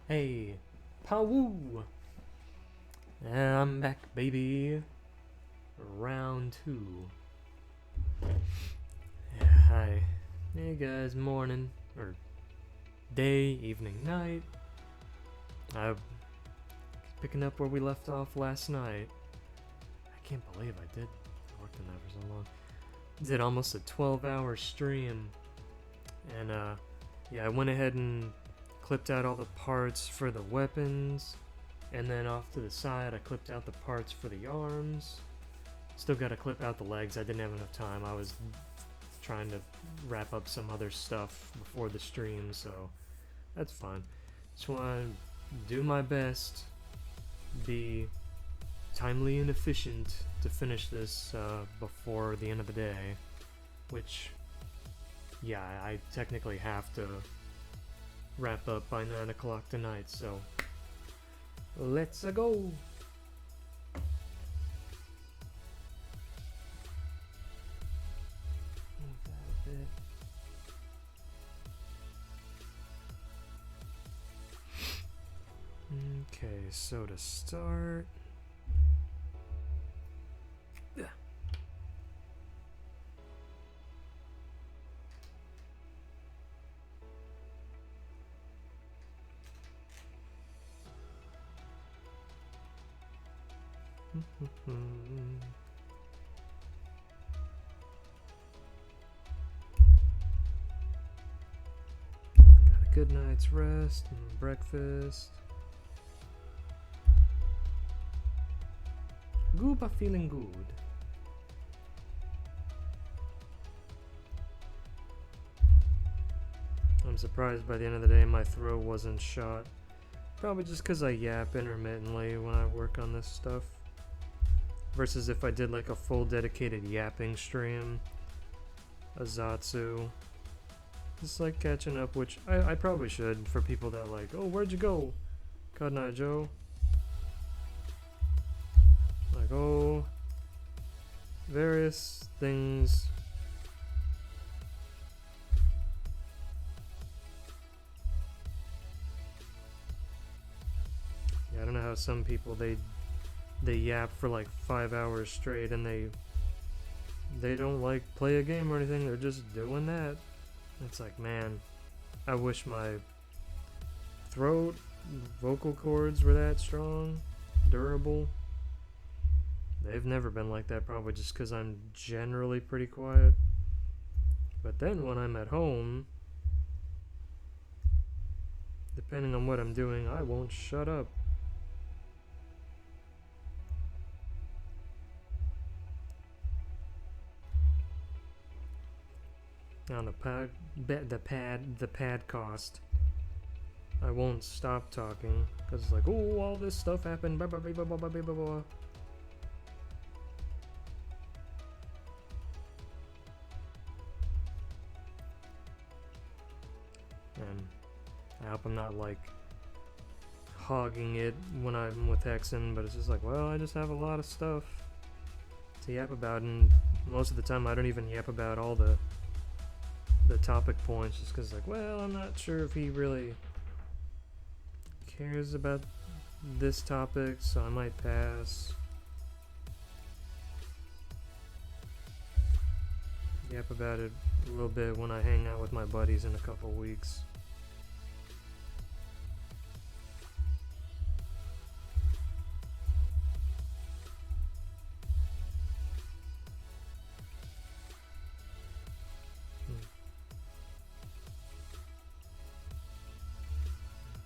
Hey. Powoo! And I'm back, baby. Round 2. Yeah, hi. Hey guys, morning. Or day, evening, night. I'm picking up where we left off last night. I can't believe I worked on that for so long. Did almost a 12-hour stream. And yeah, I went ahead and clipped out all the parts for the weapons, and then off to the side I clipped out the parts for the arms. Still gotta clip out the legs. I didn't have enough time. I was trying to wrap up some other stuff before the stream, so that's fine. Just want to do my best, be timely and efficient to finish this before the end of the day, which, yeah, I technically have to wrap up by 9 o'clock tonight, so let's go. Okay, so to start, got a good night's rest and breakfast. Gooba feeling good. I'm surprised by the end of the day my throat wasn't shot. Probably just because I yap intermittently when I work on this stuff. Versus if I did like a full dedicated yapping stream. A Zatsu. Just like catching up, which I probably should for people that like, oh, where'd you go? Good Joe. Like, oh, various things. Yeah, I don't know how some people they yap for like 5 hours straight and they don't like play a game or anything. They're just doing that. It's like, man, I wish my throat, vocal cords were that strong, durable. They've never been like that, probably just because I'm generally pretty quiet. But then when I'm at home, depending on what I'm doing, I won't shut up. On the pad cost, I won't stop talking because it's like, oh, all this stuff happened. Blah, blah, blah, blah, blah, blah, blah, blah. And I hope I'm not like hogging it when I'm with Hexen, but it's just like, well, I just have a lot of stuff to yap about, and most of the time I don't even yap about all the topic points, just because like, well, I'm not sure if he really cares about this topic, so I might pass. Yap about it a little bit when I hang out with my buddies in a couple weeks.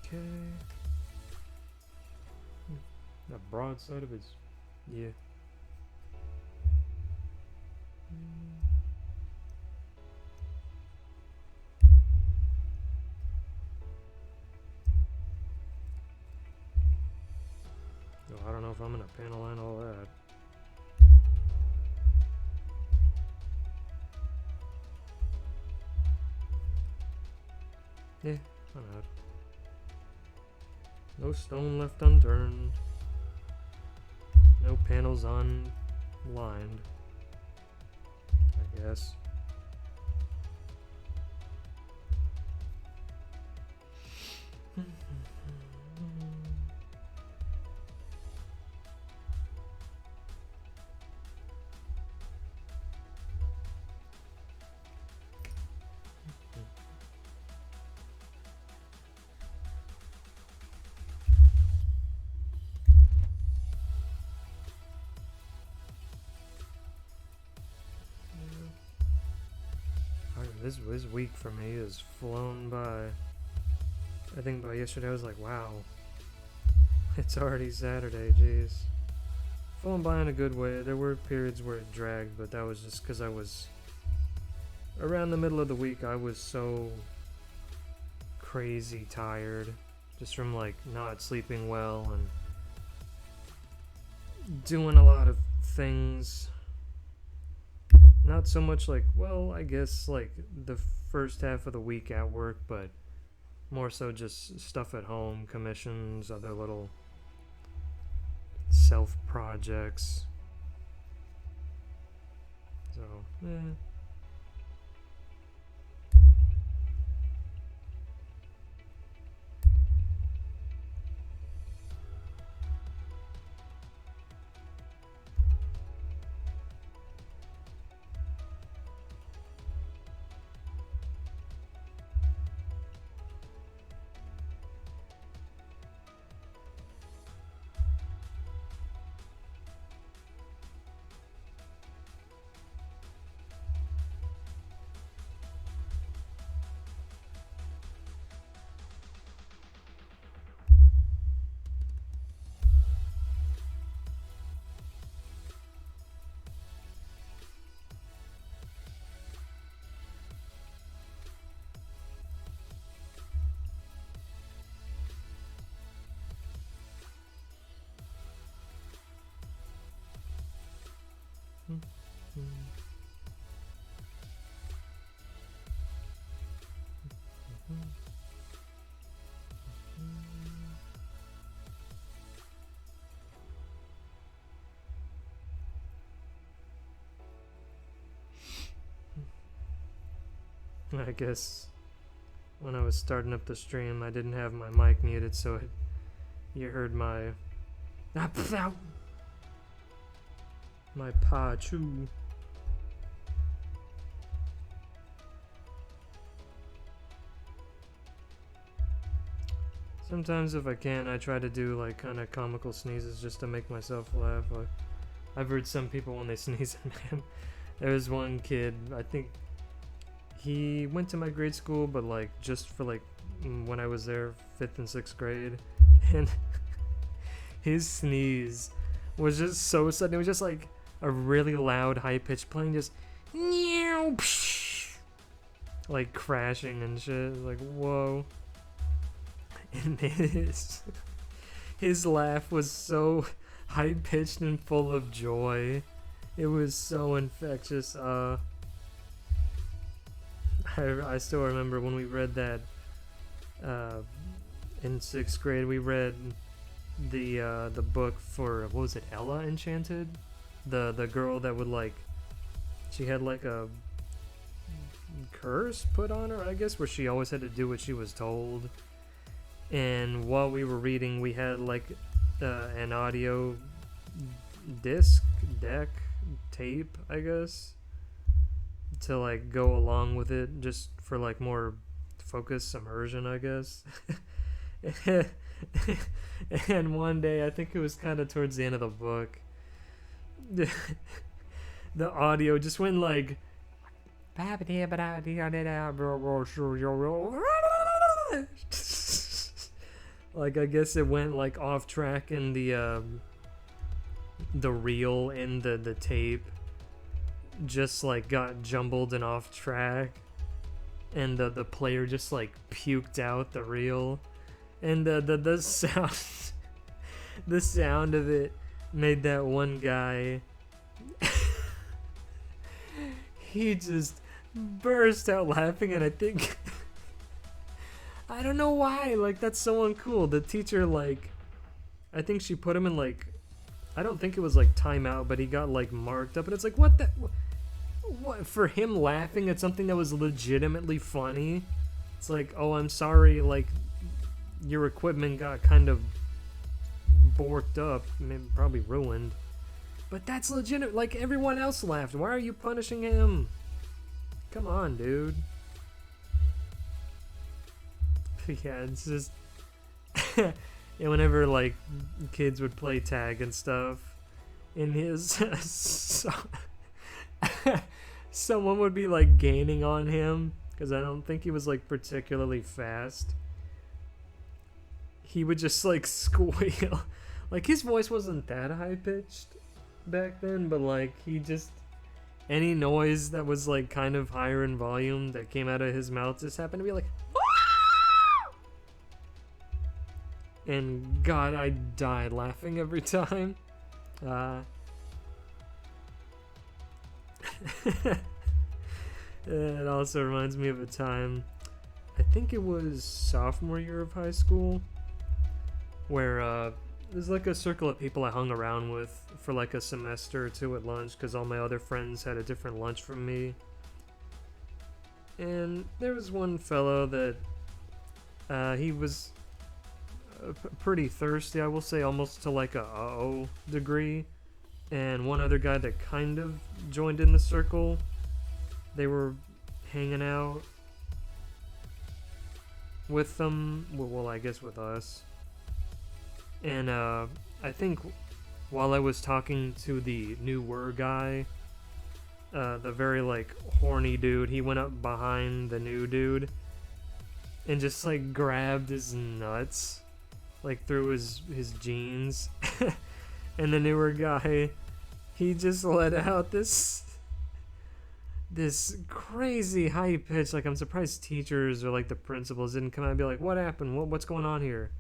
Okay. The broadside of his... Yeah. Oh, I don't know if I'm gonna panel line all that. Yeah, why not? No stone left unturned. No panels unlined, I guess. This week for me has flown by. I think by yesterday I was like, wow, it's already Saturday, jeez. Flown by in a good way. There were periods where it dragged, but that was just because I was, around the middle of the week, I was so crazy tired, just from like not sleeping well and doing a lot of things. Not so much like, well, I guess like the first half of the week at work, but more so just stuff at home, commissions, other little self projects. So, I guess when I was starting up the stream, I didn't have my mic muted, so you heard my pa-choo. Sometimes if I can, I try to do like kind of comical sneezes just to make myself laugh. I've heard some people when they sneeze, man. There's one kid, I think he went to my grade school, but like just for like when I was there, 5th and 6th grade, and his sneeze was just so sudden. It was just like a really loud, high-pitched playing, just like crashing and shit. Like, whoa. And his laugh was so high-pitched and full of joy. It was so infectious. I still remember when we read that in 6th grade. We read the book for, what was it, Ella Enchanted? The girl that would like, she had like a curse put on her, I guess, where she always had to do what she was told. And while we were reading, we had like an audio deck, tape, I guess, to like go along with it, just for like more focused immersion, I guess. And one day, I think it was kind of towards the end of the book, the audio just went like Like, I guess it went like off track in the reel and the tape just like got jumbled and off track, and the player just like puked out the reel, and the sound the sound of it made that one guy he just burst out laughing, and I think I don't know why, like, that's so uncool. The teacher, like, I think she put him in, like, I don't think it was, like, timeout, but he got, like, marked up, and it's like, what the, what, for him laughing at something that was legitimately funny, it's like, oh, I'm sorry, like, your equipment got kind of borked up, maybe probably ruined, but that's legitimate, like, everyone else laughed. Why are you punishing him? Come on, dude. Yeah, it's just yeah, whenever like kids would play tag and stuff, in his someone would be like gaining on him because I don't think he was like particularly fast. He would just like squeal. Like, his voice wasn't that high pitched back then, but like he just, any noise that was like kind of higher in volume that came out of his mouth just happened to be like, and God, I died laughing every time. It also reminds me of a time, I think it was sophomore year of high school, where there's like a circle of people I hung around with for like a semester or two at lunch, because all my other friends had a different lunch from me. And there was one fellow that he was pretty thirsty, I will say, almost to like a uh-oh degree. And one other guy that kind of joined in the circle, they were hanging out with them, well, I guess with us. And I think while I was talking to the newer guy, the very like horny dude, he went up behind the new dude and just like grabbed his nuts, like through his jeans. And the newer guy, he just let out this crazy high pitch, like, I'm surprised teachers or like the principals didn't come out and be like, what happened, what's going on here?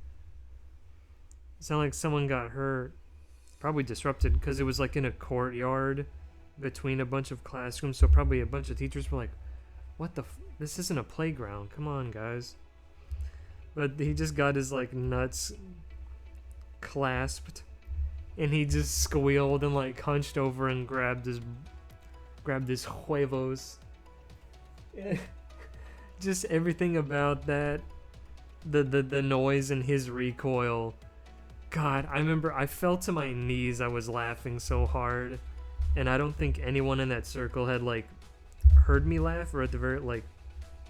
It sounded like someone got hurt, probably disrupted, because it was like in a courtyard between a bunch of classrooms, so probably a bunch of teachers were like, what the this isn't a playground, come on guys. But he just got his like nuts clasped, and he just squealed and like hunched over and grabbed his huevos. Just everything about that, the noise and his recoil. God, I remember I fell to my knees. I was laughing so hard, and I don't think anyone in that circle had like heard me laugh, or at the very like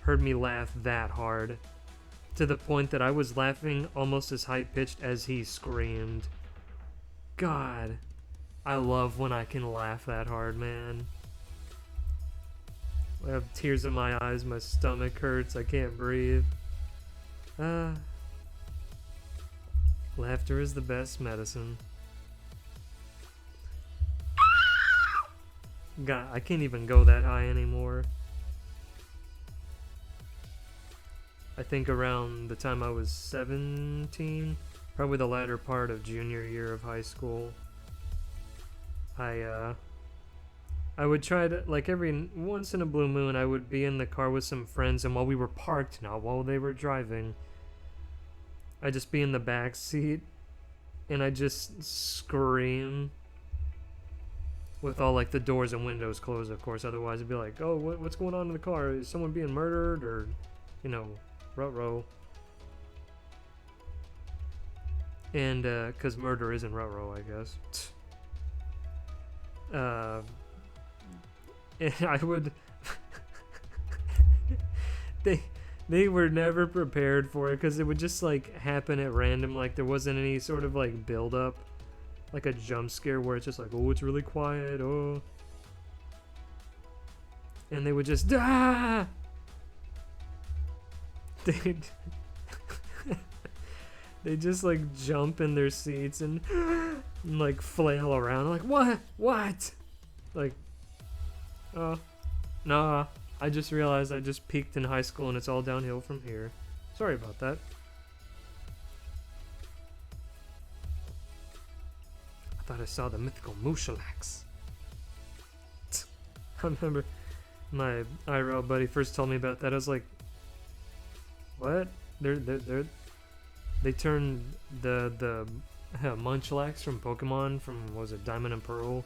heard me laugh that hard, to the point that I was laughing almost as high pitched as he screamed. God, I love when I can laugh that hard, man. I have tears in my eyes, my stomach hurts, I can't breathe. Laughter is the best medicine. God, I can't even go that high anymore. I think around the time I was 17, probably the latter part of junior year of high school, I would try to, like, every once in a blue moon, I would be in the car with some friends, and while we were parked, not while they were driving, I'd just be in the back seat, and I'd just scream with all, like, the doors and windows closed, of course. Otherwise, it'd be like, oh, what's going on in the car? Is someone being murdered? Or, you know, ruh-roh. And, because murder isn't ruh-roh, I guess. And I would... They were never prepared for it, because it would just, like, happen at random. Like, there wasn't any sort of, like, build-up. Like a jump scare where it's just like, oh, it's really quiet, oh. And they would just, ah! They They just like jump in their seats and like flail around. Like, what? What? Like, oh, nah. I just realized I just peaked in high school and it's all downhill from here. Sorry about that. I thought I saw the mythical Mushalax. I remember my IRL buddy first told me about that. I was like, what? They turned the Munchlax from Pokemon from, what was it, Diamond and Pearl?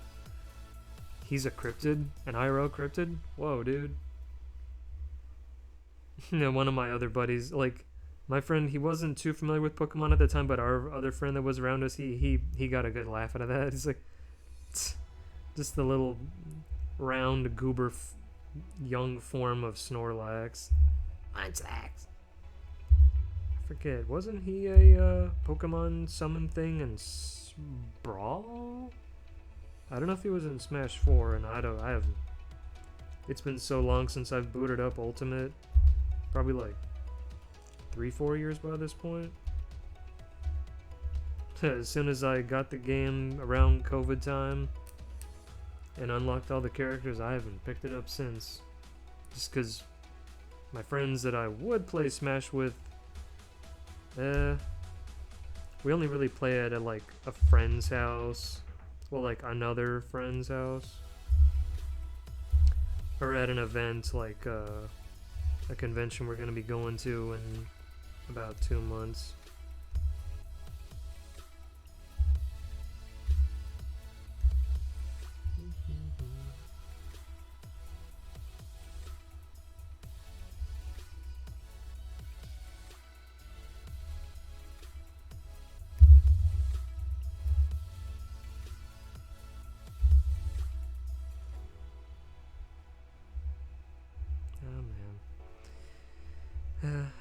He's a cryptid, an IRL cryptid? Whoa, dude. You know, one of my other buddies, like, my friend, he wasn't too familiar with Pokemon at the time, but our other friend that was around us, he got a good laugh out of that. He's like, just the little round goober young form of Snorlax. Munchlax. Forget, wasn't he a Pokemon summon thing in Brawl? I don't know if he was in Smash 4, and I haven't. It's been so long since I've booted up Ultimate. Probably like 3-4 years by this point. As soon as I got the game around COVID time and unlocked all the characters, I haven't picked it up since. Just because my friends that I would play Smash with, we only really play it at like a friend's house. Well, like another friend's house. Or at an event like a convention we're going to be going to in about 2 months.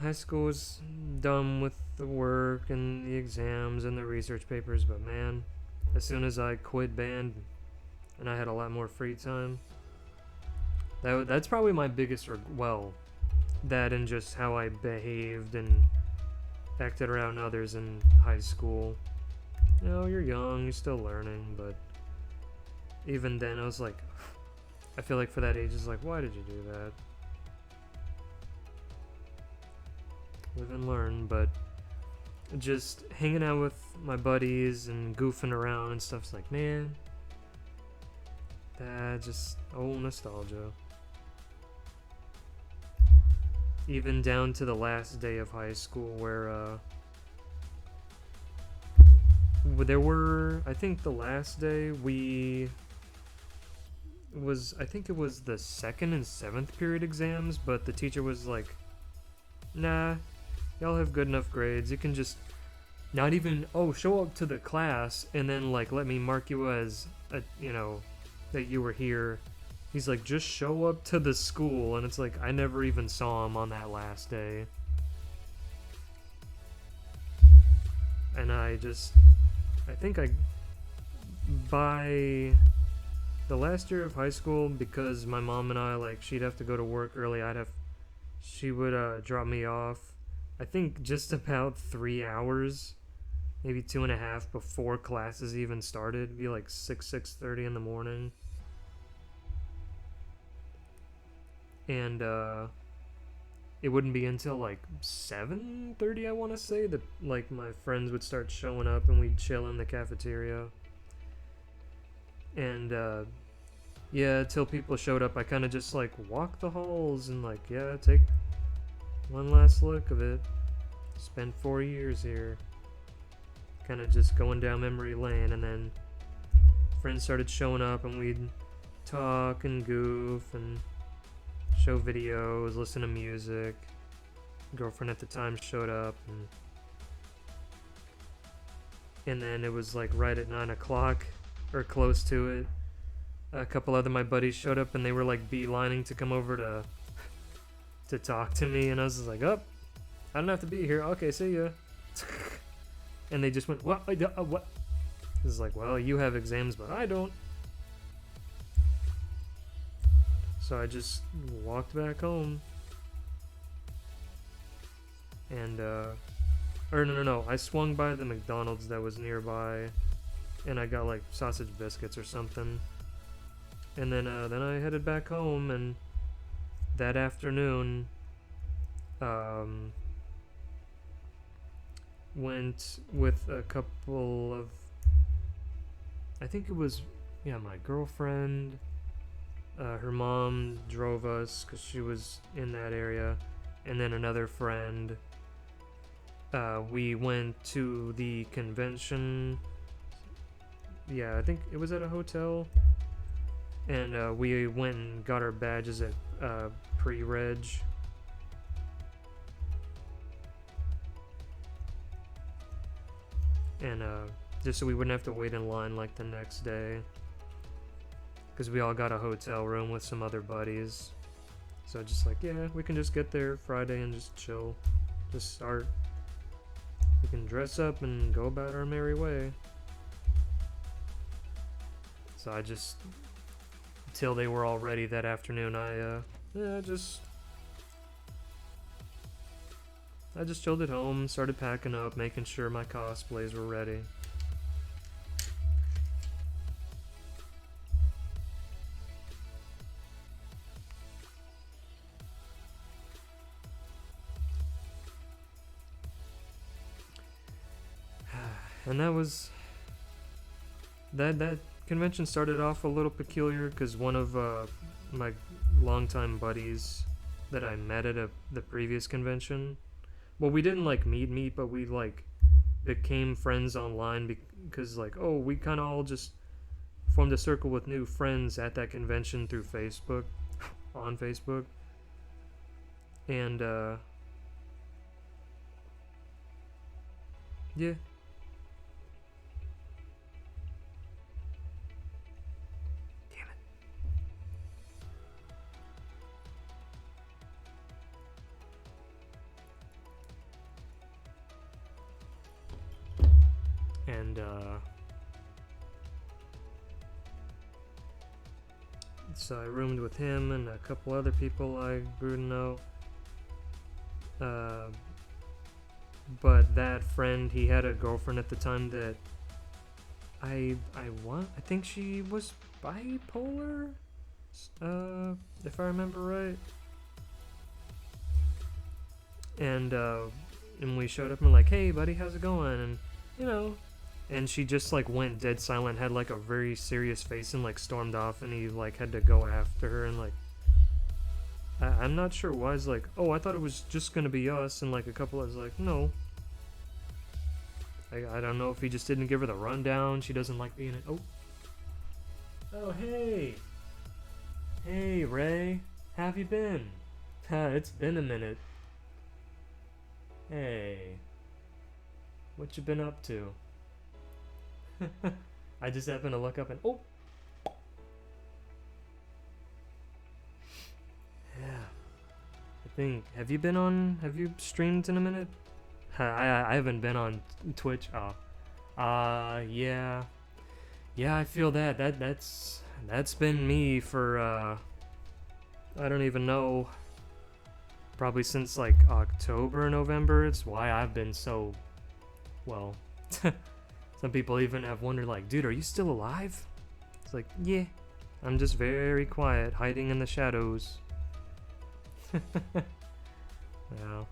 High school was done with the work and the exams and the research papers, but man, as soon as I quit band and I had a lot more free time, that's probably my biggest well, that and just how I behaved and acted around others in high school. You know, you're young, you're still learning, but even then I was like, I feel like for that age, it's like, why did you do that? Live and learn, but just hanging out with my buddies and goofing around and stuff's like, man, that just old nostalgia. Even down to the last day of high school where there were, I think the last day I think it was the 2nd and 7th period exams, but the teacher was like, nah, y'all have good enough grades. You can just not even, show up to the class and then like let me mark you as that you were here. He's like, just show up to the school, and it's like I never even saw him on that last day. And I think by the last year of high school, because my mom and I, like, she'd have to go to work early, she would drop me off, I think just about 3 hours, maybe 2.5 before classes even started. It'd be like 6:30 in the morning. And it wouldn't be until like 7:30, I want to say, that like my friends would start showing up and we'd chill in the cafeteria. And yeah, till people showed up, I kind of just like walked the halls and like, yeah, take one last look of it. Spent 4 years here. Kind of just going down memory lane, and then friends started showing up and we'd talk and goof and show videos, listen to music. Girlfriend at the time showed up, and then it was like right at 9 o'clock or close to it. A couple other my buddies showed up and they were like beelining to come over to talk to me, and I was just like, oh, I don't have to be here. Okay, see ya. And they just went, what? What? This is like, well, you have exams, but I don't. So I just walked back home. And Or no, I swung by the McDonald's that was nearby, and I got like sausage biscuits or something. And then I headed back home, and that afternoon, um, went with a couple of, I think it was, yeah, my girlfriend. Her mom drove us because she was in that area, and then another friend. We went to the convention. Yeah, I think it was at a hotel. And we went and got our badges at pre-reg. And just so we wouldn't have to wait in line like the next day. Because we all got a hotel room with some other buddies. So just like, yeah, we can just get there Friday and just chill. Just start. We can dress up and go about our merry way. So I just, till they were all ready that afternoon, I just chilled at home, started packing up, making sure my cosplays were ready. And that was that convention started off a little peculiar because one of my longtime buddies that I met at the previous convention, well, we didn't like meet, but we like became friends online because like, oh, we kind of all just formed a circle with new friends at that convention through Facebook, on Facebook, and yeah. And so I roomed with him and a couple other people I grew to know. But that friend, he had a girlfriend at the time that I think she was bipolar, if I remember right. And we showed up and like, hey buddy, how's it going? And you know, and she just like went dead silent, had like a very serious face, and like stormed off, and he like had to go after her, and like I'm not sure why. It's like, oh, I thought it was just gonna be us, and like a couple. I was like, no. I don't know if he just didn't give her the rundown. She doesn't like being in. Oh, hey Ray, how have you been? It's been a minute. Hey, what you been up to? I just happened to look up and yeah. I think, have you streamed in a minute? I haven't been on Twitch. Yeah. Yeah, I feel that's been me for I don't even know, probably since like October, November. It's why I've been so, well, some people even have wondered like, dude, are you still alive? It's like, yeah, I'm just very quiet, hiding in the shadows. Well,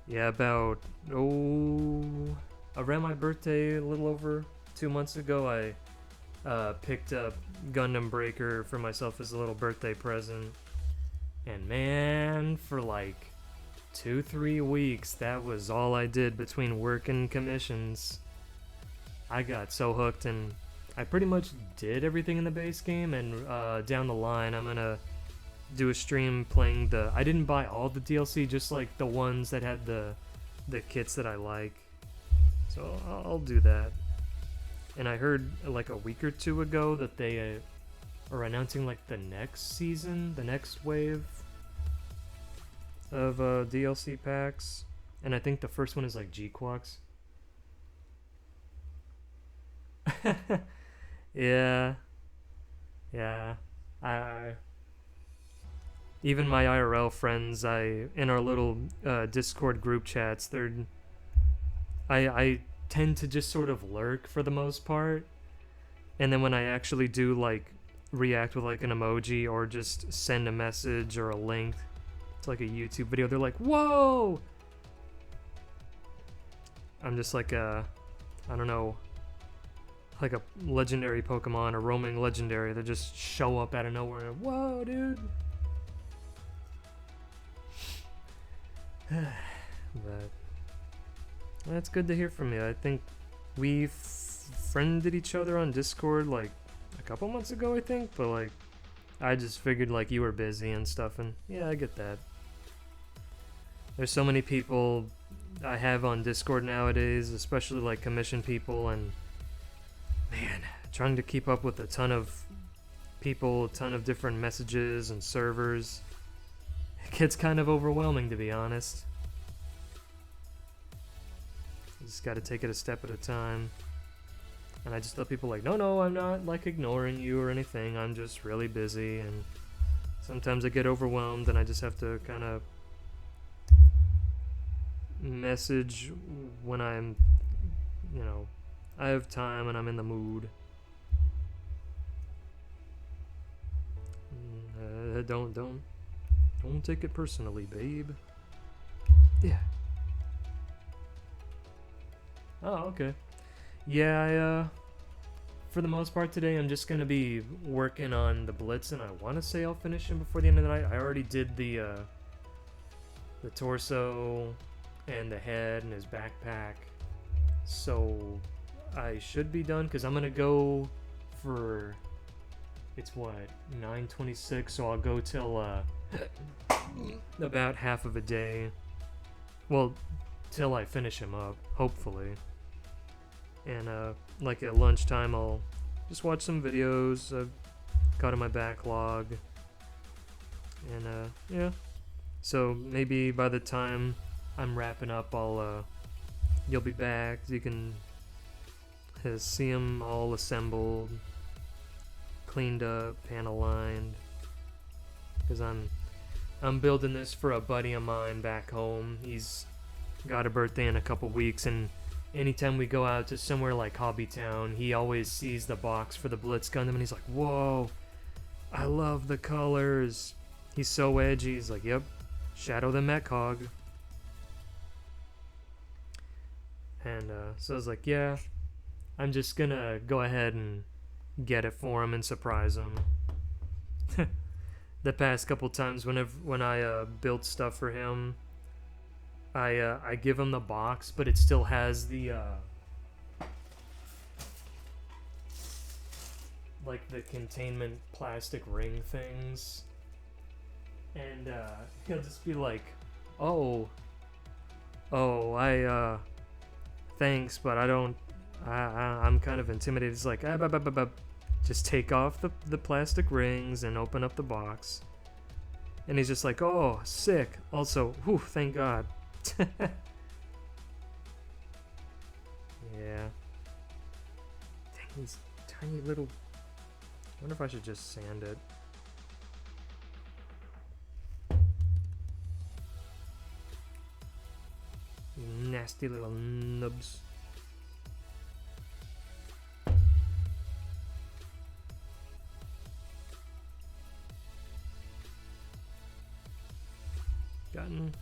yeah, about around my birthday, a little over 2 months ago, I picked up Gundam Breaker for myself as a little birthday present. And man, for like 2-3 weeks, that was all I did between work and commissions. I got so hooked, and I pretty much did everything in the base game, and down the line I'm gonna do a stream playing I didn't buy all the DLC, just like the ones that had the kits that I like. So I'll do that. And I heard like a week or two ago that they are announcing like the next season, the next wave of DLC packs. And I think the first one is like G-Quox. Yeah. I even my IRL friends, in our little Discord group chats, I tend to just sort of lurk for the most part, and then when I actually do like react with like an emoji or just send a message or a link to like a YouTube video, they're like, "Whoa!" I'm just like I don't know, like a legendary Pokemon or roaming legendary that just show up out of nowhere. Whoa, dude! But that's good to hear from you. I think we friended each other on Discord like a couple months ago, I think, but like I just figured like you were busy and stuff, and yeah, I get that. There's so many people I have on Discord nowadays, especially like commission people, and man, trying to keep up with a ton of people, a ton of different messages and servers, it gets kind of overwhelming, to be honest. You just gotta take it a step at a time. And I just tell people like, no, I'm not like ignoring you or anything, I'm just really busy, and sometimes I get overwhelmed and I just have to kind of message when I'm, you know, I have time and I'm in the mood. Don't take it personally, babe. Yeah. Oh, okay. Yeah, for the most part today, I'm just gonna be working on the Blitz, and I want to say I'll finish him before the end of the night. I already did the torso and the head and his backpack, so I should be done, because I'm gonna go for, it's what, 9:26, so I'll go till about half of a day, well, till I finish him up, hopefully. And like at lunchtime, I'll just watch some videos I've got in my backlog, and yeah, so maybe by the time I'm wrapping up, you'll be back, so you can see them all assembled, cleaned up, panel lined, because I'm building this for a buddy of mine back home. He's got a birthday in a couple weeks, and anytime we go out to somewhere like Hobbytown, he always sees the box for the Blitz Gundam, and he's like, "Whoa, I love the colors." He's so edgy. He's like, "Yep, Shadow the Metcog." And so I was like, "Yeah, I'm just gonna go ahead and get it for him and surprise him." The past couple times when I built stuff for him, I give him the box, but it still has the like the containment plastic ring things, and he'll just be like, oh, I thanks, but I don't, I'm kind of intimidated." It's like, just take off the plastic rings and open up the box, and he's just like, "Oh, sick. Also, whew, thank God." Yeah. Dang, these tiny little... I wonder if I should just sand it. You nasty little nubs.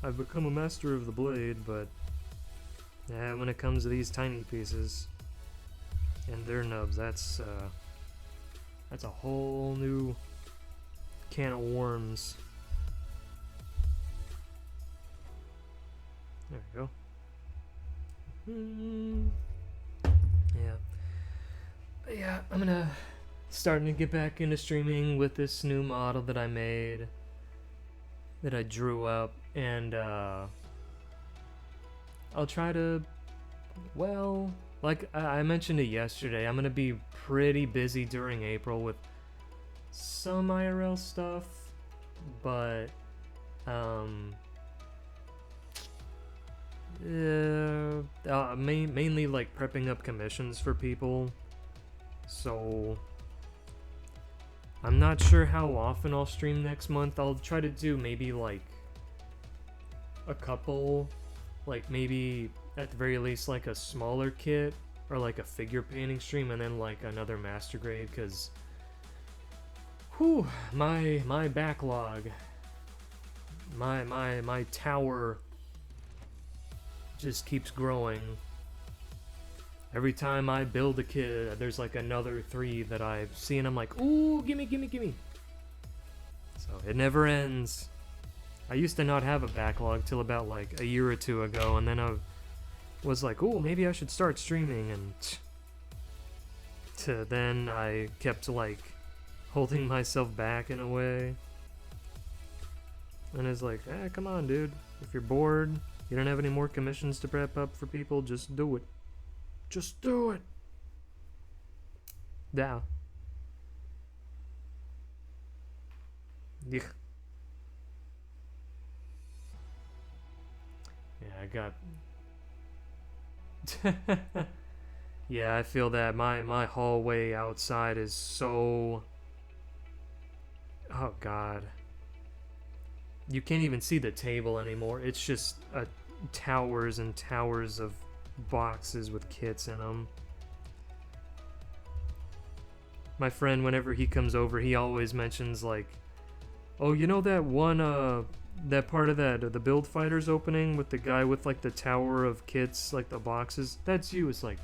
I've become a master of the blade, but yeah, when it comes to these tiny pieces and their nubs, that's a whole new can of worms. There we go. Yeah. But yeah, I'm starting to get back into streaming with this new model that I made, that I drew up, and I'll try to, well, like I mentioned it yesterday, I'm gonna be pretty busy during April with some IRL stuff, but mainly like prepping up commissions for people, so I'm not sure how often I'll stream next month. I'll try to do maybe like a couple, like maybe at the very least, like a smaller kit or like a figure painting stream, and then like another master grade, because whew, my backlog, my tower just keeps growing. Every time I build a kit, there's like another 3 that I see, and I'm like, ooh, gimme, gimme, gimme. So it never ends. I used to not have a backlog till about like a year or 2 ago, and then I was like, ooh, maybe I should start streaming, and then I kept like holding myself back in a way. And it's like, come on, dude. If you're bored, you don't have any more commissions to prep up for people, just do it. Just do it. Yeah. Yeah. Yeah, I got... Yeah, I feel that. My hallway outside is so... Oh, God. You can't even see the table anymore. It's just towers and towers of boxes with kits in them. My friend, whenever he comes over, he always mentions like, oh, you know that one, that part of that, the Build Fighters opening with the guy with like the tower of kits, like the boxes? That's you. It's like,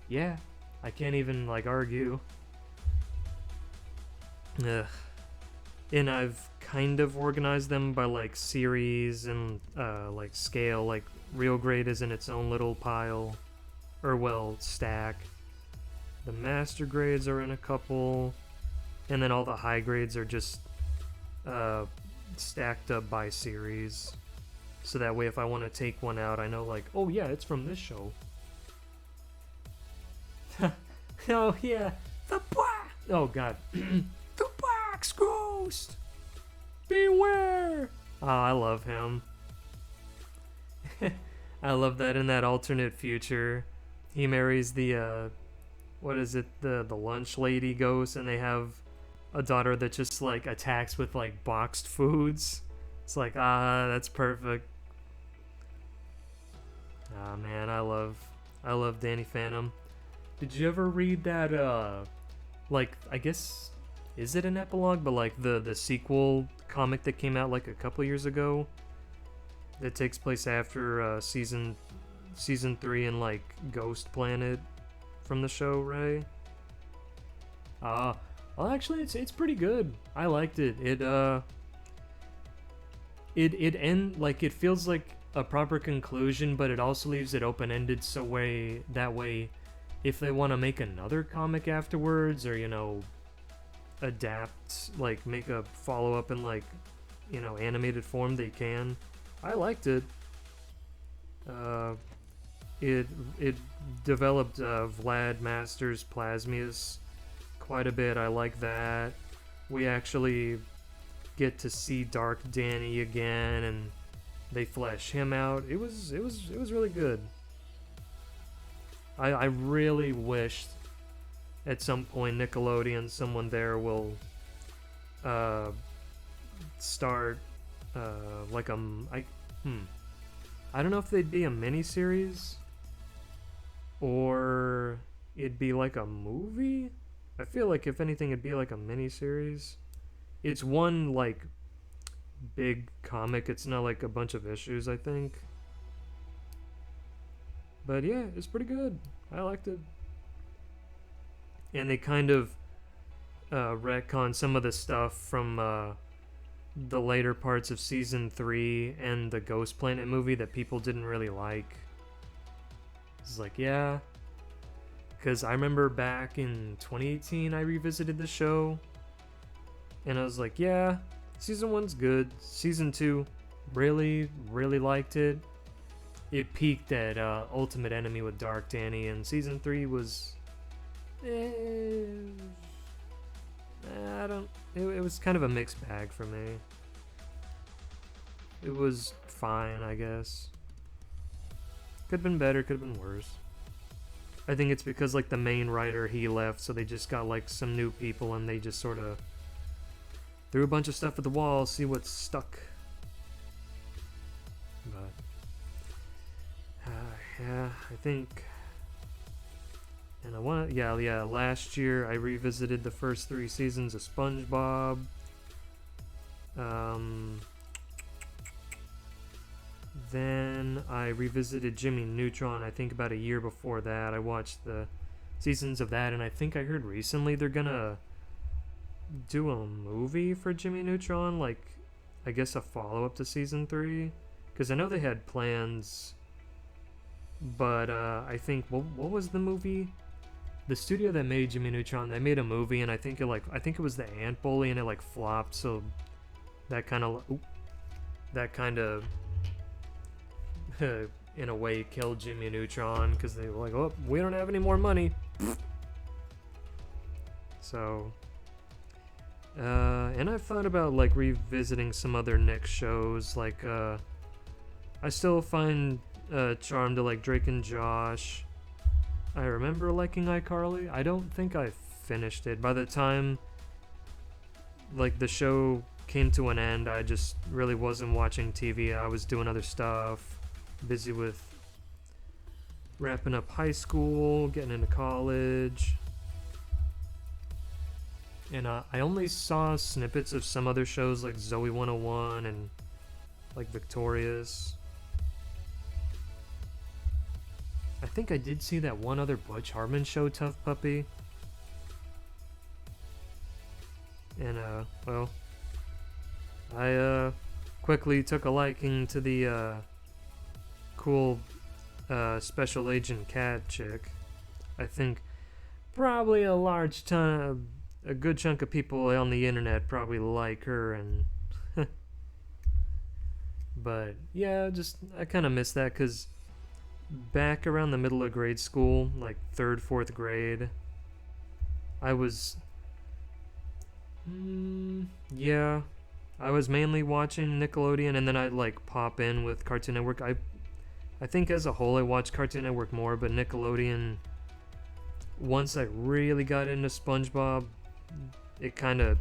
yeah, I can't even like argue. Ugh. And I've kind of organized them by like series and like scale. Like real grade is in its own little pile, or well, stack. The master grades are in a couple, and then all the high grades are just stacked up by series. So that way if I want to take one out, I know like, oh yeah, it's from this show. Oh yeah, the box! Oh god. The box ghost! Beware! Oh, I love him. I love that in that alternate future, he marries the, what is it, the lunch lady ghost, and they have a daughter that just, like, attacks with, like, boxed foods. It's like, that's perfect. Ah, man, I love Danny Phantom. Did you ever read that, like, I guess, is it an epilogue? But, like, the sequel comic that came out, like, a couple years ago? That takes place after, season 3 in, like, Ghost Planet from the show, right? Well, actually, it's pretty good. I liked it. It feels like a proper conclusion, but it also leaves it open-ended, so that way, if they want to make another comic afterwards, or, you know, adapt, like, make a follow-up in, like, you know, animated form, they can. I liked it. It developed Vlad Masters Plasmius quite a bit. I like that. We actually get to see Dark Danny again, and they flesh him out. It was really good. I really wished at some point Nickelodeon, someone there will start like I don't know if they'd be a miniseries or it'd be like a movie. I feel like if anything it'd be like a miniseries. It's one like big comic. It's not like a bunch of issues, I think. But yeah, it's pretty good. I liked it. And they kind of retcon some of the stuff from the later parts of season 3 and the Ghost Planet movie that people didn't really like. It's like, yeah. Because I remember back in 2018 I revisited the show. And I was like, yeah, season 1's good. Season 2, really, really liked it. It peaked at Ultimate Enemy with Dark Danny, and season 3 was... it was kind of a mixed bag for me. It was fine, I guess. Could've been better, could've been worse. I think it's because, like, the main writer, he left, so they just got, like, some new people, and they just sort of threw a bunch of stuff at the wall, see what's stuck. But Yeah, I think. And I want to, yeah, last year I revisited the first 3 seasons of SpongeBob. Then I revisited Jimmy Neutron, I think about a year before that. I watched the seasons of that, and I think I heard recently they're gonna do a movie for Jimmy Neutron, like, I guess a follow-up to season 3. Because I know they had plans, but I think, what was the movie? The studio that made Jimmy Neutron, they made a movie, and I think it was the Ant Bully, and it like flopped, so that kind of in a way killed Jimmy Neutron, because they were like, oh, we don't have any more money. So and I've thought about like revisiting some other Nick shows, like I still find charm to like Drake and Josh. I remember liking iCarly. I don't think I finished it. By the time like the show came to an end, I just really wasn't watching TV. I was doing other stuff, busy with wrapping up high school, getting into college. And I only saw snippets of some other shows like Zoe 101 and like Victorious. I think I did see that one other Butch Hartman show, Tough Puppy. And, well, I, quickly took a liking to the, cool, Special Agent Cat chick. I think probably a good chunk of people on the internet probably like her, and but yeah, just I kind of miss that, because back around the middle of grade school, like 3rd, 4th grade, I was yeah, I was mainly watching Nickelodeon, and then I'd like pop in with Cartoon Network. I think as a whole I watched Cartoon Network more, but Nickelodeon, once I really got into SpongeBob, it kind of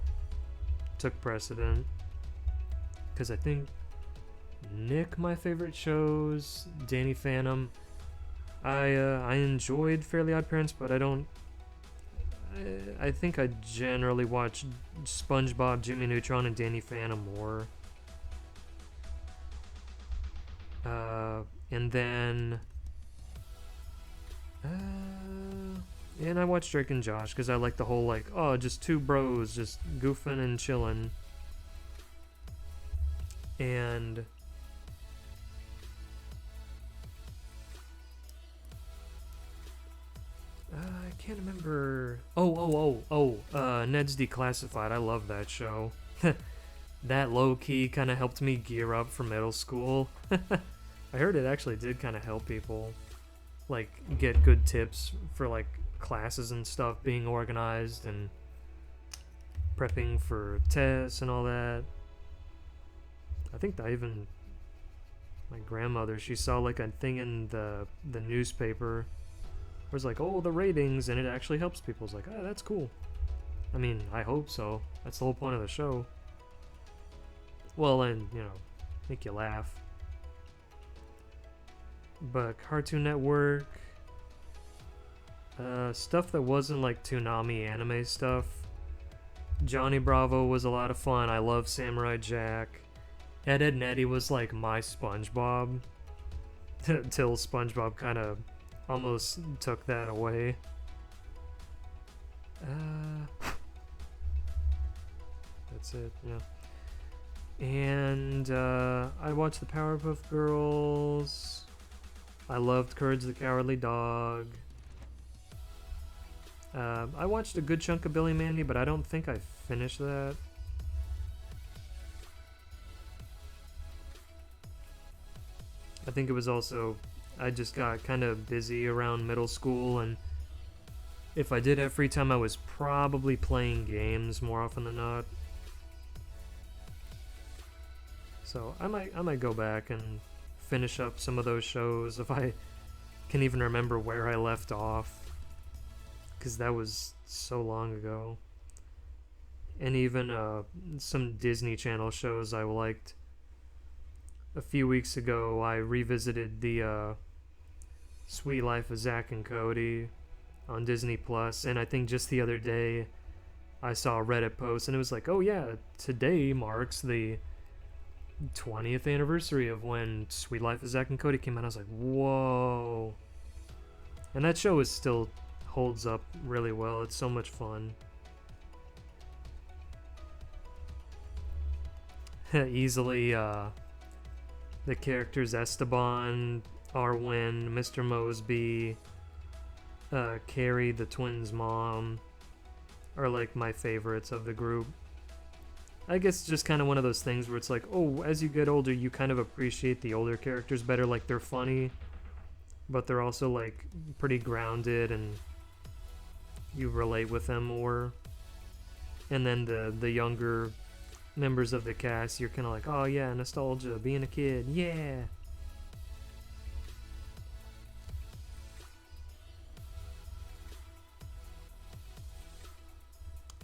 took precedent, because I think Nick, my favorite shows, Danny Phantom. I enjoyed Fairly Odd Parents, but I think I generally watch SpongeBob, Jimmy Neutron, and Danny Phantom more. And then and I watch Drake and Josh because I like the whole like, oh, just two bros just goofing and chilling. And I can't remember. Ned's Declassified. I love that show. That low-key kind of helped me gear up for middle school. I heard it actually did kind of help people, like, get good tips for, like, classes and stuff being organized and prepping for tests and all that. I think that even my grandmother, she saw, like, a thing in the newspaper where it's like, oh, the ratings, and it actually helps people. It's like, oh, that's cool. I mean, I hope so. That's the whole point of the show. Well, and, you know, make you laugh. But Cartoon Network, stuff that wasn't like Toonami anime stuff. Johnny Bravo was a lot of fun. I love Samurai Jack. Ed, Edd n Eddy was like my SpongeBob. Till SpongeBob kind of almost took that away. That's it, yeah. And I watched the Powerpuff Girls. I loved Courage the Cowardly Dog. I watched a good chunk of Billy Mandy, but I don't think I finished that. I think it was also, I just got kind of busy around middle school, and if I did have free time, I was probably playing games more often than not. So I might go back and finish up some of those shows if I can even remember where I left off, because that was so long ago. And even some Disney Channel shows I liked. A few weeks ago, I revisited the Sweet Life of Zack and Cody on Disney Plus, and I think just the other day I saw a Reddit post and it was like, oh yeah, today marks the 20th anniversary of when Sweet Life of Zack and Cody came out. I was like, whoa. And that show is still holds up really well. It's so much fun. Easily, the characters Esteban, Arwen, Mr. Mosby, Carrie, the twins' mom, are like my favorites of the group. I guess just kind of one of those things where it's like, oh, as you get older, you kind of appreciate the older characters better. Like, they're funny, but they're also like pretty grounded and you relate with them more. And then the younger members of the cast, you're kind of like, oh yeah, nostalgia, being a kid, yeah.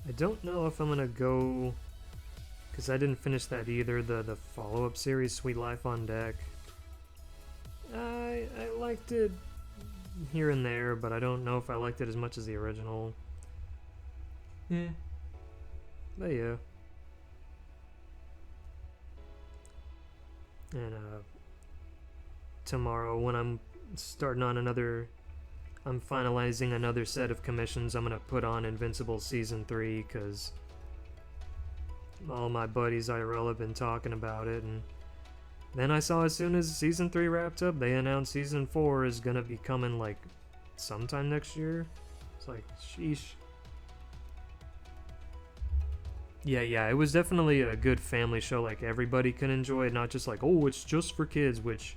I don't know if I'm gonna go, because I didn't finish that either, the follow-up series, Sweet Life on Deck. I liked it here and there, but I don't know if I liked it as much as the original. Yeah. But yeah. And tomorrow when I'm starting on I'm finalizing another set of commissions, I'm gonna put on Invincible Season 3, because all my buddies IRL have been talking about it, and then I saw as soon as Season 3 wrapped up, they announced Season 4 is gonna be coming like sometime next year. It's like, sheesh. Yeah, it was definitely a good family show, like everybody can enjoy it, not just like, oh, it's just for kids, which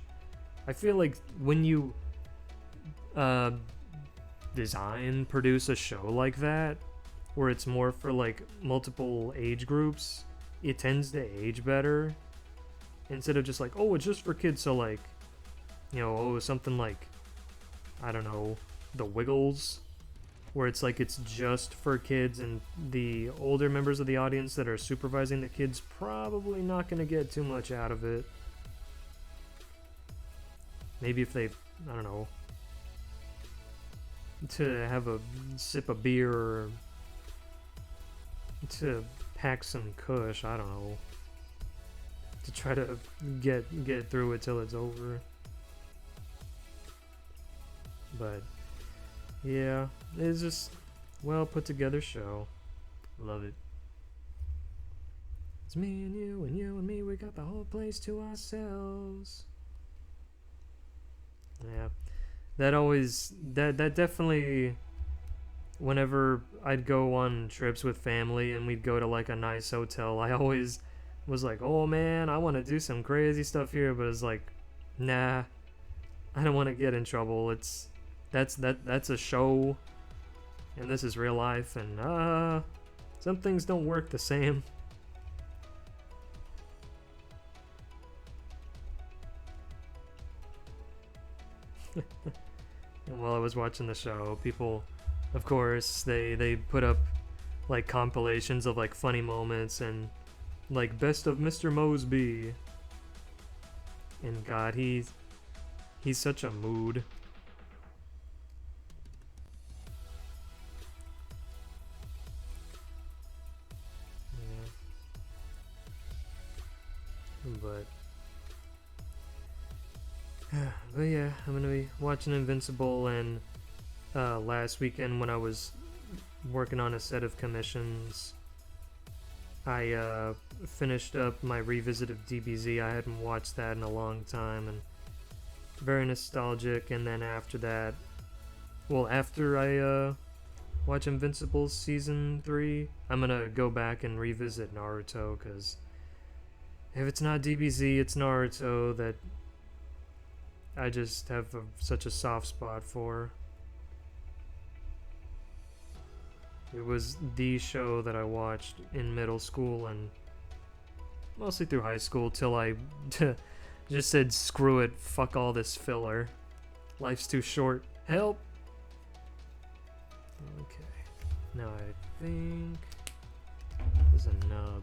I feel like when you produce a show like that, where it's more for like multiple age groups, it tends to age better, instead of just like, oh, it's just for kids, so like, you know, oh, something like, I don't know, The Wiggles, where it's like it's just for kids, and the older members of the audience that are supervising the kids probably not going to get too much out of it. Maybe if they, I don't know, to have a sip of beer or to pack some kush, I don't know, to try to get through it till it's over. But yeah, it's just well put together show. Love it. It's me and you and me, we got the whole place to ourselves. Yeah. That definitely, whenever I'd go on trips with family and we'd go to like a nice hotel, I always was like, oh man, I want to do some crazy stuff here, but it's like, nah, I don't want to get in trouble. That's a show, and this is real life, and some things don't work the same. And while I was watching the show, people, of course, they put up like compilations of like funny moments and like best of Mr. Mosby. And God, he's such a mood. But yeah, I'm gonna be watching Invincible, and last weekend when I was working on a set of commissions, I finished up my revisit of DBZ. I hadn't watched that in a long time, and very nostalgic. And then after that, well, after I watch Invincible Season 3, I'm gonna go back and revisit Naruto, because if it's not DBZ, it's Naruto that I just have such a soft spot for. It was the show that I watched in middle school and mostly through high school, till I just said, screw it, fuck all this filler. Life's too short. Help! Okay. Now I think there's a nub.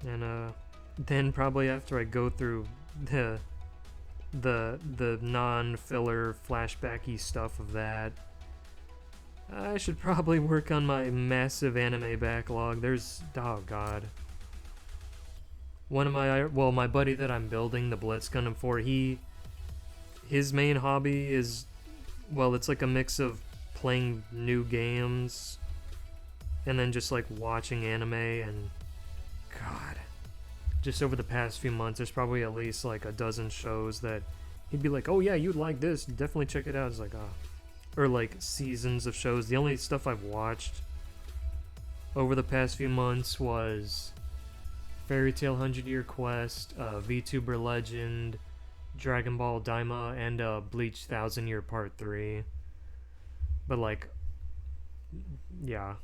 And then probably after I go through the non-filler flashbacky stuff of that, I should probably work on my massive anime backlog. There's, oh god. One of my buddy that I'm building the Blitz Gundam for, his main hobby is, well, it's like a mix of playing new games and then just like watching anime. And god, just over the past few months there's probably at least like a dozen shows that he'd be like, oh yeah, you'd like this, definitely check it out. It's like, or like seasons of shows. The only stuff I've watched over the past few months was Fairy Tail 100-Year Quest, VTuber Legend, Dragon Ball Daima, and Bleach 1000-Year Part 3. But like, yeah,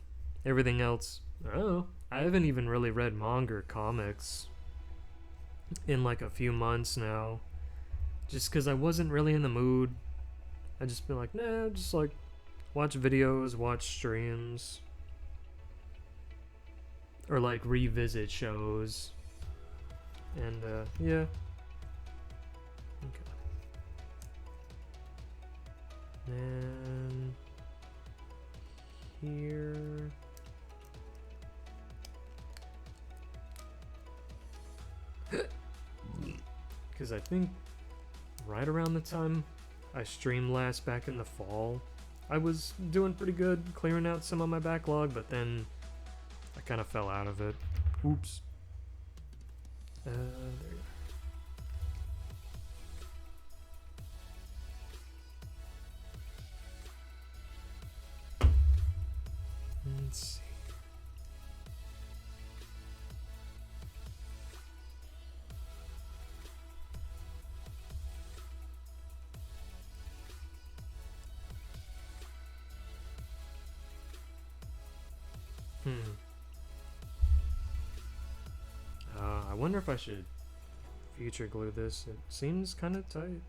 everything else, I don't know. I haven't even really read manga or comics in like a few months now, just because I wasn't really in the mood. I just been like, nah, just like watch videos, watch streams, or like revisit shows. And yeah. Okay. And here, because I think right around the time I streamed last back in the fall, I was doing pretty good, clearing out some of my backlog, but then I kind of fell out of it. Oops. There you go. Let's see. I wonder if I should future glue this. It seems kind of tight.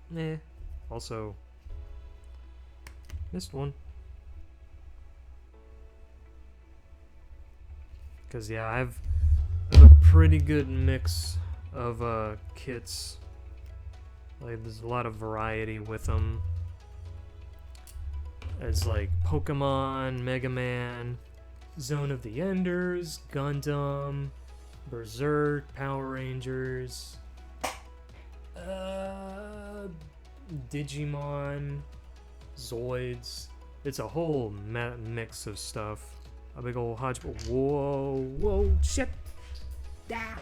Nah. Also, missed one. Because, yeah, I have a pretty good mix of kits. Like, there's a lot of variety with them. It's like Pokemon, Mega Man, Zone of the Enders, Gundam, Berserk, Power Rangers, Digimon, Zoids. It's a whole mix of stuff. A big old hodgepodge. Whoa, whoa, shit! Ah.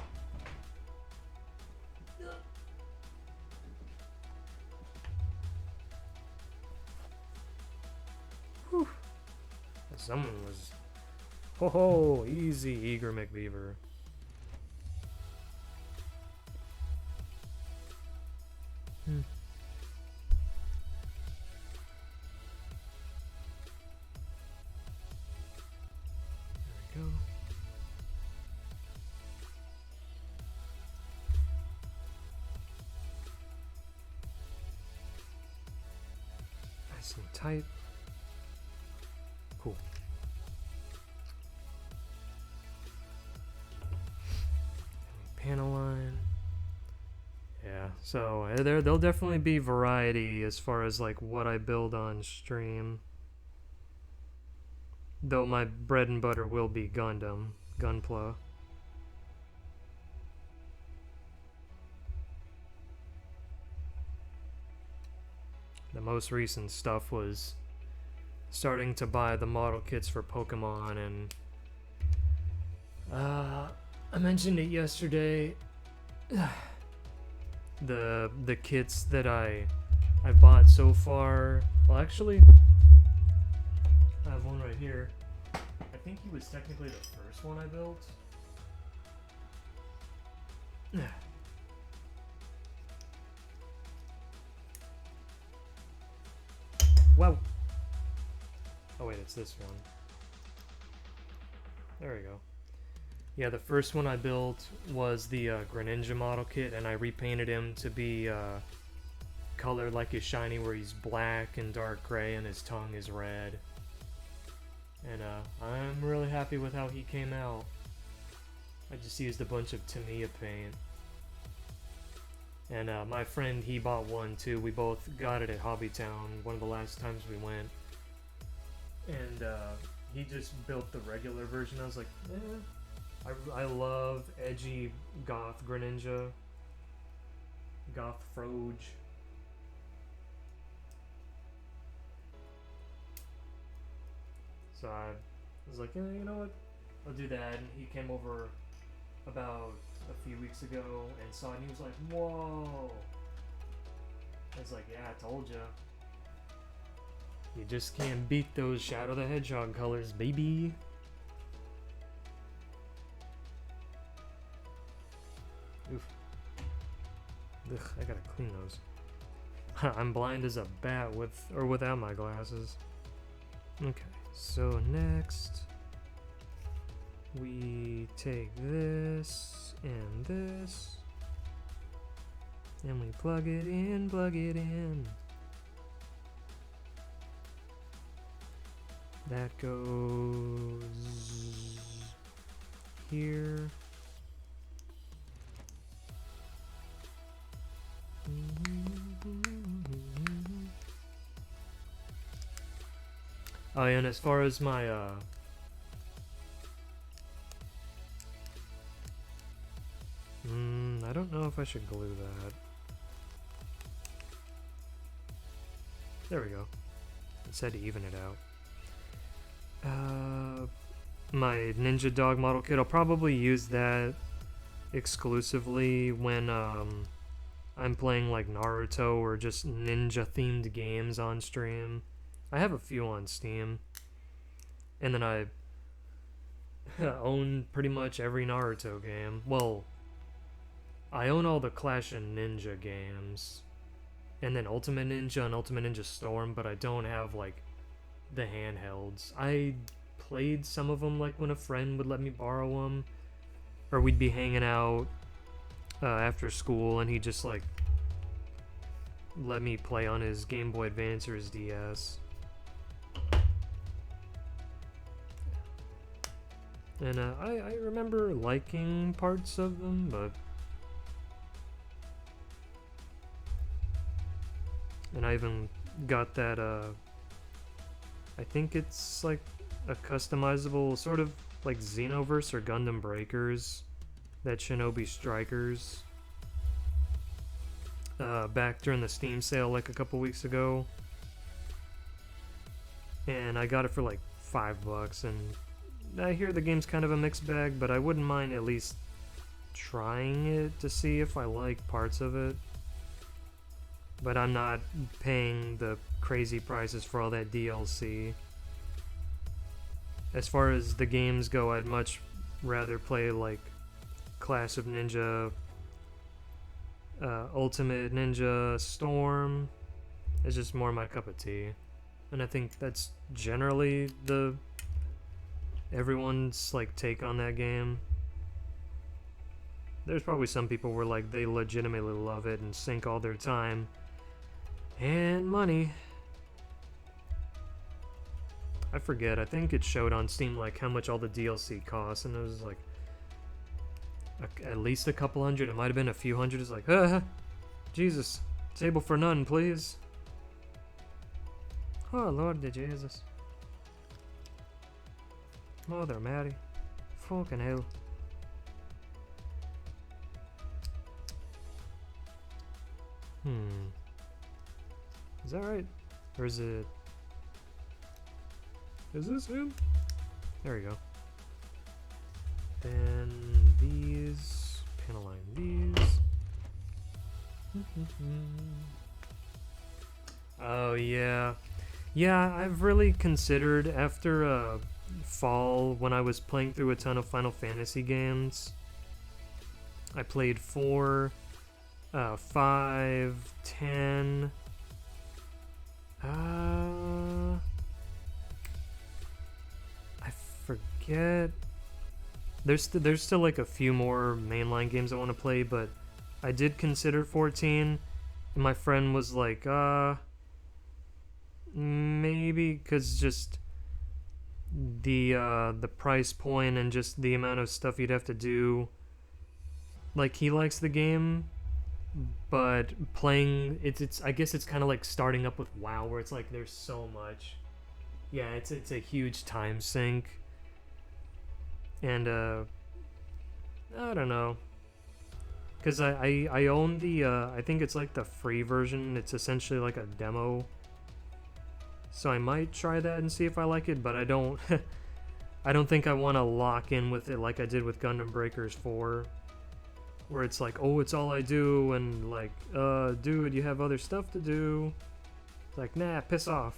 Whew. Someone was... Ho ho! Easy, Eager McBeaver. There we go. Nice and tight. Cool. Panel line. Yeah, so there'll definitely be variety as far as like what I build on stream. Though my bread and butter will be Gundam, Gunpla. The most recent stuff was starting to buy the model kits for Pokemon, and I mentioned it yesterday. The kits that I've bought so far. Well, actually, I have one right here. I think he was technically the first one I built. Wow. Oh wait, it's this one. There we go. Yeah, the first one I built was the Greninja model kit, and I repainted him to be colored like his shiny, where he's black and dark gray and his tongue is red. And I'm really happy with how he came out. I just used a bunch of Tamiya paint. And my friend, he bought one too. We both got it at Hobbytown one of the last times we went. And he just built the regular version. I was like, I love edgy goth Greninja. Goth Froge. So I was like, yeah, you know what? I'll do that. And he came over about a few weeks ago and saw it, and he was like, whoa. I was like, yeah, I told ya. You just can't beat those Shadow the Hedgehog colors, baby. Oof. Ugh, I gotta clean those. I'm blind as a bat with or without my glasses. Okay, so next we take this and this, and we plug it in, That goes here. Oh, and as far as my I don't know if I should glue that. There we go. It said to even it out. My Ninja Dog model kit, I'll probably use that exclusively when I'm playing like Naruto or just ninja themed games on stream. I have a few on Steam. And then I own pretty much every Naruto game. Well, I own all the Clash of Ninja games. And then Ultimate Ninja and Ultimate Ninja Storm, but I don't have like the handhelds. I played some of them like when a friend would let me borrow them. Or we'd be hanging out after school and he'd just like let me play on his Game Boy Advance or his DS. And I remember liking parts of them, but... And I even got that, I think it's like a customizable sort of like Xenoverse or Gundam Breakers, that Shinobi Strikers, back during the Steam sale like a couple weeks ago. And I got it for like $5, and I hear the game's kind of a mixed bag, but I wouldn't mind at least trying it to see if I like parts of it. But I'm not paying the crazy prices for all that DLC. As far as the games go, I'd much rather play like Clash of Ninja, Ultimate Ninja Storm. It's just more my cup of tea. And I think that's generally everyone's like take on that game. There's probably some people where like they legitimately love it and sink all their time and money. I forget, I think it showed on Steam like how much all the DLC costs, and it was like at least a couple hundred. It might have been a few hundred. It's like, Jesus, table for none, please. Oh, Lord Jesus. Mother Mary. Fucking hell. Is that right? Or is it... Is this him? There we go. Then these... Panel line these. Oh, yeah. Yeah, I've really considered after fall, when I was playing through a ton of Final Fantasy games. I played 4, 5, 10. I forget. There's still like a few more mainline games I want to play, but I did consider 14, and my friend was like, maybe, because just the price point and just the amount of stuff you'd have to do. Like, he likes the game, but playing it's I guess it's kind of like starting up with WoW, where it's like there's so much. Yeah, it's a huge time sink, and I don't know, because I own the I think it's like the free version. It's essentially like a demo, so I might try that and see if I like it, but I don't I don't think I want to lock in with it like I did with Gundam Breakers 4, where it's like, oh, it's all I do, and like, dude, you have other stuff to do. It's like, nah, piss off.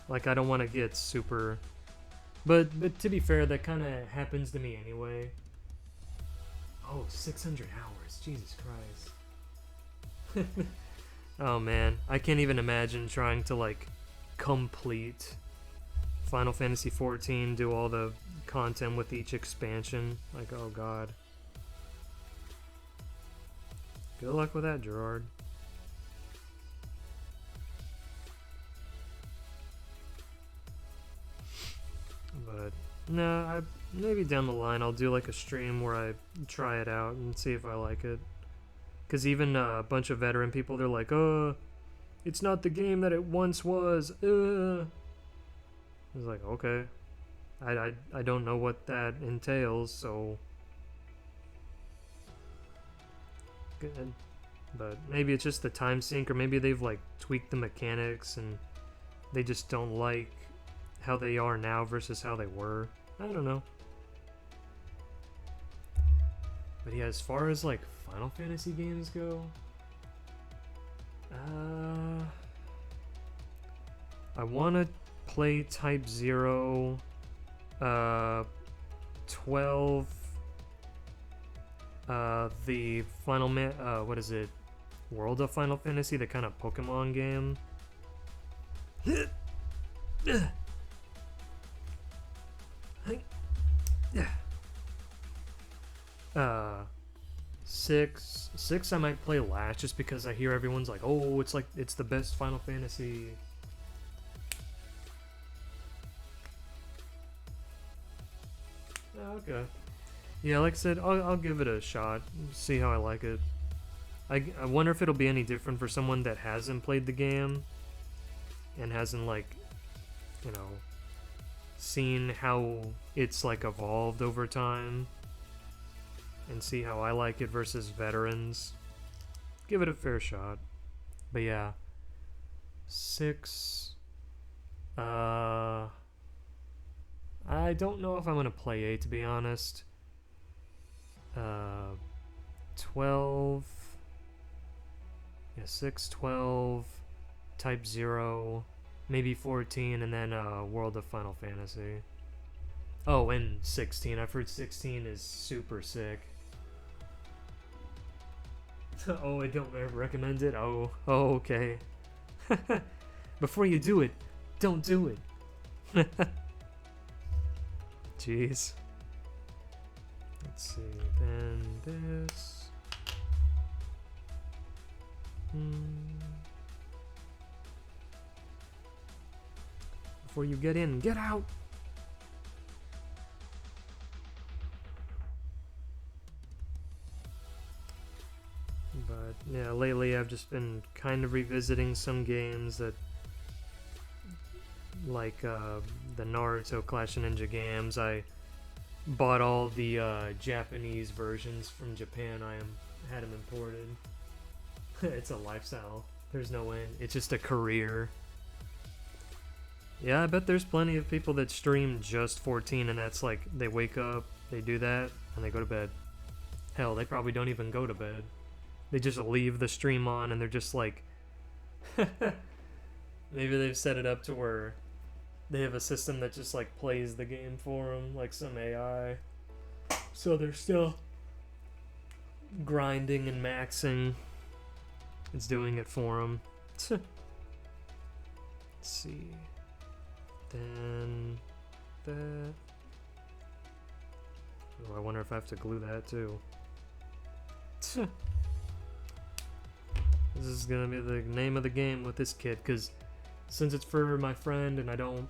Like, I don't want to get super, but to be fair, that kind of happens to me anyway. Oh, 600 hours, Jesus Christ. Oh man, I can't even imagine trying to like complete Final Fantasy XIV, do all the content with each expansion. Like, oh god. Good luck with that, Gerard. But no, maybe down the line I'll do like a stream where I try it out and see if I like it. Cause even a bunch of veteran people, they're like, it's not the game that it once was. I was like, okay. I don't know what that entails, so good. But maybe it's just the time sink, or maybe they've like tweaked the mechanics and they just don't like how they are now versus how they were. I don't know. But yeah, as far as like Final Fantasy games go, I want to play Type 0, 12, the what is it? World of Final Fantasy, the kind of Pokemon game. 6 I might play last, just because I hear everyone's like, oh, it's the best Final Fantasy. Okay. Yeah, like I said, I'll give it a shot, see how I like it. I wonder if it'll be any different for someone that hasn't played the game and hasn't, like, you know, seen how it's like evolved over time, and see how I like it versus veterans. Give it a fair shot. But yeah, 6. I don't know if I'm gonna play 8, to be honest. 12. Yeah, 6, 12, Type 0, maybe 14, and then World of Final Fantasy. Oh, and 16. I've heard 16 is super sick. Oh, I don't recommend it? Oh, okay. Before you do it, don't do it. Jeez. Let's see, then this. Before you get in, get out! But yeah, lately I've just been kind of revisiting some games that, like the Naruto Clash of Ninja games. I bought all the Japanese versions from Japan. Had them imported. It's a lifestyle. There's no end. It's just a career. Yeah, I bet there's plenty of people that stream just 14, and that's like, they wake up, they do that, and they go to bed. Hell, they probably don't even go to bed. They just leave the stream on, and they're just like... Maybe they've set it up to where they have a system that just like plays the game for them, like some AI. So they're still grinding and maxing. It's doing it for them. Let's see. Then that. Oh, I wonder if I have to glue that too. This is gonna be the name of the game with this kit, because since it's for my friend and I don't,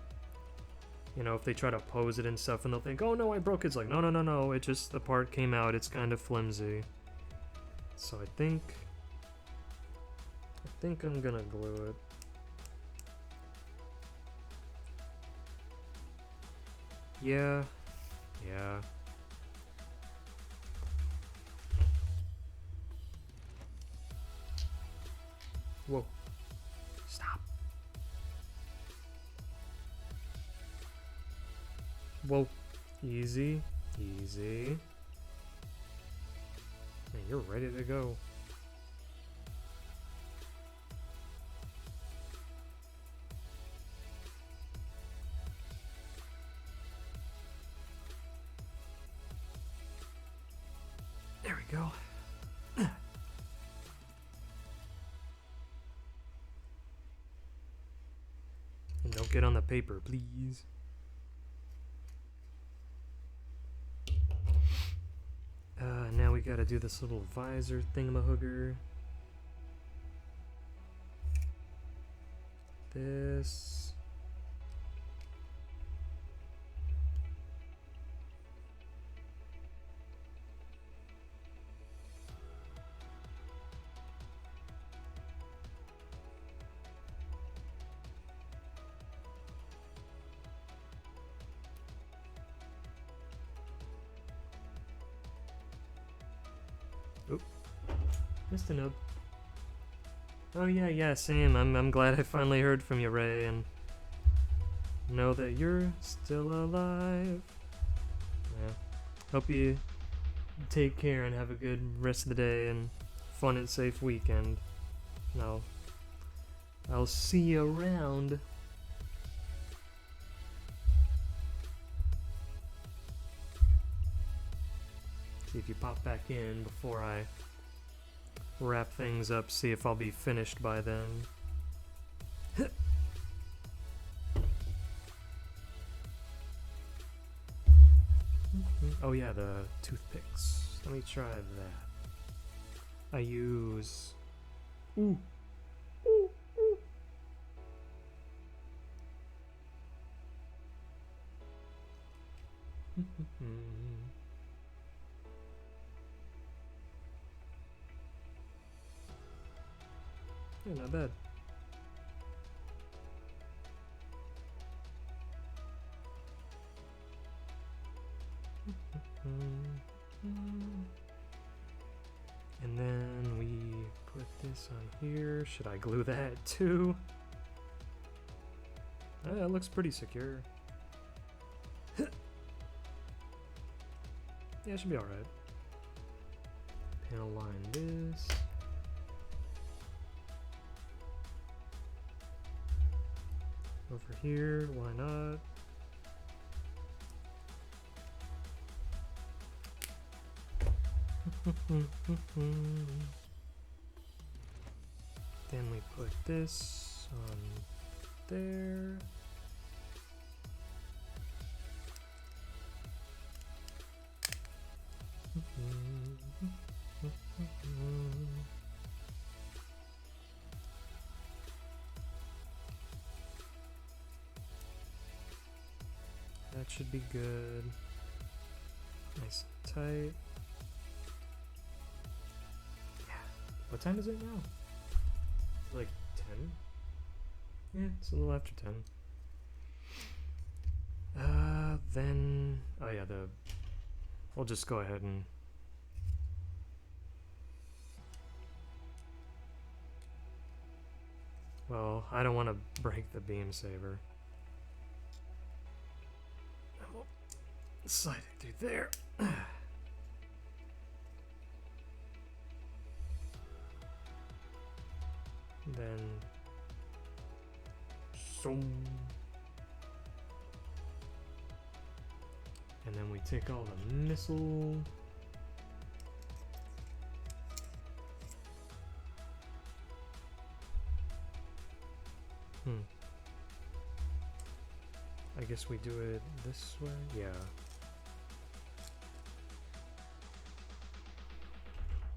you know, if they try to pose it and stuff and they'll think, oh no, I broke it. It's like, no, no, no, no, it just, the part came out, it's kind of flimsy. So I think I'm gonna glue it. Yeah. Whoa. Stop. Whoa. Easy. Man, you're ready to go. There we go. And don't get on the paper, please. Now we gotta do this little visor thingamahooger. This. Oop. Missed a nub. Oh yeah, same. I'm glad I finally heard from you, Ray, and know that you're still alive. Yeah. Hope you take care and have a good rest of the day and fun and safe weekend. No. I'll see you around. See if you pop back in before I wrap things up, see if I'll be finished by then. Oh yeah, the toothpicks. Let me try that. I use... Ooh. Yeah, not bad. And then we put this on here. Should I glue that too? That looks pretty secure. Yeah, it should be alright. Panel line this. Over here, why not? Then we put this on there. That should be good. Nice and tight. Yeah. What time is it now? Like 10? Yeah, it's a little after 10. Then... Oh yeah, I'll just go ahead and... Well, I don't want to break the beam saber. I'll slide it through there. Then... And then we take all the missile. I guess we do it this way? Yeah.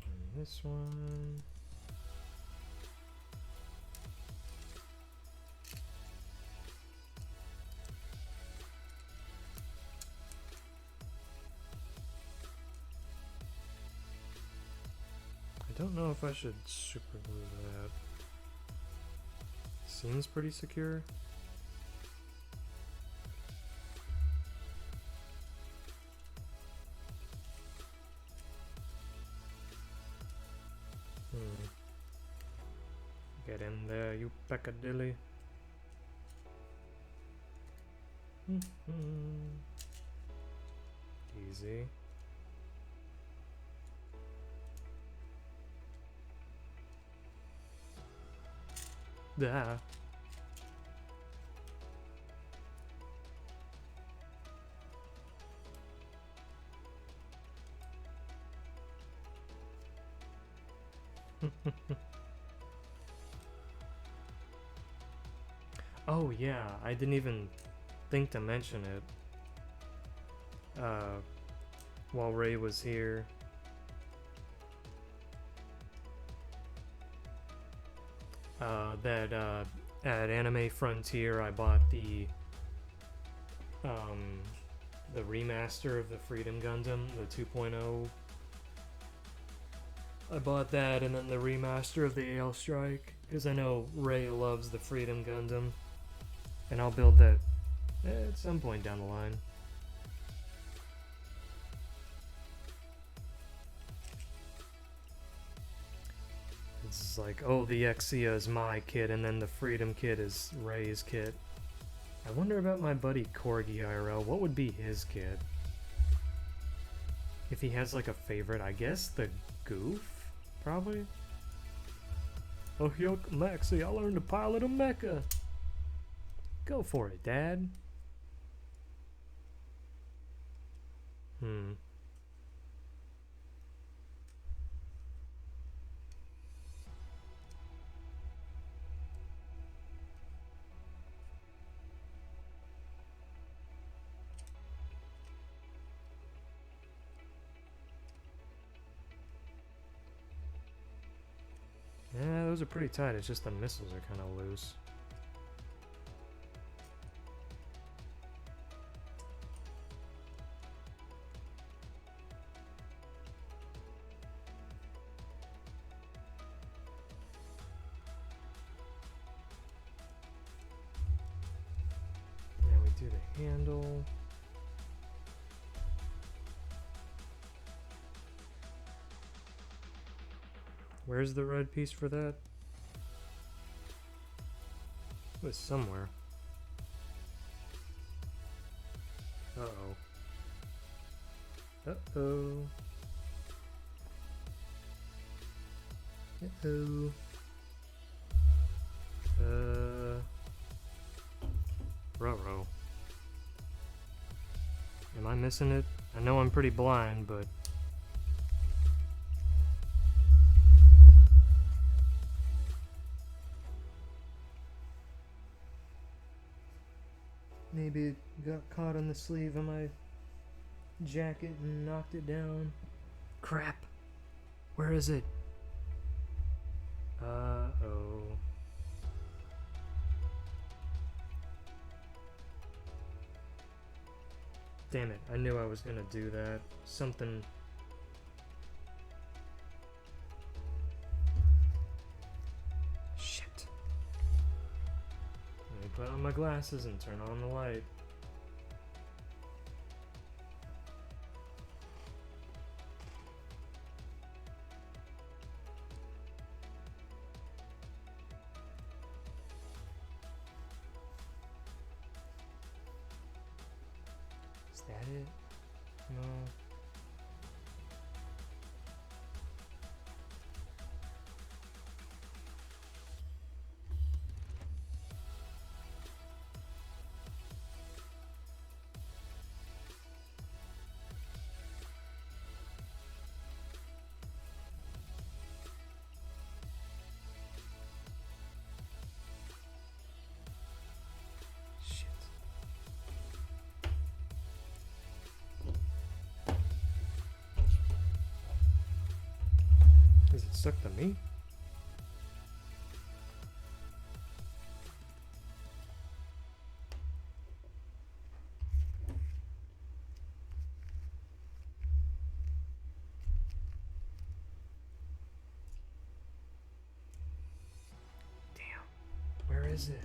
And this one. don't know if I should super glue that. Seems pretty secure. Get in there, you peccadilly. Easy. Da. Oh yeah, I didn't even think to mention it. While Ray was here. At Anime Frontier I bought the remaster of the Freedom Gundam, the 2.0. I bought that and then the remaster of the Ale Strike, because I know Ray loves the Freedom Gundam. And I'll build that at some point down the line. It's like, oh, the Exia is my kit, and then the Freedom kit is Ray's kit. I wonder about my buddy Corgi IRL. What would be his kit? If he has like a favorite, I guess the Goof? Probably? Oh, yo, Maxie, I learned to pilot a mecha. Go for it, Dad. Yeah, those are pretty tight. It's just the missiles are kind of loose. Now we do the handle. Where's the red piece for that? It was somewhere. Uh-oh. Uh-oh. Uh-oh. Ruh-roh. Am I missing it? I know I'm pretty blind, but... Maybe it got caught on the sleeve of my jacket and knocked it down. Crap. Where is it? Uh-oh. Damn it, I knew I was gonna do that. Something... Shit. Let me put on my glasses and turn on the light. Is that it? No. Shit. Is it stuck to me? is it?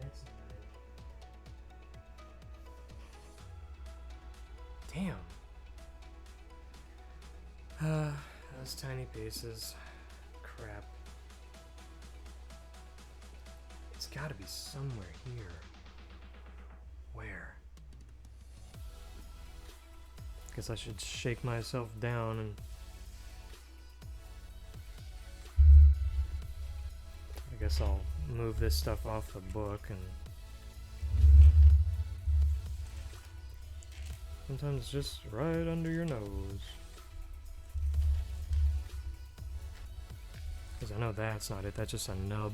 That's nice. Damn. Those tiny pieces. Crap. It's gotta be somewhere here. Where? Guess I should shake myself down and... I guess I'll move this stuff off the book and... Sometimes it's just right under your nose. Because I know that's not it, that's just a nub.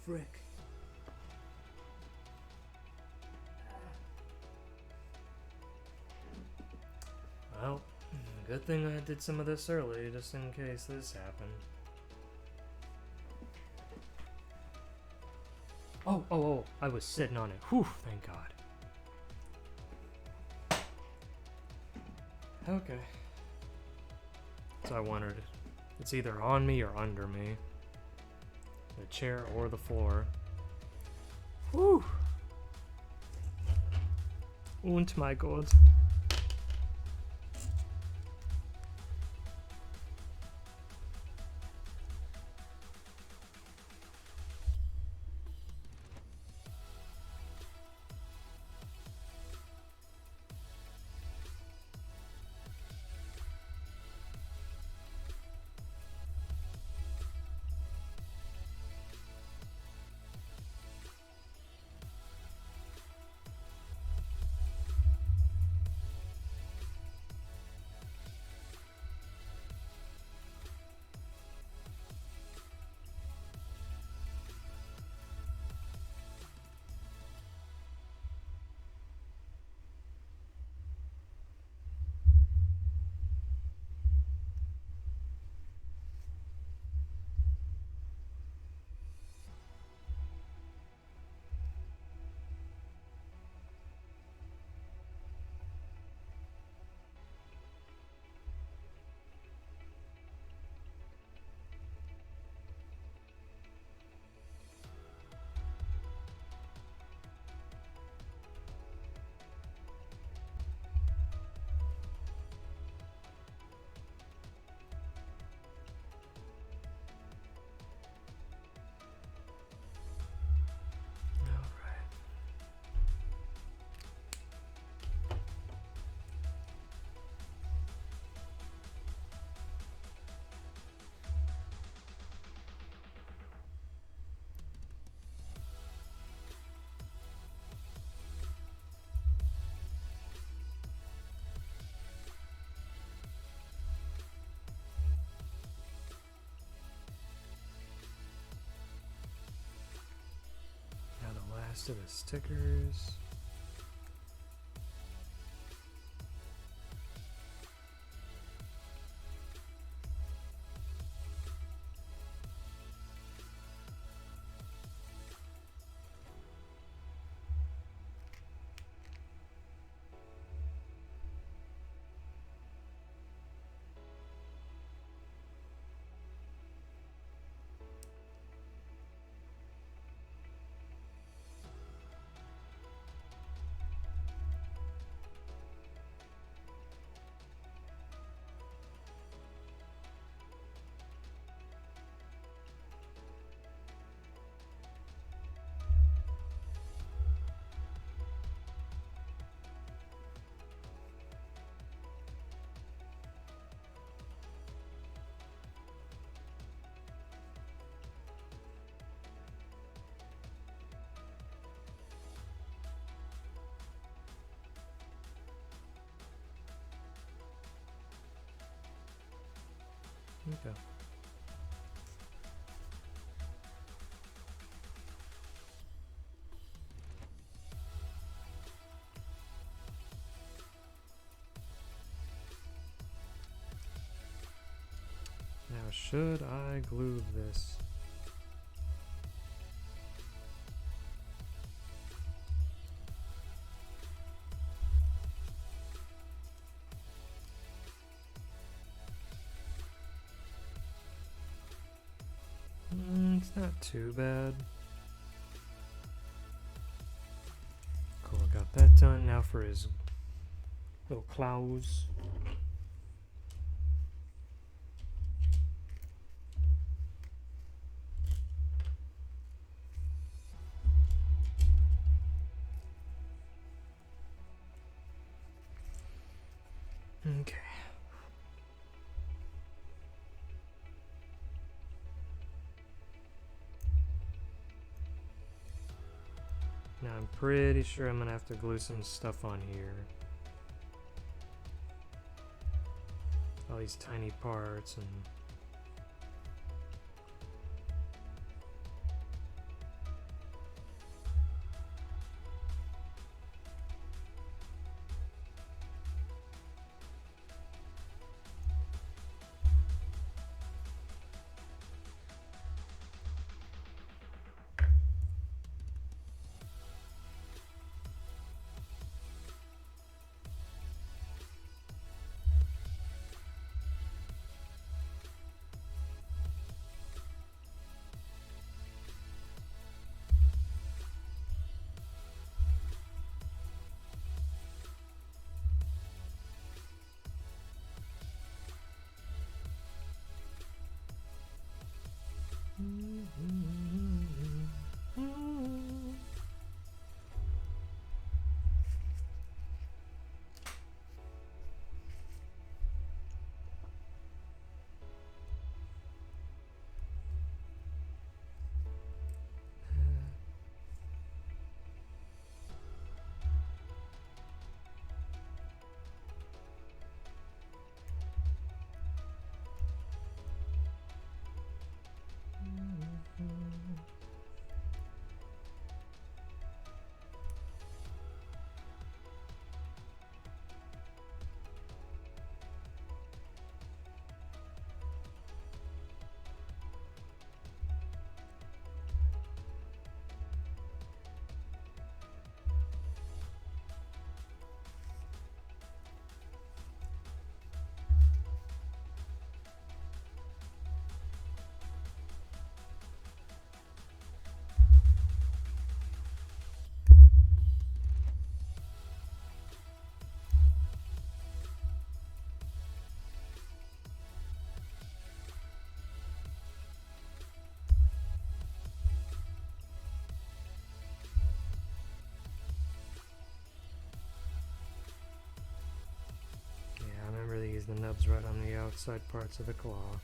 Frick. Well, good thing I did some of this early, just in case this happened. Oh, I was sitting on it. Whew, thank God. Okay. So I wondered, it's either on me or under me. The chair or the floor. Whew. Und my God. To the stickers. Okay. Now, should I glue this? It's not too bad. Cool, got that done. Now for his little claws. Okay. Now I'm pretty sure I'm gonna have to glue some stuff on here. All these tiny parts and... The nubs right on the outside parts of the claw.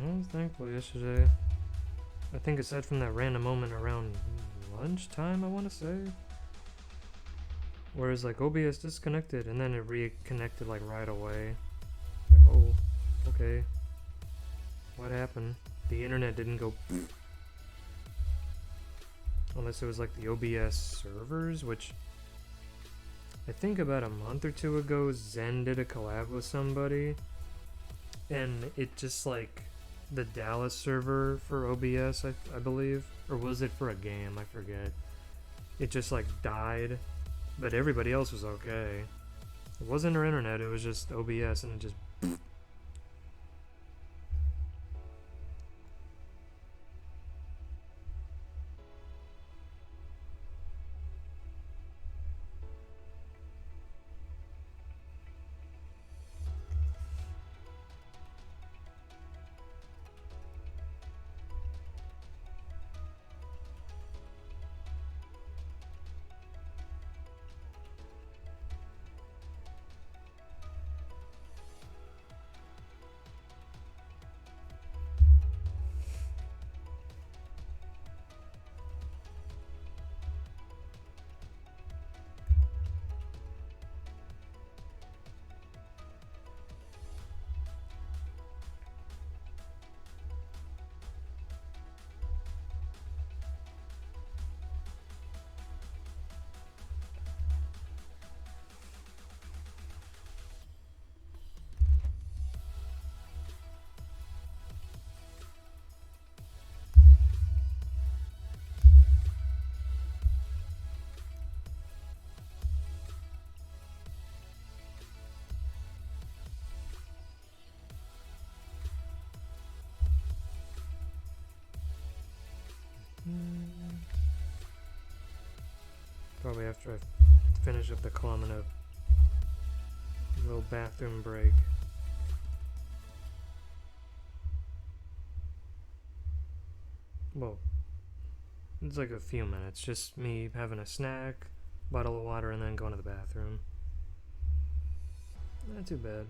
Well, thankfully yesterday, I think aside from that random moment around lunchtime, I want to say, whereas like OBS disconnected and then it reconnected like right away. Like, oh, okay, what happened? The internet didn't go unless it was like the OBS servers, which I think about a month or two ago Zen did a collab with somebody and it just like the Dallas server for OBS, I believe. Or was it for a game? I forget. It just like died, but everybody else was okay. It wasn't our internet, it was just OBS, and it just... Probably after I finish up the call, I'm gonna little bathroom break. Well, it's like a few minutes, just me having a snack, bottle of water, and then going to the bathroom. Not too bad.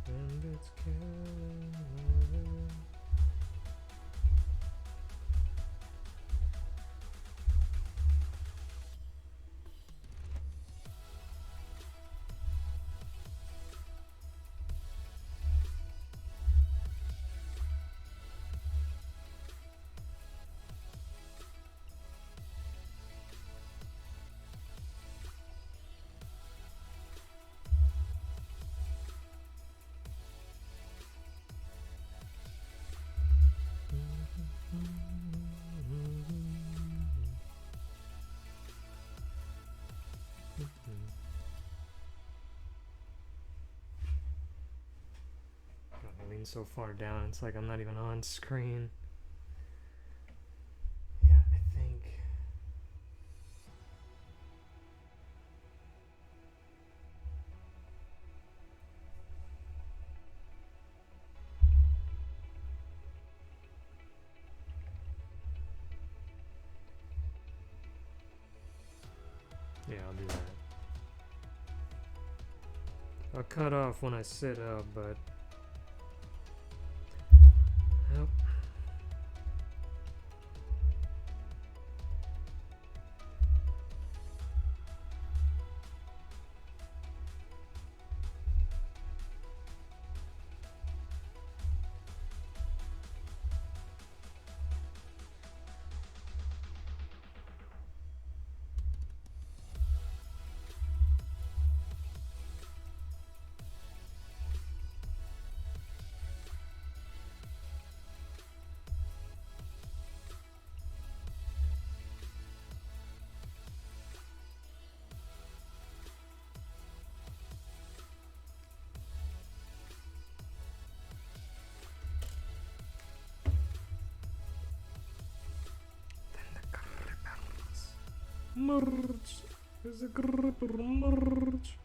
And it's killing me. I lean so far down, it's like I'm not even on screen. Yeah, I think do that. I'll cut off when I sit up, but... Yep. Merch. There's a gripper merch.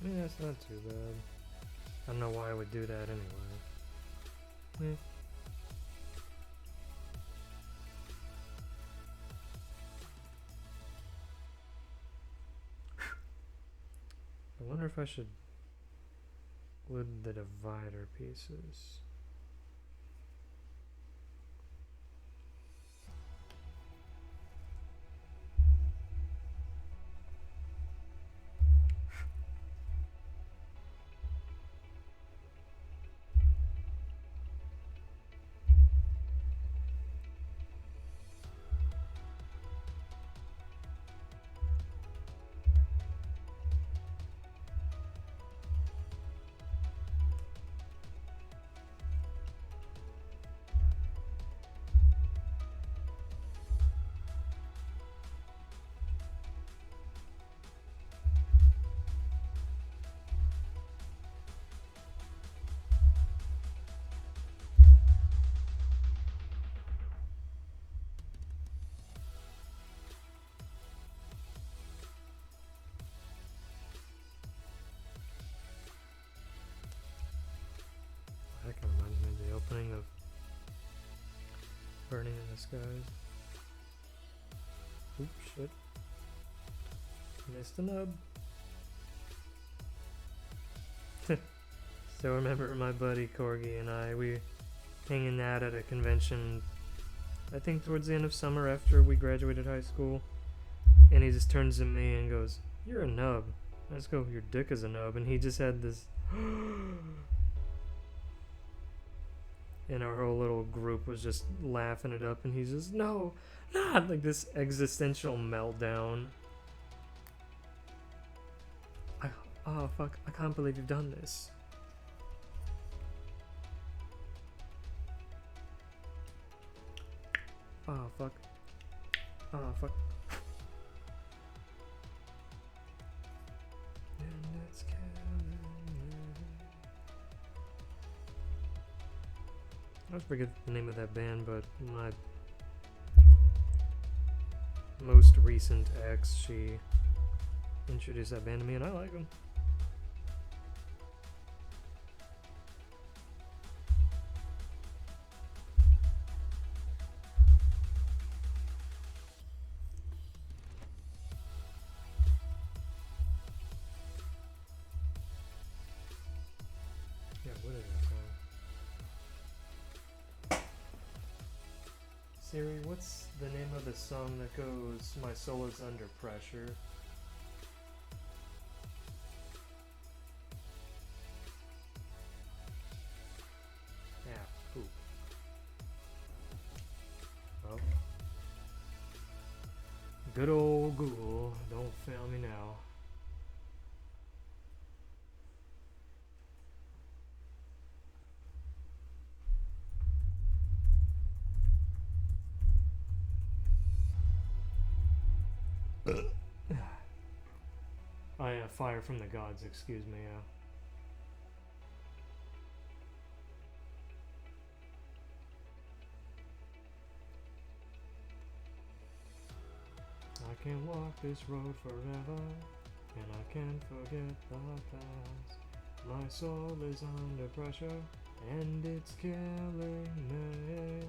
Yeah, it's not too bad. I don't know why I would do that anyway. I wonder if I should glue the divider pieces. That kind of reminds me of the opening of Burning in the Skies. Oops, shit. Missed the nub. So remember my buddy Corgi and I, we hanging out at a convention, I think towards the end of summer after we graduated high school, and he just turns to me and goes, "You're a nub." I just go, "Your dick is a nub," and he just had this and our whole little group was just laughing it up, and he's just, "No, not," like this existential meltdown. Oh fuck, I can't believe you've done this. Oh fuck. Oh fuck. And it's I always forget the name of that band, but my most recent ex, she introduced that band to me, and I like them. Siri, what's the name of the song that goes, "My soul is under pressure"? Yeah, poop. Oh. Good old Google, don't fail me now. Oh yeah, fire from the gods, excuse me, yeah. I can walk this road forever, and I can't forget the past. My soul is under pressure, and it's killing me.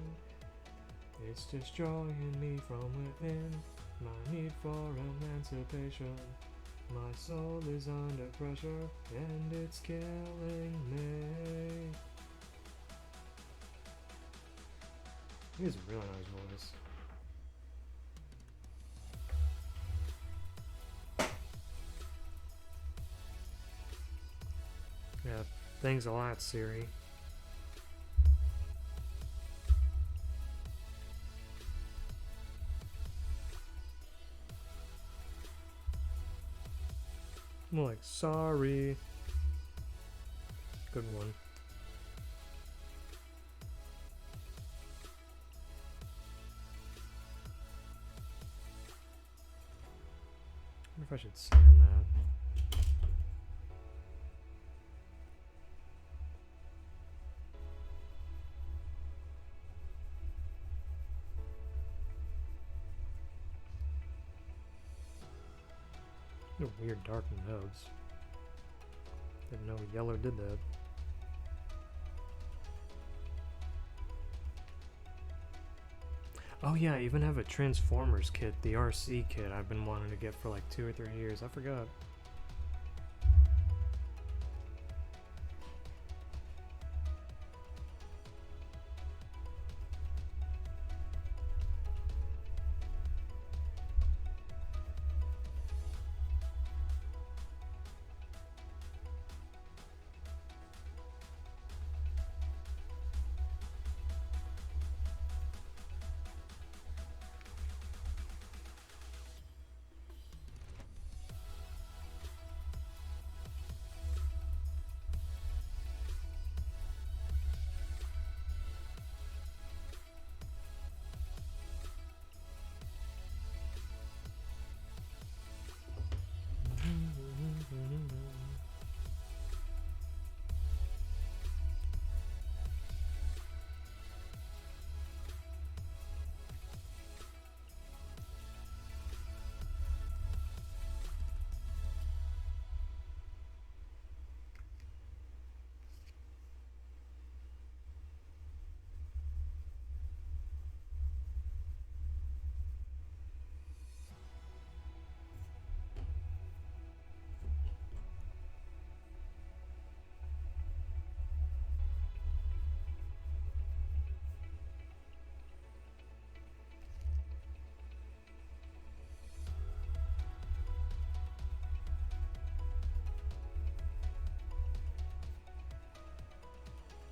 It's destroying me from within, my need for emancipation. My soul is under pressure, and it's killing me. He has a really nice voice. Yeah, thanks a lot, Siri. I'm like, sorry. Good one. I wonder if I should sand that. Weird dark nodes. Didn't know yellow did that. Oh yeah, I even have a Transformers kit, the RC kit I've been wanting to get for like 2 or 3 years. I forgot.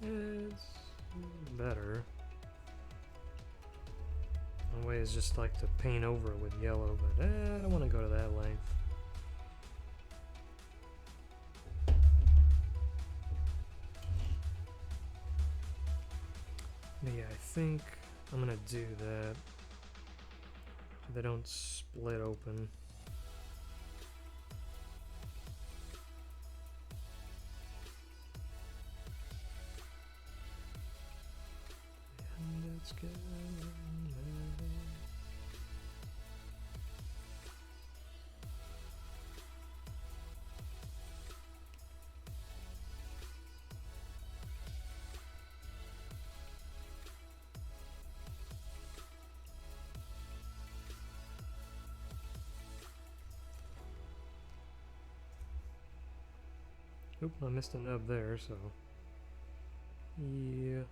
It's better. One way is just like to paint over it with yellow, but I don't want to go to that length. But yeah, I think I'm gonna do that so they don't split open. And it's good. Oop, I missed a nub there, so yeah.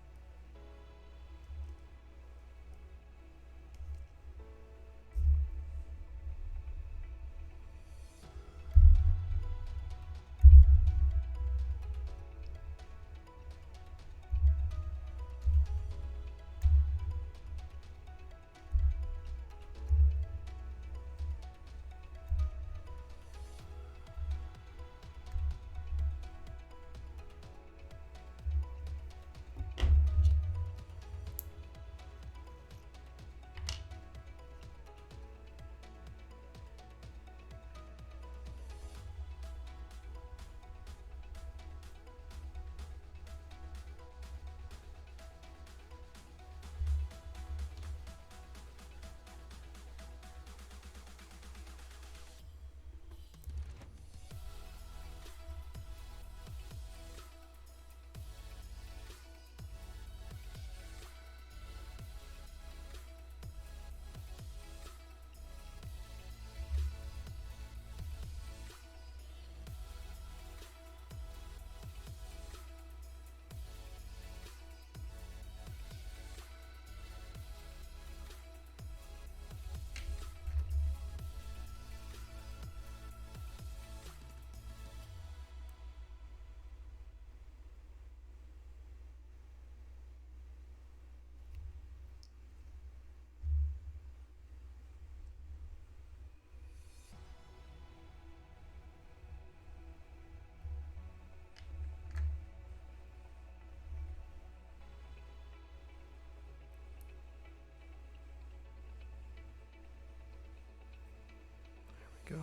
go.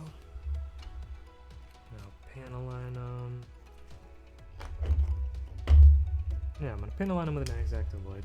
Now panel line them. Yeah, I'm gonna panel line them with an X-active blade.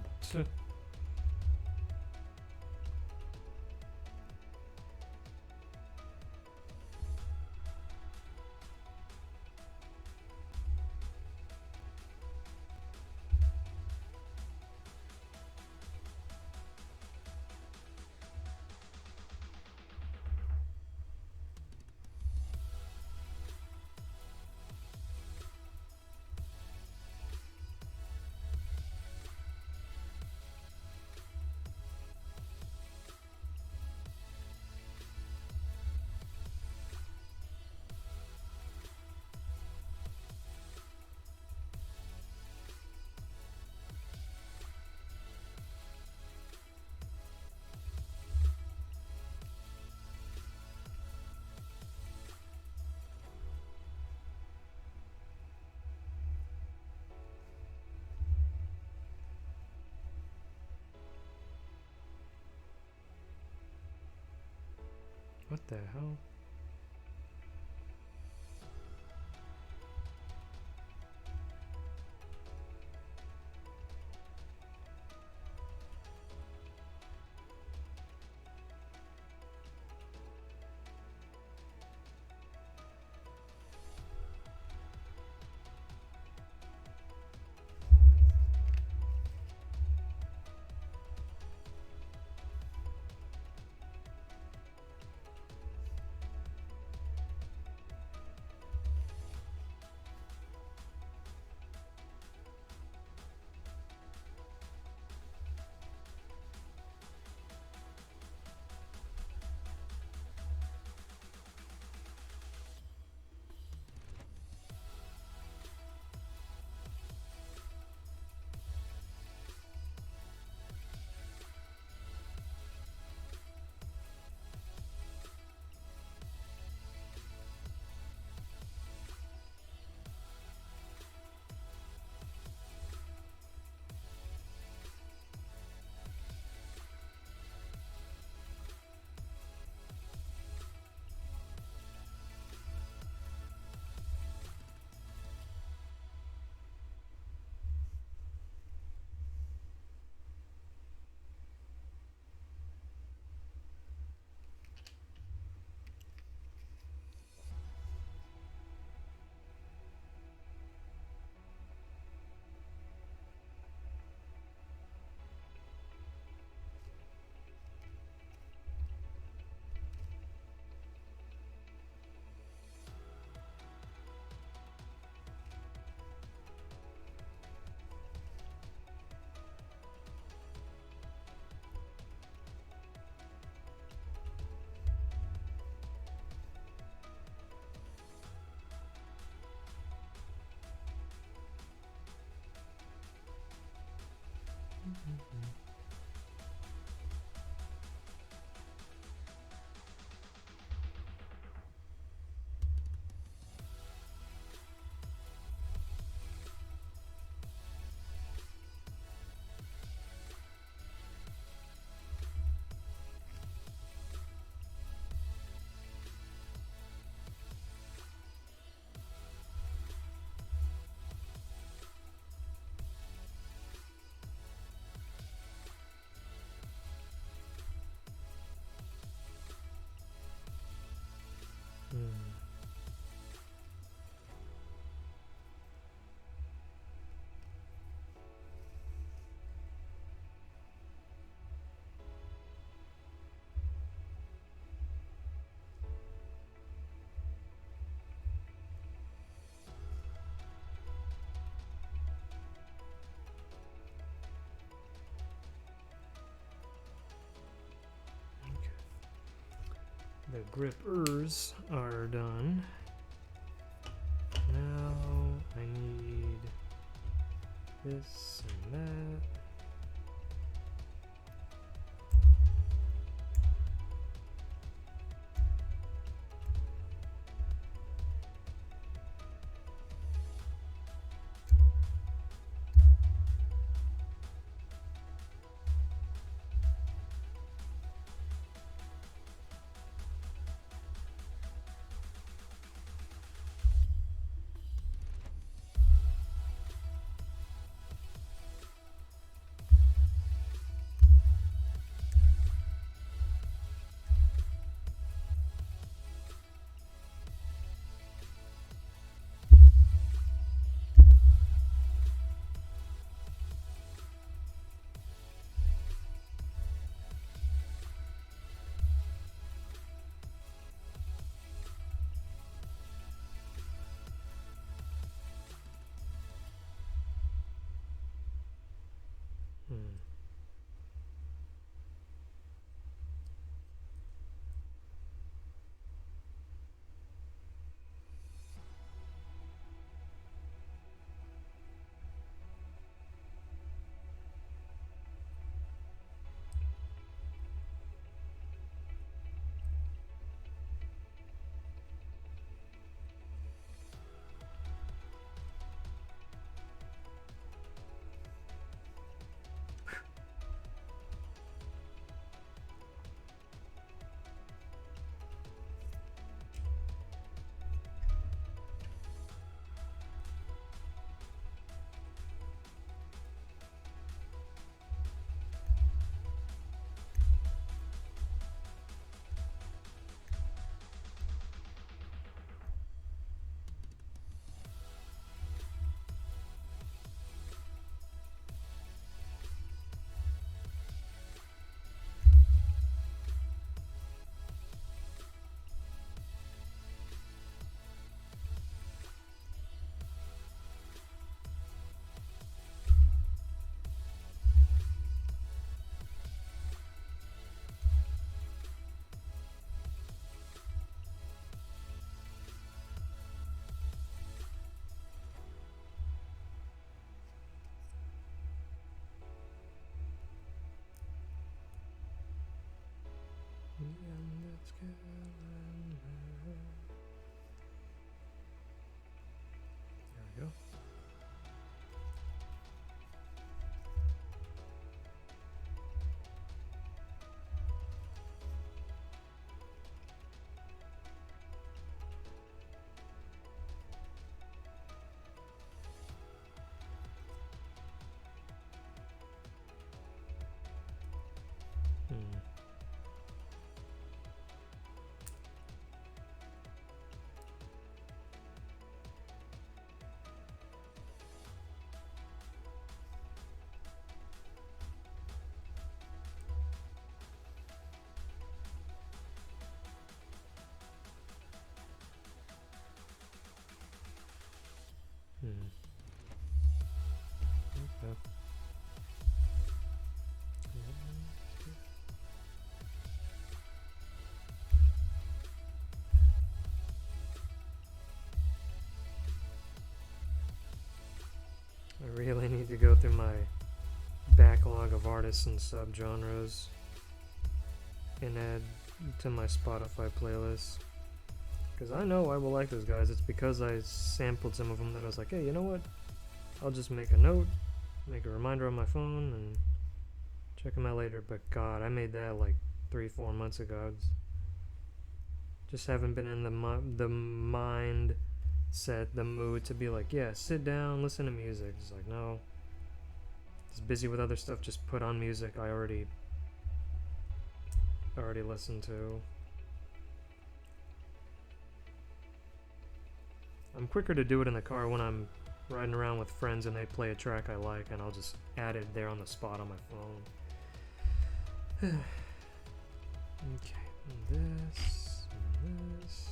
What the hell? The grippers are done. Now I need this and that. we go. Okay. I really need to go through my backlog of artists and subgenres and add to my Spotify playlist. Because I know I will like those guys. It's because I sampled some of them that I was like, hey, you know what? I'll just make a note, make a reminder on my phone, and check them out later. But God, I made that like 3-4 months ago. Just haven't been in the mindset, the mood to be like, yeah, sit down, listen to music. It's like, no. Just busy with other stuff. Just put on music I already listened to. I'm quicker to do it in the car when I'm riding around with friends and they play a track I like, and I'll just add it there on the spot on my phone. Okay, and this, and this.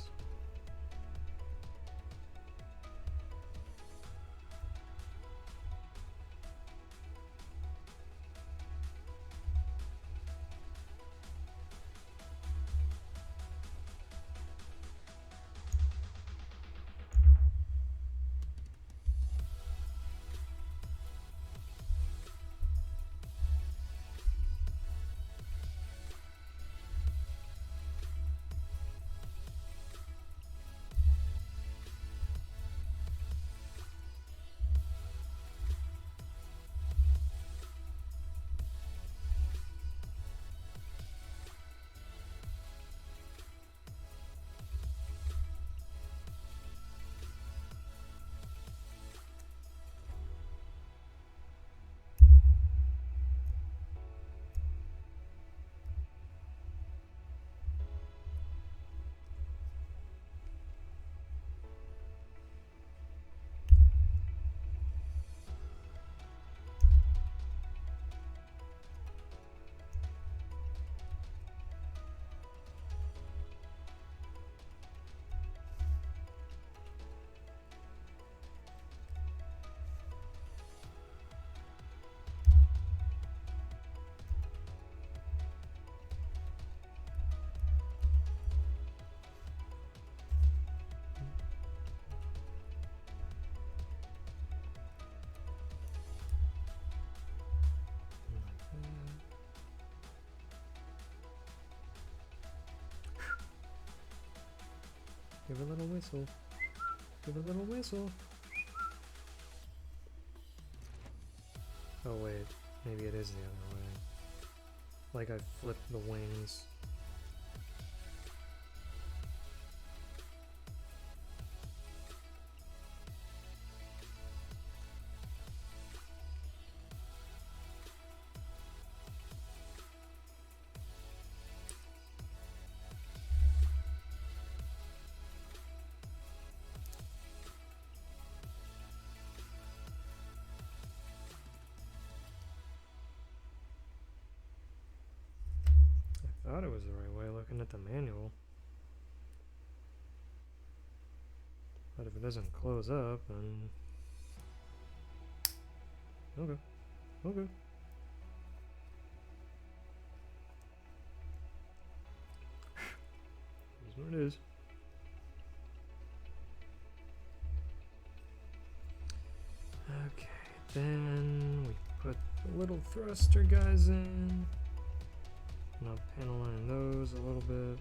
Give a little whistle. Give a little whistle. Oh wait, maybe it is the other way. Like I flipped the wings. I thought it was the right way looking at the manual. But if it doesn't close up, then... Okay. Okay. Here's what it is. Okay, then we put the little thruster guys in. And I'll panel line those a little bit.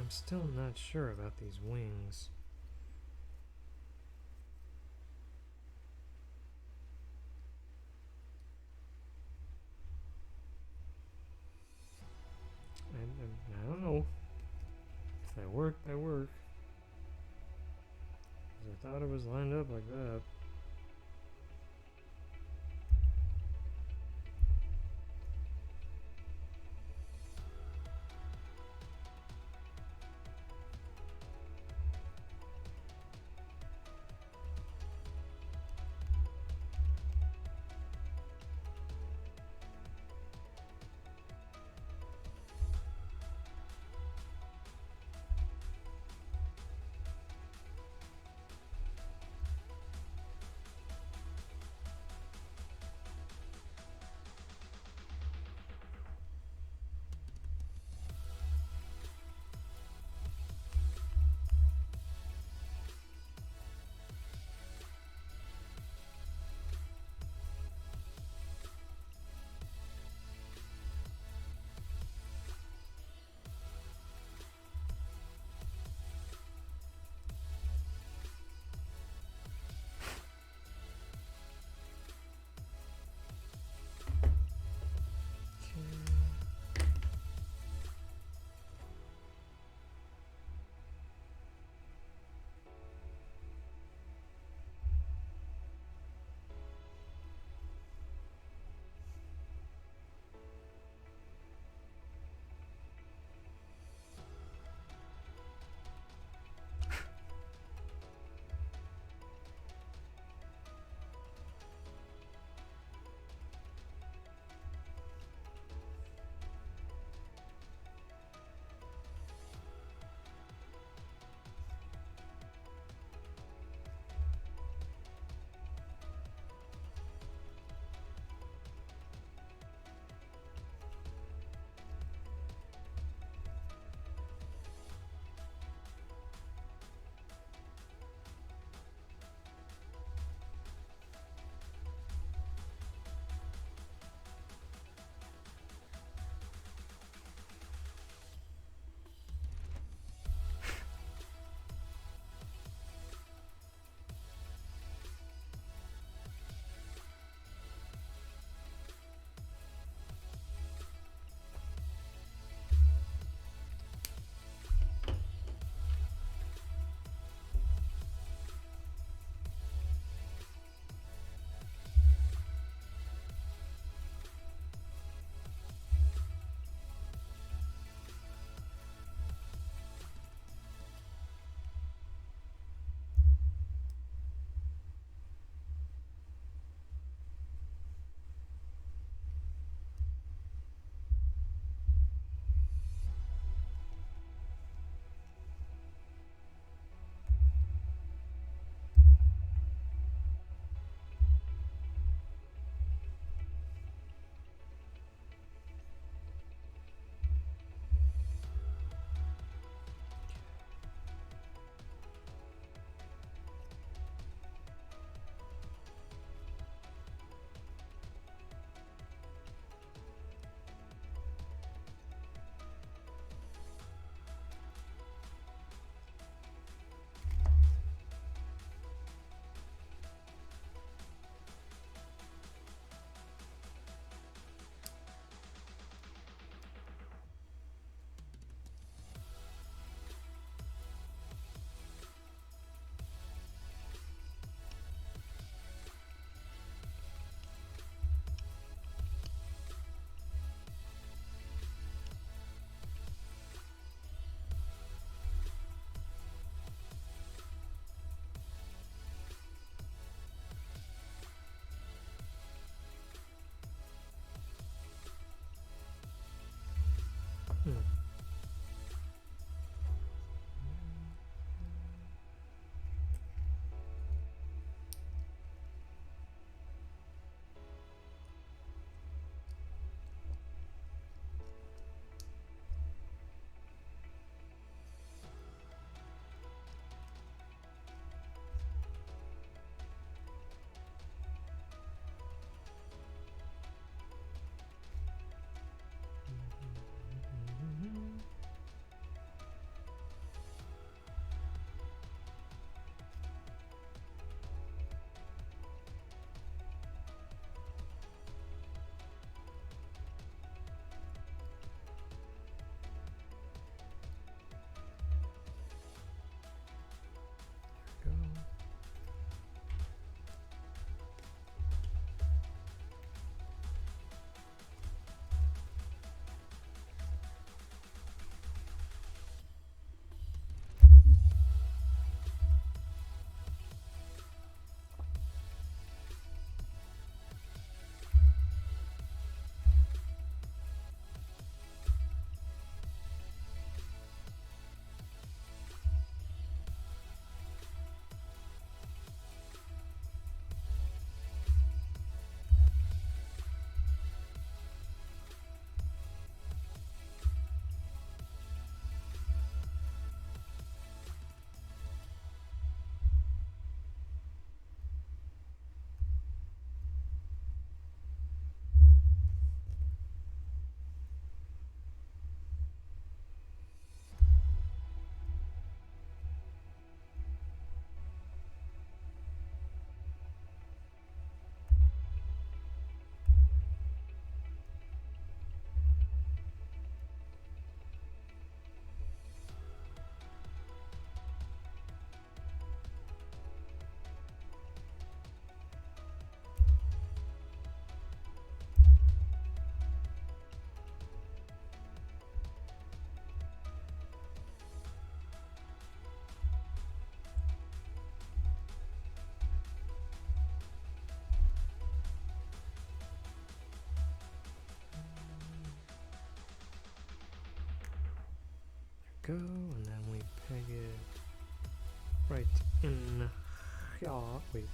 I'm still not sure about these wings. I don't know. If they work, they work. 'Cause I thought it was lined up like that. go, and then we peg it right in. Yeah, wait.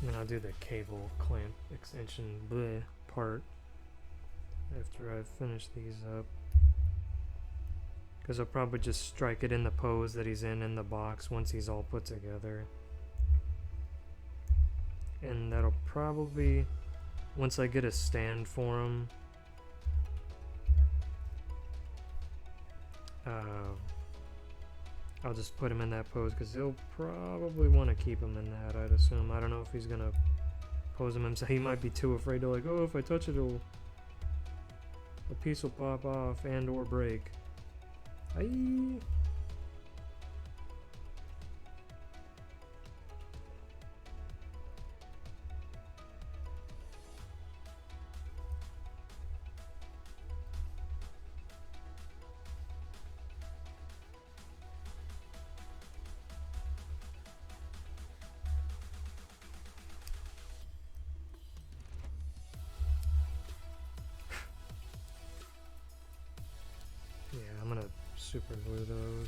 And then I'll do the cable clamp extension bleh part after I finish these up. Because I'll probably just strike it in the pose that he's in the box once he's all put together. And that'll probably, once I get a stand for him, I'll just put him in that pose because he'll probably want to keep him in that, I'd assume. I don't know if he's going to pose him himself. He might be too afraid to, like, oh, if I touch it, a piece will pop off and or break. Aye. Yeah, I'm gonna super glue those.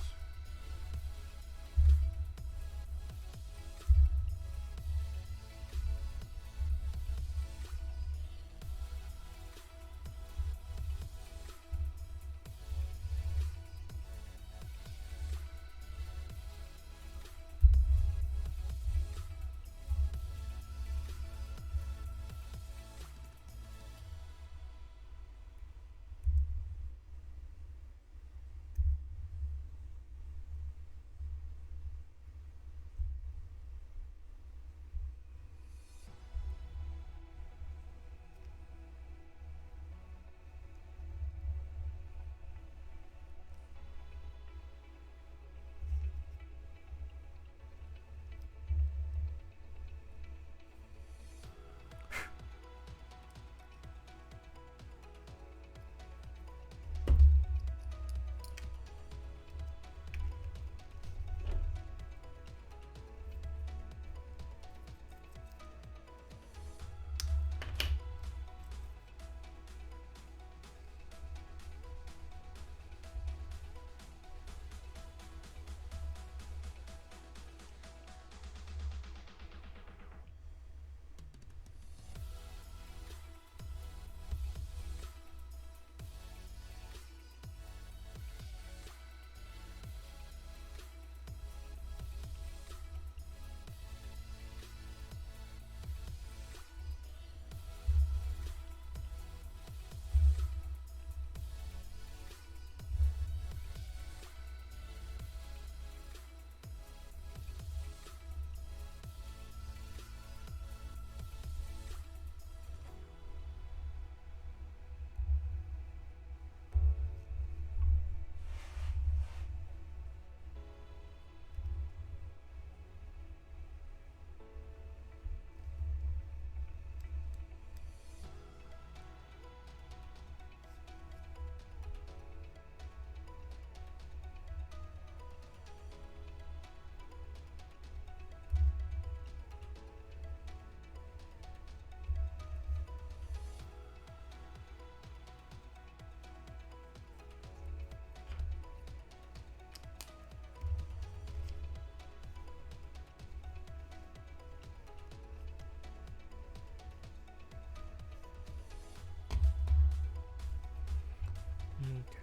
Okay.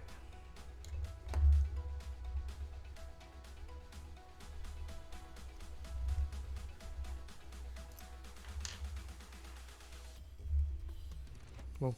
Well.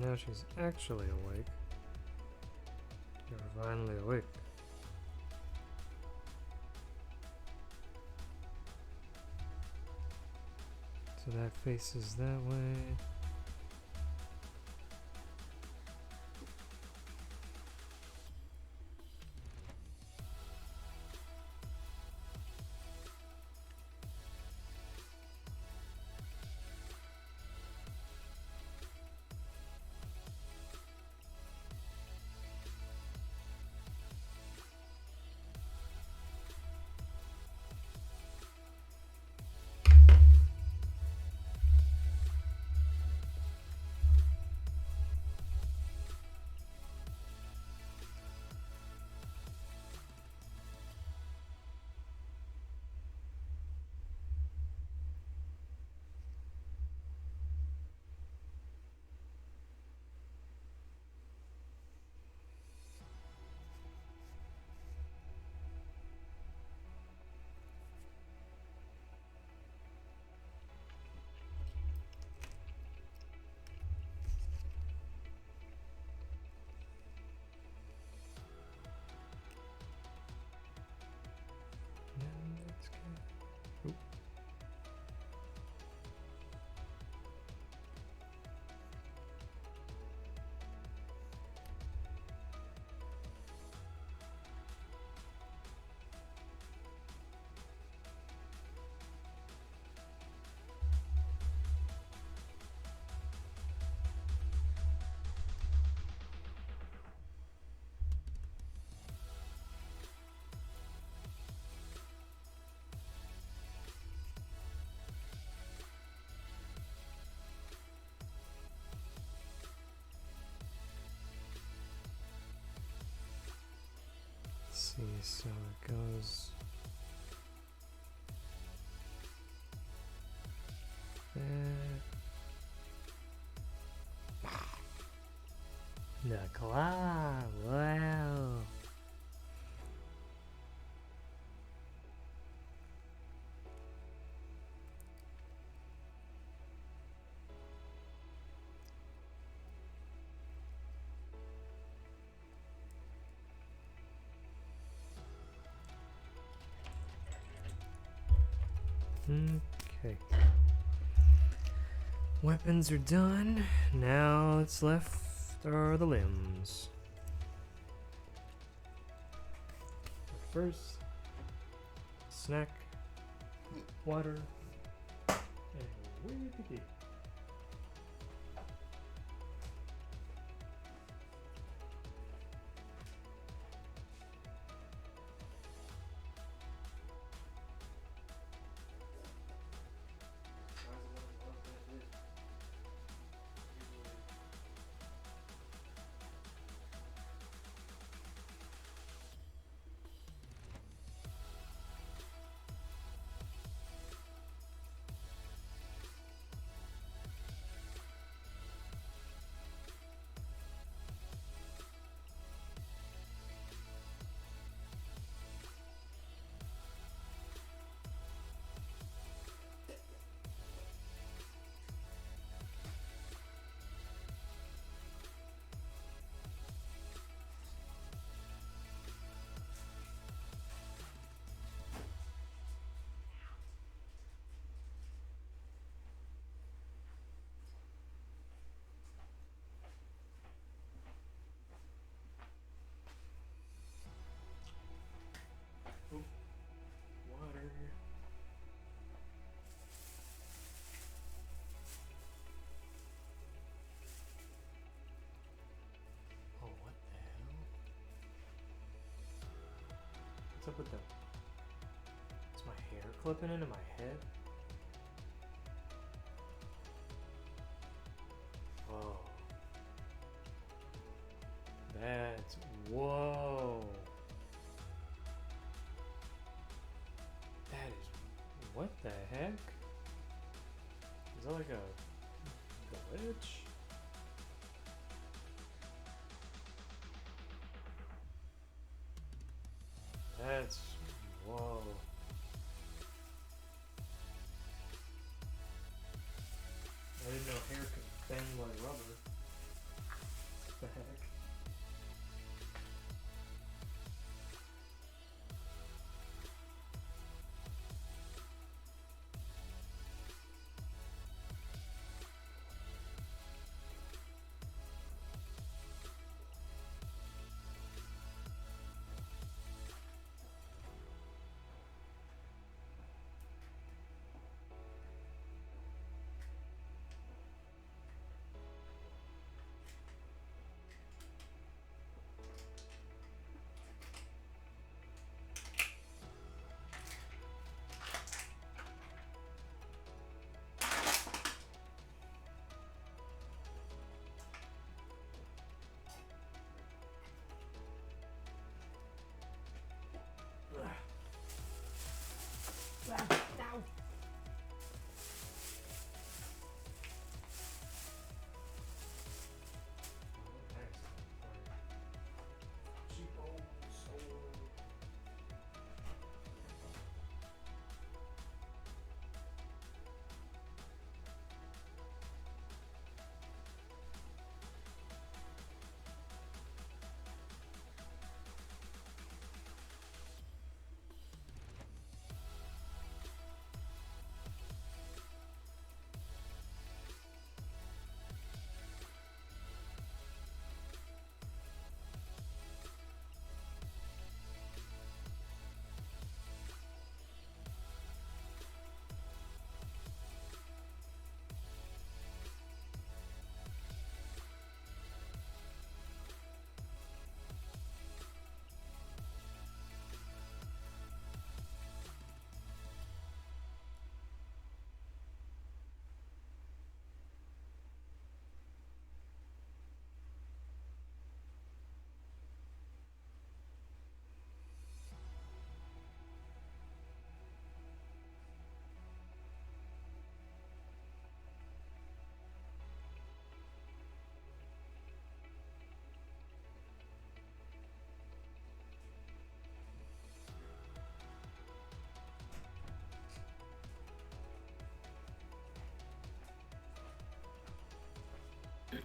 Now she's actually awake. You're finally awake. So that faces that way. See, so it goes the claw, wow. Okay. Weapons are done. Now what's left are the limbs. But first, snack, water, and away to go. Water. Oh, what the hell? What's up with that? Is my hair clipping into my head? Whoa. That's... Whoa. That is... What the heck? Is that like a glitch? That's... Whoa. I didn't know hair could bend like rubber.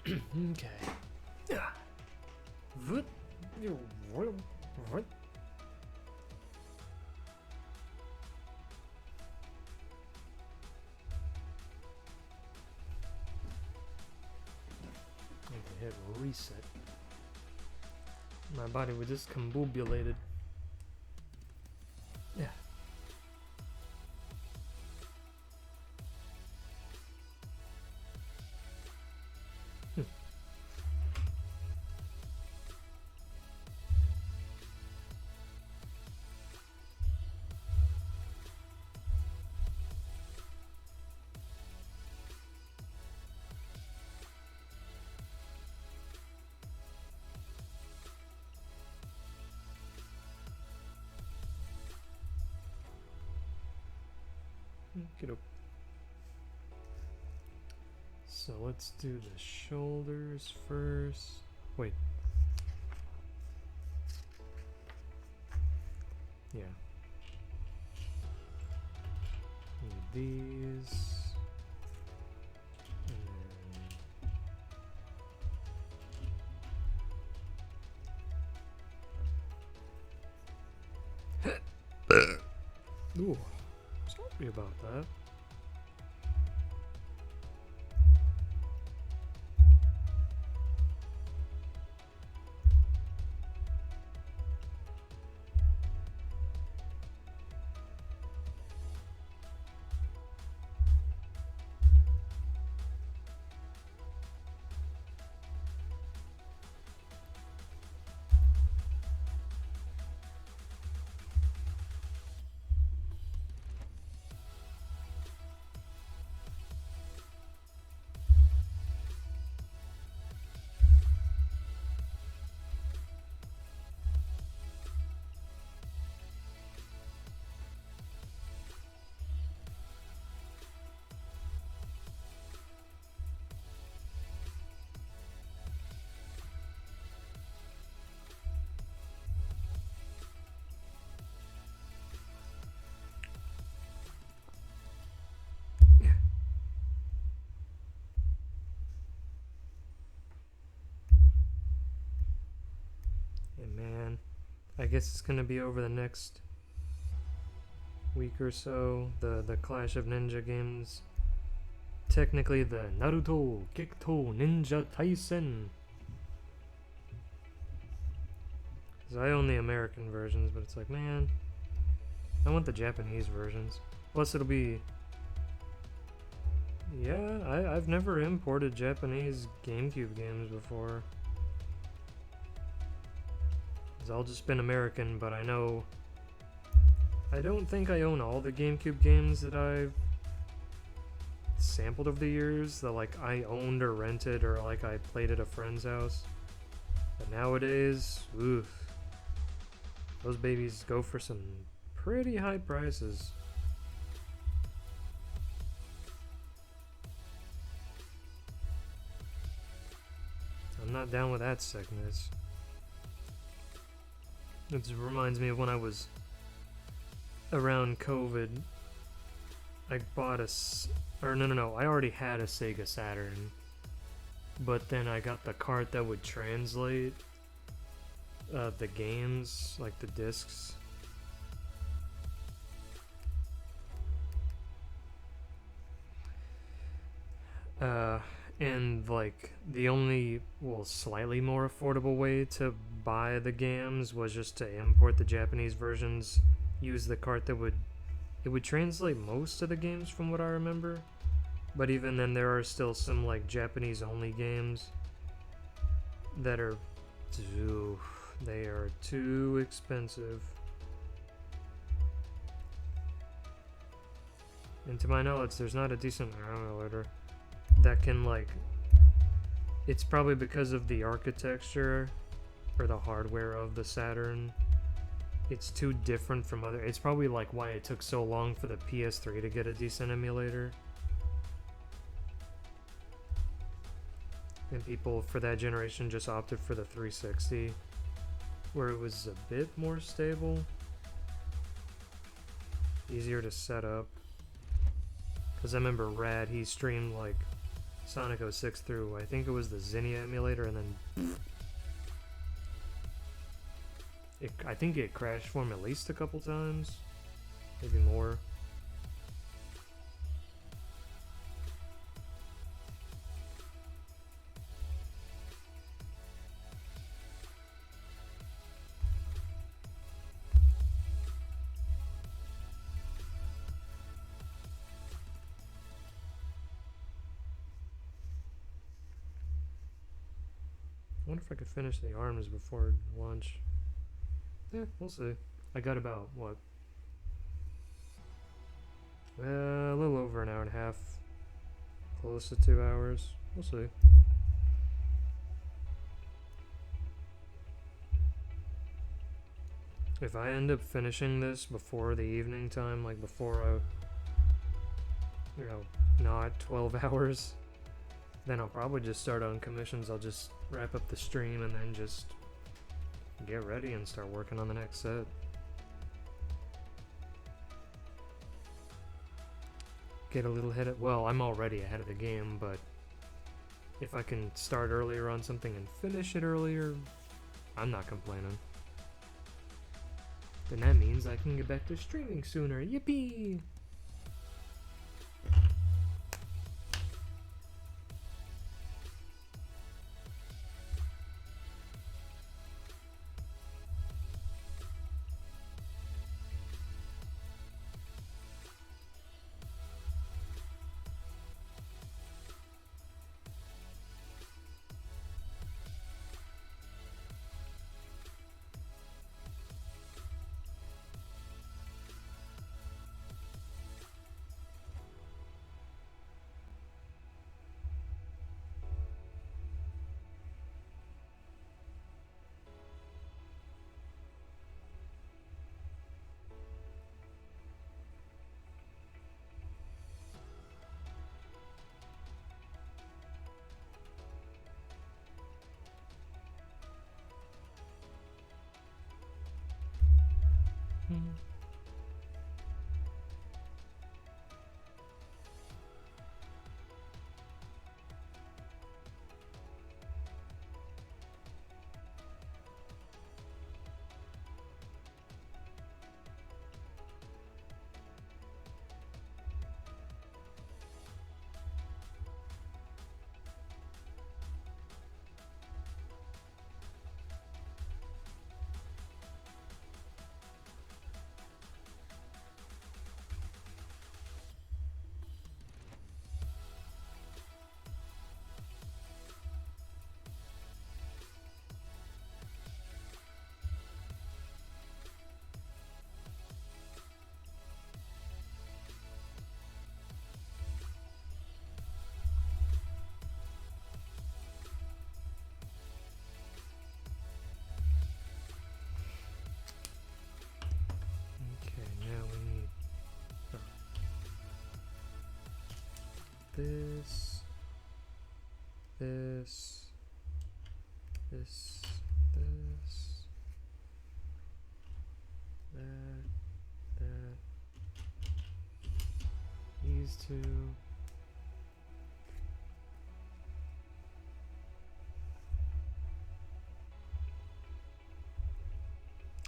Okay. What? What? Hit reset. My body was just combobulated. Yeah. Okey-doke. So let's do the shoulders first. Wait. Yeah. Need these. Ooh. Sorry about that. Man, I guess it's gonna be over the next week or so. The Clash of Ninja games. Technically, the Naruto Gekto Ninja Taisen. Cause I own the American versions, but it's like, man, I want the Japanese versions. Plus, it'll be. Yeah, I've never imported Japanese GameCube games before. It's all just been American, but I know. I don't think I own all the GameCube games that I've sampled over the years that like I owned or rented or like I played at a friend's house. But nowadays, oof, those babies go for some pretty high prices. I'm not down with that sickness. It reminds me of when I was around COVID. I bought no, I already had a Sega Saturn, but then I got the cart that would translate the games, like the discs. And like the only, well, slightly more affordable way to buy the games was just to import the Japanese versions, use the cart that would translate most of the games from what I remember. But even then, there are still some like Japanese only games that are too expensive. And to my knowledge, there's not a decent emulator that can like. It's probably because of the architecture or the hardware of the Saturn. It's too different from other. It's probably like why it took so long for the PS3 to get a decent emulator. And people for that generation just opted for the 360, where it was a bit more stable, easier to set up. Because I remember Rad, he streamed like Sonic 06 through, I think it was the Zinnia emulator, and then I think it crashed for him at least a couple times, maybe more. I wonder if I could finish the arms before lunch. Yeah, we'll see. I got about, what? A little over an hour and a half. Close to 2 hours. We'll see. If I end up finishing this before the evening time, like before not 12 hours, then I'll probably just start on commissions. I'll just wrap up the stream and then just get ready and start working on the next set. Get a little ahead of, well, I'm already ahead of the game, but if I can start earlier on something and finish it earlier, I'm not complaining. Then that means I can get back to streaming sooner. Yippee! This, this, this, that, these two.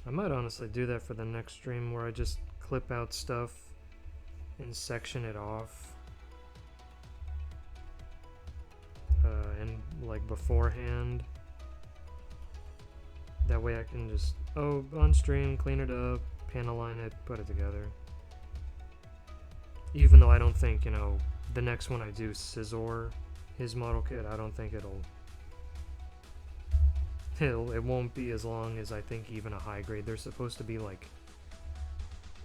I might honestly do that for the next stream where I just clip out stuff and section it off. And like beforehand. That way I can just, on stream, clean it up, panel line it, put it together. Even though I don't think, the next one I do, Scizor, his model kit, I don't think it won't be as long as I think even a high grade. They're supposed to be like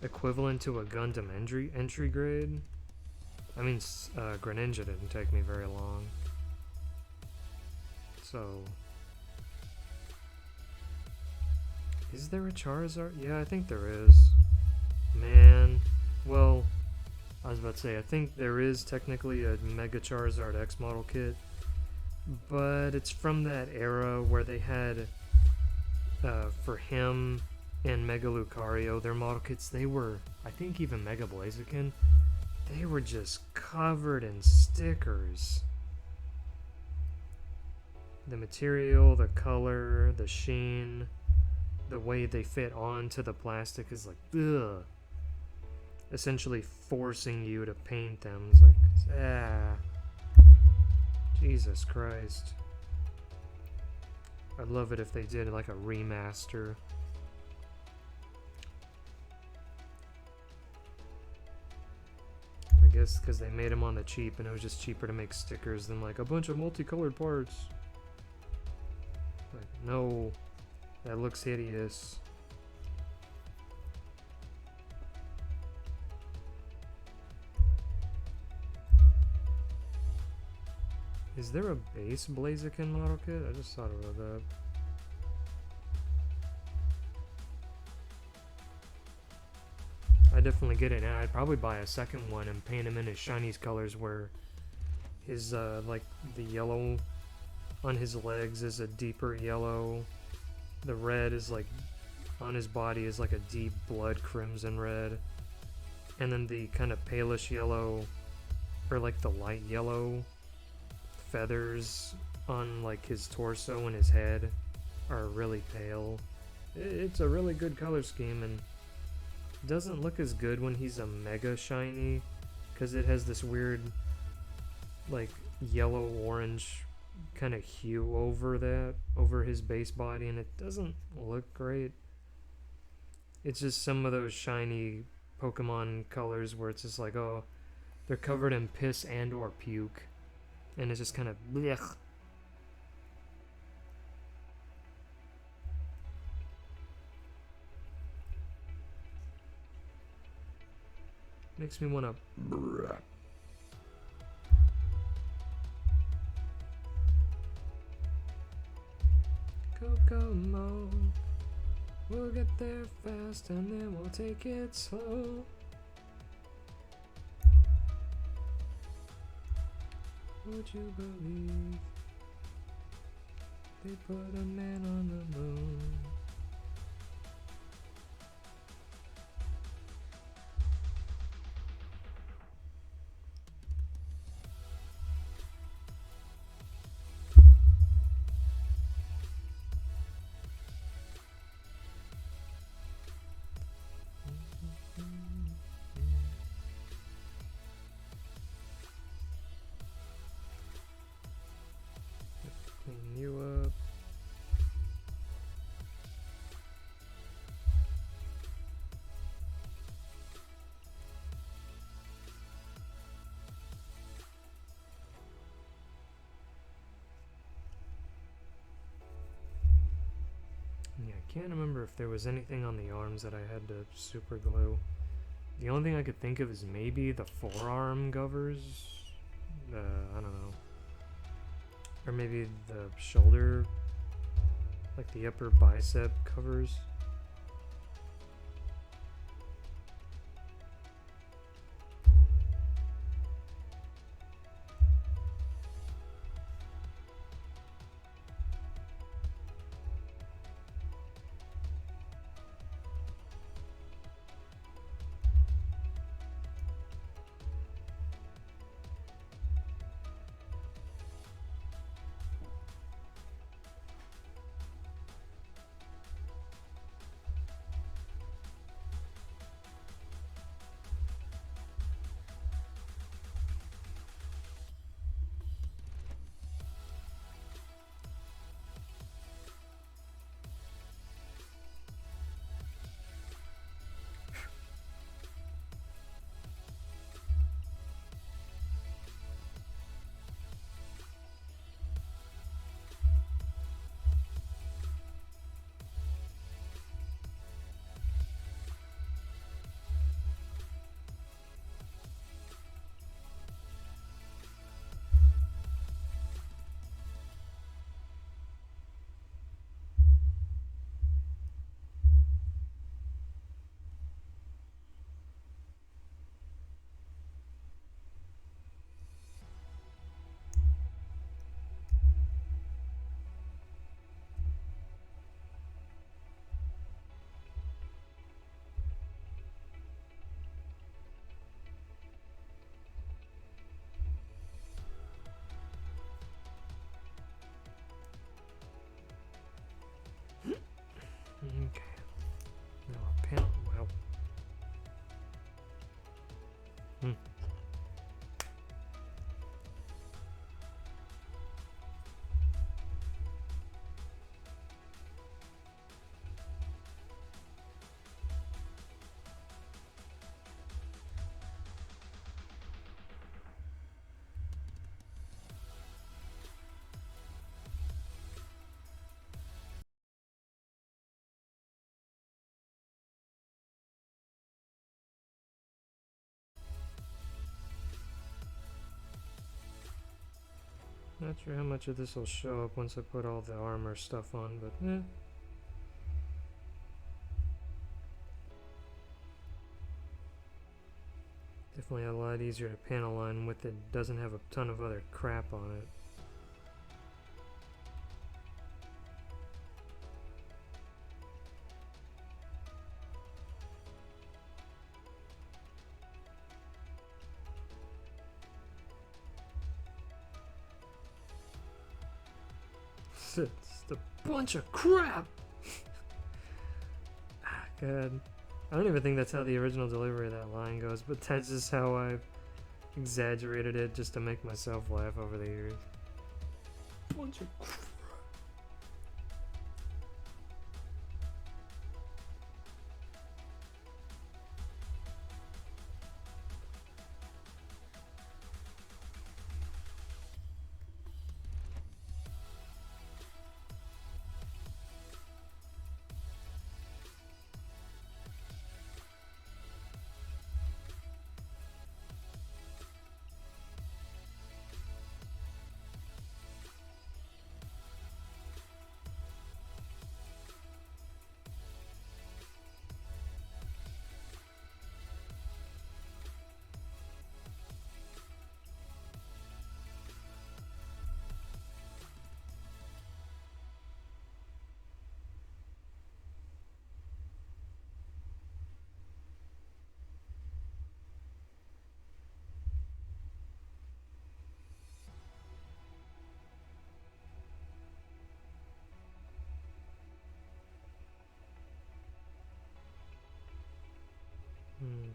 equivalent to a Gundam entry grade. I mean, Greninja didn't take me very long. So, is there a Charizard? Yeah, I think there is. Man, well, I was about to say, I think there is technically a Mega Charizard X model kit, but it's from that era where they had, for him and Mega Lucario, their model kits, they were, I think even Mega Blaziken, they were just covered in stickers. The material, the color, the sheen, the way they fit onto the plastic is like, ugh. Essentially forcing you to paint them. It's like, ah. Jesus Christ. I'd love it if they did like a remaster. I guess because they made them on the cheap and it was just cheaper to make stickers than like a bunch of multicolored parts. Like, no, that looks hideous. Is there a base Blaziken model kit? I just thought about that. I definitely get it, and I'd probably buy a second one and paint him in his shinies colors where his, like, the yellow on his legs is a deeper yellow. The red is, like, on his body is like a deep blood crimson red. And then the kind of palish yellow, or like the light yellow feathers on like his torso and his head are really pale. It's a really good color scheme, and doesn't look as good when he's a mega shiny because it has this weird like yellow orange kind of hue over his base body, and it doesn't look great. It's just some of those shiny Pokemon colors where it's just like, oh, they're covered in piss and or puke. And it's just kind of blech. Makes me want to. Kokomo, we'll get there fast and then we'll take it slow. Would you believe they put a man on the moon? Clean you up. Yeah, I can't remember if there was anything on the arms that I had to super glue. The only thing I could think of is maybe the forearm covers. I don't know. Or maybe the shoulder, like the upper bicep covers. Hmm. Not sure how much of this will show up once I put all the armor stuff on, but definitely a lot easier to panel line with it. Doesn't have a ton of other crap on it. It's a bunch of crap! God. I don't even think that's how the original delivery of that line goes, but that's just how I've exaggerated it just to make myself laugh over the years. Bunch of crap. Hmm.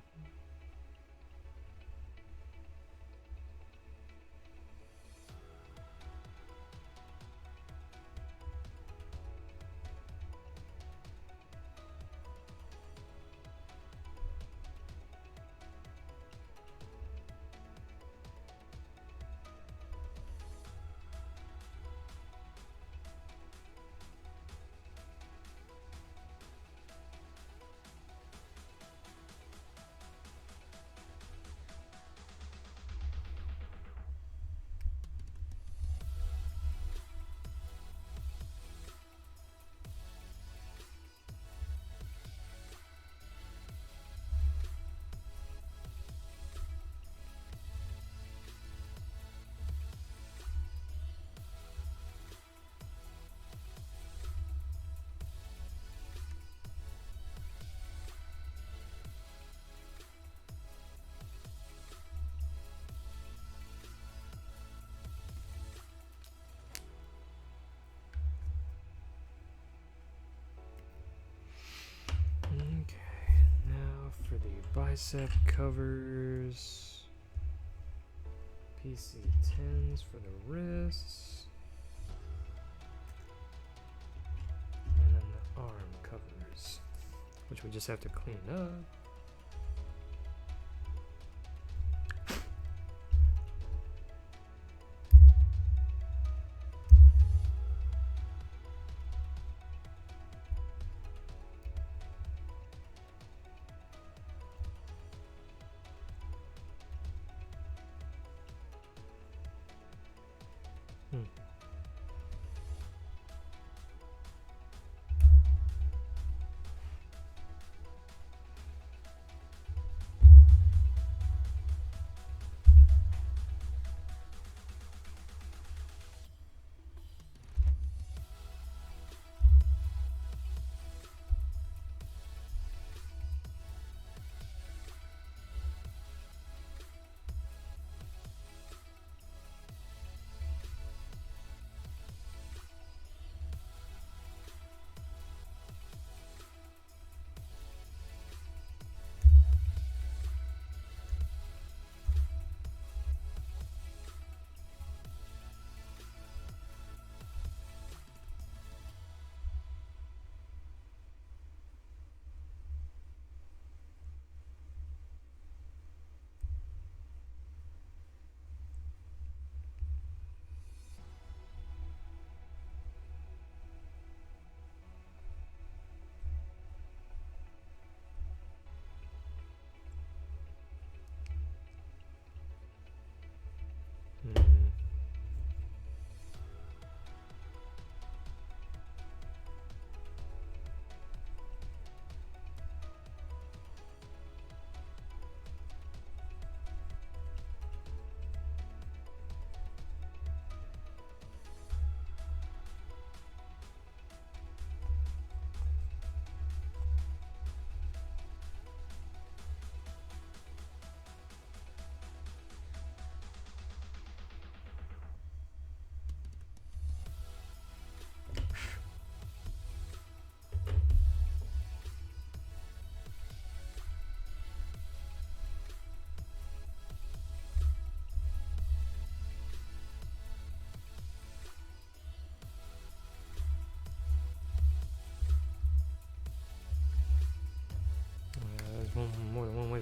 Okay, now for the bicep covers. PC10s for the wrists. And then the arm covers, which we just have to clean up.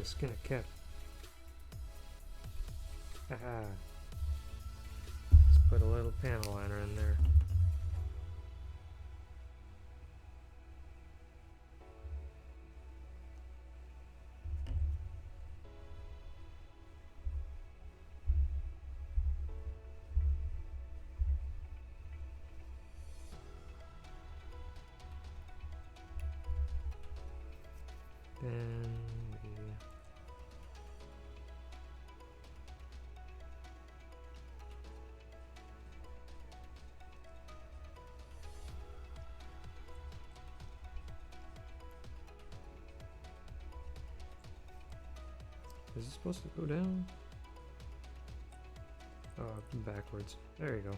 the skin of cat. Haha. Let's put a little panel liner in there. Then is it supposed to go down? Oh, backwards. There you go.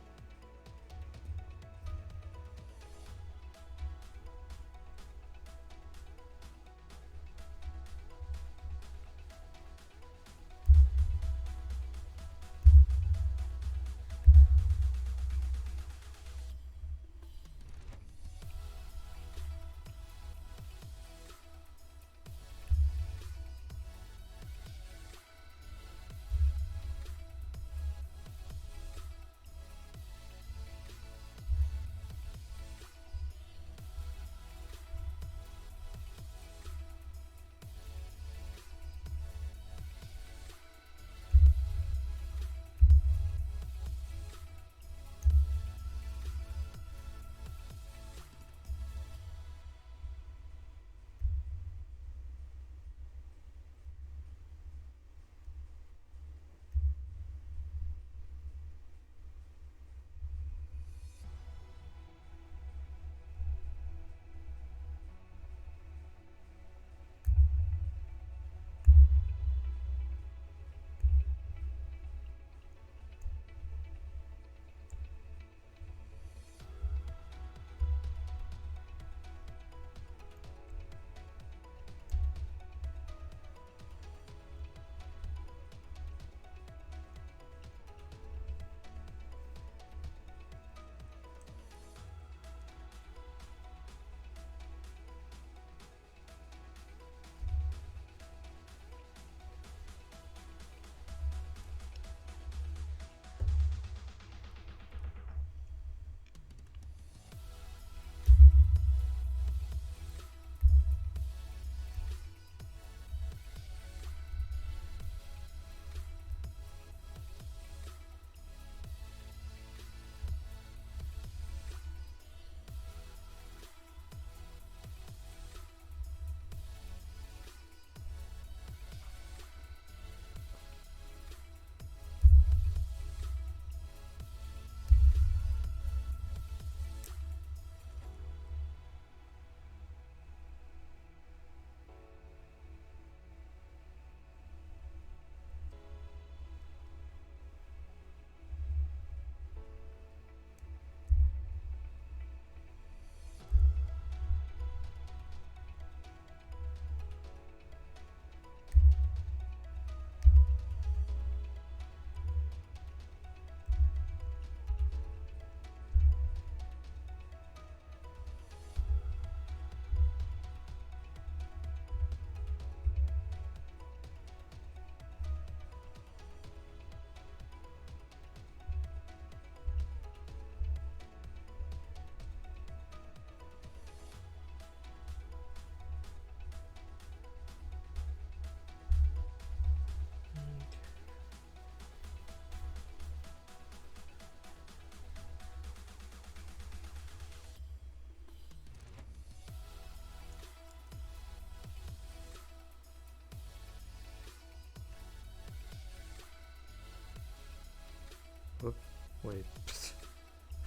Whoop. Wait.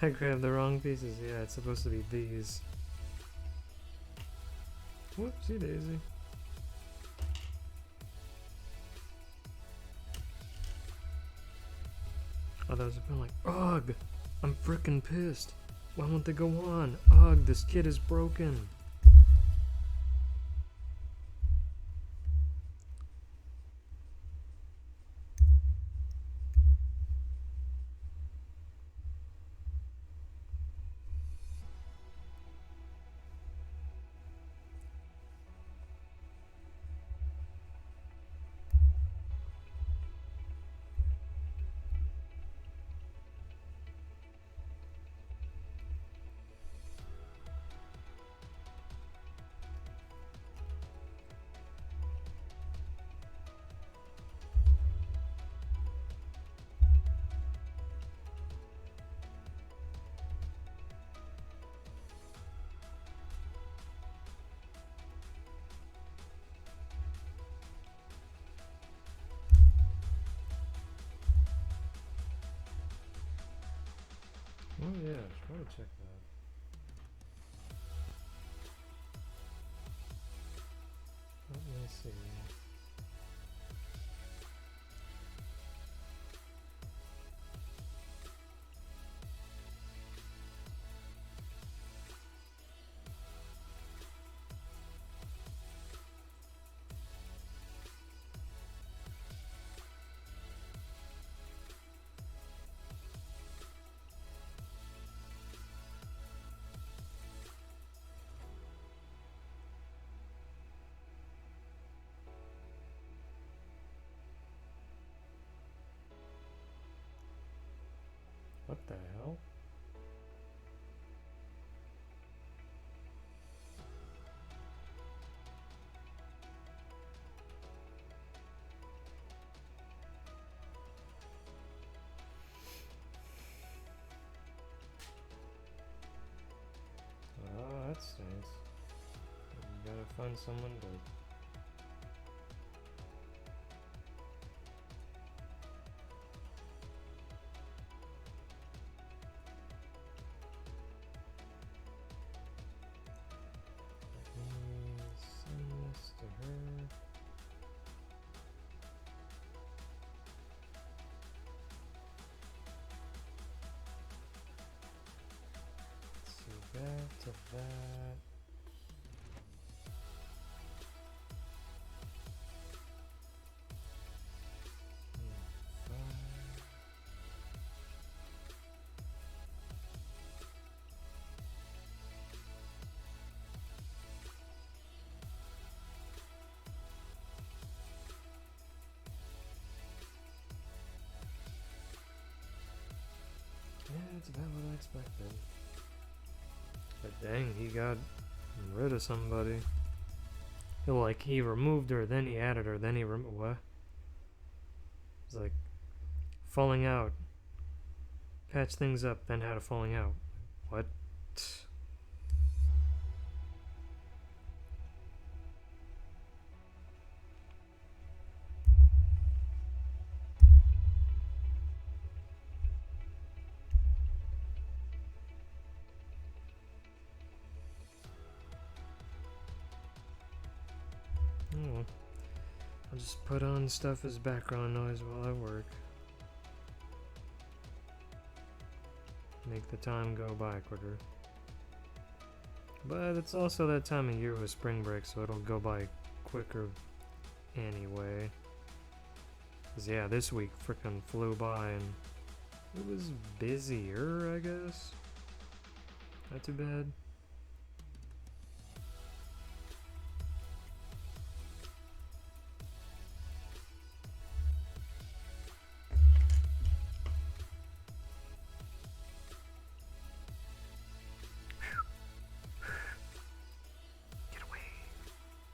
I grabbed the wrong pieces. Yeah, it's supposed to be these. Whoopsie daisy. Others have been like, ugh! I'm frickin' pissed. Why won't they go on? Ugh, this kid is broken. Oh yeah, I should probably check that. Let me see. What the hell? Oh, that stinks. You gotta find someone to... Send this to her. Let's see, back to that. Yeah, it's about what I expected. But dang, he got rid of somebody. Like, he removed her, then he added her, then he what? It's like, falling out. Patch things up, then had a falling out. What? Oh, I'll just put on stuff as background noise while I work. Make the time go by quicker. But it's also that time of year with spring break, so it'll go by quicker anyway. 'Cause yeah, this week frickin' flew by and it was busier, I guess. Not too bad.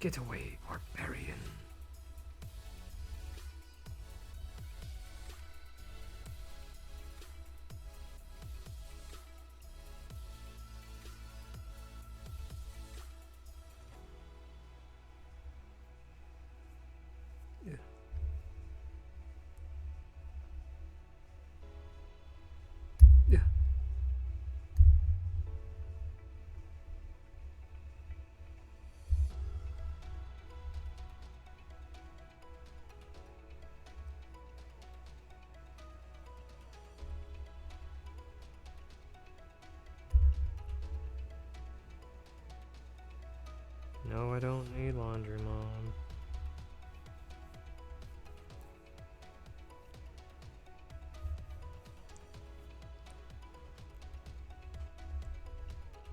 Get away, barbarian. Yeah. Yeah. No, I don't need laundry, Mom.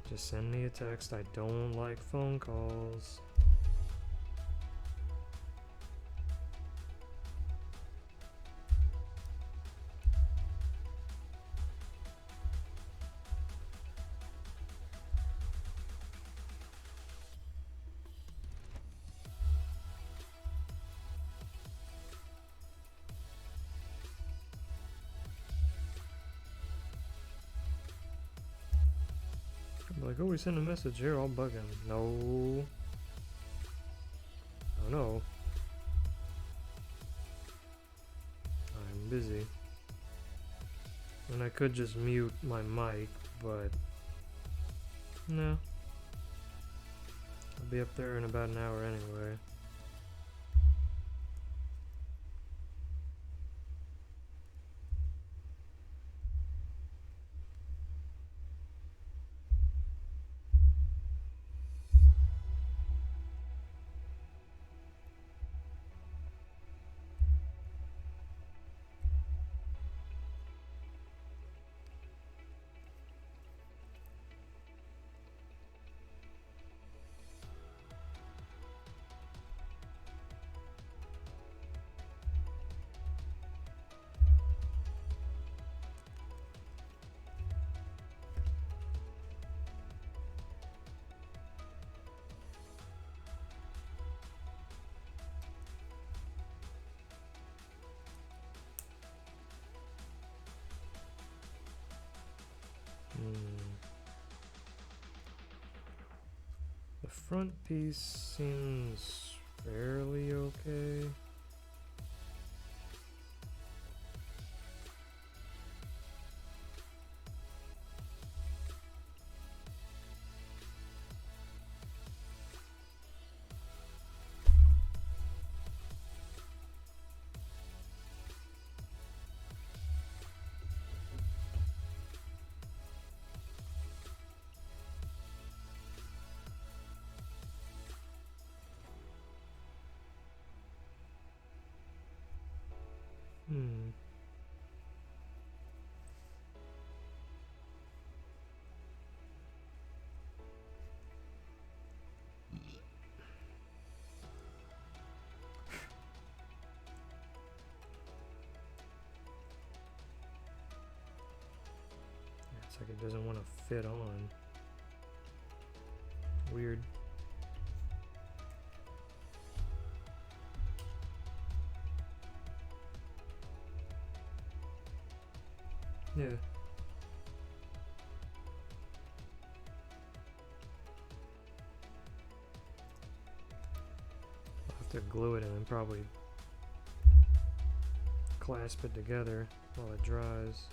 Just send me a text. I don't like phone calls. I'm like, oh, we sent a message here, I'll bug him. No. Oh no. I'm busy. And I could just mute my mic, but no. I'll be up there in about an hour anyway. The front piece seems fairly okay. It's like it doesn't want to fit on. Weird. Yeah. I'll have to glue it and then probably clasp it together while it dries.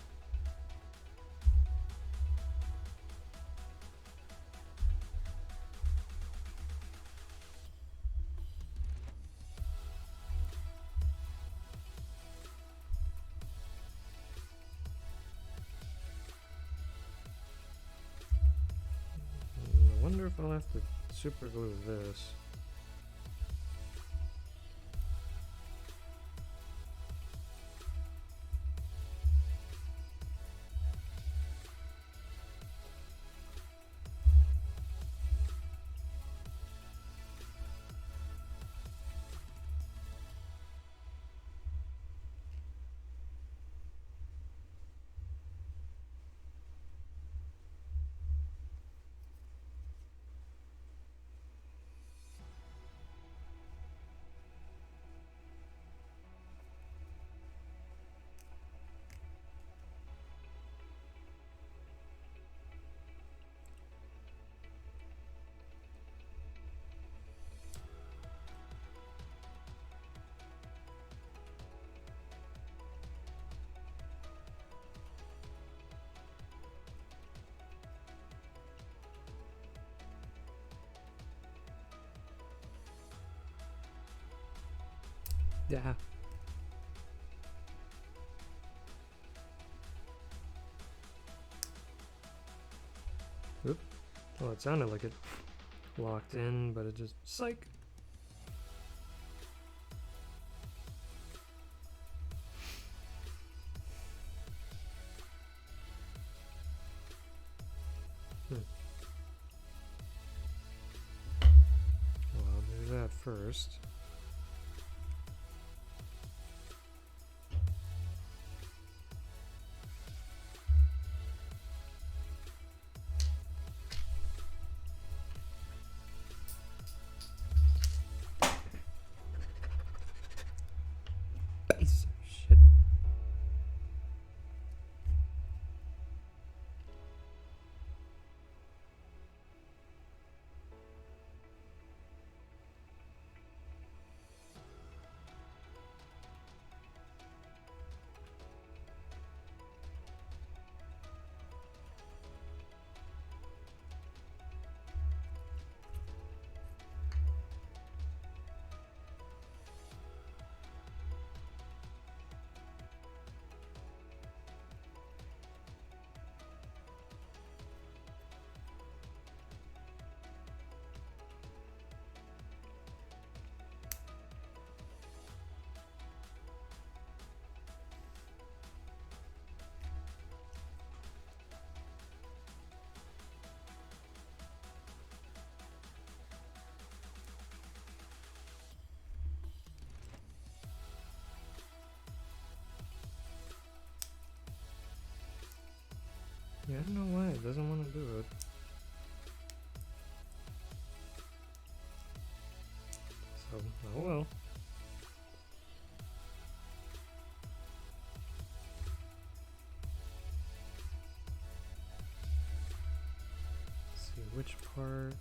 I wonder if I'll have to super glue this. Yeah. Oop. Well, it sounded like it locked in, but it just... Psych! Well, I'll do that first. Piece of shit. Yeah, I don't know why it doesn't want to do it. So, oh well. Let's see which part.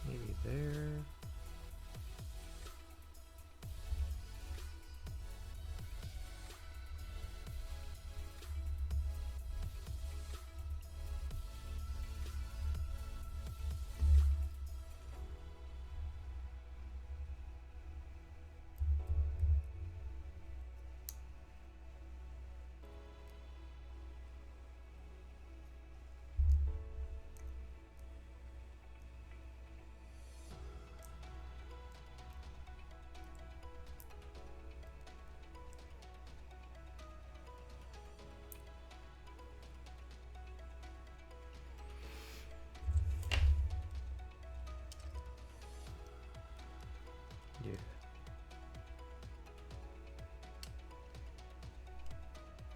Maybe there. Yeah.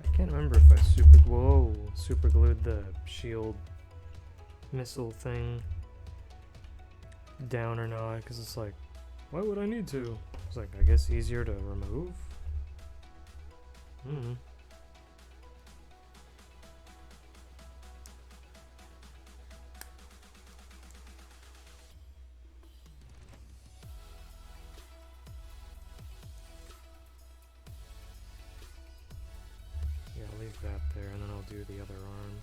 I can't remember if I super glued the shield missile thing down or not, because it's like, why would I need to? It's like, I guess easier to remove? Yeah, I'll leave that there, and then I'll do the other arm.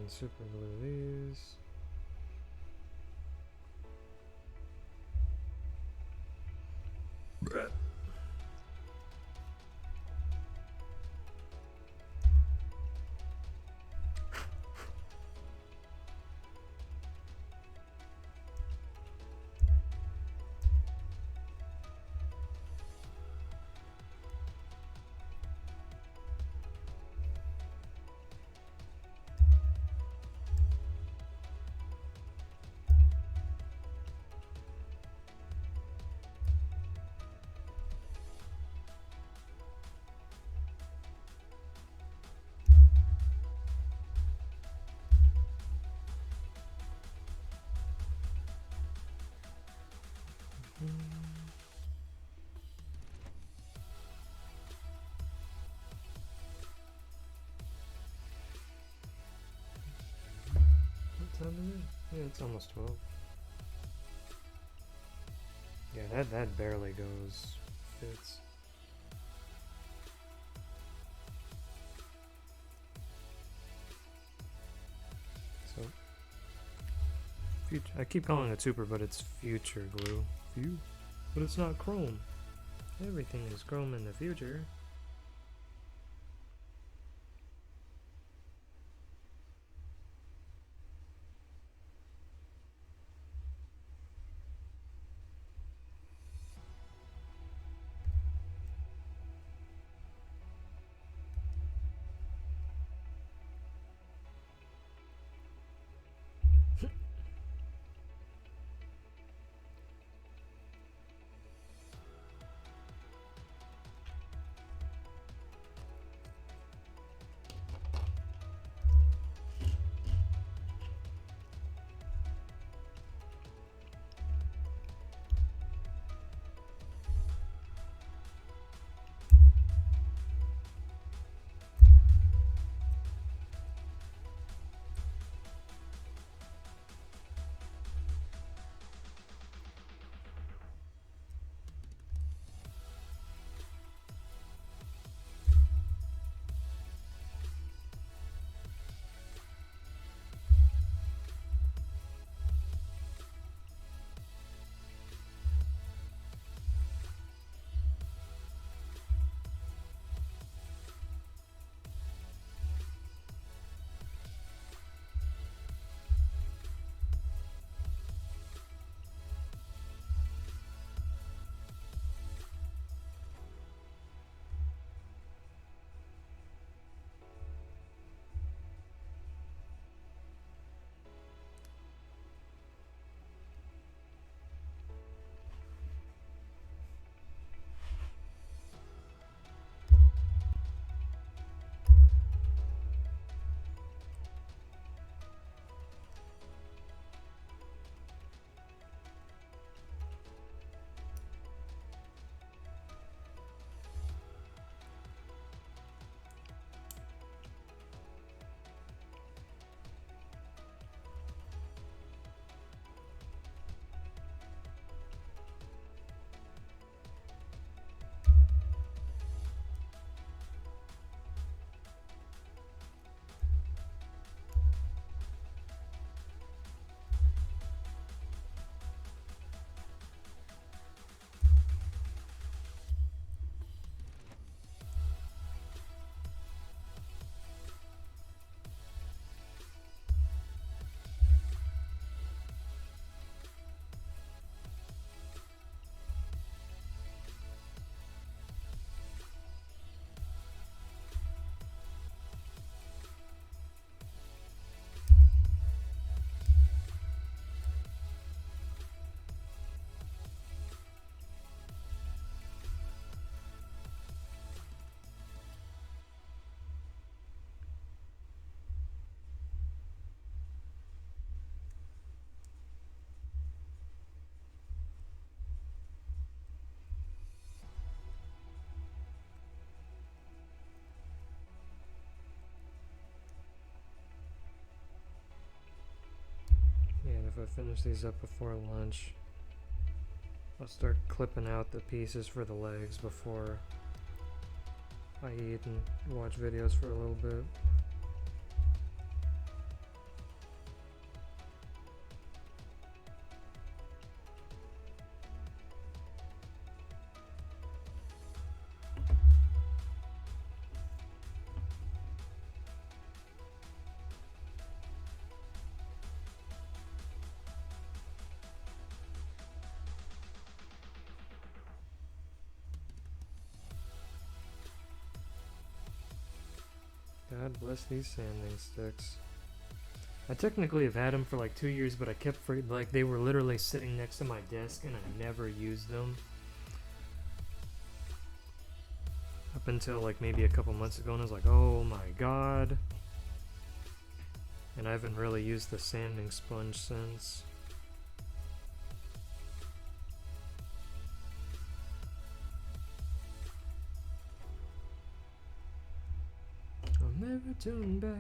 and super glue these. What time is it? Yeah, it's almost 12. Yeah, that barely goes. Fits. So, I keep calling it super, but it's future glue. But it's not chrome. Everything is chrome in the future. If I finish these up before lunch, I'll start clipping out the pieces for the legs before I eat and watch videos for a little bit. God bless these sanding sticks. I technically have had them for like 2 years, but I kept like they were literally sitting next to my desk and I never used them. Up until like maybe a couple months ago, and I was like, oh my god. And I haven't really used the sanding sponge since. I'll never turn back.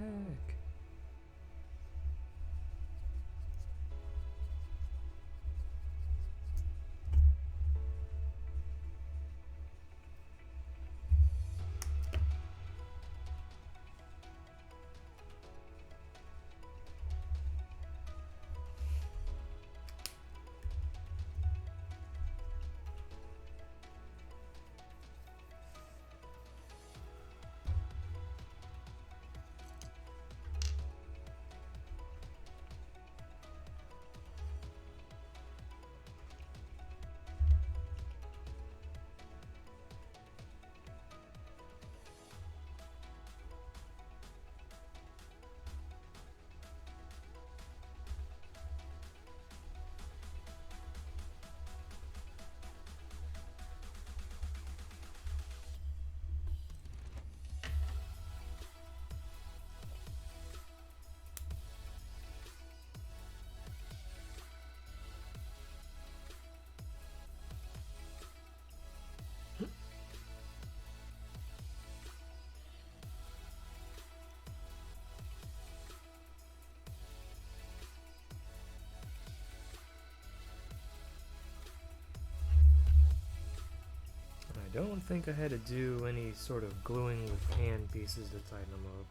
I don't think I had to do any sort of gluing with hand pieces to tighten them up.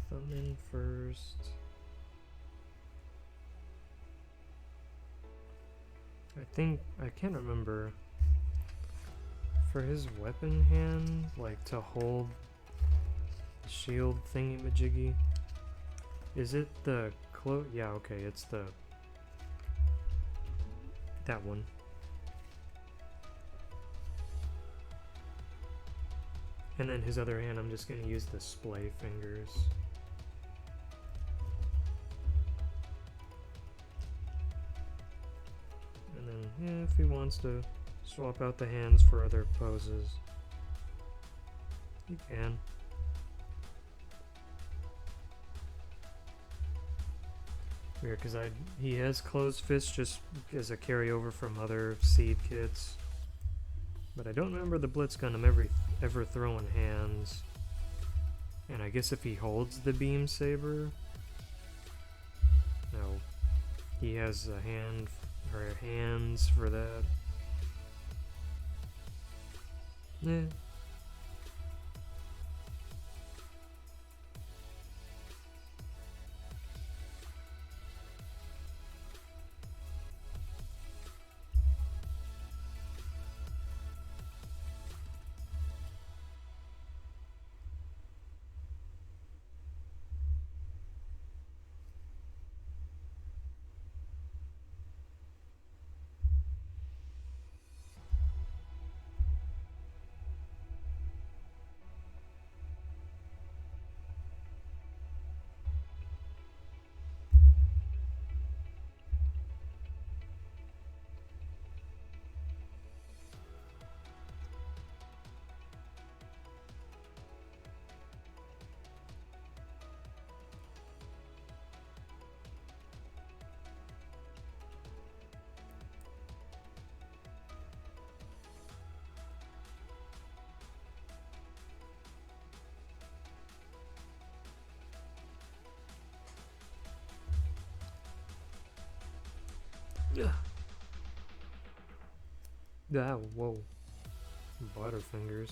Thumb in first. I can't remember. For his weapon hand, like to hold the shield thingy majiggy. Is it the yeah, okay, it's that one. And then his other hand, I'm just gonna use the splay fingers. And then, yeah, if he wants to swap out the hands for other poses, he can. Weird, because he has closed fists just as a carryover from other seed kits. But I don't remember the Blitz Gundam ever throwing hands. And I guess if he holds the beam saber, no, he has a hand or hands for that. Yeah. Ah, whoa. Butterfingers.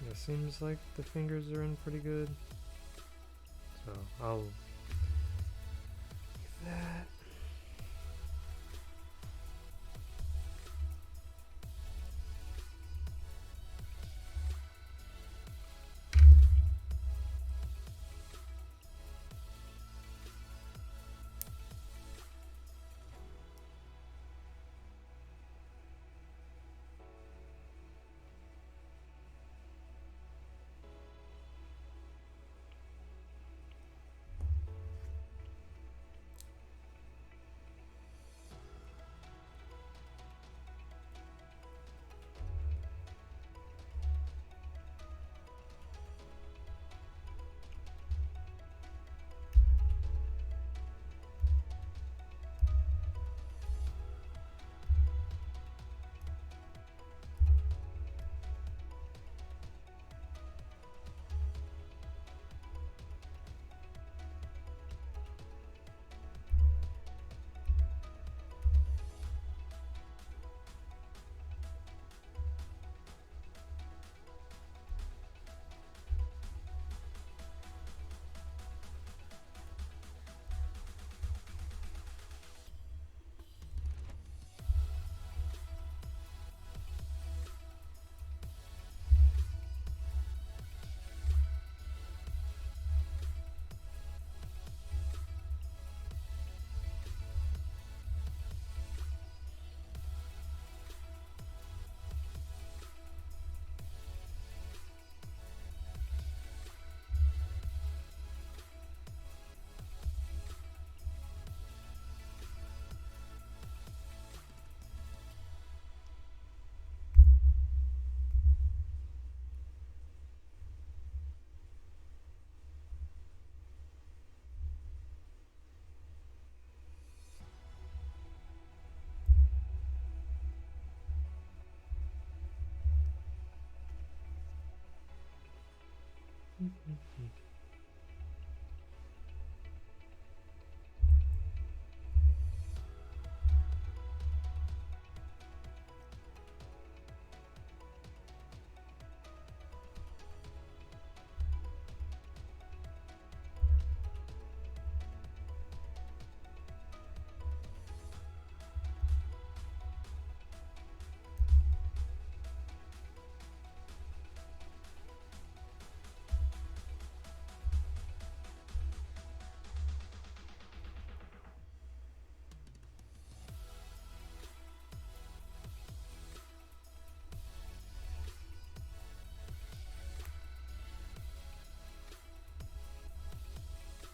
It seems like the fingers are in pretty good. So I'll leave that.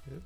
Yep.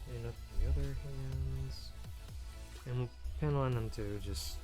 Clean up the other hands. And we'll pin on them too, just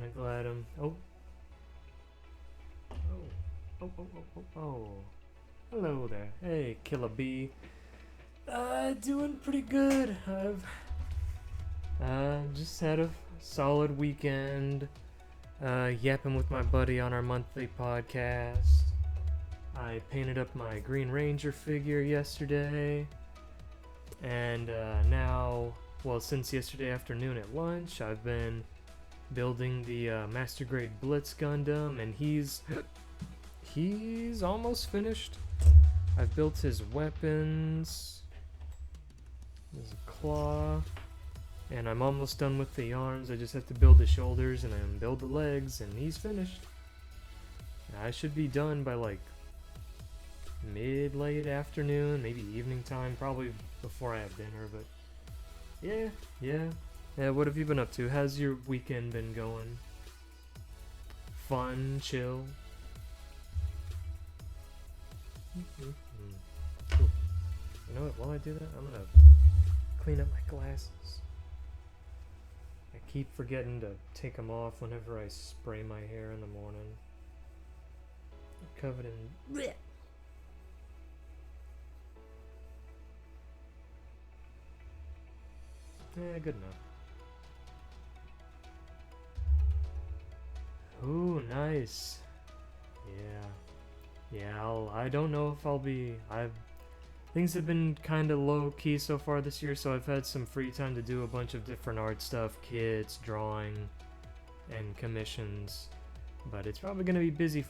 Kinda glad I'm... Oh. Oh. Hello there. Hey, Killer Bee. Doing pretty good. I've just had a solid weekend. Yapping with my buddy on our monthly podcast. I painted up my Green Ranger figure yesterday. And now, well, since yesterday afternoon at lunch, I've been building the Master Grade Blitz Gundam, and he's almost finished. I've built his weapons. There's a claw. And I'm almost done with the arms. I just have to build the shoulders and then build the legs, and he's finished. I should be done by like late afternoon, maybe evening time, probably before I have dinner, but yeah, what have you been up to? How's your weekend been going? Fun, chill? Cool. You know what, while I do that, I'm gonna clean up my glasses. I keep forgetting to take them off whenever I spray my hair in the morning. They're covered in bleh. Yeah, good enough. Ooh, nice. Yeah, I don't know if I'll be... Things have been kind of low-key so far this year, so I've had some free time to do a bunch of different art stuff, kits, drawing, and commissions. But it's probably going to be busy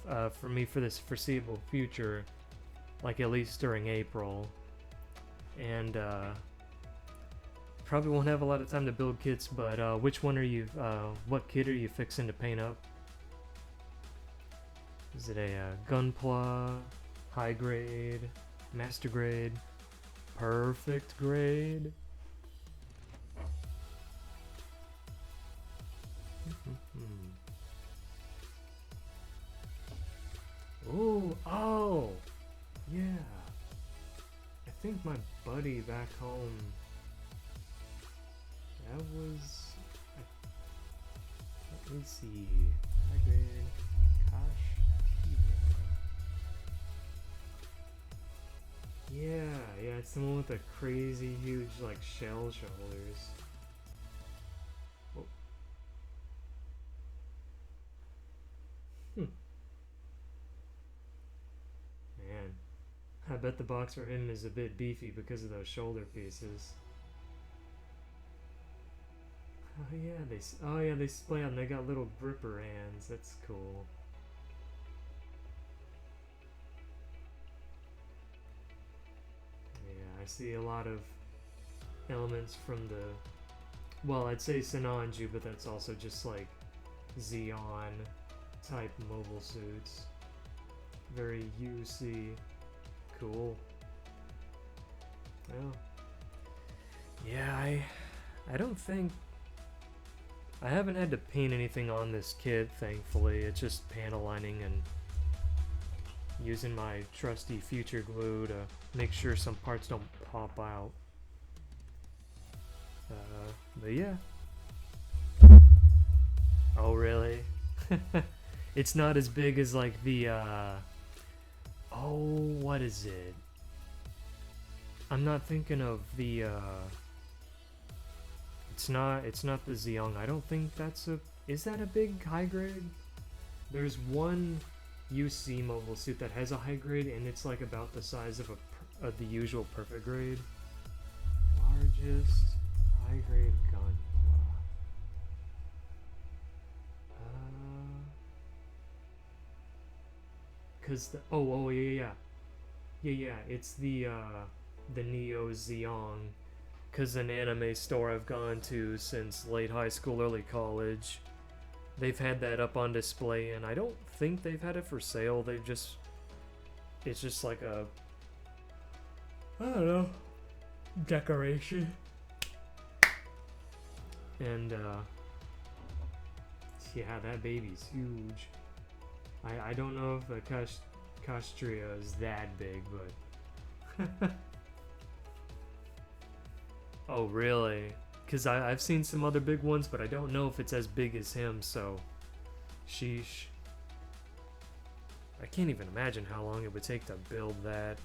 for me for this foreseeable future, like at least during April. And, probably won't have a lot of time to build kits, but which one are you, what kit are you fixing to paint up? Is it a Gunpla, high grade, master grade, perfect grade? Ooh, oh, yeah. I think my buddy back home, that was, let me see, high grade, yeah, it's the one with the crazy huge, like, shell shoulders. Whoa. Man, I bet the box for him is a bit beefy because of those shoulder pieces. Oh yeah, they split and they got little gripper hands. That's cool. I see a lot of elements from the, well, I'd say Sinanju, but that's also just like Xeon type mobile suits. Very UC. Cool. Well, yeah, I don't think, I haven't had to paint anything on this kit, thankfully. It's just panel lining and using my trusty future glue to make sure some parts don't pop out. But yeah. Oh, really? It's not as big as like the, oh, what is it? I'm not thinking of the, it's not the Zeong. I don't think that's is that a big high grade? There's one UC mobile suit that has a high grade, and it's like about the size of the usual perfect grade. Largest high grade Gunpla. Cause yeah, it's the Neo Zeong. Cause an anime store I've gone to since late high school, early college, they've had that up on display, and I don't think they've had it for sale. It's just like a, I don't know, decoration. And, yeah, that baby's huge. I don't know if the Castria is that big, but... Oh, really? Because I've seen some other big ones, but I don't know if it's as big as him, so... Sheesh. I can't even imagine how long it would take to build that.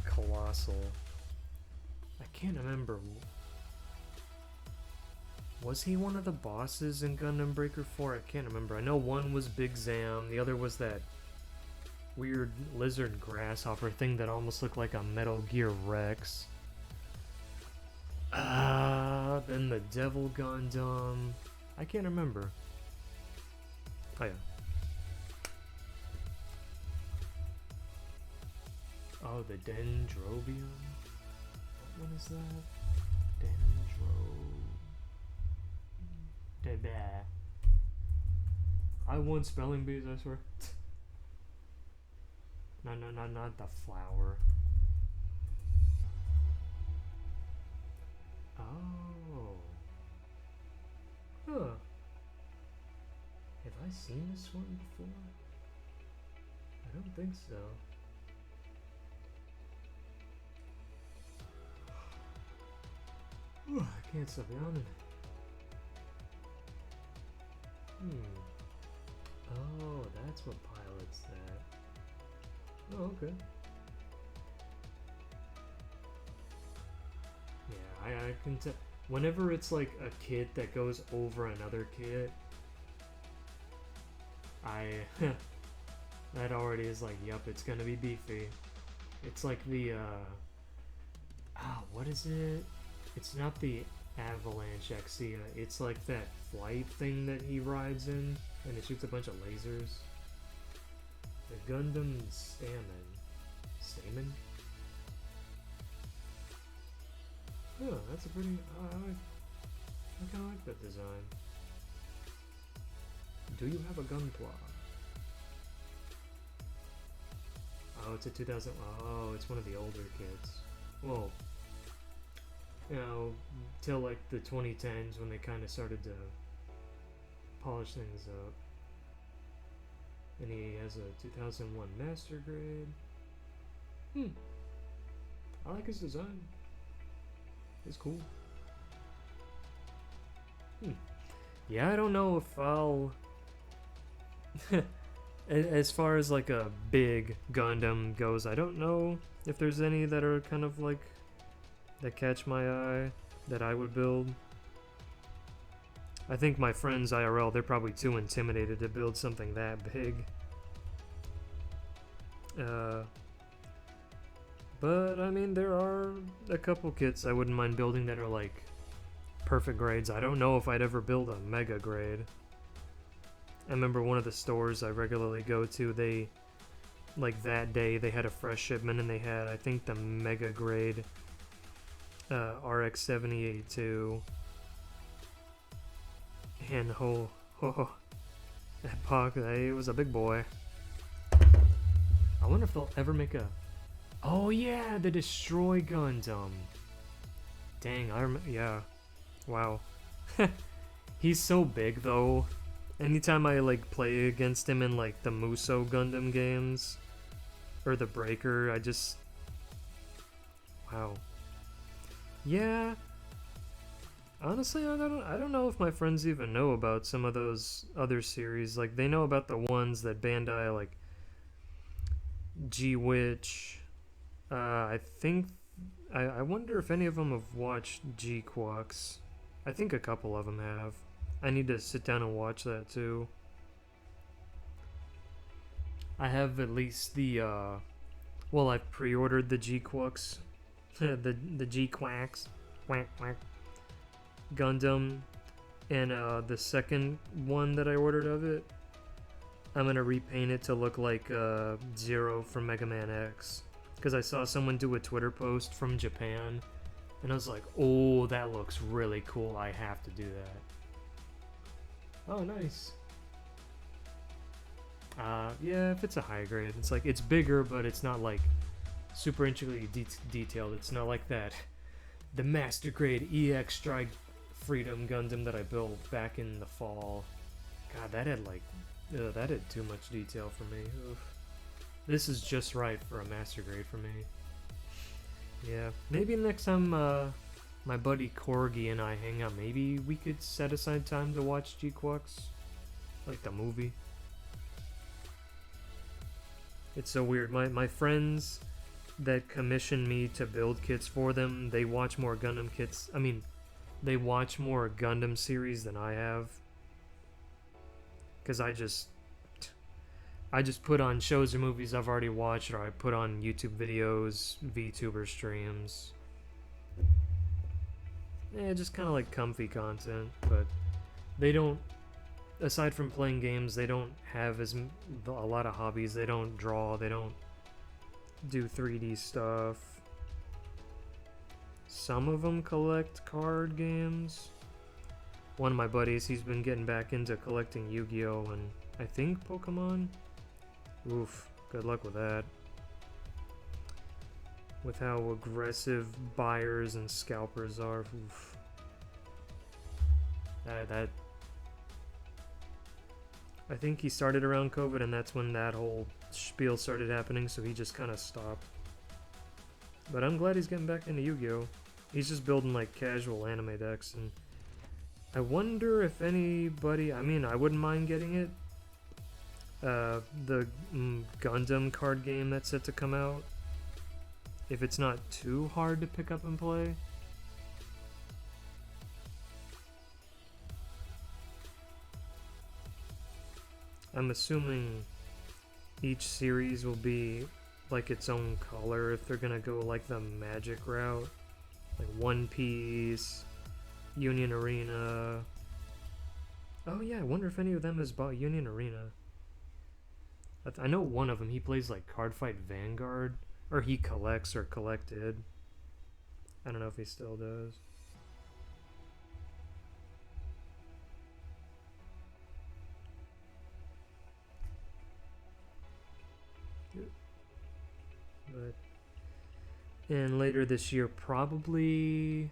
Colossal. I can't remember. Was he one of the bosses in Gundam Breaker 4? I can't remember. I know one was Big Zam, the other was that weird lizard grasshopper thing that almost looked like a Metal Gear Rex. Then the Devil Gundam. I can't remember. Oh yeah. Oh, the Dendrobium? What is that? I won spelling bees, I swear. No, not the flower. Oh. Huh. Have I seen this one before? I don't think so. I can't stop yawning. Oh, that's what pilots that. Oh, okay. Yeah, I can tell. Whenever it's like a kit that goes over another kit, that already is like, yup, it's gonna be beefy. It's like the, what is it? It's not the Avalanche Exia, it's like that flight thing that he rides in, and it shoots a bunch of lasers. The Gundam Stamen? Oh, that's a pretty, I kinda like that design. Do you have a Gunpla? Oh, it's a 2000, oh, it's one of the older kits. Well, you know, till like the 2010s when they kind of started to polish things up. And he has a 2001 Master Grade. I like his design. It's cool. Yeah, I don't know if I'll... As far as like a big Gundam goes, I don't know if there's any that are kind of like... that catch my eye, that I would build. I think my friends IRL, they're probably too intimidated to build something that big. But, I mean, there are a couple kits I wouldn't mind building that are, like, perfect grades. I don't know if I'd ever build a mega grade. I remember one of the stores I regularly go to, they, like, that day, they had a fresh shipment, and they had, I think, the mega grade RX-7082. And, that Pac, it was a big boy. I wonder if they'll ever make a... Oh yeah, the Destroy Gundam. Dang, yeah. Wow. He's so big though. Anytime I like play against him in like the Muso Gundam games or the Breaker, I just... Wow. Yeah. Honestly, I don't know if my friends even know about some of those other series. Like they know about the ones that Bandai like G-Witch. I think... I wonder if any of them have watched G-Quox. I think a couple of them have. I need to sit down and watch that too. I have at least the, well, I've pre-ordered the G-Quox. the G-Quax. Quack, quack. Gundam. And, the second one that I ordered of it, I'm gonna repaint it to look like, Zero from Mega Man X. Because I saw someone do a Twitter post from Japan, and I was like, oh, that looks really cool, I have to do that. Oh, nice. Yeah, if it's a high grade, it's like, it's bigger, but it's not like super intricately detailed. It's not like that, the Master Grade EX Strike Freedom Gundam that I built back in the fall. God, that had like, that had too much detail for me. Oof. This is just right for a Master Grade for me. Yeah, maybe next time my buddy Corgi and I hang out, maybe we could set aside time to watch G-Quux, like the movie. It's so weird. My friends that commission me to build kits for them, they watch more Gundam kits. I mean, they watch more Gundam series than I have. Cause I just put on shows or movies I've already watched, or I put on YouTube videos, VTuber streams. Yeah, just kind of like comfy content, but they don't. Aside from playing games, they don't have a lot of hobbies. They don't draw. They don't do 3D stuff. Some of them collect card games. One of my buddies, he's been getting back into collecting Yu-Gi-Oh! And I think Pokemon. Oof, good luck with that. With how aggressive buyers and scalpers are. Oof. That I think he started around COVID, and that's when that whole spiel started happening, so he just kind of stopped. But I'm glad he's getting back into Yu-Gi-Oh! He's just building like casual anime decks, and I wonder if anybody, I mean, I wouldn't mind getting it. The Gundam card game that's set to come out. If it's not too hard to pick up and play. I'm assuming each series will be like its own color if they're gonna go like the magic route. Like One Piece, Union Arena. Oh yeah, I wonder if any of them has bought Union Arena. I know one of them, he plays like Cardfight Vanguard. Or he collects or collected. I don't know if he still does. But and later this year, probably.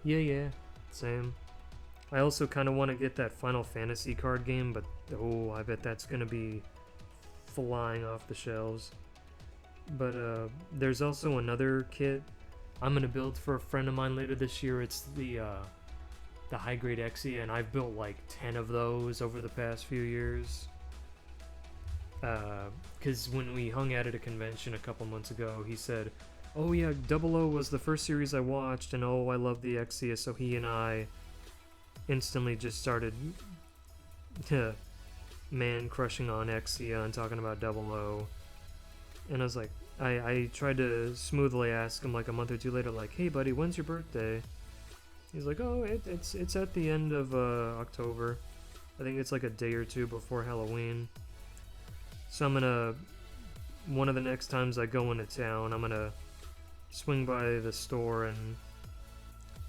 Yeah, same. I also kind of want to get that Final Fantasy card game, but oh, I bet that's gonna be flying off the shelves. But there's also another kit I'm gonna build for a friend of mine later this year. It's the high grade Exia, and I've built like 10 of those over the past few years. Because when we hung out at a convention a couple months ago, he said, "Oh yeah, Double O was the first series I watched, and oh, I love the Exia." So he and I instantly just started man crushing on Exia and talking about Double O. And I was like, I tried to smoothly ask him like a month or two later, like, "Hey buddy, when's your birthday?" He's like, "Oh, it's at the end of October. I think it's like a day or two before Halloween." So I'm gonna, one of the next times I go into town, I'm gonna swing by the store and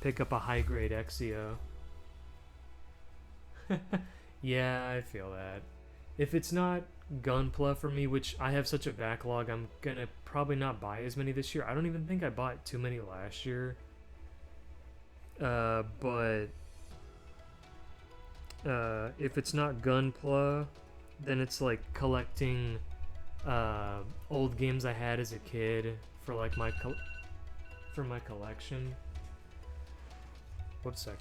pick up a high grade Exia. Yeah, I feel that. If it's not Gunpla for me, which I have such a backlog, I'm gonna probably not buy as many this year. I don't even think I bought too many last year. But if it's not Gunpla, then it's like collecting old games I had as a kid for like my collection. Whoops, sec.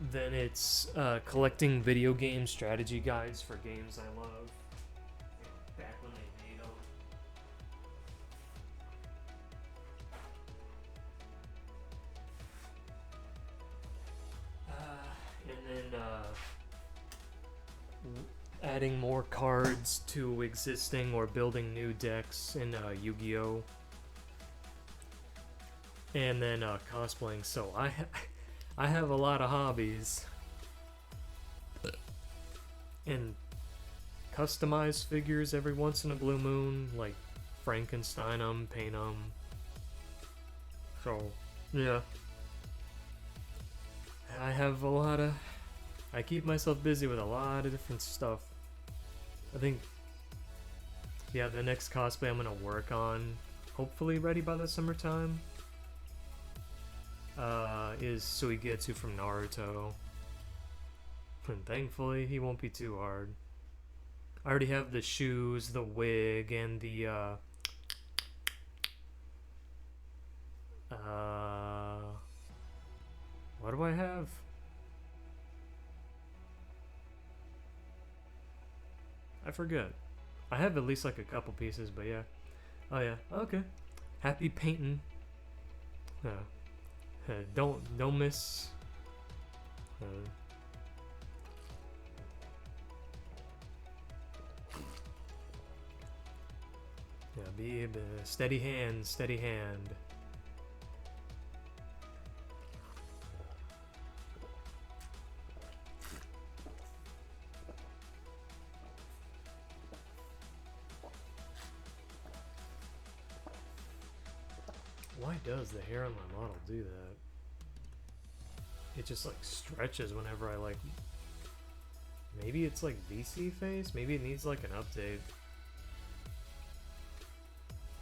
Then it's collecting video game strategy guides for games I love. Back when they made them. And then adding more cards to existing or building new decks in Yu-Gi-Oh! And then cosplaying. So I have a lot of hobbies. And customize figures every once in a blue moon, like Frankenstein them, paint them. So, yeah. I keep myself busy with a lot of different stuff. I think, yeah, the next cosplay I'm gonna work on, hopefully ready by the summertime, is Suigetsu from Naruto. And thankfully, he won't be too hard. I already have the shoes, the wig, and the What do I have? I forget. I have at least like a couple pieces, but yeah. Oh yeah, okay. Happy painting. Don't miss. Yeah, be steady hand, steady hand. Why does the hair on my model do that? It just like stretches whenever I like. Maybe it's like VC face? Maybe it needs like an update.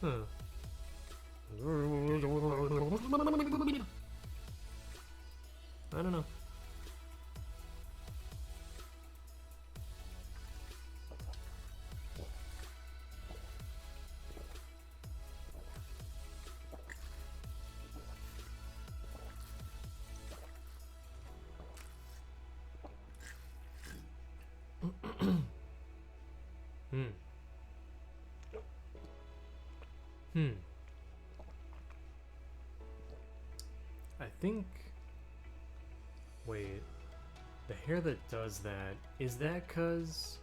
Huh. I don't know. I think. Wait. The hair that does that, is that because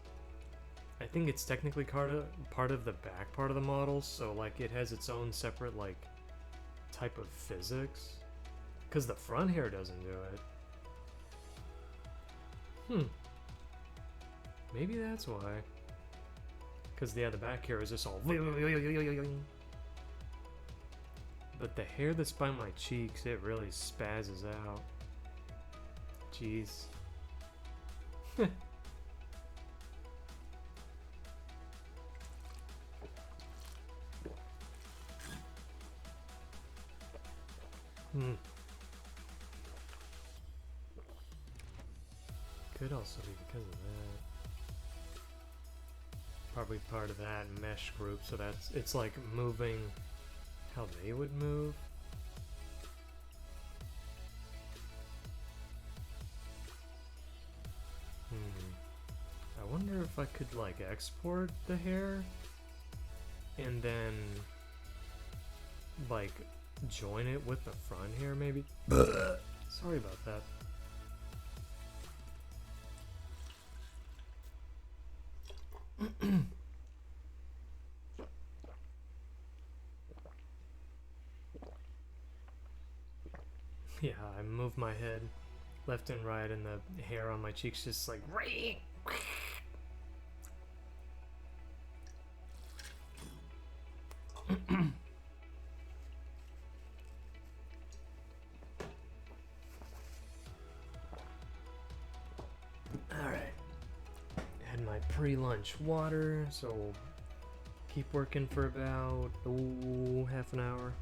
I think it's technically part of the back part of the model, so like it has its own separate like type of physics? Because the front hair doesn't do it. Maybe that's why. Because yeah, the back hair is just all. But the hair that's by my cheeks, it really spazzes out. Jeez. Could also be because of that. Probably part of that mesh group, so it's like moving how they would move. I wonder if I could like export the hair and then like join it with the front hair maybe. Sorry about that. Yeah, I move my head left and right and the hair on my cheeks just like Alright. Had my pre-lunch water, so we'll keep working for about half an hour.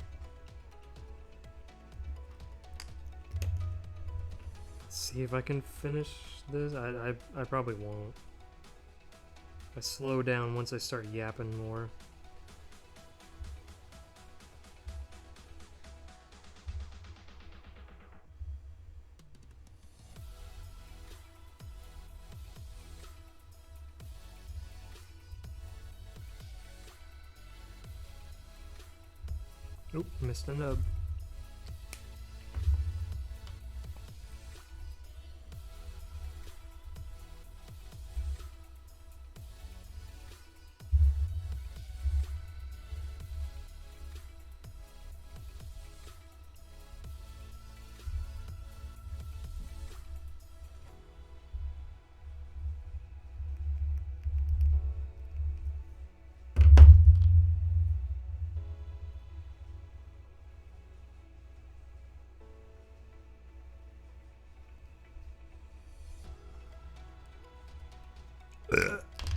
See if I can finish this. I probably won't. I slow down once I start yapping more. Oop, missed a nub.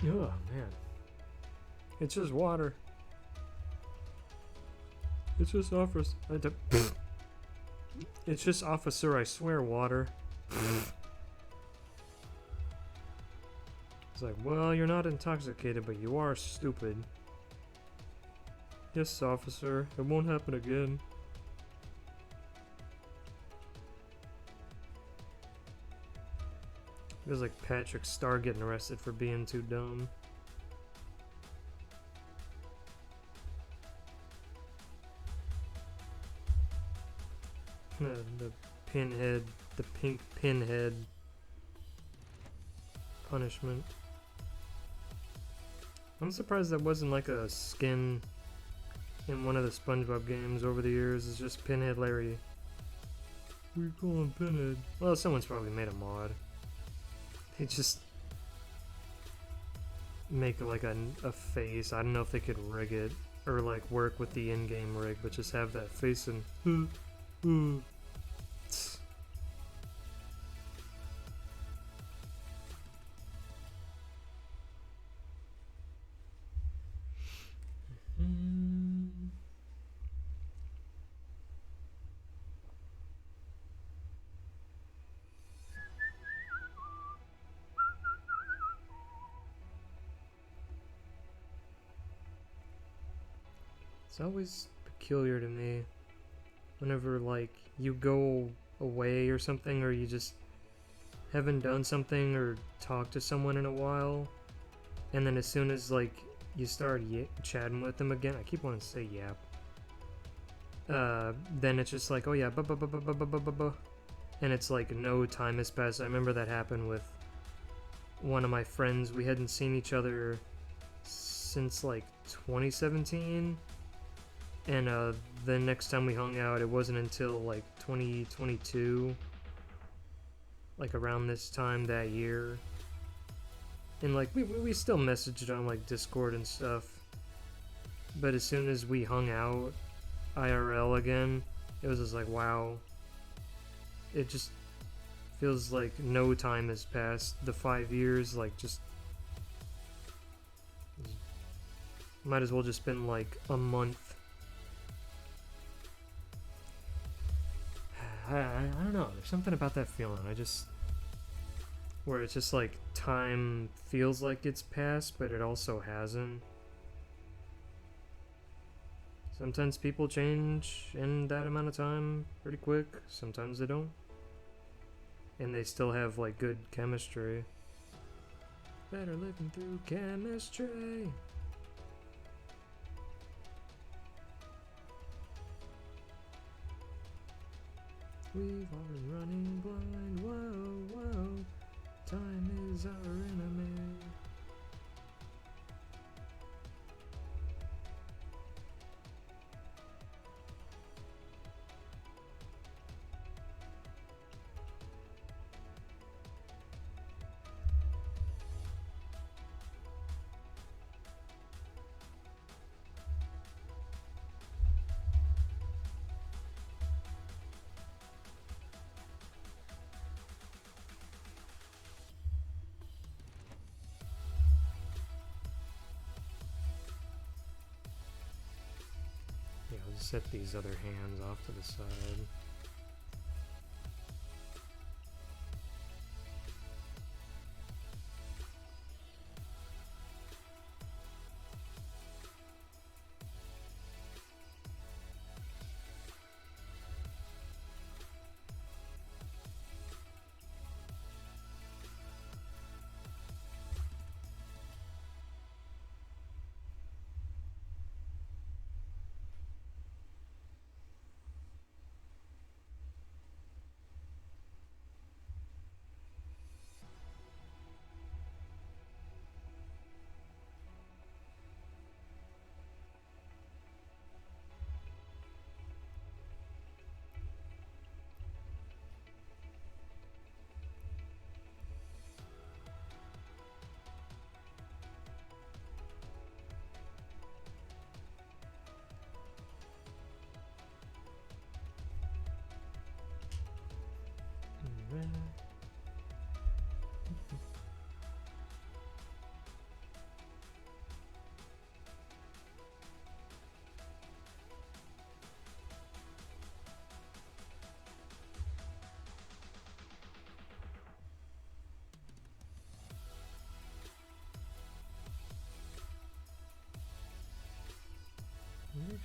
Oh man, it's just water. It's just officer. It's just officer. I swear, water. It's like, well, you're not intoxicated, but you are stupid. Yes, officer. It won't happen again. It was like Patrick Star getting arrested for being too dumb. The pinhead, the pink pinhead punishment. I'm surprised that wasn't like a skin in one of the SpongeBob games over the years. It's just Pinhead Larry. We call him Pinhead. Well, someone's probably made a mod. They just make like a face. I don't know if they could rig it or like work with the in-game rig, but just have that face and It's always peculiar to me whenever like you go away or something, or you just haven't done something or talked to someone in a while, and then as soon as like you start chatting with them again, I keep wanting to say yap, then it's just like, oh yeah, and it's like no time has passed. I remember that happened with one of my friends. We hadn't seen each other since like 2017, and the next time we hung out, it wasn't until like 2022, like around this time that year. And like we still messaged on like Discord and stuff, but as soon as we hung out IRL again, it was just like, wow, it just feels like no time has passed. The 5 years like just might as well just been like a month. I don't know, there's something about that feeling. Where it's just like time feels like it's passed, but it also hasn't. Sometimes people change in that amount of time pretty quick, sometimes they don't. And they still have like good chemistry. Better living through chemistry. We've all been running blind, whoa, whoa. Time is our enemy. Yeah, I'll just set these other hands off to the side.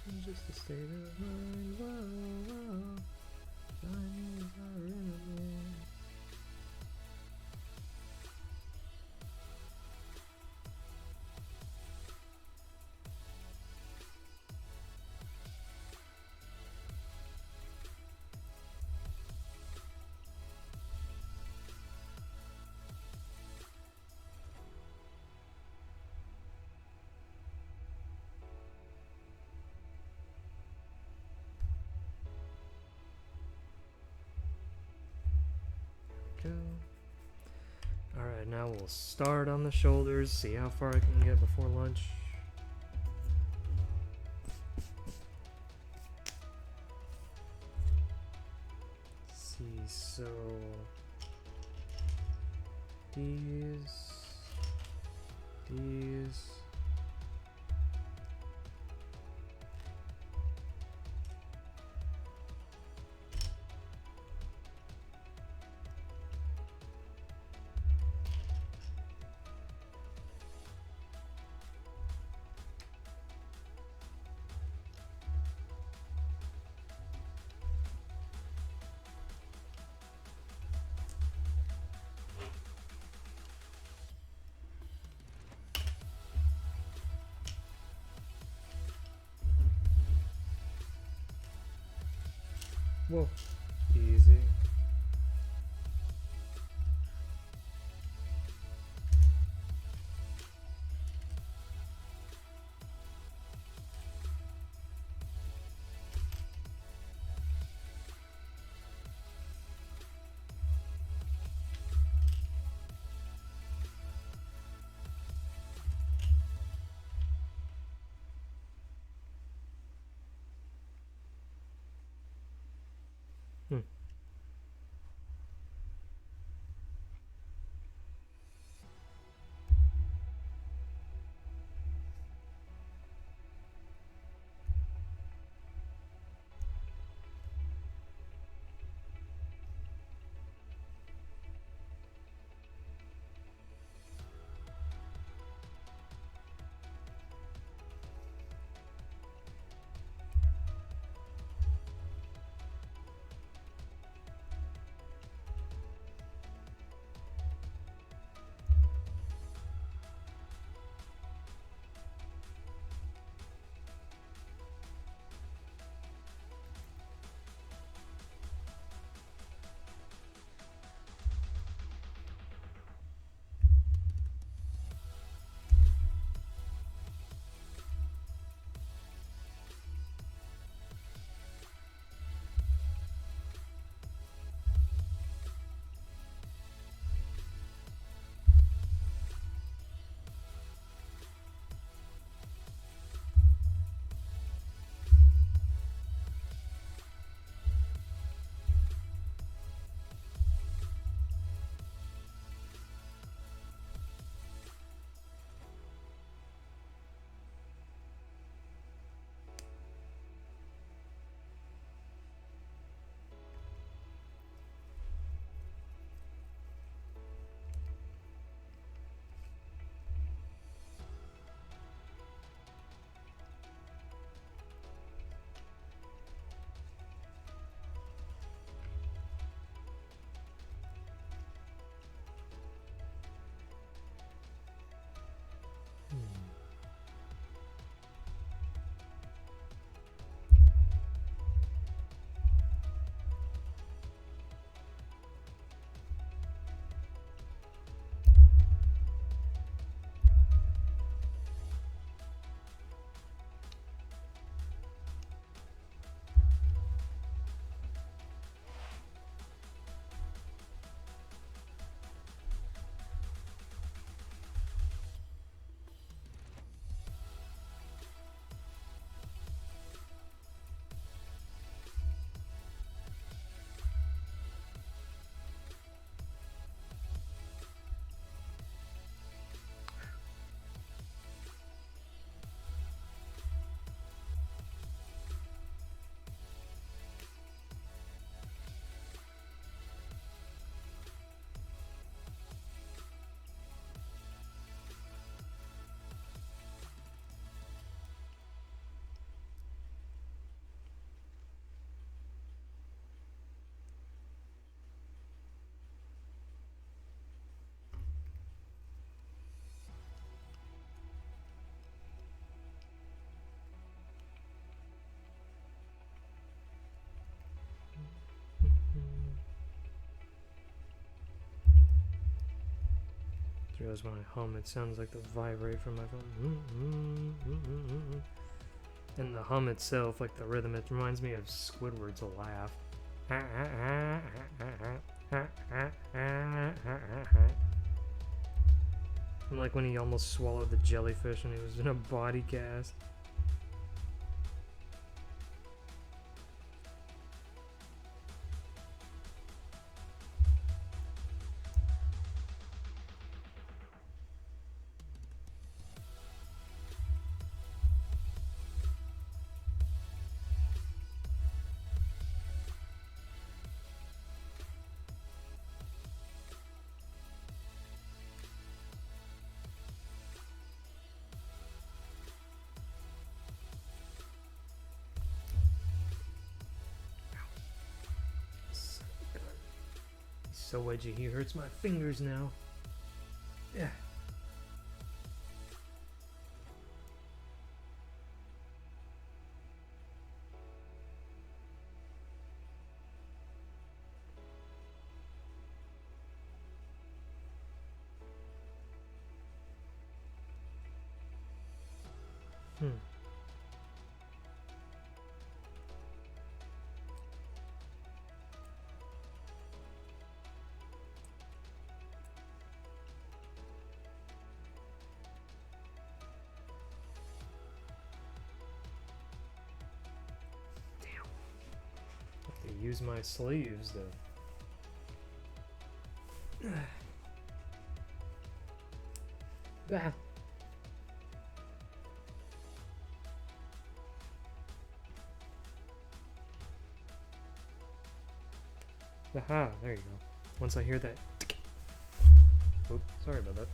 It's just a state of mind, whoa, whoa. Time is our enemy. go. Alright, now we'll start on the shoulders, see how far I can get before lunch. See, so these. Whoa, easy. Realize when I hum, it sounds like the vibrate from my phone. And the hum itself, like the rhythm, it reminds me of Squidward's laugh. Like when he almost swallowed the jellyfish and he was in a body cast. So edgy, he hurts my fingers now. Yeah. Use my sleeves though. Ah. Aha, there you go. Once I hear that. Oh, sorry about that.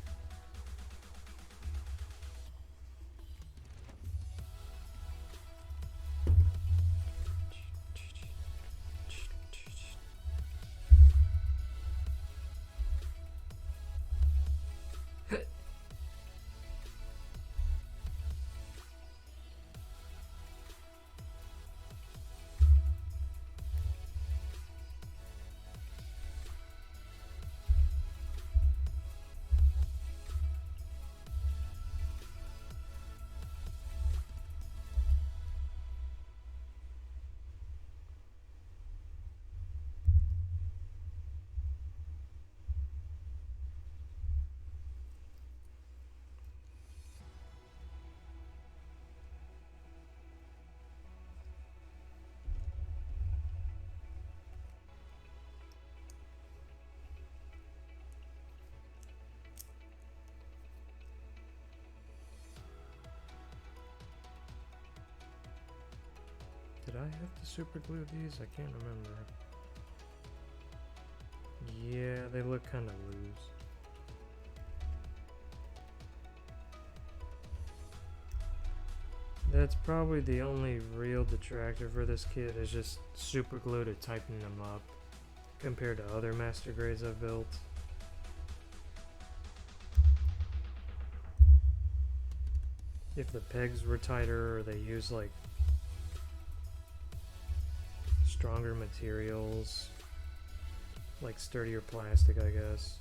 Did I have to super glue these? I can't remember. Yeah, they look kind of loose. That's probably the only real detractor for this kit, is just super glue to tighten them up compared to other master grades I've built. If the pegs were tighter, or they use like stronger materials, like sturdier plastic, I guess.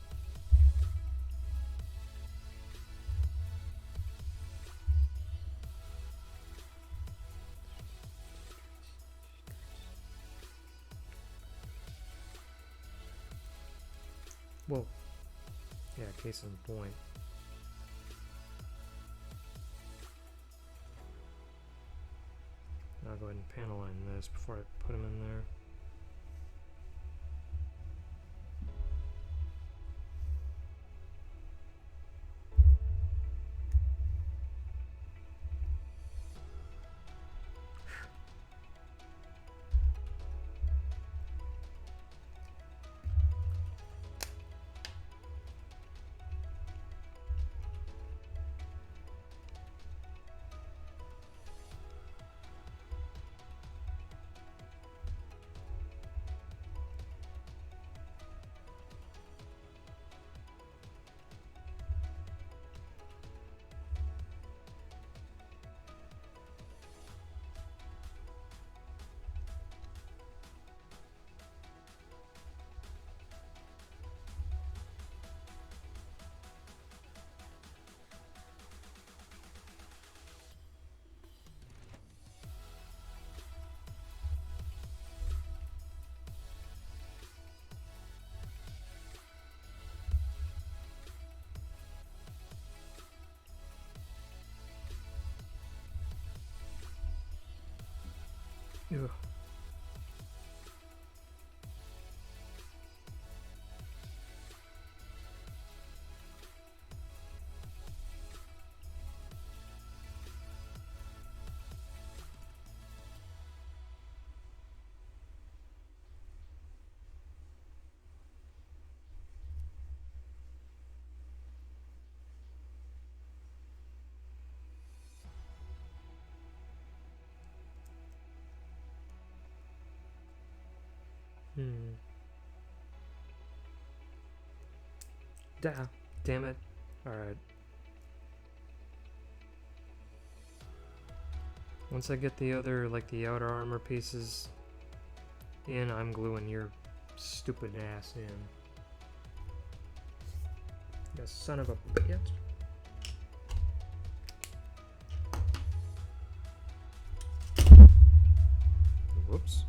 Well, yeah, case in point. I'll go ahead and panel line this before I put them in there. Ugh. Damn it. Alright. Once I get the other, like the outer armor pieces in, I'm gluing your stupid ass in. You son of a bitch. Whoops.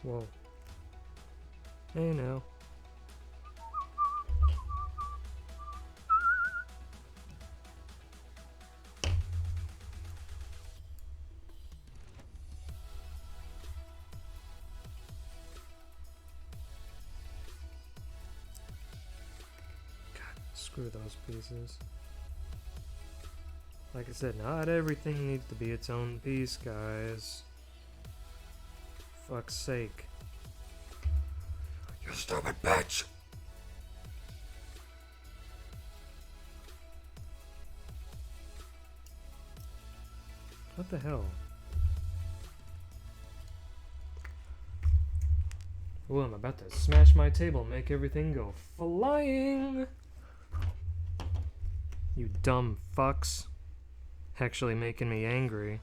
Whoa. Hey now. God, screw those pieces. Like I said, not everything needs to be its own piece, guys. Fuck's sake. You stupid bitch! What the hell? Oh, I'm about to smash my table and make everything go flying! You dumb fucks. Actually making me angry.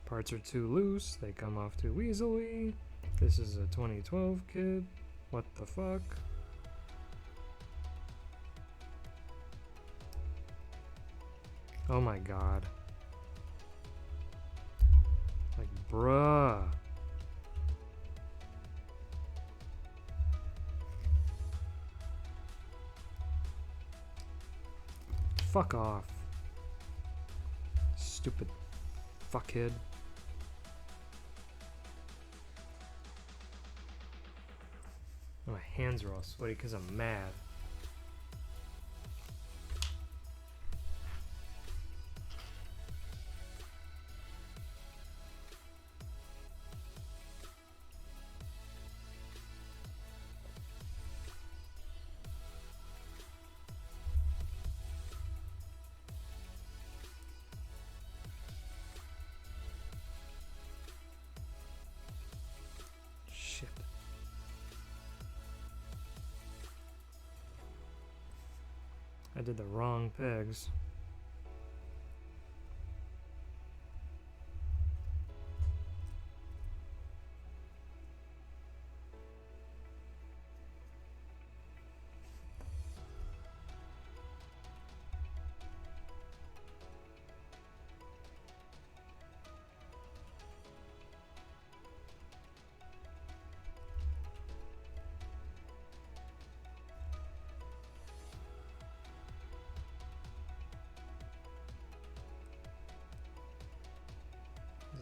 Parts are too loose, they come off too easily. This is a 2012 kit. What the fuck? Oh my god. Like, bruh. Fuck off. Stupid fuckhead. My hands are all sweaty because I'm mad. Shit. I did the wrong pegs.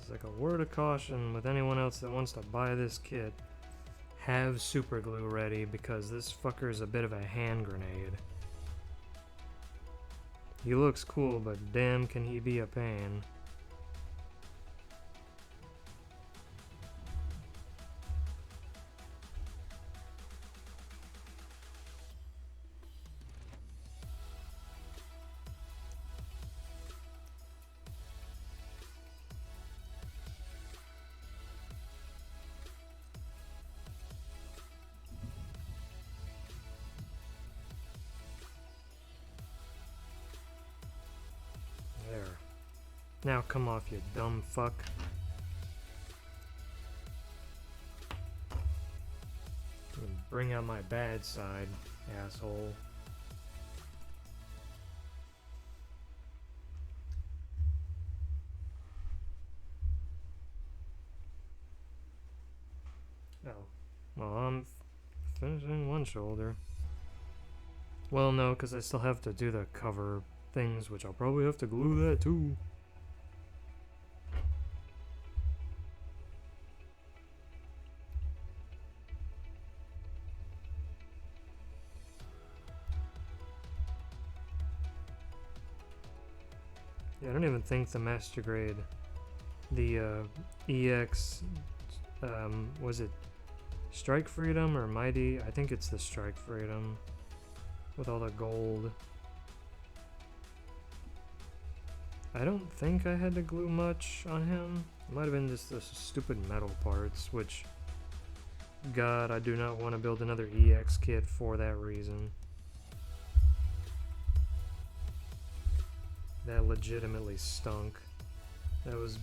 It's like a word of caution with anyone else that wants to buy this kit. Have super glue ready because this fucker is a bit of a hand grenade. He looks cool, but damn can he be a pain. Now come off, you dumb fuck. Bring out my bad side, asshole. Oh. Well, I'm finishing one shoulder. Well, no, because I still have to do the cover things, which I'll probably have to glue that too. Yeah, I don't even think the Master Grade, the EX, was it Strike Freedom or Mighty? I think it's the Strike Freedom with all the gold. I don't think I had to glue much on him. It might have been just the stupid metal parts, which, God, I do not want to build another EX kit for that reason. That legitimately stunk. That was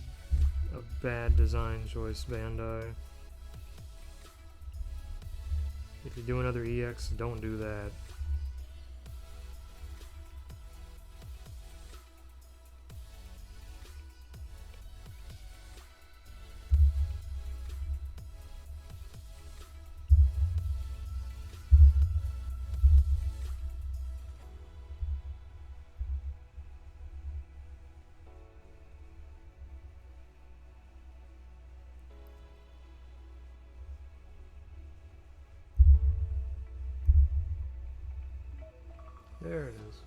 a bad design choice, Bandai. If you do another EX, don't do that. There it is.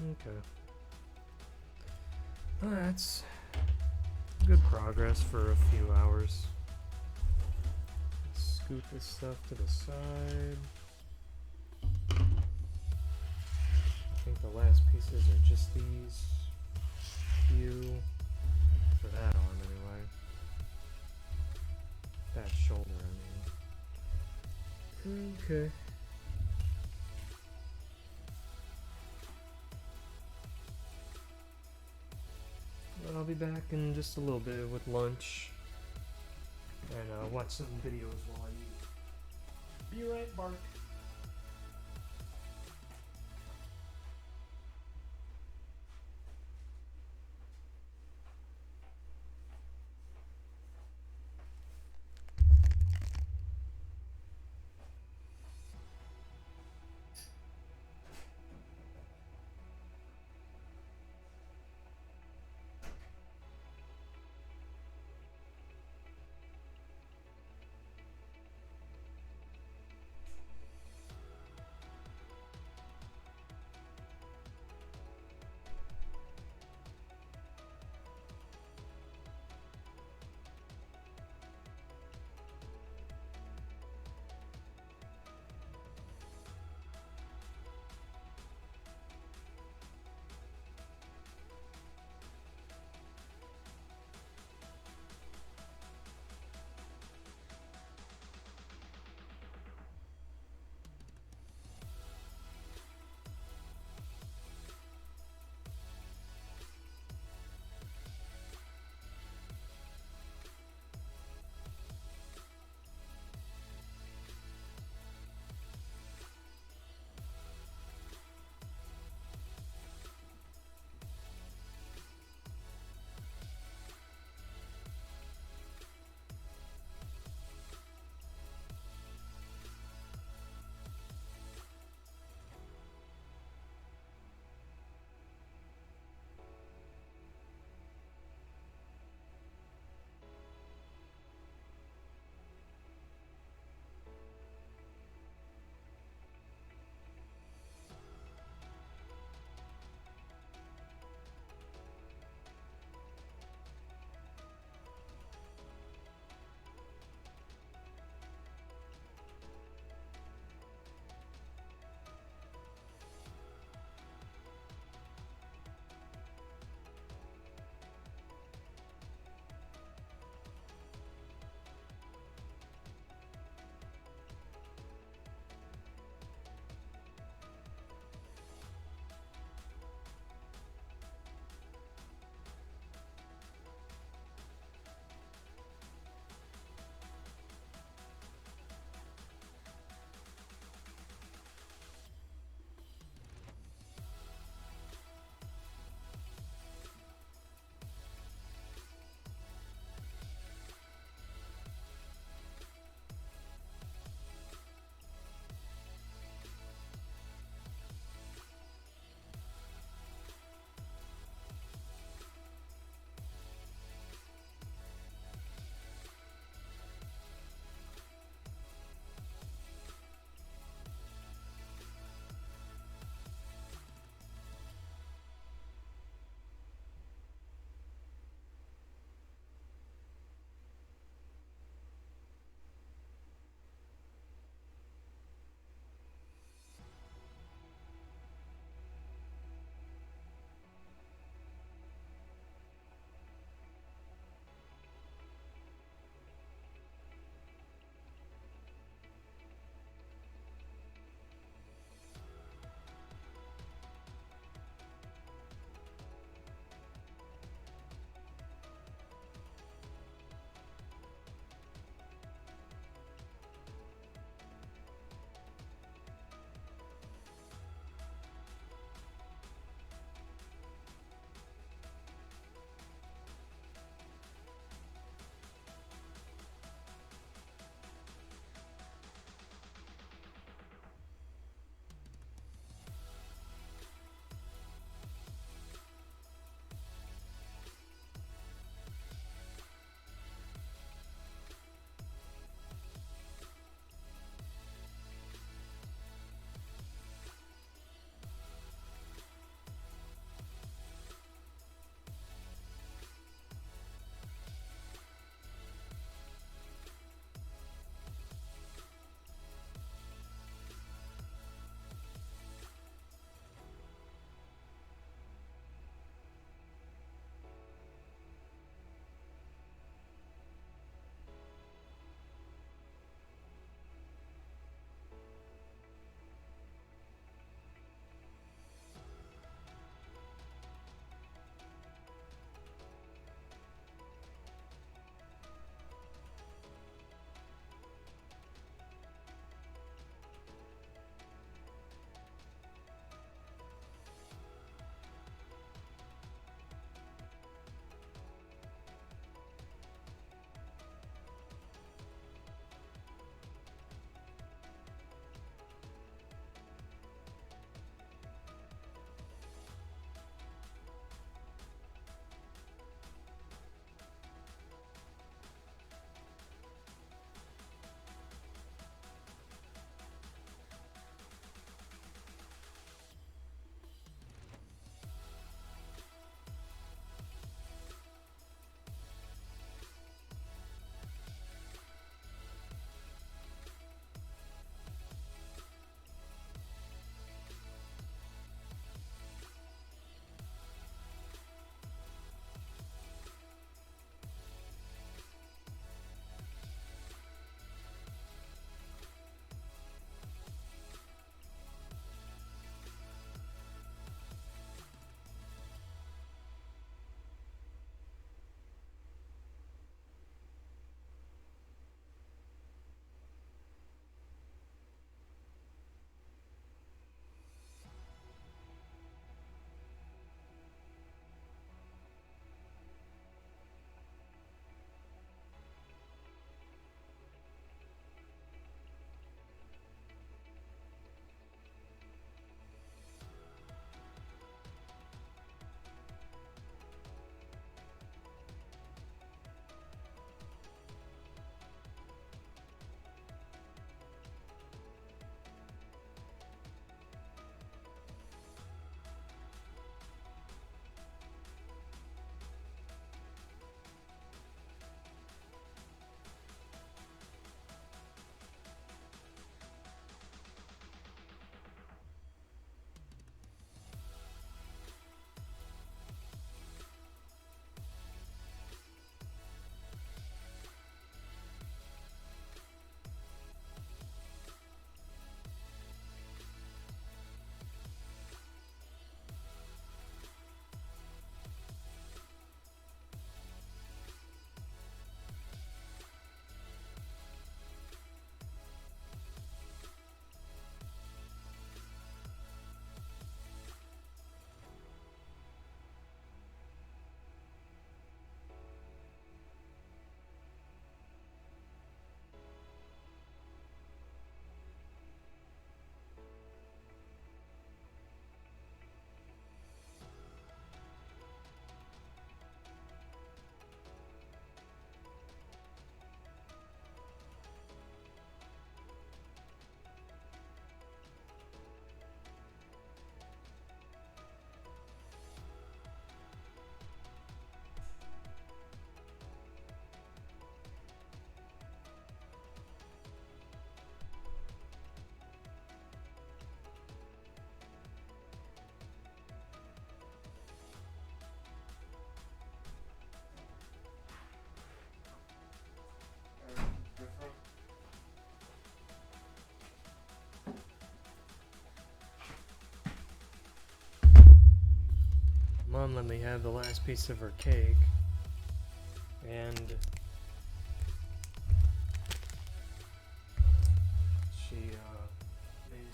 Okay. Well, that's good progress for a few hours. Let's scoot this stuff to the side. I think the last pieces are just these few for that arm anyway. That shoulder, I mean. Okay. I'll be back in just a little bit with lunch and watch some videos while I eat. Be right back. mom let me have the last piece of her cake. And she made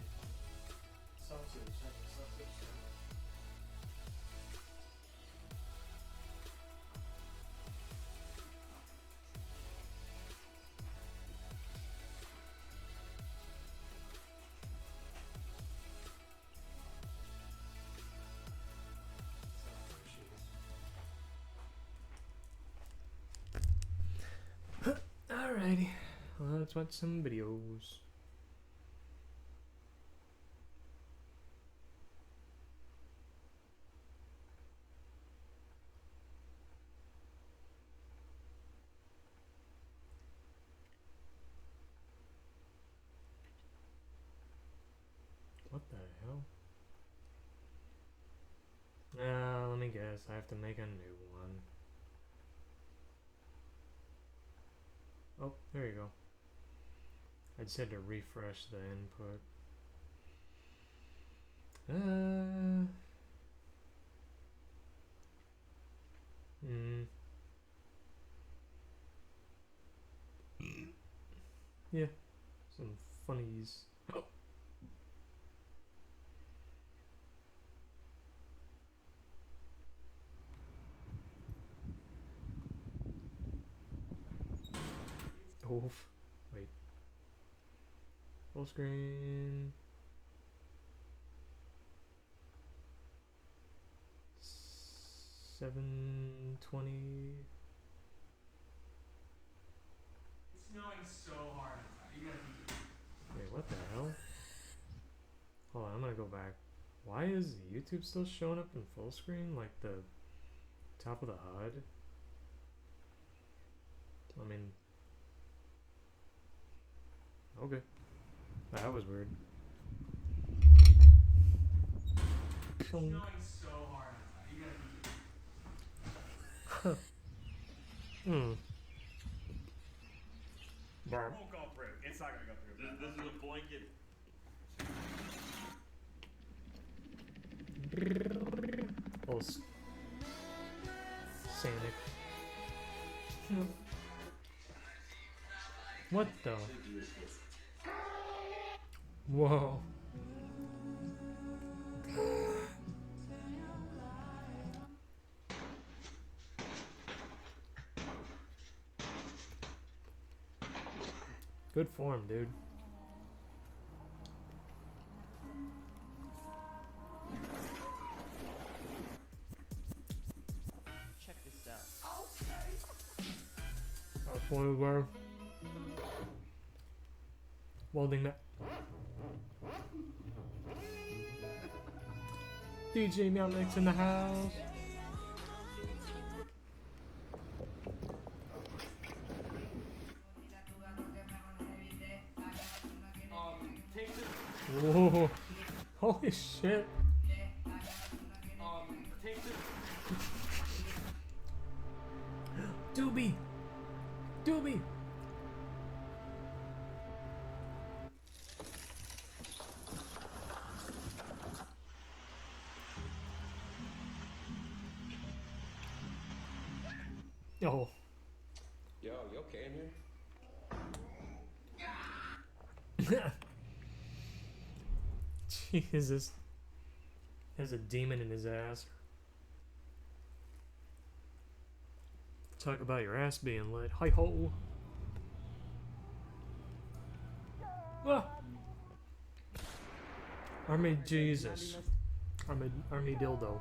sausage. Alrighty, let's watch some videos. What the hell? Let me guess, I have to make a new one. Oh, there you go. I just had to refresh the input. Yeah, some funnies. Oof. Wait. Full screen. 720. It's snowing so hard outside. You gotta be. Wait, what the hell? Hold on, I'm gonna go back. Why is YouTube still showing up in full screen? Like the top of the HUD? I mean, okay. That was weird. It's snowing so hard outside. You gotta be. It won't go through. It's not gonna go through. This is a blanket. Oh, Sonic. What the? Whoa. Good form, dude. Check this out. That's one of our welding that. DJ Meownick's in the house. Take this. Whoa. Holy shit. Take this. Doobie. Doobie. Oh. Yo, you okay in here? Jesus. Has a demon in his ass. Talk about your ass being lit. Hi ho. Ah. Army Jesus. Army dildo.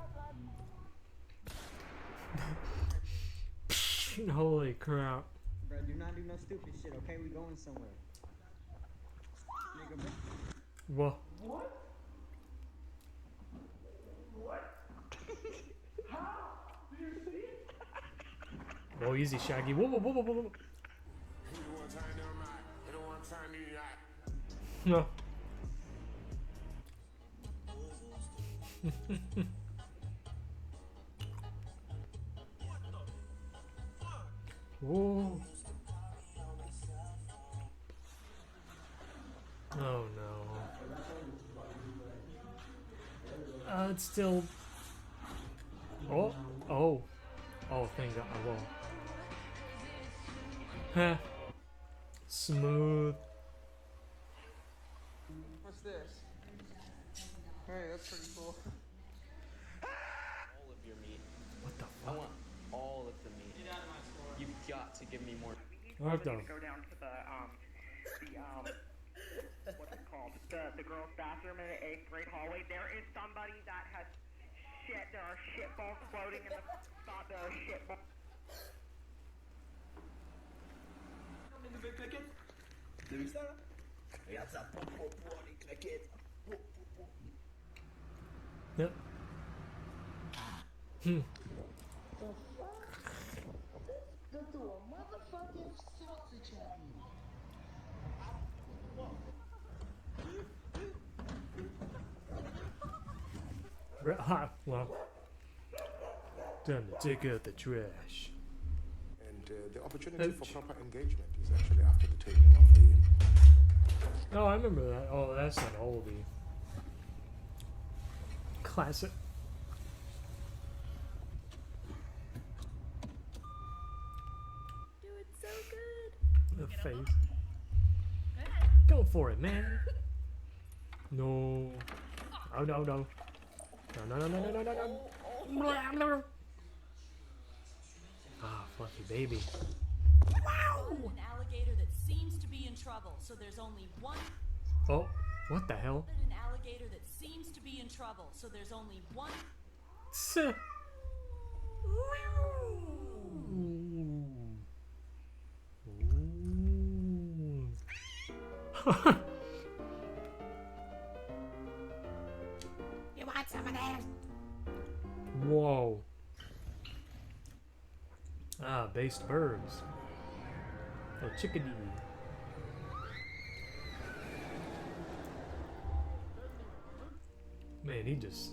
Holy crap. Bro, do not do no stupid shit, okay? We going somewhere. Nigga, bro. What? Oh, easy, Shaggy. Whoa, whoa, whoa, whoa, whoa. No. Whoa. Oh no. It's still. Oh, oh, oh! Thank God! Whoa. Huh. Smooth. What's this? Hey, that's pretty cool. All of your meat. What the I fuck? want all of the meat. Get out of my store. You've got to give me more. What the? Go down to the what's it called? The girls' bathroom in the 8th grade hallway. There is somebody that has shit. There are shit balls floating in the spot. There are shit balls. Yep. Hmm. Well, time to take out the trash. And the opportunity Ouch. for proper engagement is actually after the taking of the. Oh, I remember that. Oh, that's an oldie. Classic. Doing so good. The face. Go for it, man. No. Oh, no, no. No, no, no, no, no, no, no, no. Ah, fluffy baby. An alligator that seems to be in trouble, so there's only one. Oh, what the hell? An alligator that seems to be in trouble, so there's only one. Sir. You want some of that? Whoa. Ah, based birds. A chickadee. Man, he just...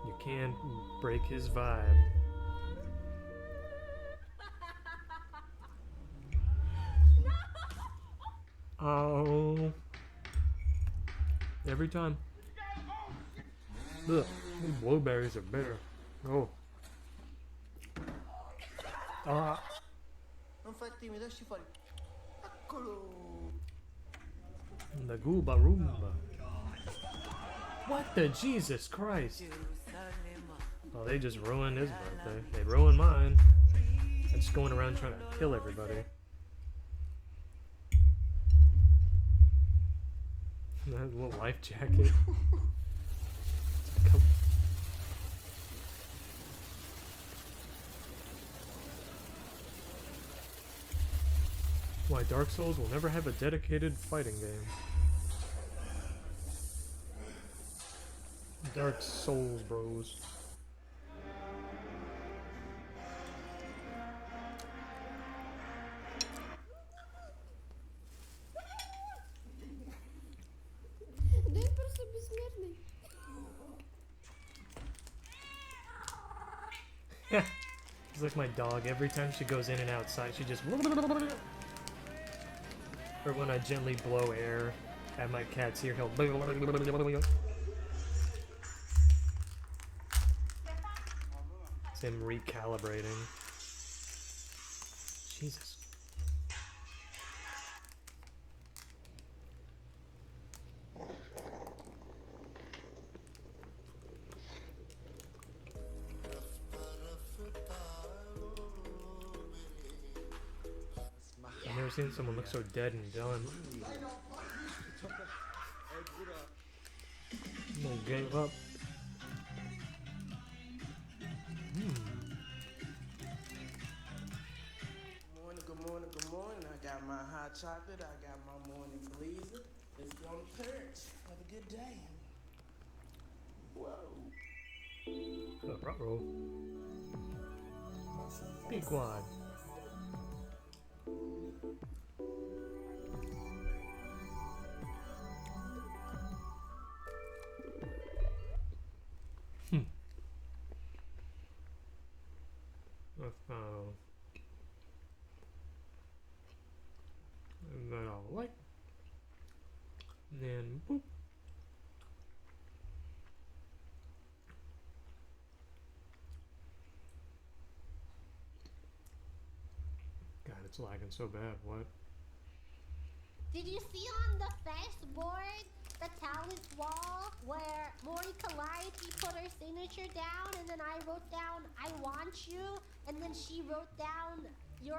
You can't break his vibe. Oh. Every time. Ugh, these blueberries are bitter. Oh. Ah. Non fai timido, ci fuori. Eccolo. The Gooba Roomba. What the Jesus Christ? Oh, they just ruined his birthday. They ruined mine. I'm just going around trying to kill everybody. That little life jacket. Come- Why Dark Souls will never have a dedicated fighting game. Dark Souls, bros. Дай просто бессмертный. It's like my dog. Every time she goes in and outside, she just... Or when I gently blow air at my cat's ear, he'll... It's him recalibrating. Jesus. I've never seen someone look so dead and done. They gave up. Good morning, good morning. I got my hot chocolate, I got my morning blazer. Let's go on the perch. Have a good day. Whoa. Ruh-roh. Big quad. And then I'll like, and then boop. it's lagging so bad. What? Did you see on the fast board, the talent wall, where Mori Calliope put her signature down, and then I wrote down, I want you, and then she wrote down, you're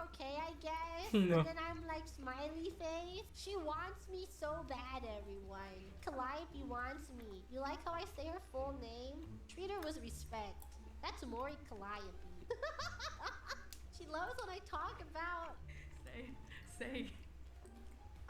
okay, I guess. No. And then I'm like, smiley face. She wants me so bad, everyone. Calliope wants me. You like how I say her full name? Treat her with respect. That's Mori Calliope. She loves when I talk about... Say.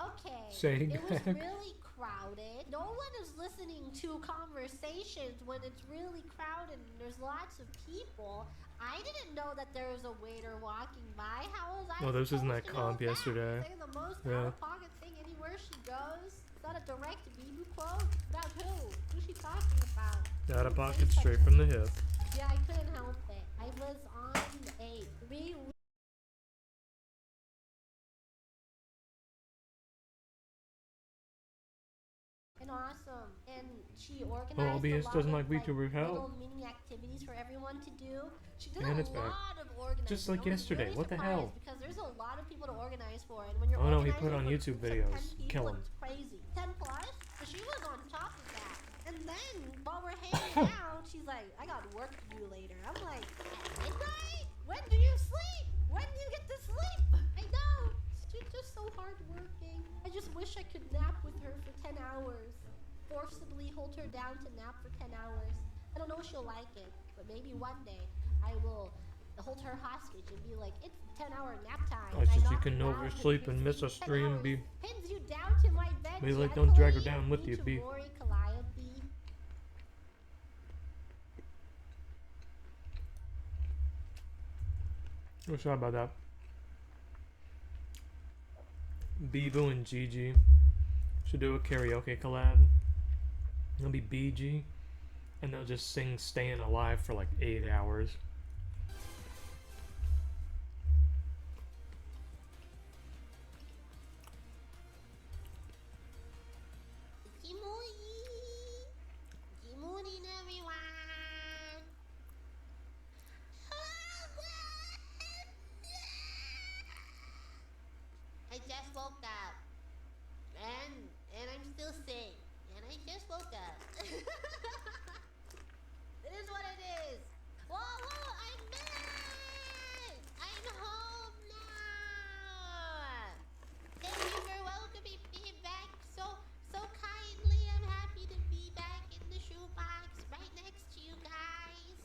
Okay, Say it was back. really crowded. No one is listening to conversations when it's really crowded and there's lots of people. I didn't know that there was a waiter walking by. How was I Well, this isn't that supposed to know comp that? yesterday. Say the most Yeah. out-of-pocket thing anywhere she goes. Is that a direct Bibu quote? About who? Who's she talking about? Out of Say pocket, such straight from the hip. Yeah, I couldn't help it. I was on a and awesome. And she organized OBS a lot doesn't of, like VTuber little help. mini activities for everyone to do. She did And a it's back. lot of organizing. Just like I was yesterday. really What the hell? surprised because there's a lot of people to organize for, and when you're Oh no, he organizing put on for YouTube groups of 10 videos. people, Kill him. It's crazy. 10 plus. So she was on top of that. And then while we're hanging out, she's like, "I got work to do later." I'm like, "At midnight? When do you sleep? When do you get to sleep?" I know. She's just so hardworking. I just wish I could nap with her for 10 hours. Forcibly hold her down to nap for 10 hours. I don't know if she'll like it, but maybe one day I will hold her hostage and be like, "It's 10-hour nap time." I And said you knock can her down oversleep and miss a 10 stream, hours, B. pins you down to my bed. Be like, don't drag her gently. down with Me you, to B. Mori Calliope. What's up about that? Bibu and Gigi should do a karaoke collab. It'll be BG, and they'll just sing "Staying Alive" for like 8 hours. Good morning, everyone. I just woke up, and I'm still sick, and I just woke up. It is what it is. Whoa, I'm back! I'm home now. Thank you for welcoming me back so kindly. I'm happy to be back in the shoebox right next to you guys.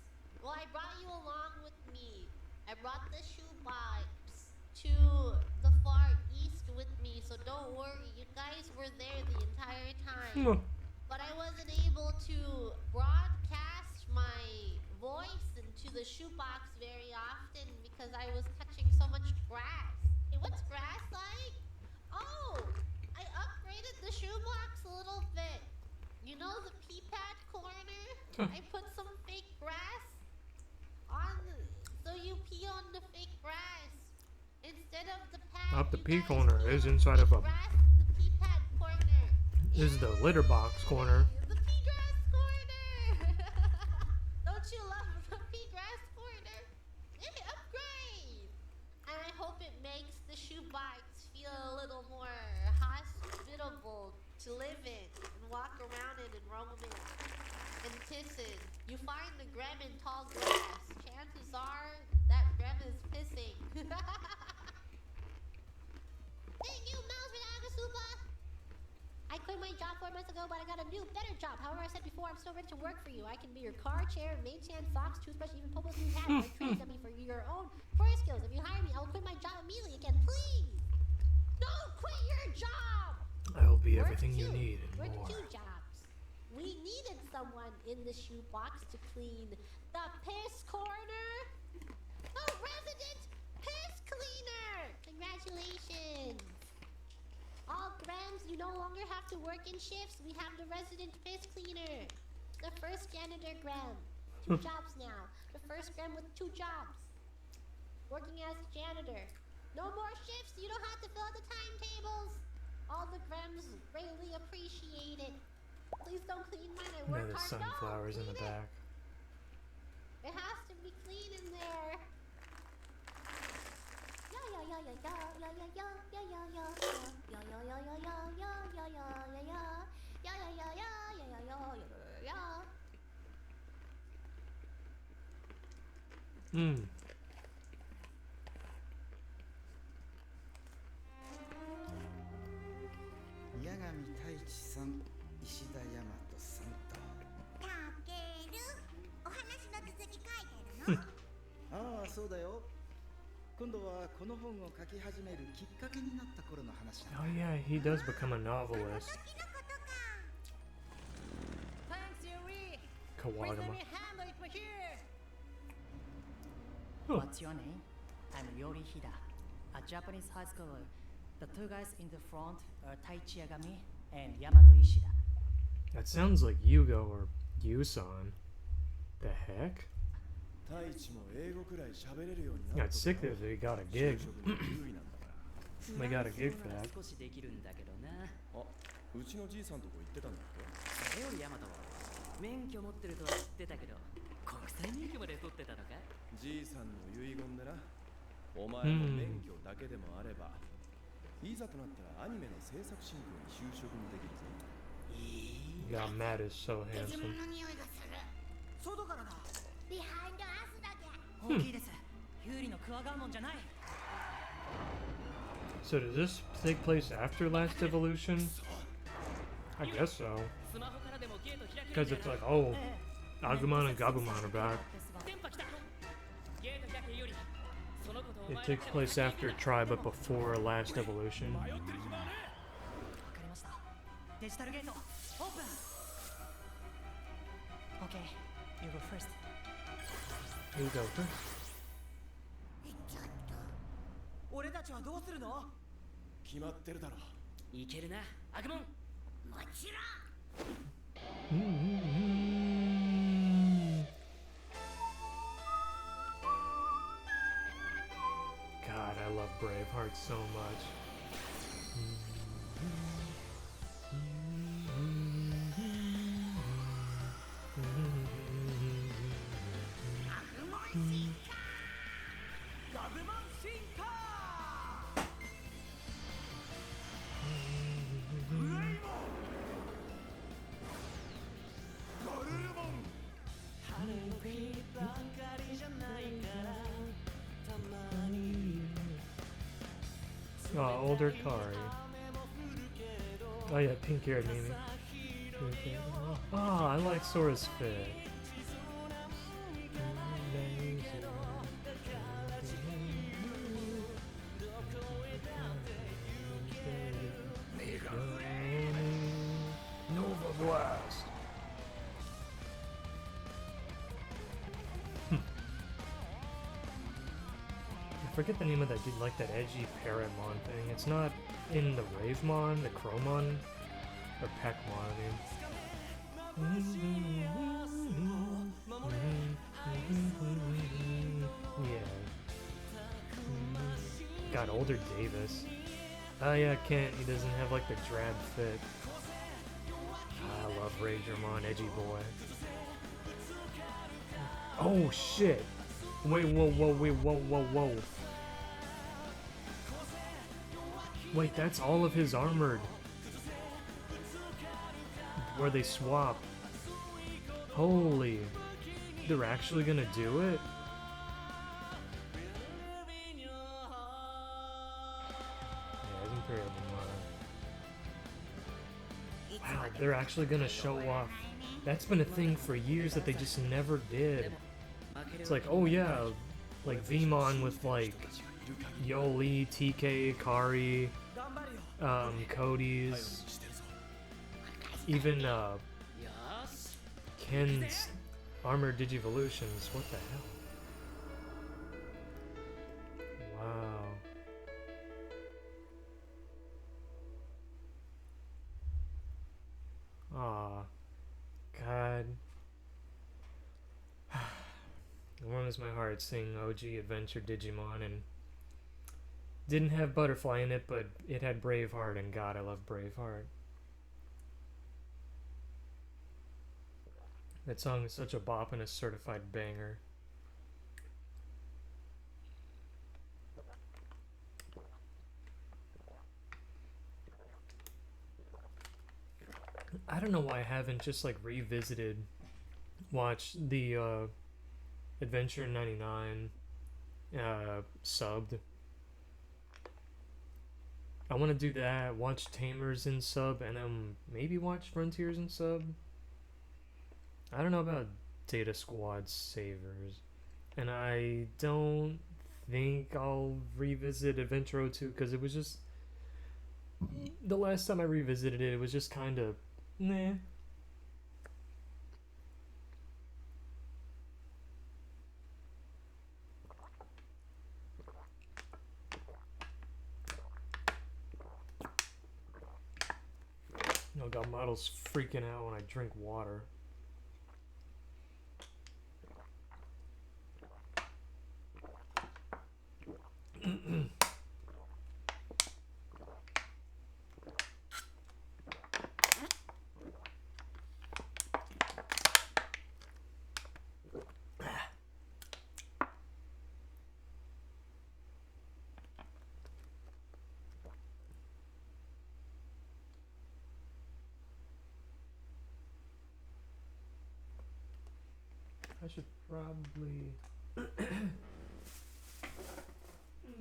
Well, I brought you along with me. I brought the shoebox to the far east with me, so don't worry. You guys were there the entire time. But I wasn't able to broadcast my voice into the shoebox very often because I was touching so much grass. Hey, what's grass like? Oh, I upgraded the shoebox a little bit. You know the pee pad corner? I put some fake grass on, so you pee on the fake grass instead of the pad. Up the you pee guys corner pee is on inside of fake a. grass, the pee pad corner. Is the litter box corner. The pea grass corner! Don't you love the pea grass corner? Hey, upgrade! And I hope it makes the shoebox feel a little more hospitable to live in and walk around in and roam in and piss in. You find the Grem in tall grass. Chances are that Grem is pissing. Thank you, Mouse for the Agasupa! I quit my job 4 months ago, but I got a new, better job. However, I said before, I'm still ready to work for you. I can be your car, chair, maid stand, socks, toothbrush, even Popo's new hat. I trained me for your own fur skills. If you hire me, I will quit my job immediately again. Please! Don't quit your job! I will be Work everything you two. need and Work more. 2 jobs. We needed someone in the shoebox to clean the piss corner. A resident piss cleaner! Congratulations! All Grams, you no longer have to work in shifts. We have the resident piss cleaner. The first janitor Gram. 2 jobs now. The first Gram with 2 jobs. Working as janitor. No more shifts. You don't have to fill out the timetables. All the Grams greatly appreciate it. Please don't clean mine. I Yeah, work there's hard. sunflowers No, in the clean it. back. It has to be clean in there. Yeah. Hmm. 八神太一さん、石田大和さんと。たける、お話の続き書いてるの？ああ、そうだよ。今度はこの本を書き始めるきっかけになった頃の話だ。 Oh yeah, he does become a novelist. Thanks, Yuri. Kawagama. Please let me handle it from here. Huh. What's your name? I'm Yori Hida, a Japanese high schooler. The two guys in the front are Taichi Yagami and Yamato Ishida. That sounds like Yugo or Yusan. The heck? Got sick that he got a gig. They got a gig for that. 少しできるんだけどな。あ、うちのじいさんとこ行ってたんだっけ？それよりヤマトは免許持ってるとは知ってたけど、国際免許まで取ってたのか？じいさんの遺言でな。お前の免許だけでもあれば、いざとなったらアニメの制作進行に就職もできるぞ。God, Matt is so handsome. 外からだ。Behind us だけ。大きいです。有利のクワガーモンじゃない。 So does this take place after Last Evolution? I guess so. Because it's like, oh, Agumon and Gabumon are back. It takes place after Try, but before Last Evolution. わかりました。デジタルゲート、オープン。Okay, you go first. You go first. 俺たちはどうするの？決まってるだろ。いけるな、アグモン。もちろん。God, I love Braveheart so much. Oh, older Kari. Oh yeah, pink-haired Mimi. Oh, I like Sora's fit. Nova Blast. I forget the name of that dude, like that edgy Parrotmon thing. It's not in the Ravemon, the Chromon, or Peckmon, I mean. Yeah. Got older Davis. Oh yeah, Kent, he doesn't have like the drab fit. I love Ragermon, edgy boy. Oh shit! Wait, whoa. Wait, that's all of his armored. Where they swap. Holy. They're actually gonna do it? Yeah, it's Imperial Armada. Wow, they're actually gonna show off. That's been a thing for years that they just never did. It's like, oh yeah, like Vmon with like Yoli, TK, Kari, Cody's, even Ken's Armored Digivolutions. What the hell? Wow. Aw. God. It warms my heart seeing OG Adventure Digimon, and didn't have Butterfly in it, but it had Braveheart, and God, I love Braveheart. That song is such a bop and a certified banger. I don't know why I haven't just like revisited, watched the Adventure in 99 subbed. I want to do that, watch Tamers in sub, and then maybe watch Frontiers in sub. I don't know about Data Squad Savers. And I don't think I'll revisit Adventure 02 because it was just... The last time I revisited it, it was just kind of... Nah. Oh god, Model's freaking out when I drink water. I should probably,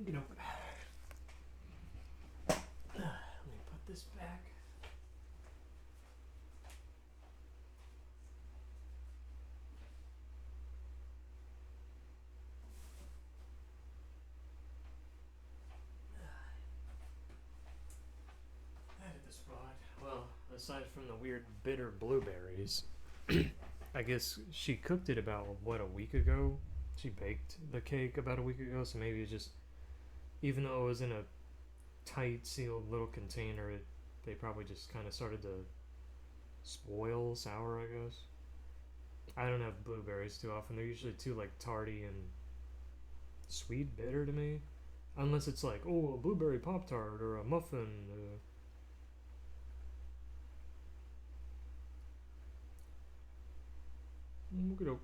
you know, let me put this back. Edit this spot. Well, aside from the weird bitter blueberries, I guess she cooked it about, what, a week ago? She baked the cake about a week ago, so maybe it's just, even though it was in a tight, sealed little container, they probably just kind of started to spoil, sour, I guess. I don't have blueberries too often. They're usually too, like, tarty and sweet bitter to me. Unless it's like, oh, a blueberry Pop-Tart or a muffin. Look at it.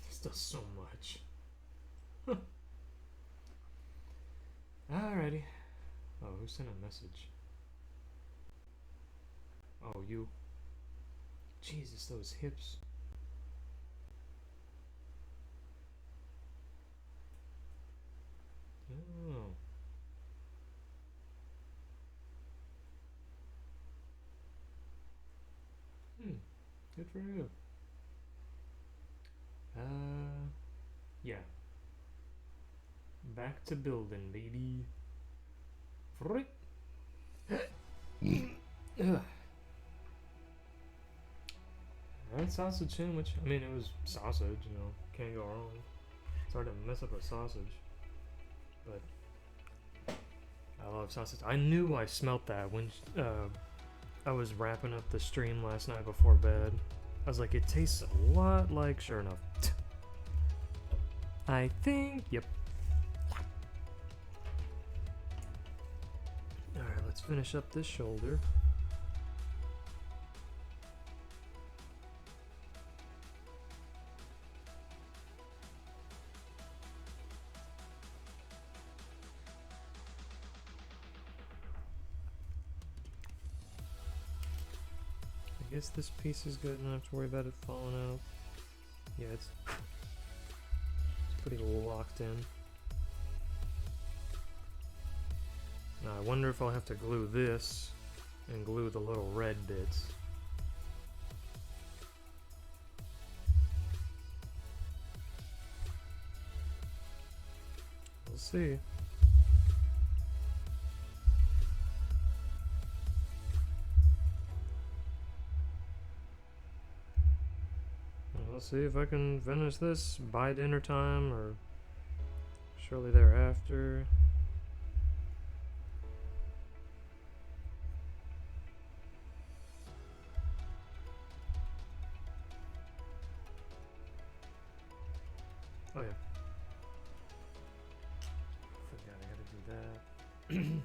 This does so much. Alrighty. Oh, who sent a message? Oh, you. Jesus, those hips. Oh. Good for you. Yeah. Back to building, baby. That sausage sandwich. I mean, it was sausage, you know. Can't go wrong. It's hard to mess up a sausage. But I love sausage. I knew I smelt that when I was wrapping up the stream last night before bed. I was like, it tastes a lot like, sure enough. I think, yep. Alright, let's finish up this shoulder. I guess this piece is good enough to worry about it falling out. Yeah, it's pretty locked in. Now I wonder if I'll have to glue this and glue the little red bits. We'll see. Let's see if I can finish this by dinner time or shortly thereafter. Oh yeah. Forgot I gotta do that.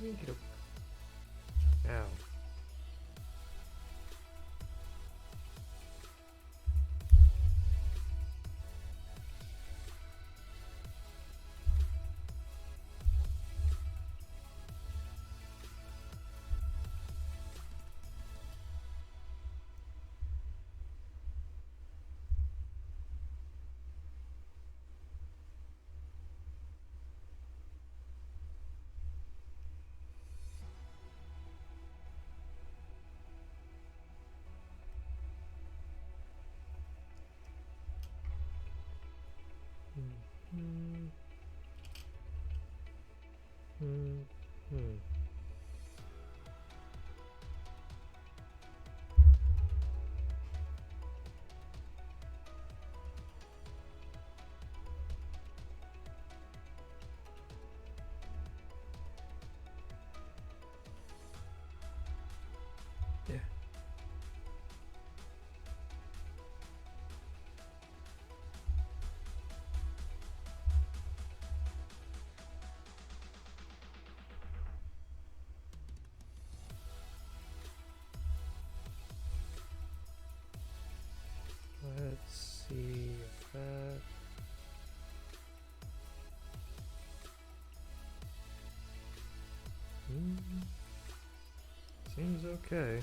Okey-doke. Ow. Hmm. Hmm. Hmm. Yeah. Let's see if that. Seems okay.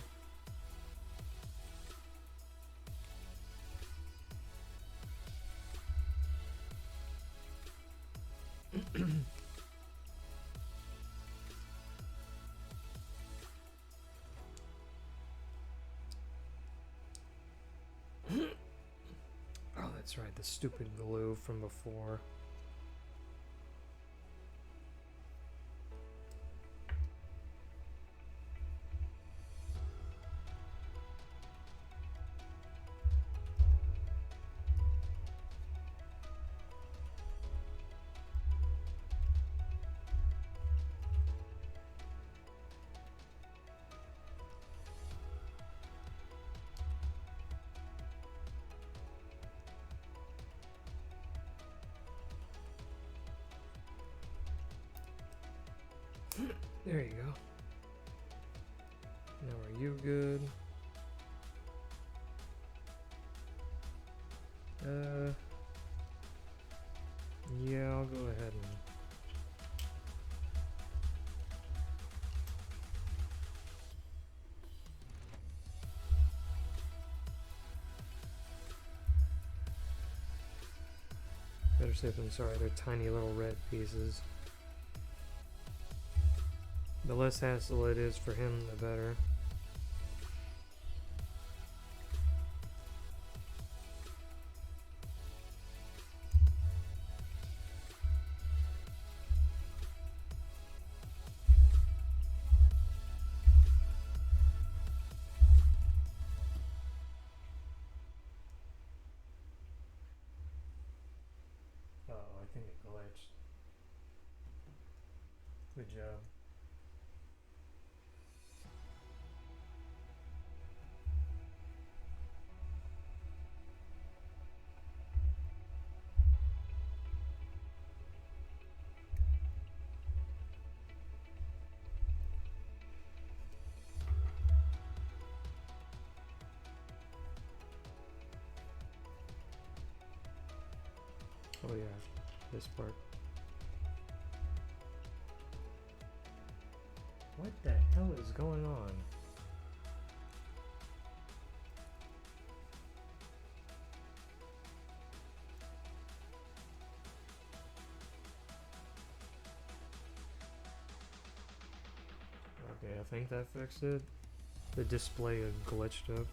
Oh, that's right, the stupid glue from before. There you go. Now are you good? Yeah, I'll go ahead and better safe than sorry, they're tiny little red pieces. The less hassle it is for him, the better. Oh, I think it glitched. Good job. Oh yeah, this part. What the hell is going on? Okay, I think that fixed it. The display had glitched up.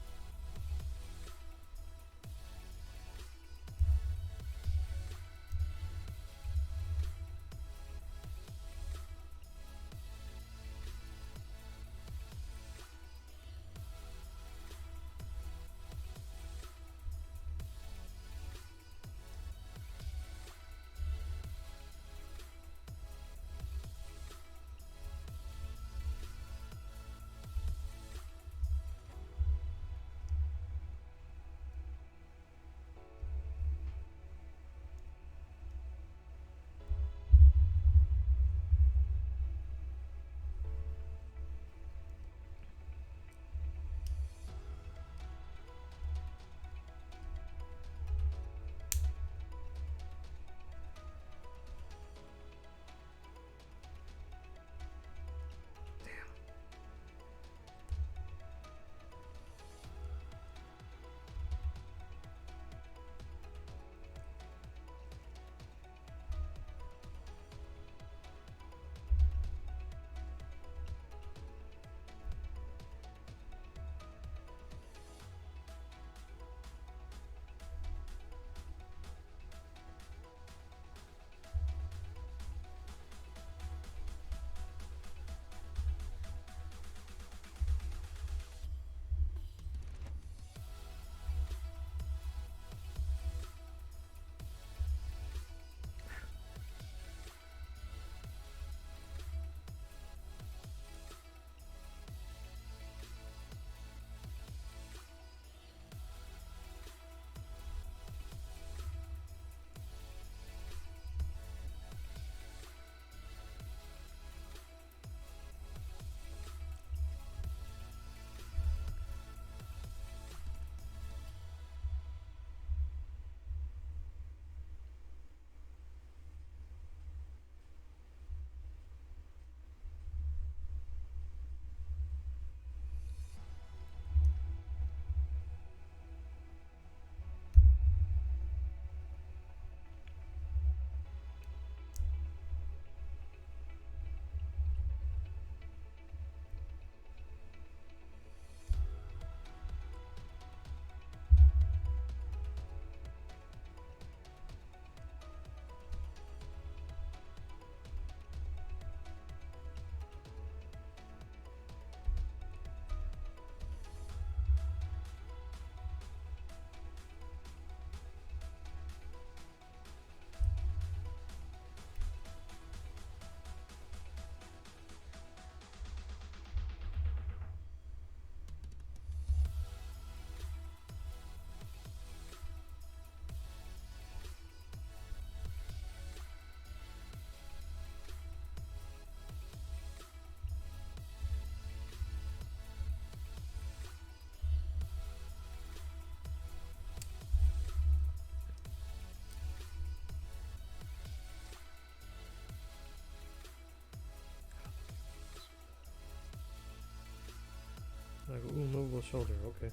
Ooh, movable shoulder, okay.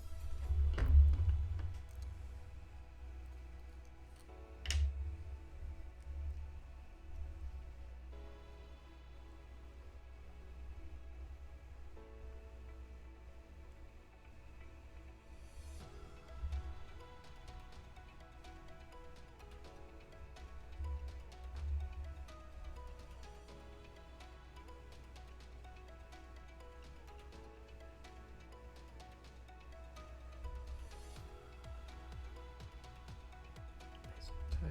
Tight.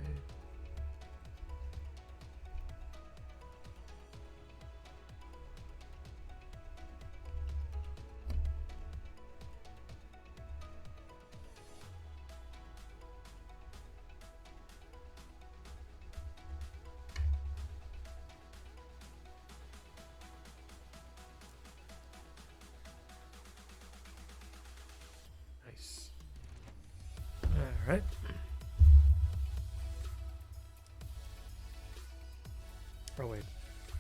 Nice. All right. Oh wait,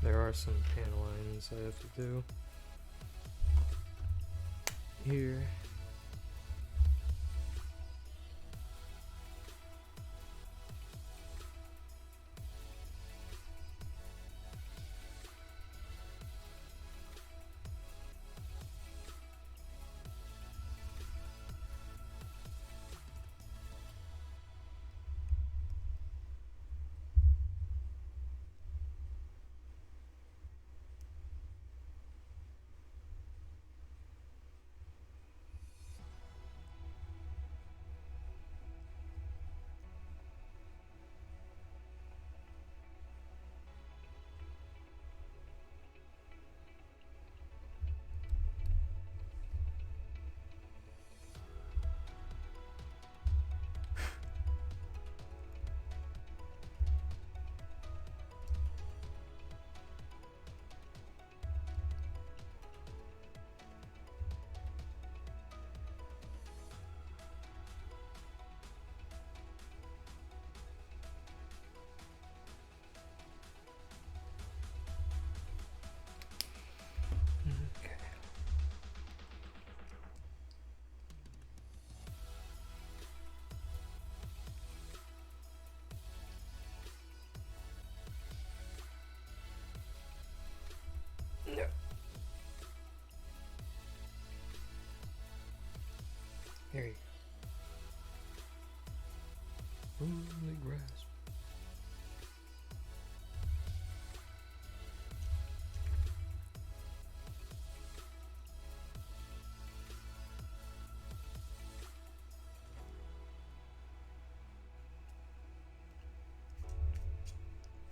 there are some panel lines I have to do here. Okay. No. Here you go. Only grasp.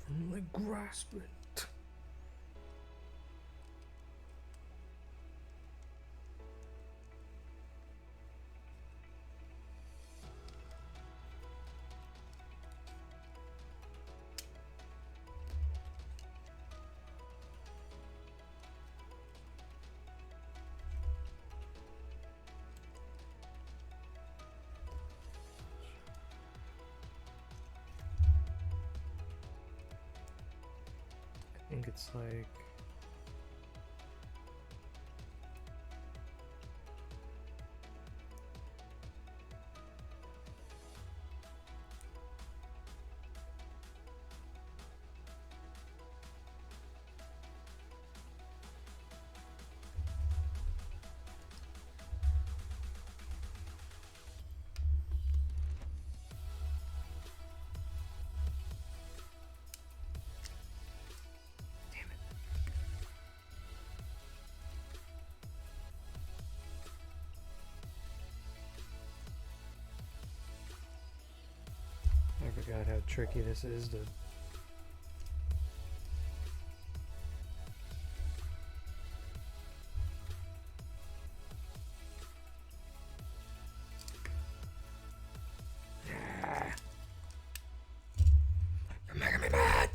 Only grasp it. I think it's like I forgot how tricky this is to You're making me mad.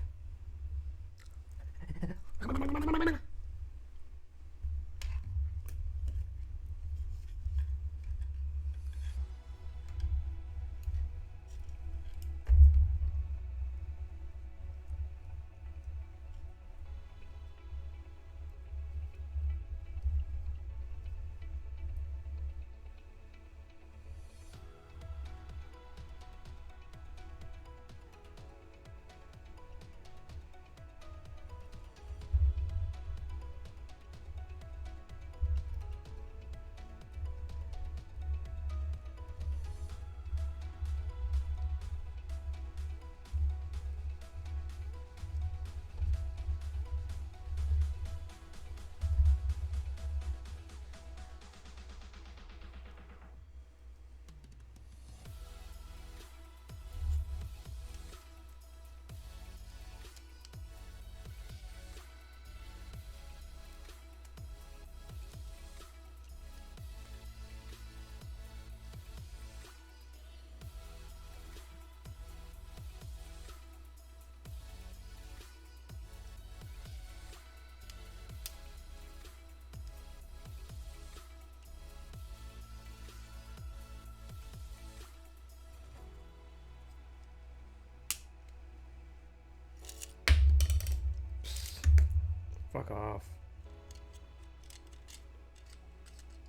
Fuck off.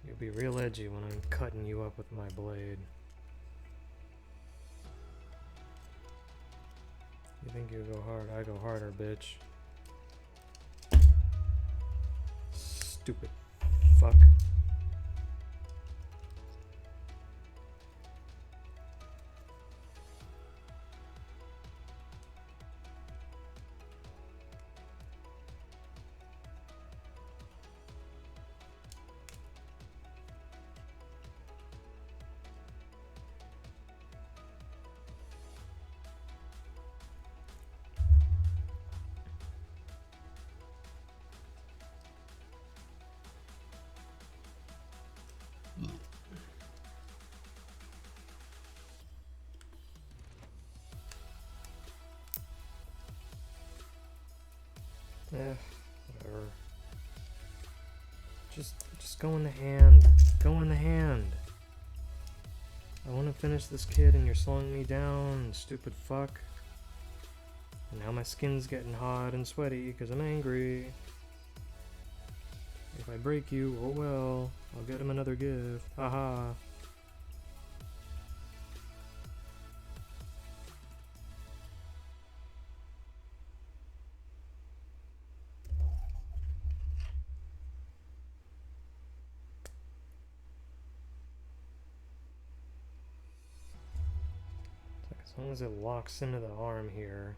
You'll be real edgy when I'm cutting you up with my blade. You think you go hard? I go harder, bitch. Stupid fuck. Yeah, whatever. Just go in the hand. Go in the hand. I want to finish this kid and you're slowing me down, stupid fuck. And now my skin's getting hot and sweaty because I'm angry. If I break you, oh well. I'll get him another gift. Haha. As long as it locks into the arm here.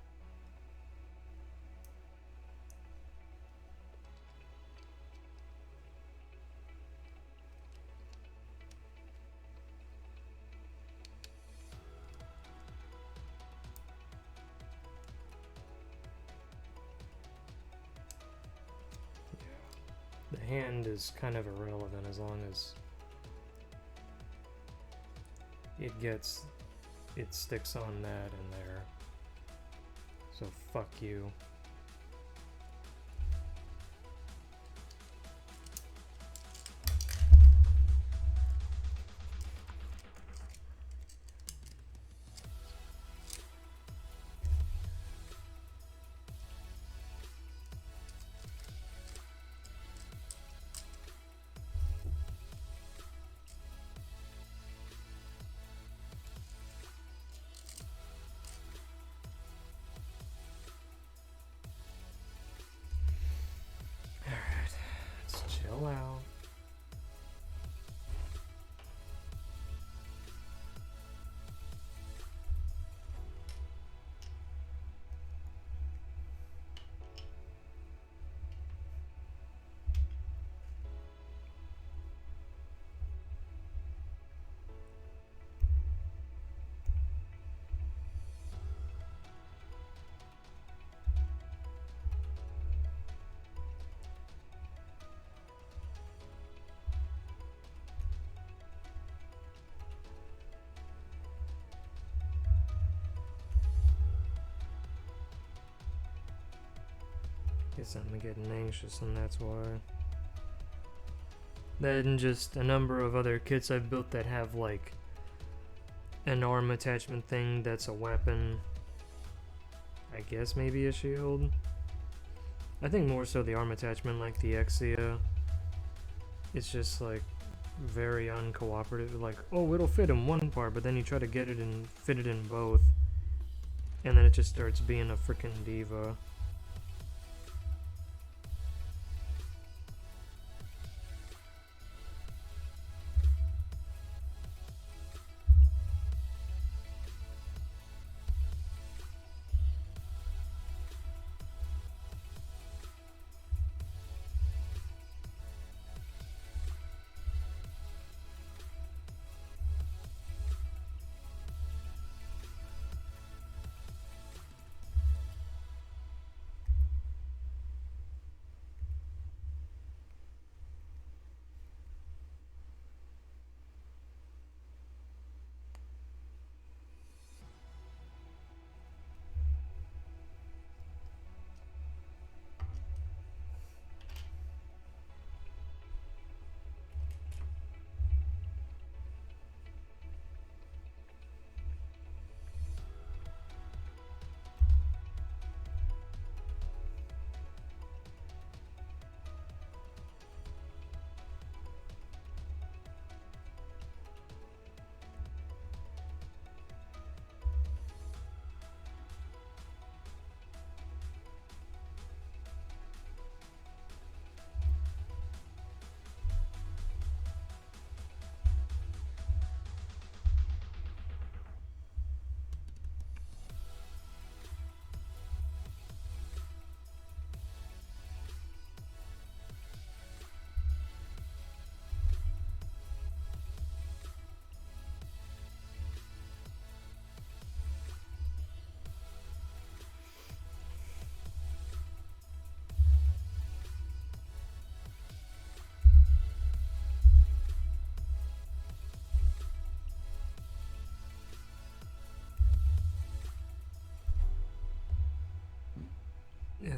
Yeah. The hand is kind of irrelevant as long as it sticks on that in there. So fuck you. Chill out. Guess I'm getting anxious and that's why. That and just a number of other kits I've built that have like an arm attachment thing that's a weapon. I guess maybe a shield. I think more so the arm attachment like the Exia. It's just like very uncooperative. Like, oh, it'll fit in one part, but then you try to get it and fit it in both. And then it just starts being a freaking diva. Yeah.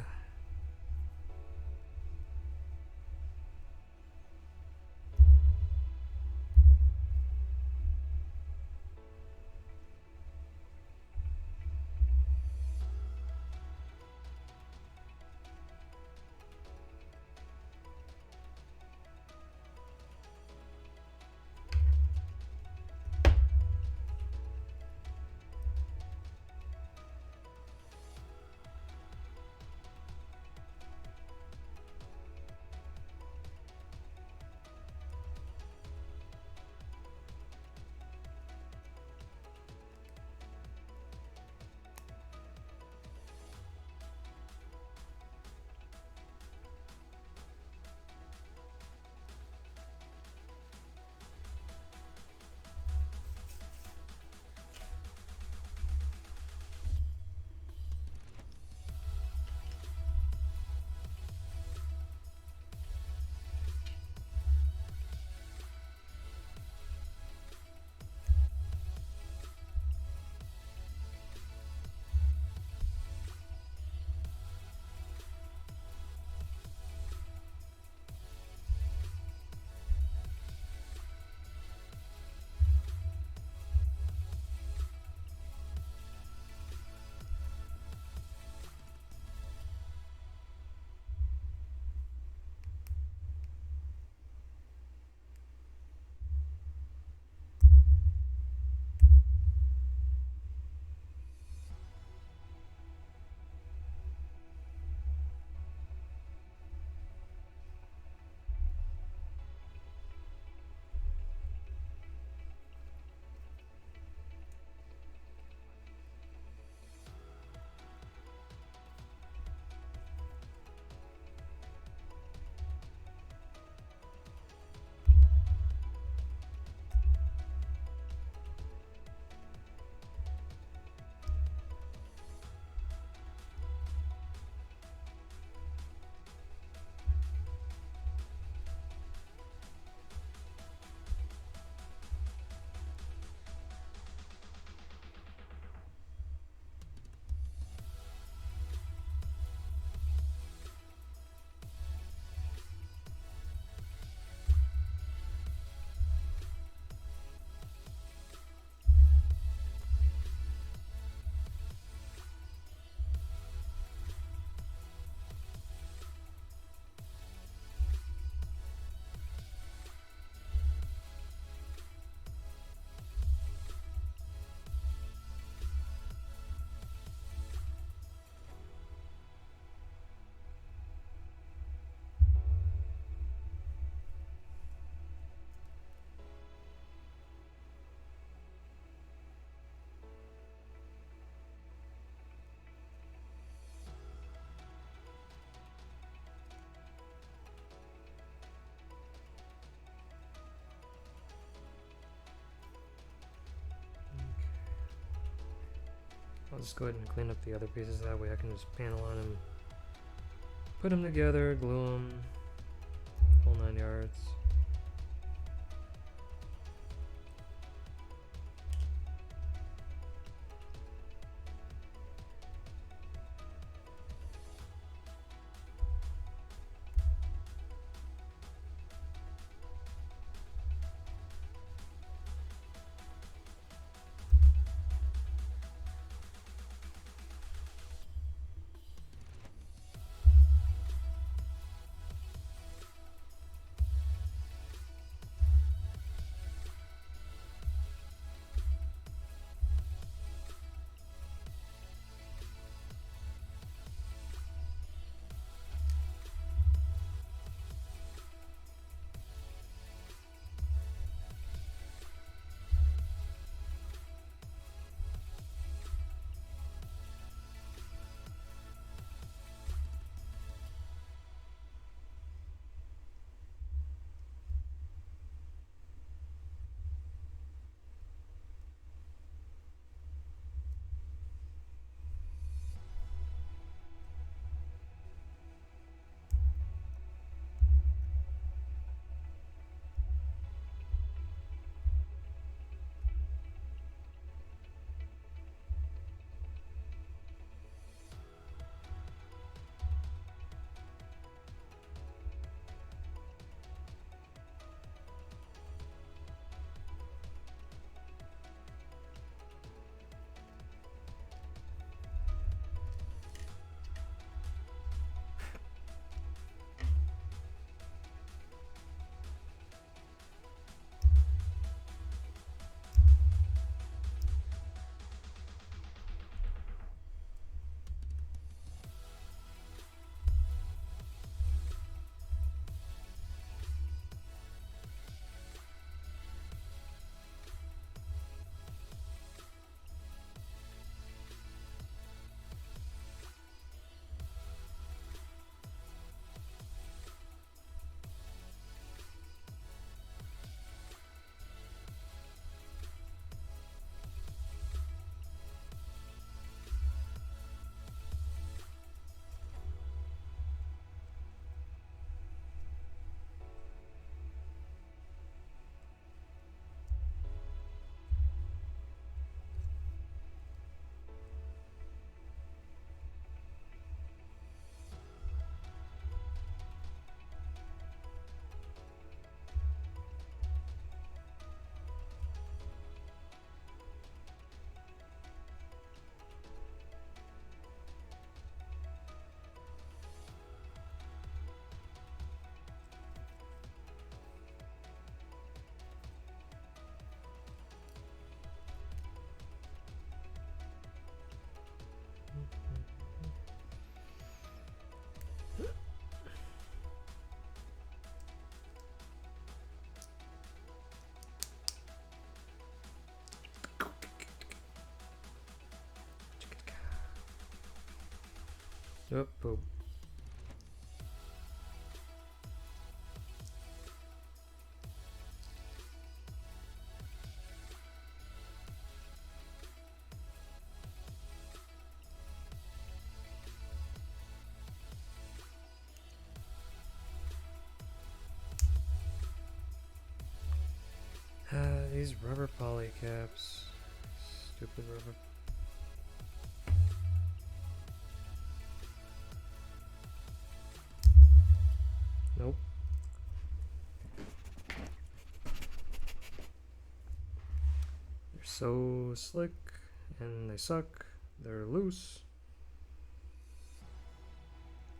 I'll just go ahead and clean up the other pieces, that way I can just panel on them, put them together, glue them, whole 9 yards. Oh, poop. These rubber polycaps. Stupid rubber. Nope. They're so slick and they suck. They're loose.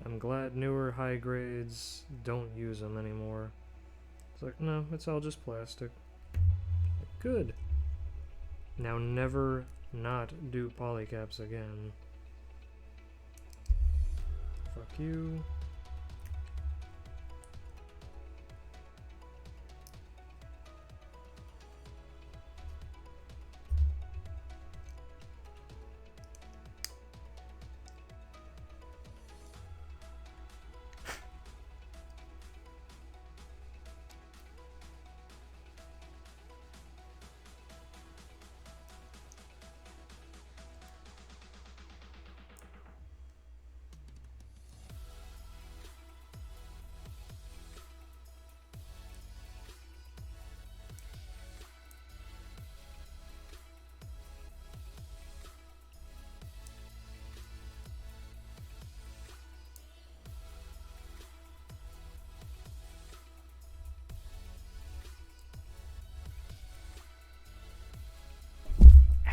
I'm glad newer high grades don't use them anymore. It's like, no, it's all just plastic. Good. Now never not do polycaps again. Fuck you.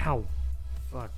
Ow! Fuck.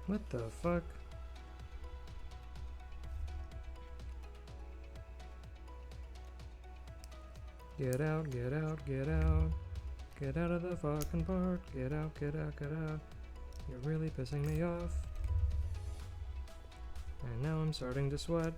What the fuck? Get out, get out, get out. Get out of the fucking park. Get out, get out, get out. You're really pissing me off. And now I'm starting to sweat.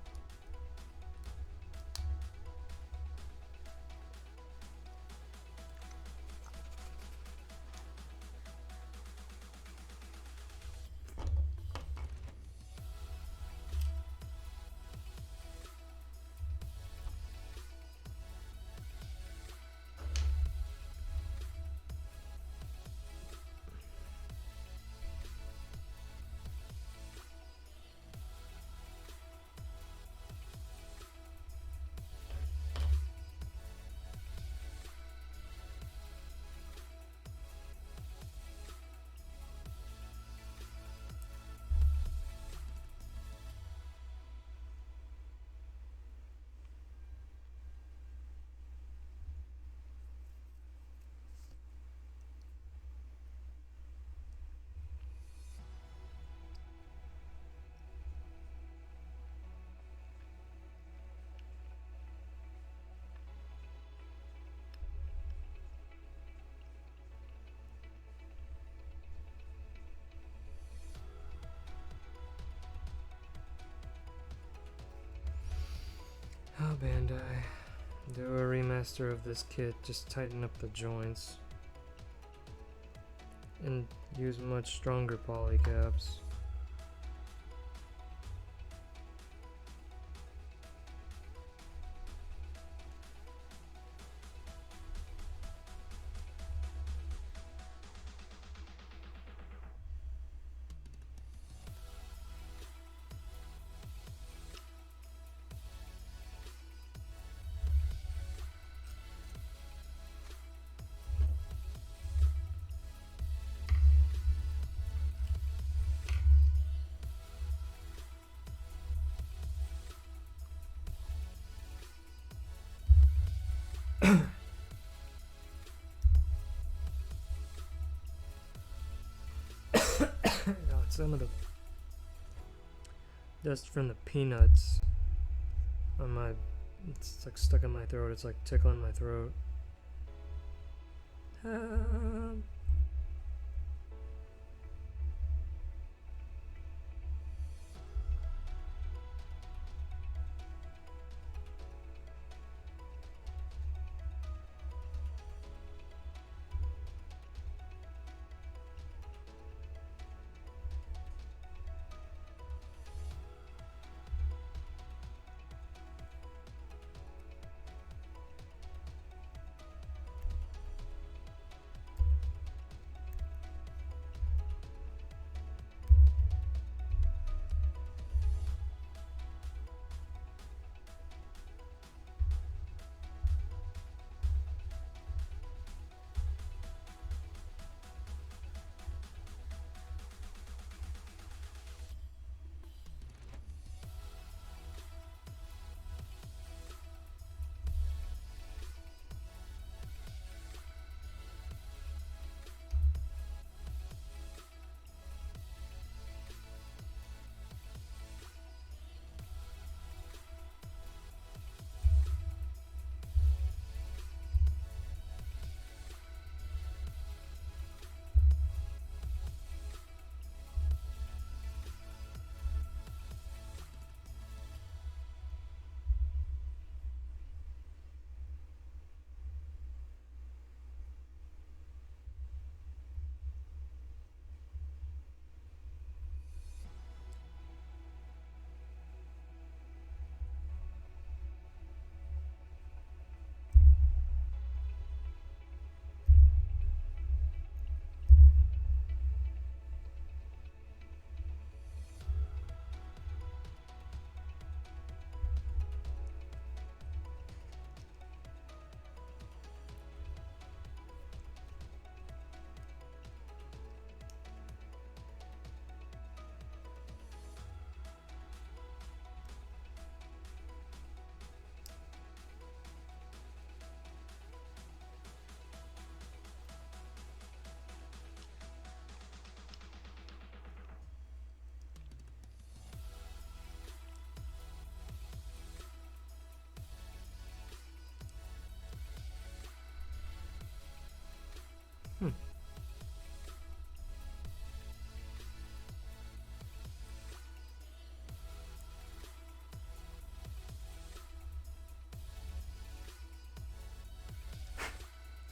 Oh, Bandai. Do a remaster of this kit, just tighten up the joints. And use much stronger polycaps. some of the dust from the peanuts on my, it's like stuck in my throat. It's like tickling my throat.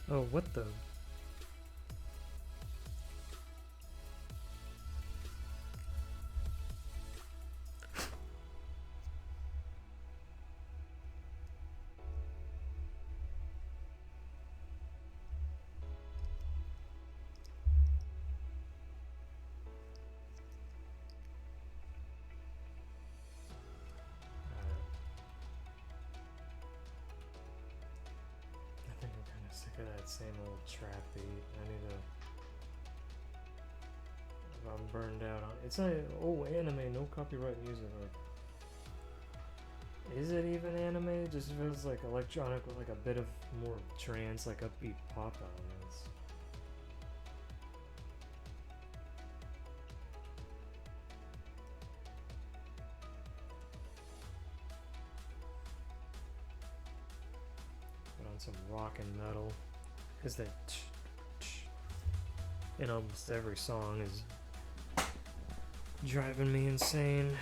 Oh, what the? I think I'm kind of sick of that same old trap beat. I need to. I'm burned out on. It's not anime, no copyright music. Like, is it even anime? It just feels like electronic with like a bit of more trance, like upbeat pop elements. Put on some rock and metal, because that in almost every song is driving me insane.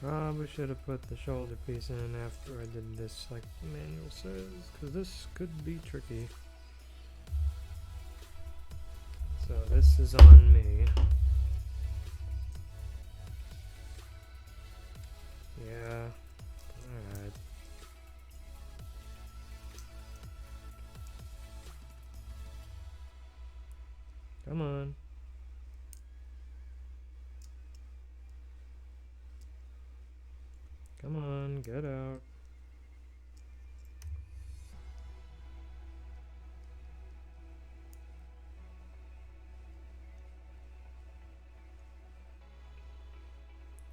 Probably should have put the shoulder piece in after I did this, like the manual says, because this could be tricky. So this is on me. Yeah. Alright. Come on. Come on, get out.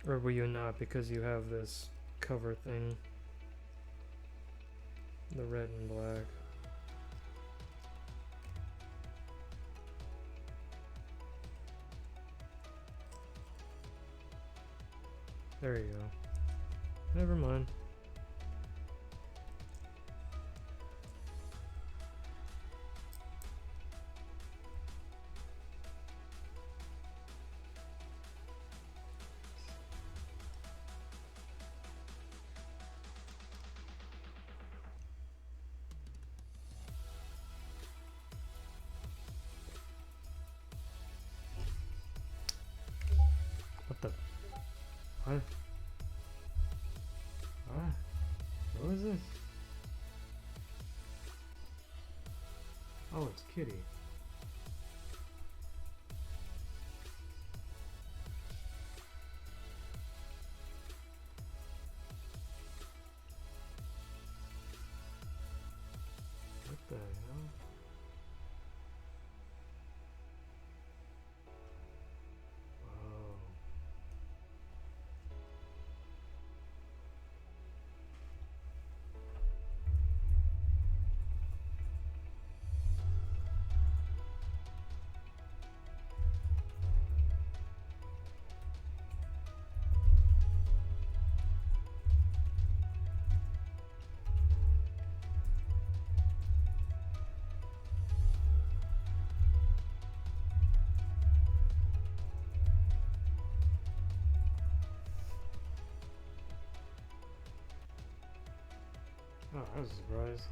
Or will you not because you have this cover thing? The red and black. There you go. Never mind. What the? What? What? What is this? Oh, it's Kitty. What the hell? Whoa. Oh, that was a surprise.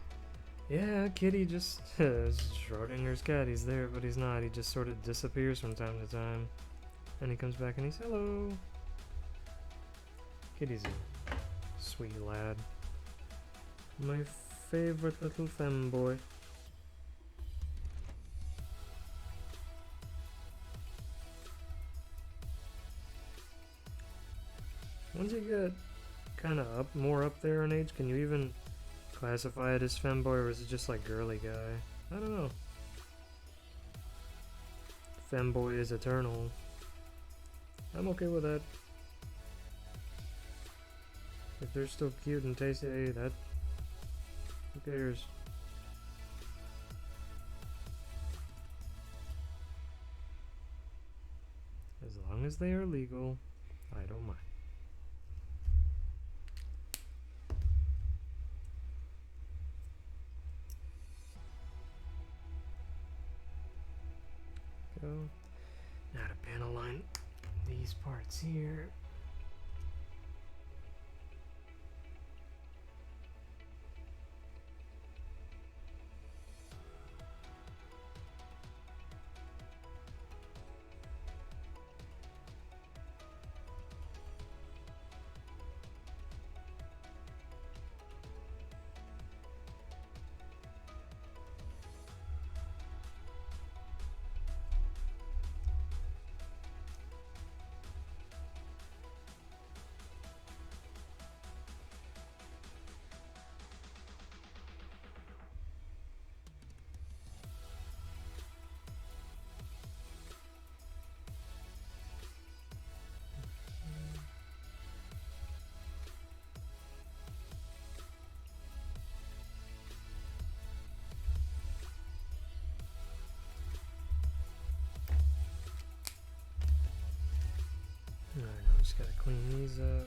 Yeah, Kitty just Schrodinger's cat. He's there, but he's not. He just sort of disappears from time to time. And he comes back and he's hello. Kitty's a sweet lad. My favorite little femboy. Once you get kind of more up there in age, can you even classify it as femboy, or is it just like girly guy? I don't know. Femboy is eternal. I'm okay with that. If they're still cute and tasty, hey, that... who cares? As long as they are legal, I don't mind. Go. Now to panel line these parts here. Alright, now I just gotta clean these up.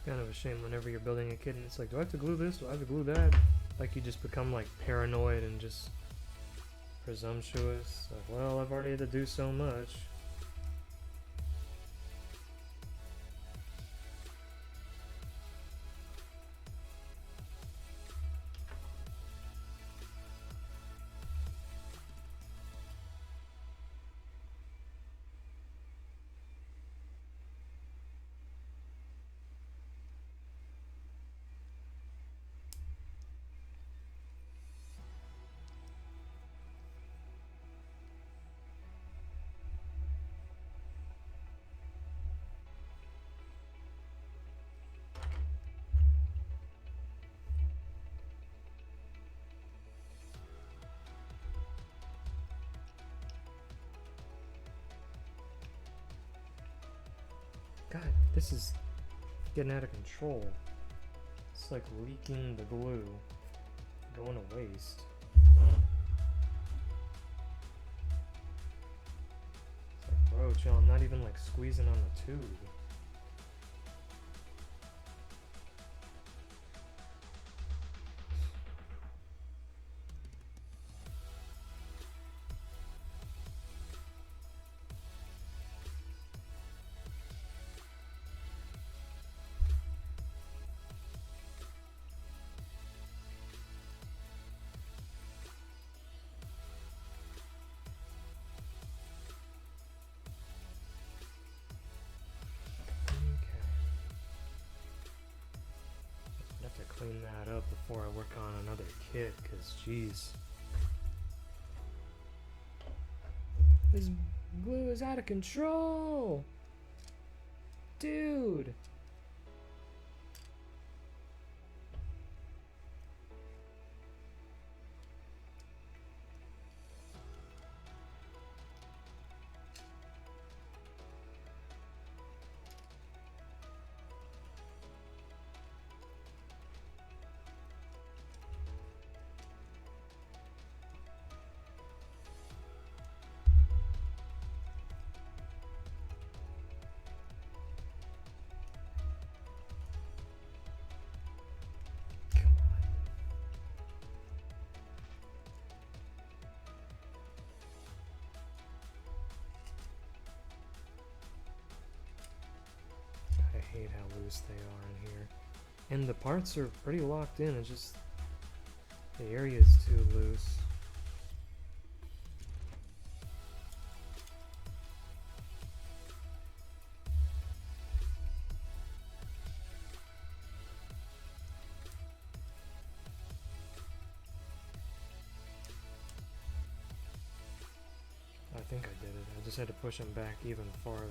Kind of a shame whenever you're building a kit and it's like, do I have to glue this? Do I have to glue that? Like you just become like paranoid and just presumptuous. Like, well, I've already had to do so much. God, this is getting out of control. It's like leaking the glue, going to waste. It's like, bro, chill, I'm not even like squeezing on the tube. Clean that up before I work on another kit, cause jeez, this glue is out of control, dude. I hate how loose they are in here. And the parts are pretty locked in, it's just the area is too loose. I think I did it. I just had to push them back even farther.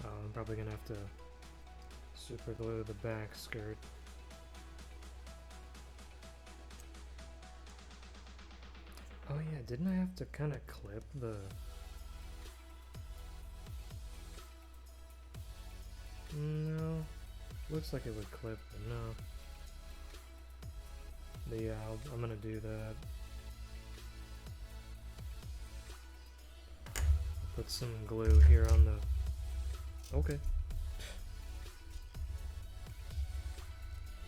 I'm probably gonna have to super glue the back skirt. Oh yeah, didn't I have to kind of clip the... No, looks like it would clip, but no. But yeah, I'm gonna do that. Put some glue here on the... Okay.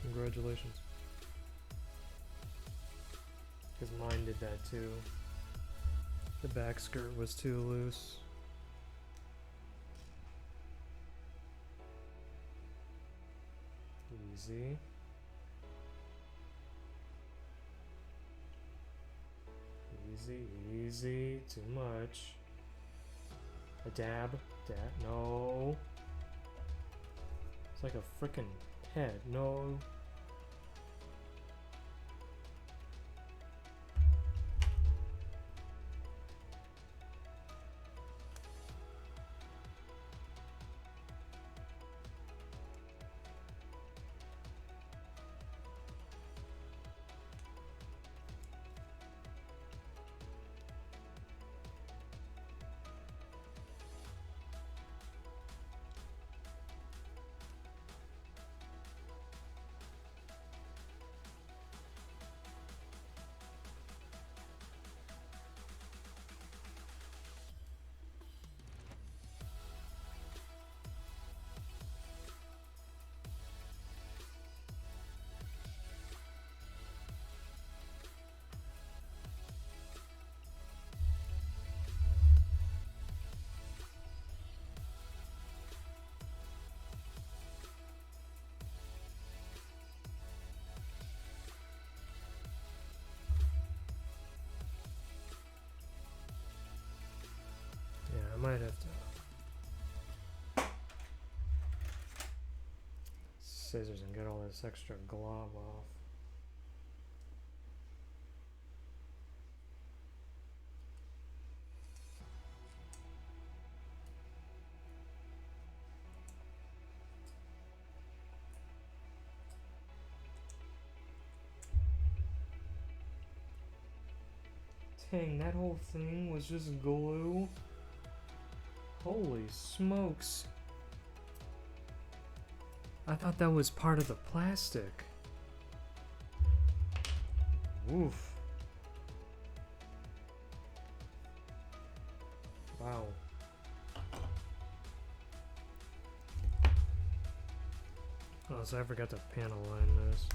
Congratulations. Because mine did that too. The back skirt was too loose. Easy. Easy, easy, too much. A dab, no. It's like a frickin' head, no. Yeah, I might have to scissors and get all this extra glob off. Dang, that whole thing was just glue? Holy smokes. I thought that was part of the plastic. Oof. Wow. Oh, so I forgot to panel line this.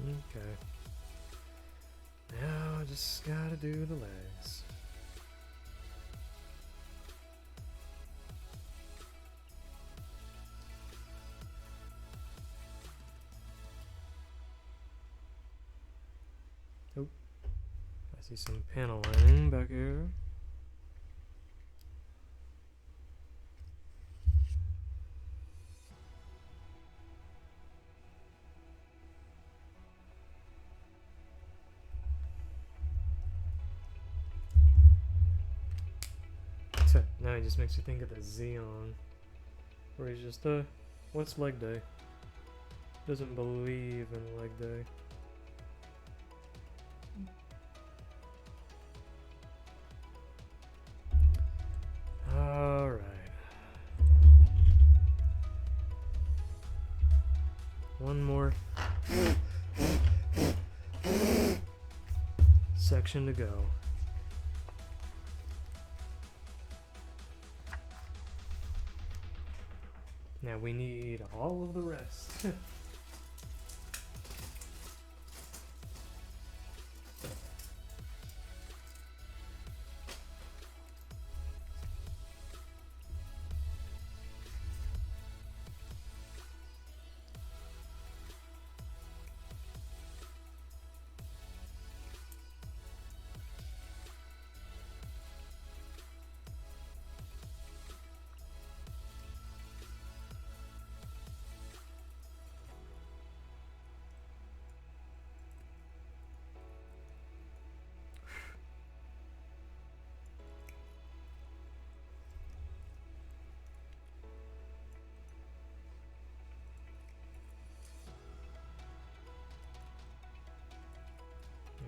Okay. Now I just gotta do the legs. Oh, I see some panel lining back here. Now it just makes you think of the Xeon, where he's just, what's leg day? Doesn't believe in leg day. section to go. Now we need all of the rest.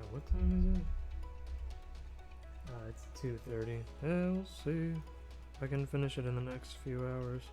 What time is it? It's 2:30. Yeah, we'll see. I can finish it in the next few hours.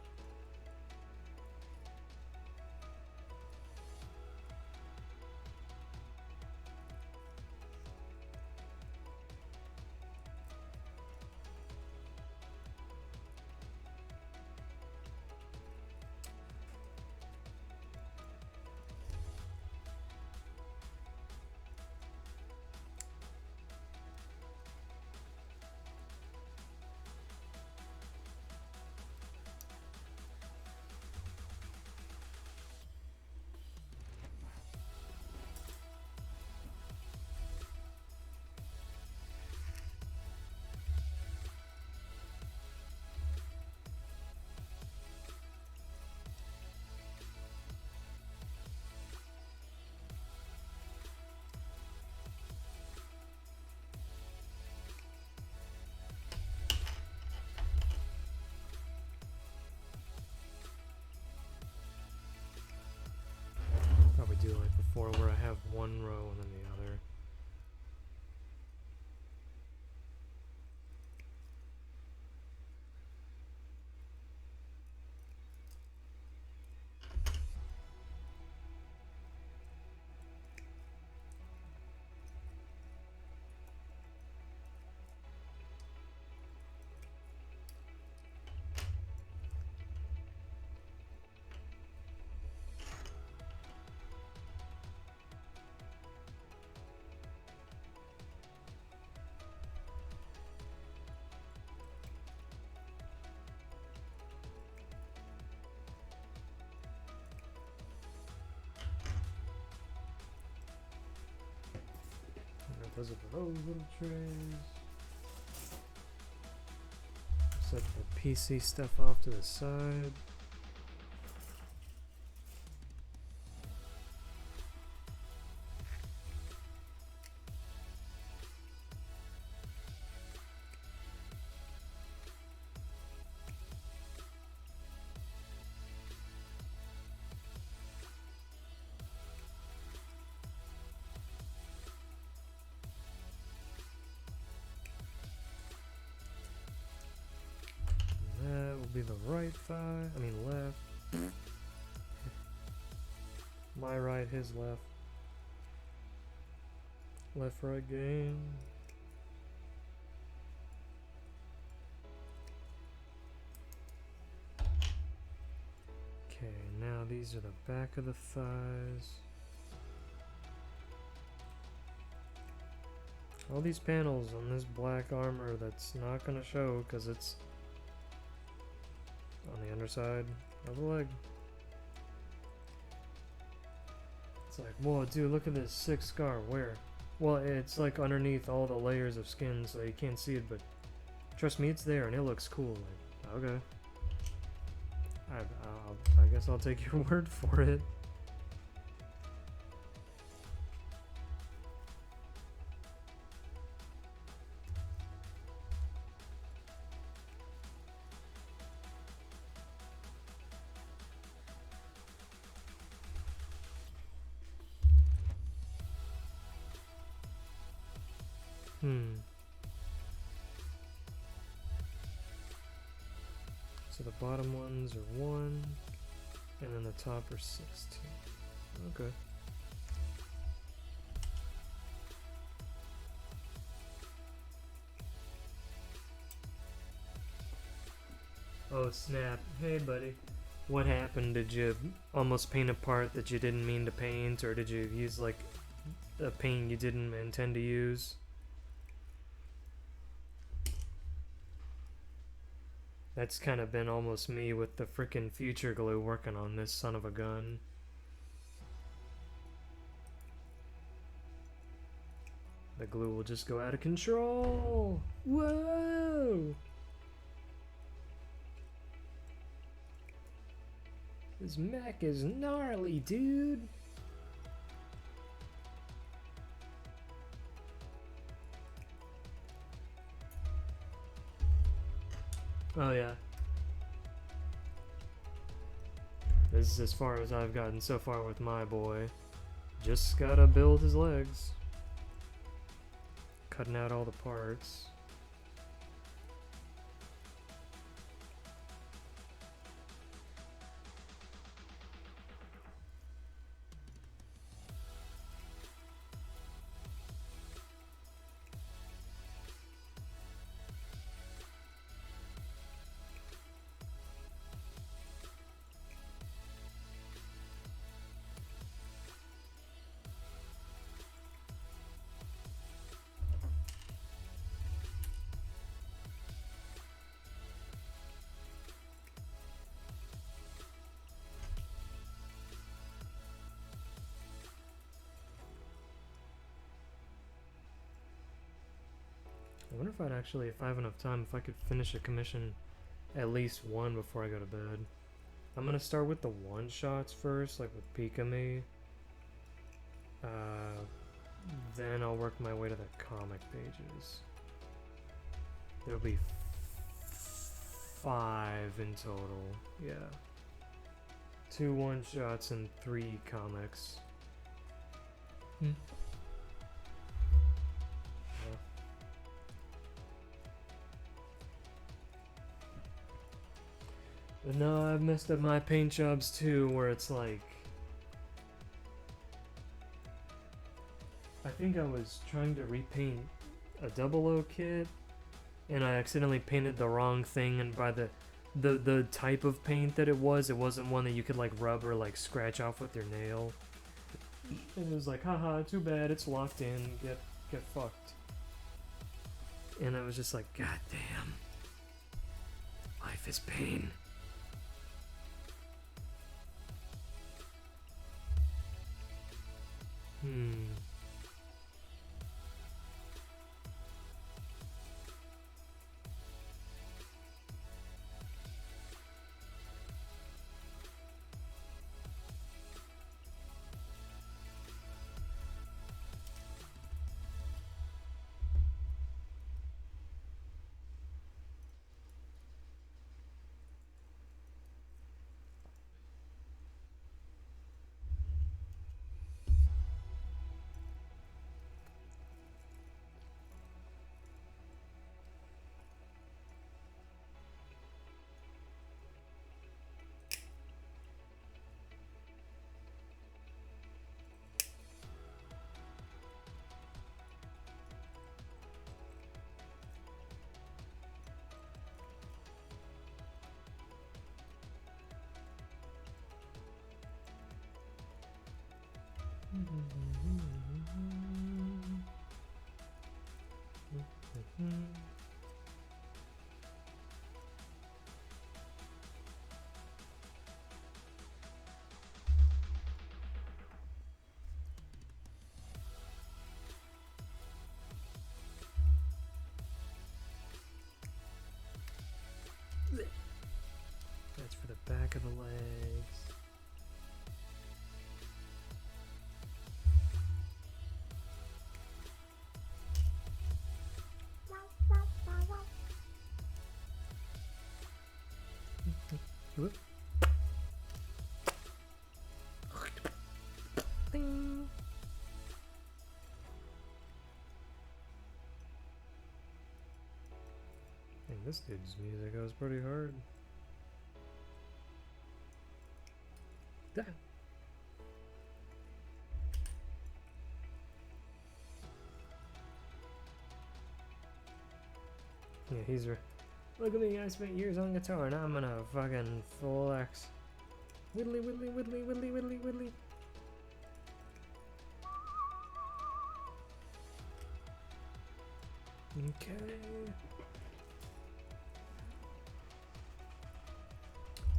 Probably do like before where I have one row and then the other. Those are for those little trays. Set the PC stuff off to the side. Be the right thigh, I mean left. My right, his left. Left, right game. Okay, now these are the back of the thighs. All these panels on this black armor that's not gonna show because it's on the underside of the leg. It's like, whoa, dude, look at this sick scar. Where? Well, it's like underneath all the layers of skin, so you can't see it, but trust me, it's there and it looks cool. Like, okay. I guess I'll take your word for it. So the bottom ones are 1, and then the top are 16. Okay. Oh snap. Hey buddy. What happened? Did you almost paint a part that you didn't mean to paint, or did you use like a paint you didn't intend to use? That's kind of been almost me with the frickin' future glue working on this son of a gun. The glue will just go out of control! Whoa! This mech is gnarly, dude! Oh yeah. This is as far as I've gotten so far with my boy. Just gotta build his legs. Cutting out all the parts. I wonder if I have enough time, if I could finish a commission, at least one before I go to bed. I'm gonna start with the one-shots first, like with Pikami. Then I'll work my way to the comic pages. There'll be 5 in total, yeah. 2 one-shots and 3 comics. But no, I've messed up my paint jobs too, where it's like... I think I was trying to repaint a 00 kit, and I accidentally painted the wrong thing, and by the type of paint that it wasn't one that you could like rub or like scratch off with your nail. And it was like, haha, too bad, it's locked in, get fucked. And I was just like, god damn. Life is pain. That's for the back of the legs. Whoop. Ding. Dang, this dude's music goes pretty hard. Damn. Yeah, he's right. Look at me, I spent years on guitar and I'm gonna fucking flex. Whittly, whittly, whittly, whittly, whittly, whittly. Okay.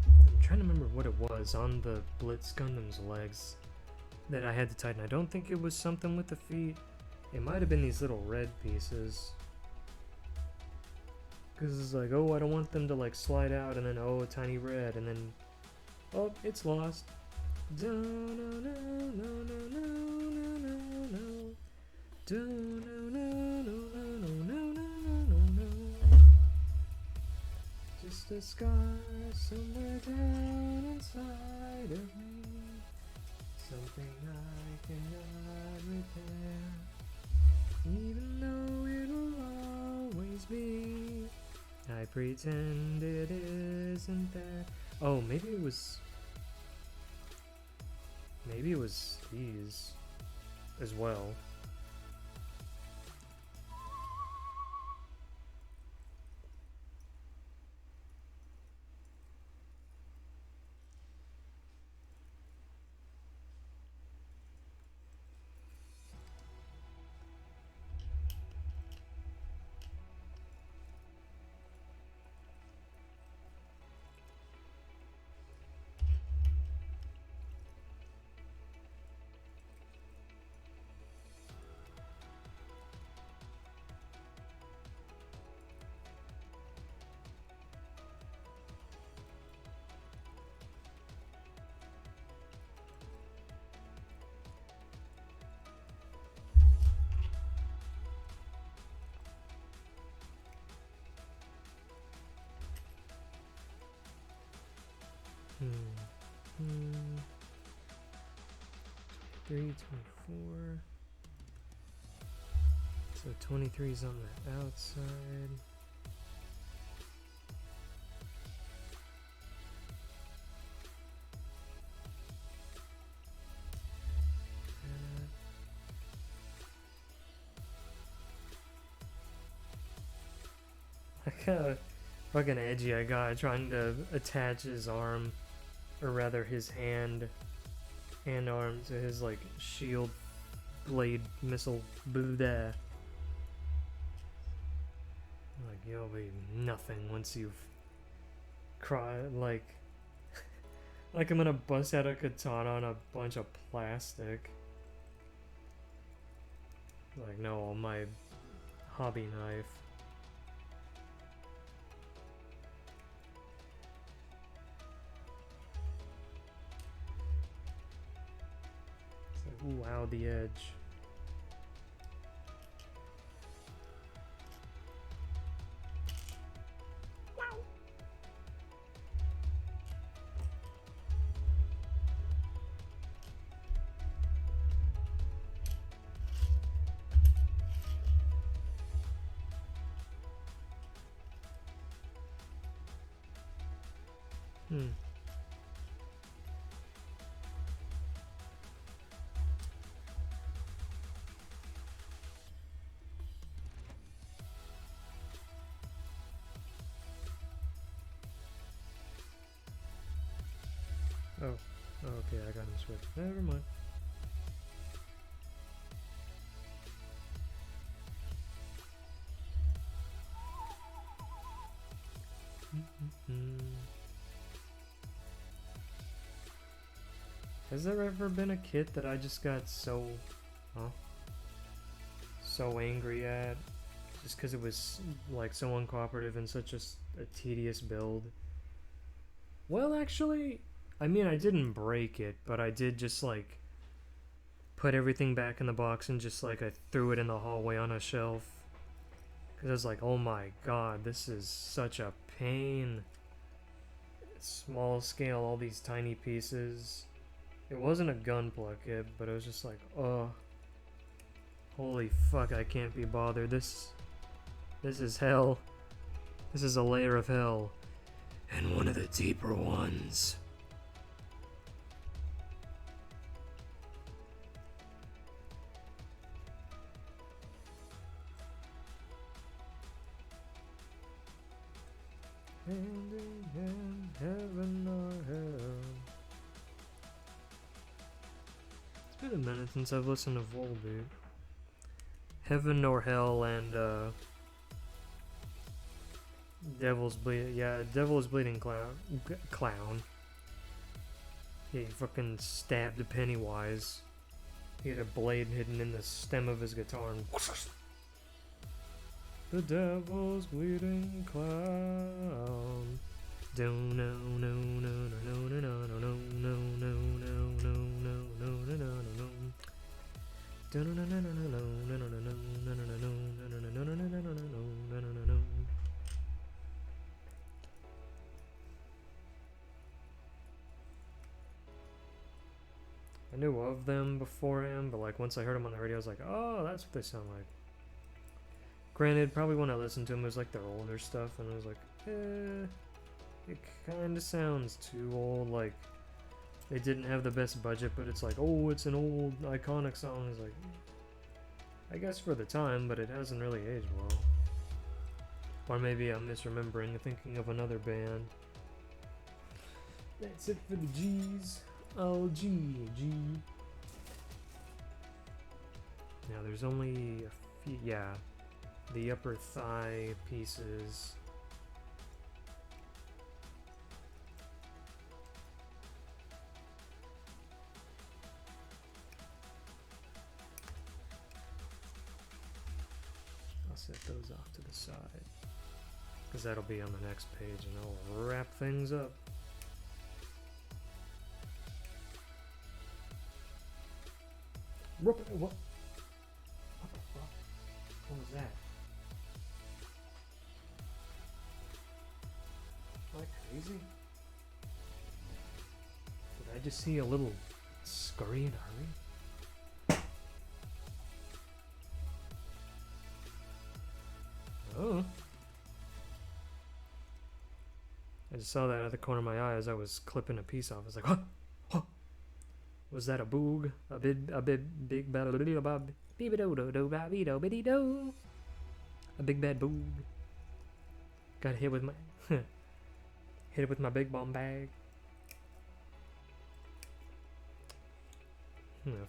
I'm trying to remember what it was on the Blitz Gundam's legs that I had to tighten. I don't think it was something with the feet. It might have been these little red pieces. Because it's like, oh, I don't want them to like slide out, and then oh, a tiny red, and then oh, it's lost. Just a scar somewhere down inside of me. Something I cannot repair. Even though it'll always be. I pretend it isn't there. Oh, maybe it was these as well. Hmm. 324. So 23 is on the outside. Look how fucking edgy I got trying to attach his arm, or rather his hand arm to his like shield blade missile blah. Like you'll be nothing once you've cried like like I'm gonna bust out a katana on a bunch of plastic. Like no, my hobby knife. Ooh, wow, the edge. Wow. Oh, okay, I got him switched. Never mind. Has there ever been a kit that I just got so angry at just because it was like so uncooperative and such a tedious build? Well, actually, I mean, I didn't break it, but I did just like put everything back in the box and just like I threw it in the hallway on a shelf because I was like, oh my god, this is such a pain. Small scale, all these tiny pieces. It wasn't a gunpla kit, but it was just like, oh, holy fuck, I can't be bothered. This is hell. This is a layer of hell, and one of the deeper ones. Hand in hand, heaven or hell. It's been a minute since I've listened to Volbeat. Heaven or Hell and Devil's Bleeding Clown. Yeah, he fucking stabbed Pennywise. He had a blade hidden in the stem of his guitar and the Devil's Bleeding Clown. Don't no no no no no no no no no no no no no no no. I knew of them beforehand, but like once I heard them on the radio, I was like, oh, that's what they sound like. Granted, probably when I listened to them, it was like their older stuff, and I was like, it kind of sounds too old. Like they didn't have the best budget, but it's like, oh, it's an old iconic song. It's like, I guess for the time, but it hasn't really aged well. Or maybe I'm misremembering, thinking of another band. That's it for the G's. Oh, G. Now there's only a few, yeah, the upper thigh pieces. I'll set those off to the side, because that'll be on the next page and I'll wrap things up. What the fuck? What was that? Am I crazy? Did I just see a little scurry and hurry? Oh. I just saw that out of the corner of my eye as I was clipping a piece off. I was like, huh? Was that a boog? A big big bad a big bad boog. Got hit with my hit it with my big bomb bag.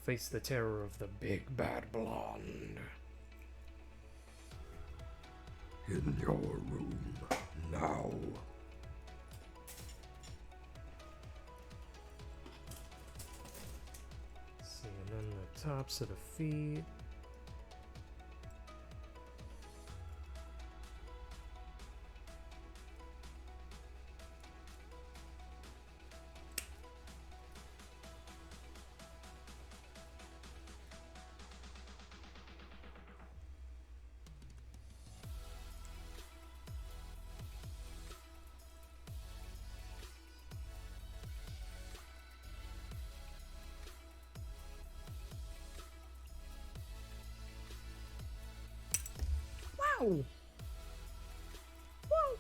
Face the terror of the big bad blonde. In your room now. And then the tops of the feet. Wow! Whoa!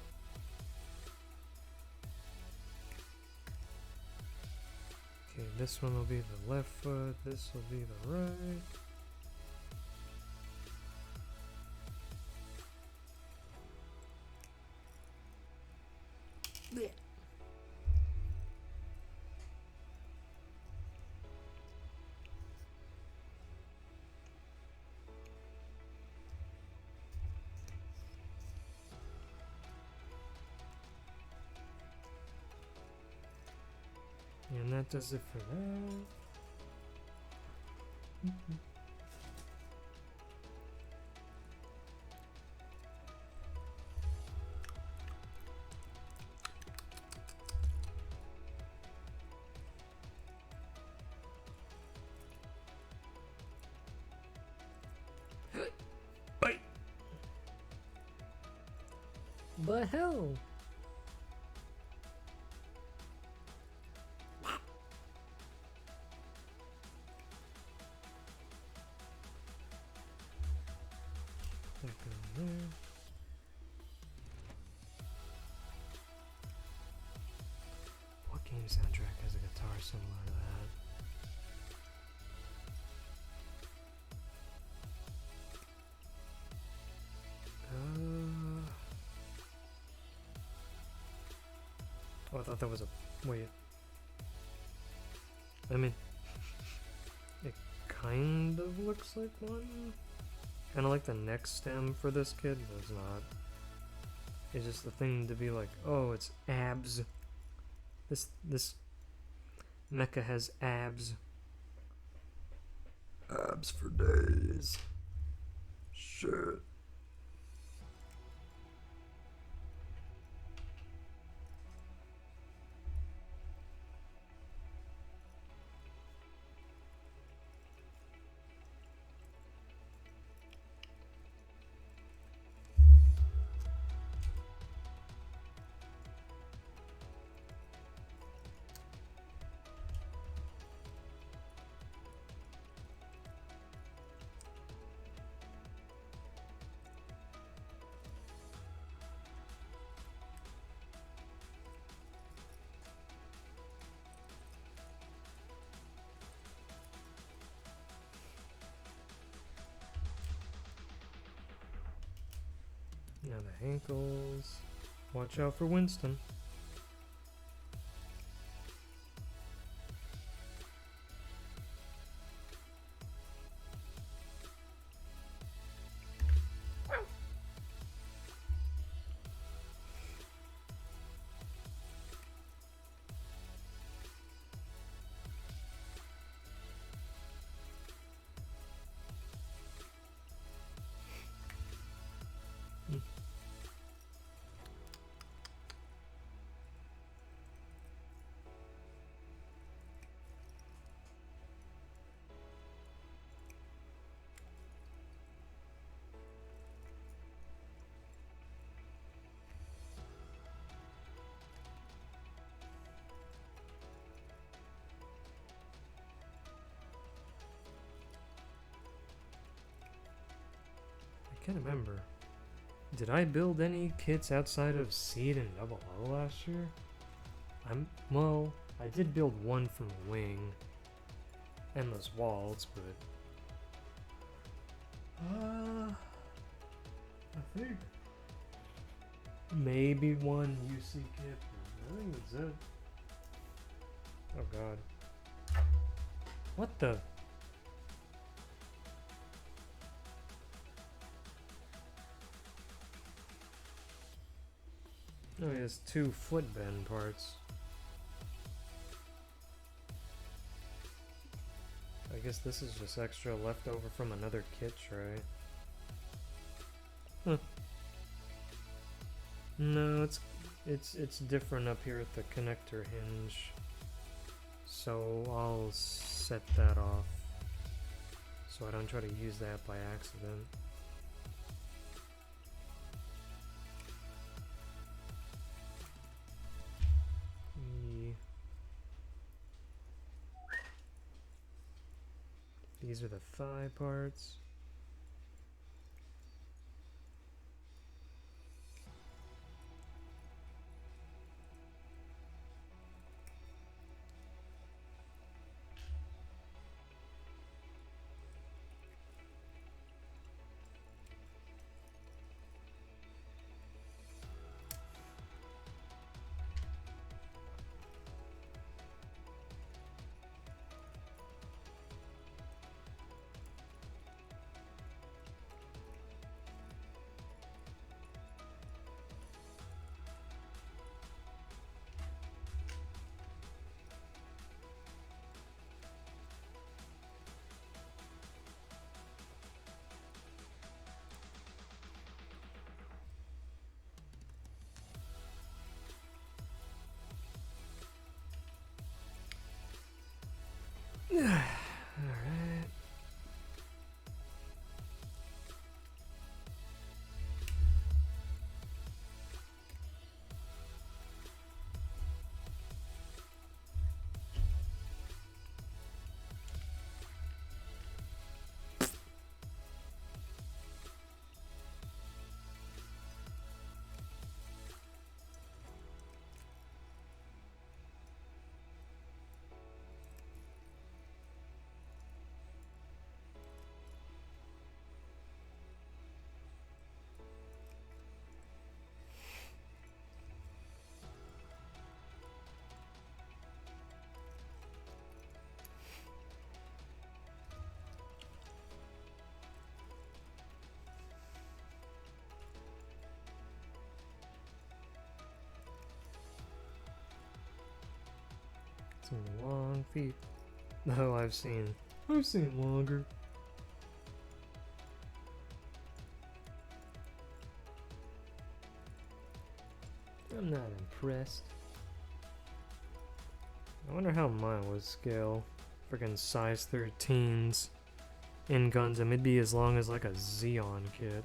Okay, this one will be the left foot, this will be the right. Blech. And that does it for that. Bye. But hell. What game soundtrack has a guitar similar to that? Oh, I thought that was a... Wait. I mean... It kind of looks like one. Kind of like the neck stem for this kid, but it's not. It's just the thing to be like, oh, it's abs. This mecha has abs. Abs for days. Shit. Now the ankles. Watch out for Winston. I can't remember. Did I build any kits outside of Seed and Double O last year? Well, I did build one from Wing. Endless Walls, but... I think... Maybe one UC kit. I think that's it. Oh god. What the... Oh, he has 2 foot bend parts. I guess this is just extra leftover from another kit tray. Huh. No, it's different up here at the connector hinge. So I'll set that off so I don't try to use that by accident. These are the thigh parts. Some long feet. Oh, I've seen longer. I'm not impressed. I wonder how mine would scale. Freaking size 13s in Gundam. It'd be as long as like a Xeon kit.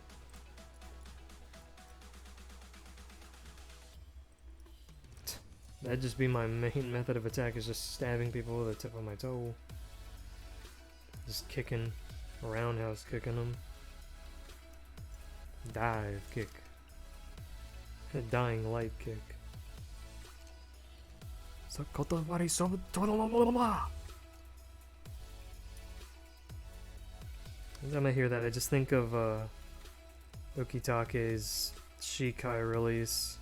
That'd just be my main method of attack, is just stabbing people with the tip of my toe. Just kicking, roundhouse kicking them. Dive kick. A dying light kick. Every time I hear that, I just think of Ukitake's Shikai release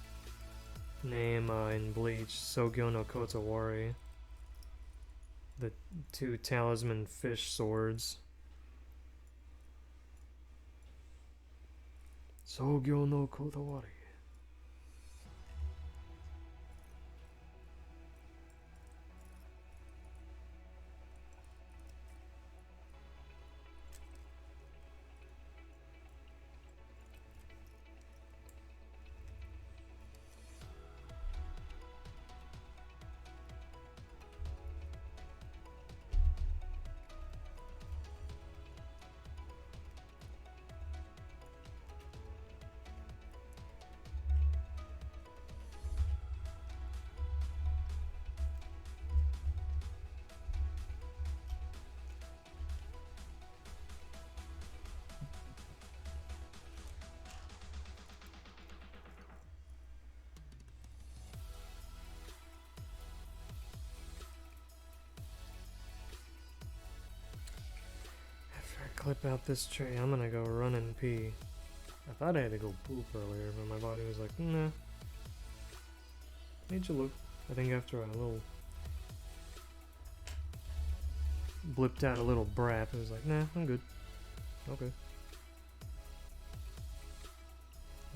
name in Bleach, Sogyo no Kotawari. The two talisman fish swords. Sogyo no Kotawari. Clip out this tray, I'm gonna go run and pee. I thought I had to go poop earlier, but my body was like, nah. Made you look. I think after a little blipped out a little brat, it was like, nah, I'm good. Okay.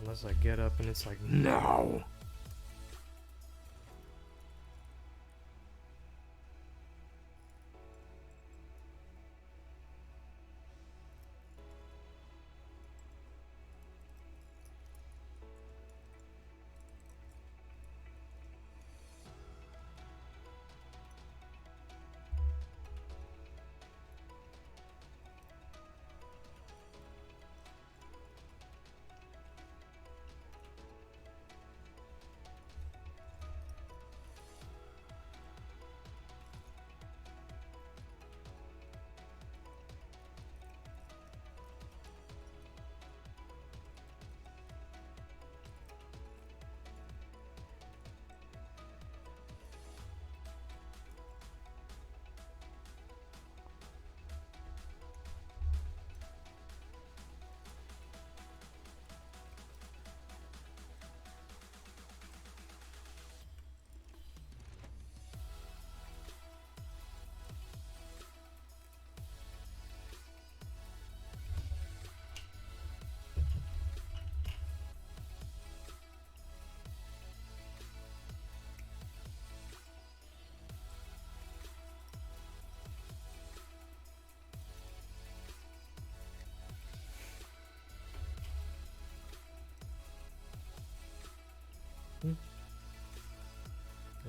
Unless I get up and it's like, no!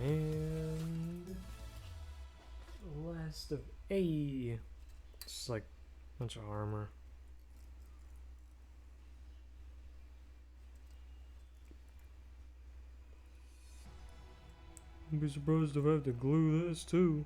And last of A. It's like a bunch of armor. I'd be surprised if I have to glue this too.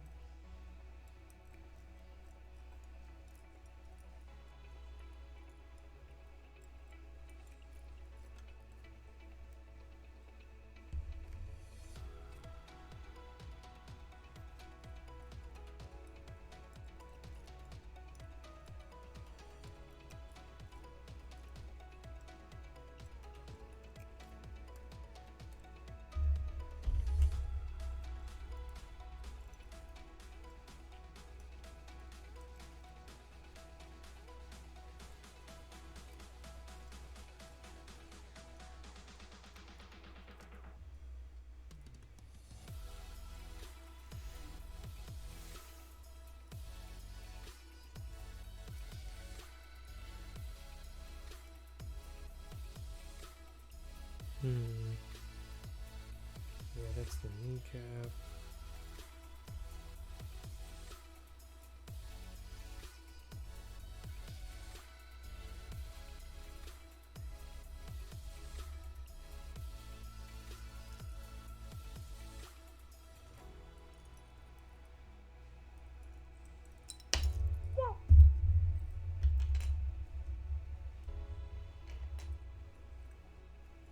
Yeah, that's the kneecap.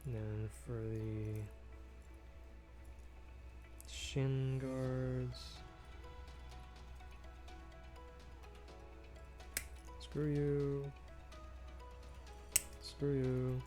And then for the shin guards, screw you, screw you.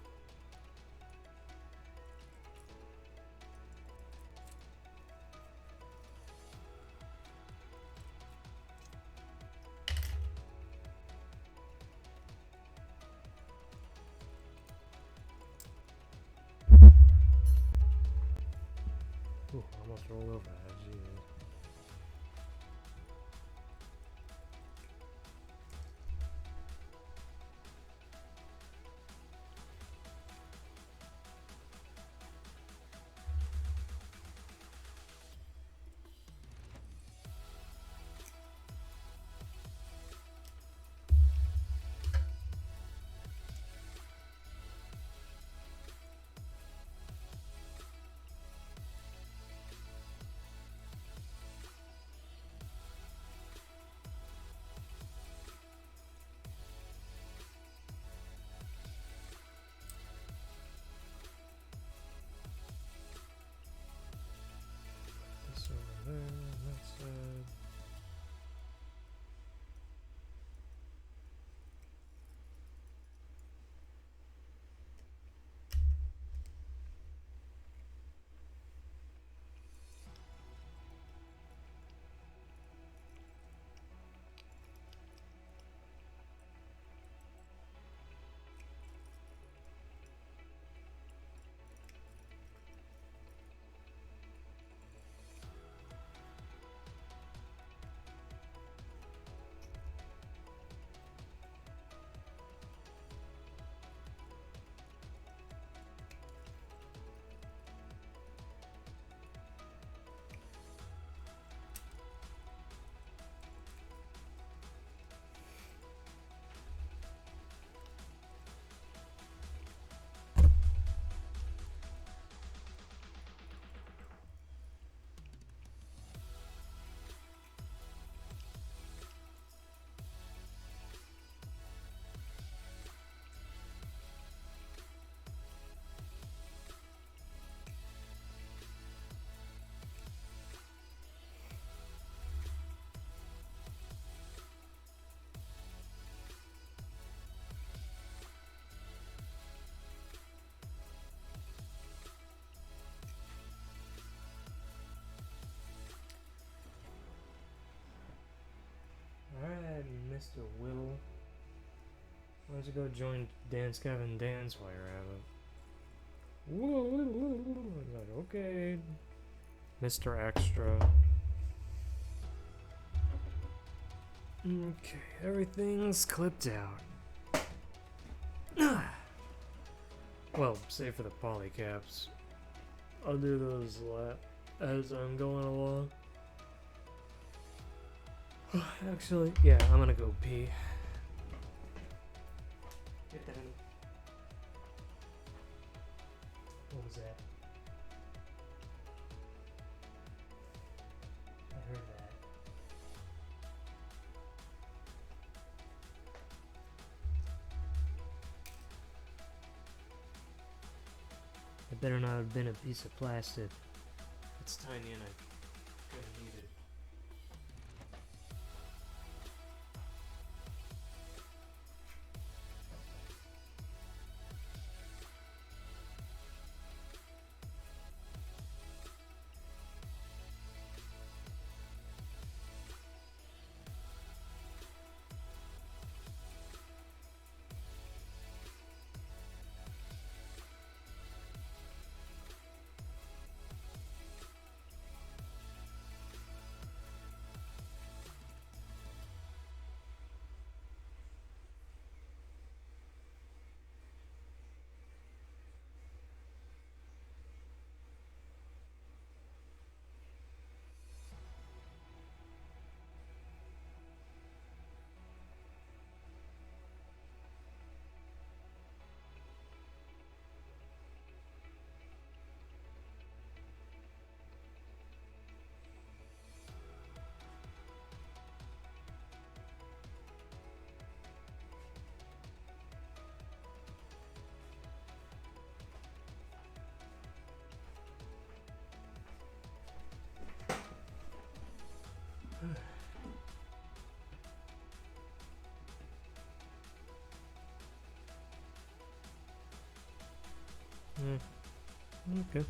Ooh, almost rolled over that, Jesus. This over there, on that side. Alright, Mr. Whittle. Why don't you go join Dance Gavin Dance while you're at it? Like, okay. Mr. Extra. Okay, everything's clipped out. Well, save for the polycaps. I'll do those as I'm going along. Actually, yeah, I'm gonna go pee. Get that in. What was that? I heard that. It better not have been a piece of plastic. It's tiny and I couldn't eat it. Okay.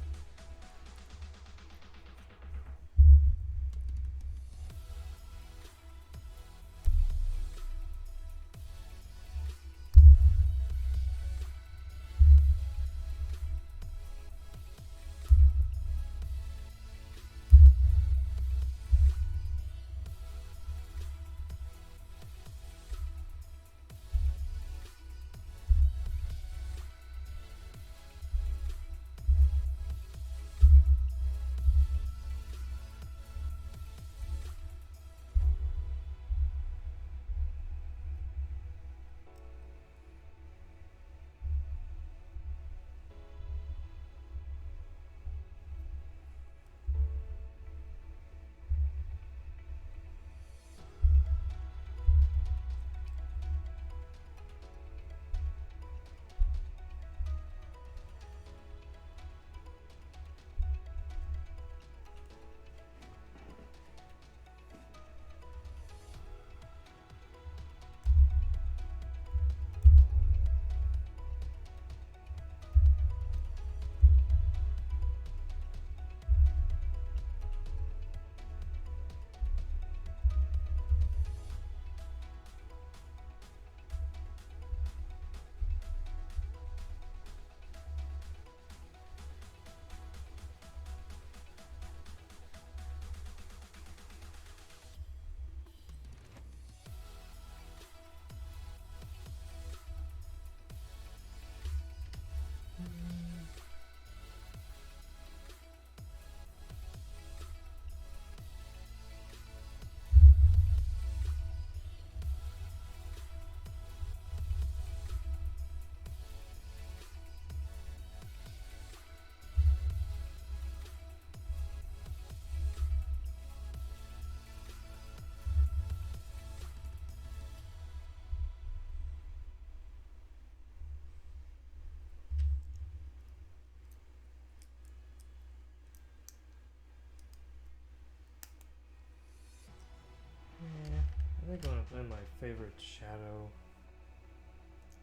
Yeah, I think I'm gonna play my favorite Shadow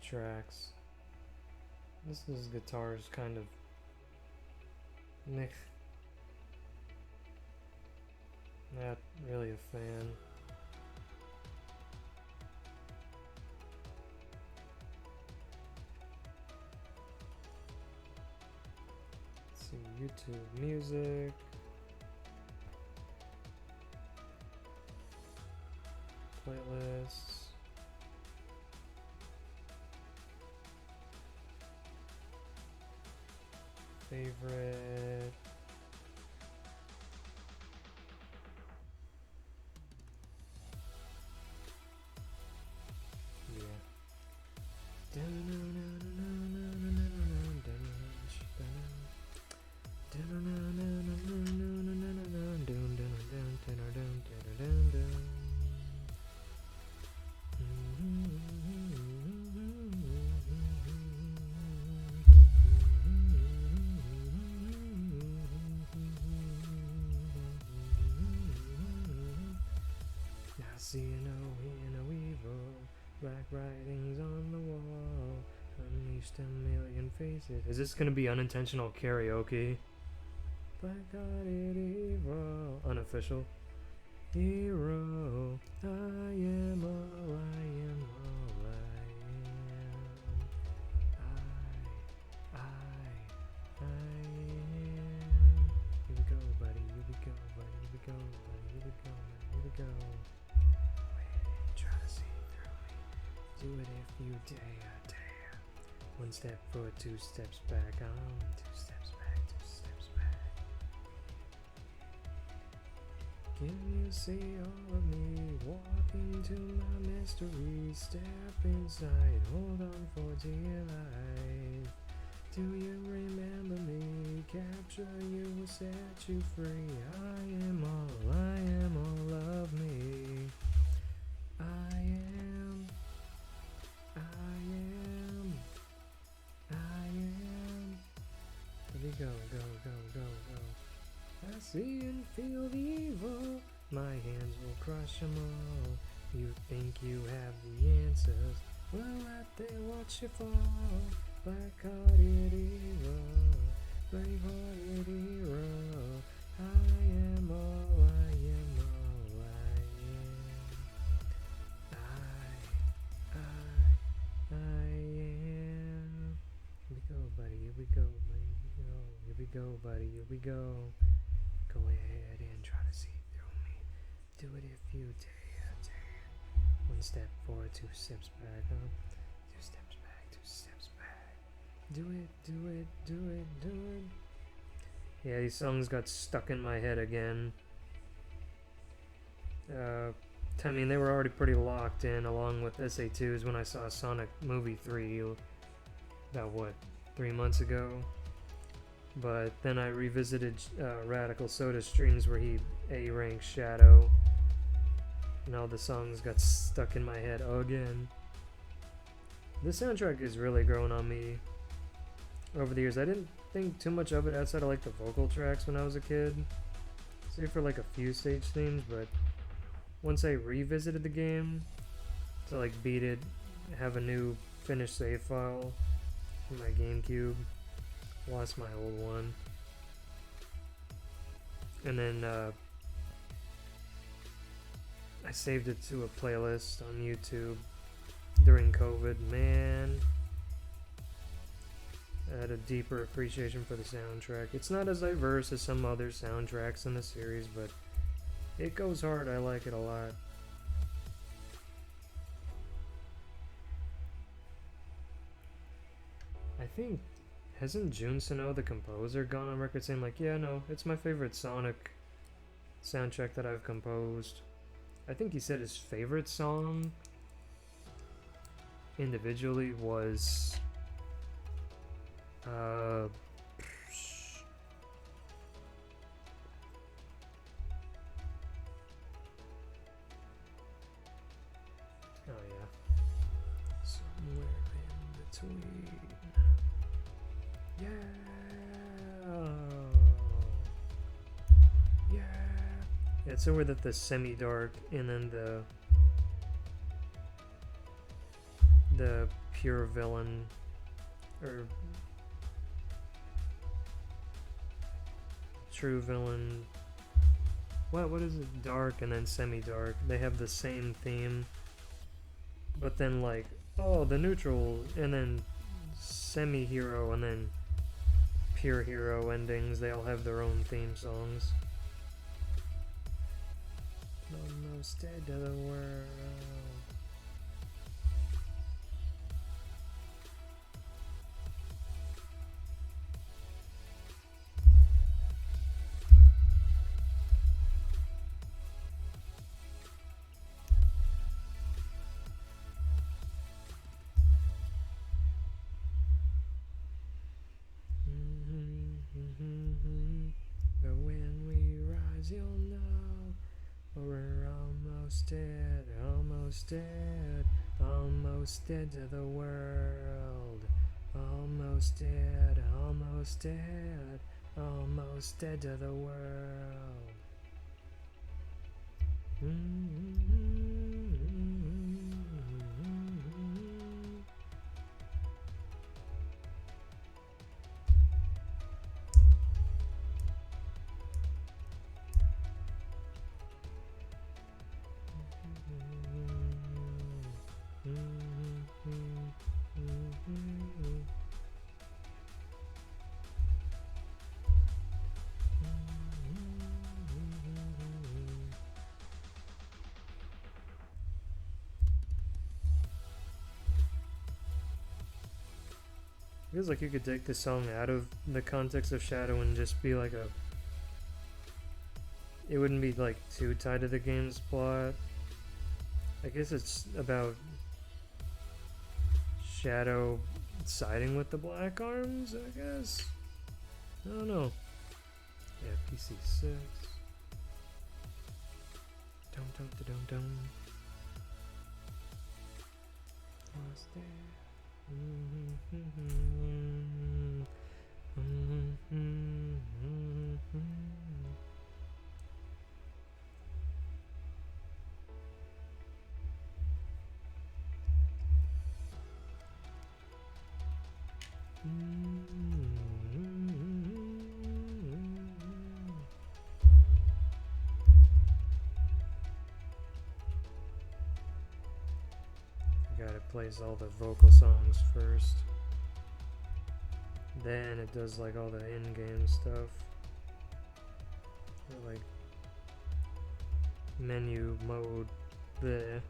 tracks. This guitar is kind of meh. Not really a fan. Let's see, YouTube music. Playlists. Favorite. Yeah. I see no evil, black writings on the wall, unleashed a million faces. Is this gonna be unintentional karaoke? Black-hearted evil, unofficial. Hero, I am all I am, all I am. I am. Here we go, buddy, here we go, buddy, here we go, buddy, here we go, buddy, here we go. Wait, try to see through me. Do it if you dare. One step forward, two steps back, on, two steps back, two steps back. Can you see all of me? Walk into my mystery. Step inside. Hold on for dear life. Do you remember me? Capture you will set you free. I am all of me. I am. Here we go. I see and feel the evil. My hands will crush them all. You think you have the answers? Well, let them watch you fall. Black-hearted evil. brave-hearted hero. I am all I am, all I am. I am. Here we go, buddy. Here we go, buddy. Here we go, buddy. Here we go. Go ahead and try to see through me. Do it if you dare. One step forward, two steps back, huh? Two steps back, two steps back. Do it, do it, do it, do it. Yeah, these songs got stuck in my head again. I mean, they were already pretty locked in along with SA2s when I saw Sonic Movie 3 about, what, 3 months ago? But then I revisited Radical Soda streams where he A-ranked Shadow. And all the songs got stuck in my head again. The soundtrack has really grown on me over the years. I didn't think too much of it outside of like the vocal tracks when I was a kid. Save for like a few stage themes, but once I revisited the game to like beat it, have a new finished save file for my GameCube, lost my old one, and then I saved it to a playlist on YouTube during COVID. Man, I had a deeper appreciation for the soundtrack. It's not as diverse as some other soundtracks in the series, but it goes hard. I like it a lot. I think, hasn't Jun Sano, the composer, gone on record saying like, yeah, no, it's my favorite Sonic soundtrack that I've composed. I think he said his favorite song individually was oh yeah, somewhere in between. Yeah. Yeah. Yeah, it's somewhere that the semi-dark and then the pure villain, or true villain, what is it, dark and then semi-dark, they have the same theme, but then like, oh, the neutral and then semi-hero and then pure hero endings, they all have their own theme songs. Almost dead to the world. But when we rise, you'll know we're almost dead, almost dead, almost dead to the world. Almost dead, almost dead, almost dead to the world. Feels like you could take this song out of the context of Shadow and just be like it wouldn't be like too tied to the game's plot. I guess it's about Shadow siding with the Black Arms, I guess? I don't know. Yeah, PC6. Dum. Almost there. plays all the vocal songs first. Then it does like all the in-game stuff. Or like menu mode there.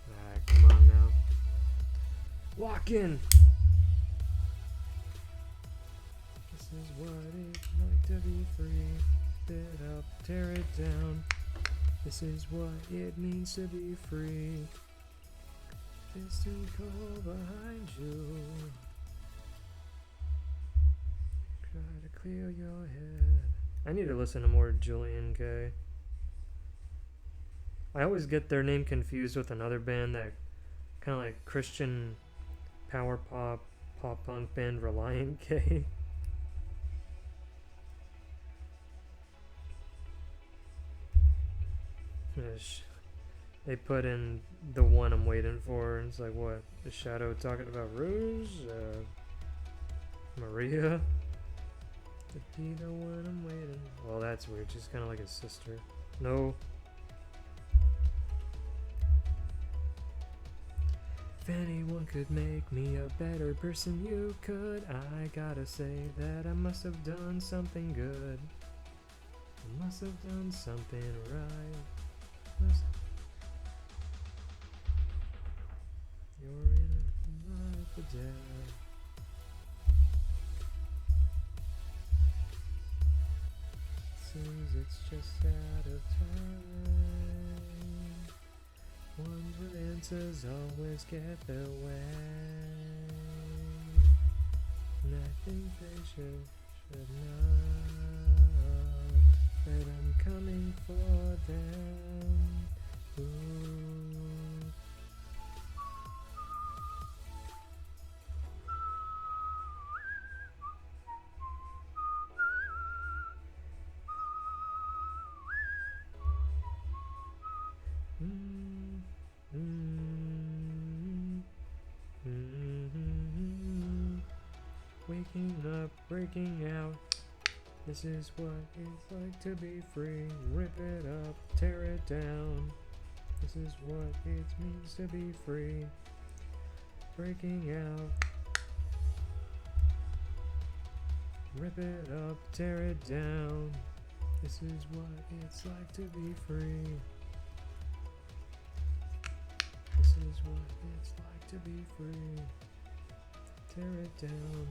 Alright, come on now. Lock in! This is what it's like to be free. Bit up, tear it down. This is what it means to be free. Distant call behind you. Try to clear your head. I need to listen to more Julian K. I always get their name confused with another band that kind of like Christian power pop punk band Reliant K. They put in the one I'm waiting for, and it's like, what? The Shadow talking about Rose? Maria? To be the one I'm waiting. Well, that's weird. She's kind of like his sister. No. If anyone could make me a better person, you could. I gotta say that I must have done something good. I must have done something right. You're in a life or death. Seems it's just out of time. Ones with answers always get their way. And I think they should know that I'm coming for them. Ooh. Waking up, breaking out. This is what it's like to be free. Rip it up, tear it down. This is what it means to be free. Breaking out. Rip it up, tear it down. This is what it's like to be free. This is what it's like to be free. Tear it down.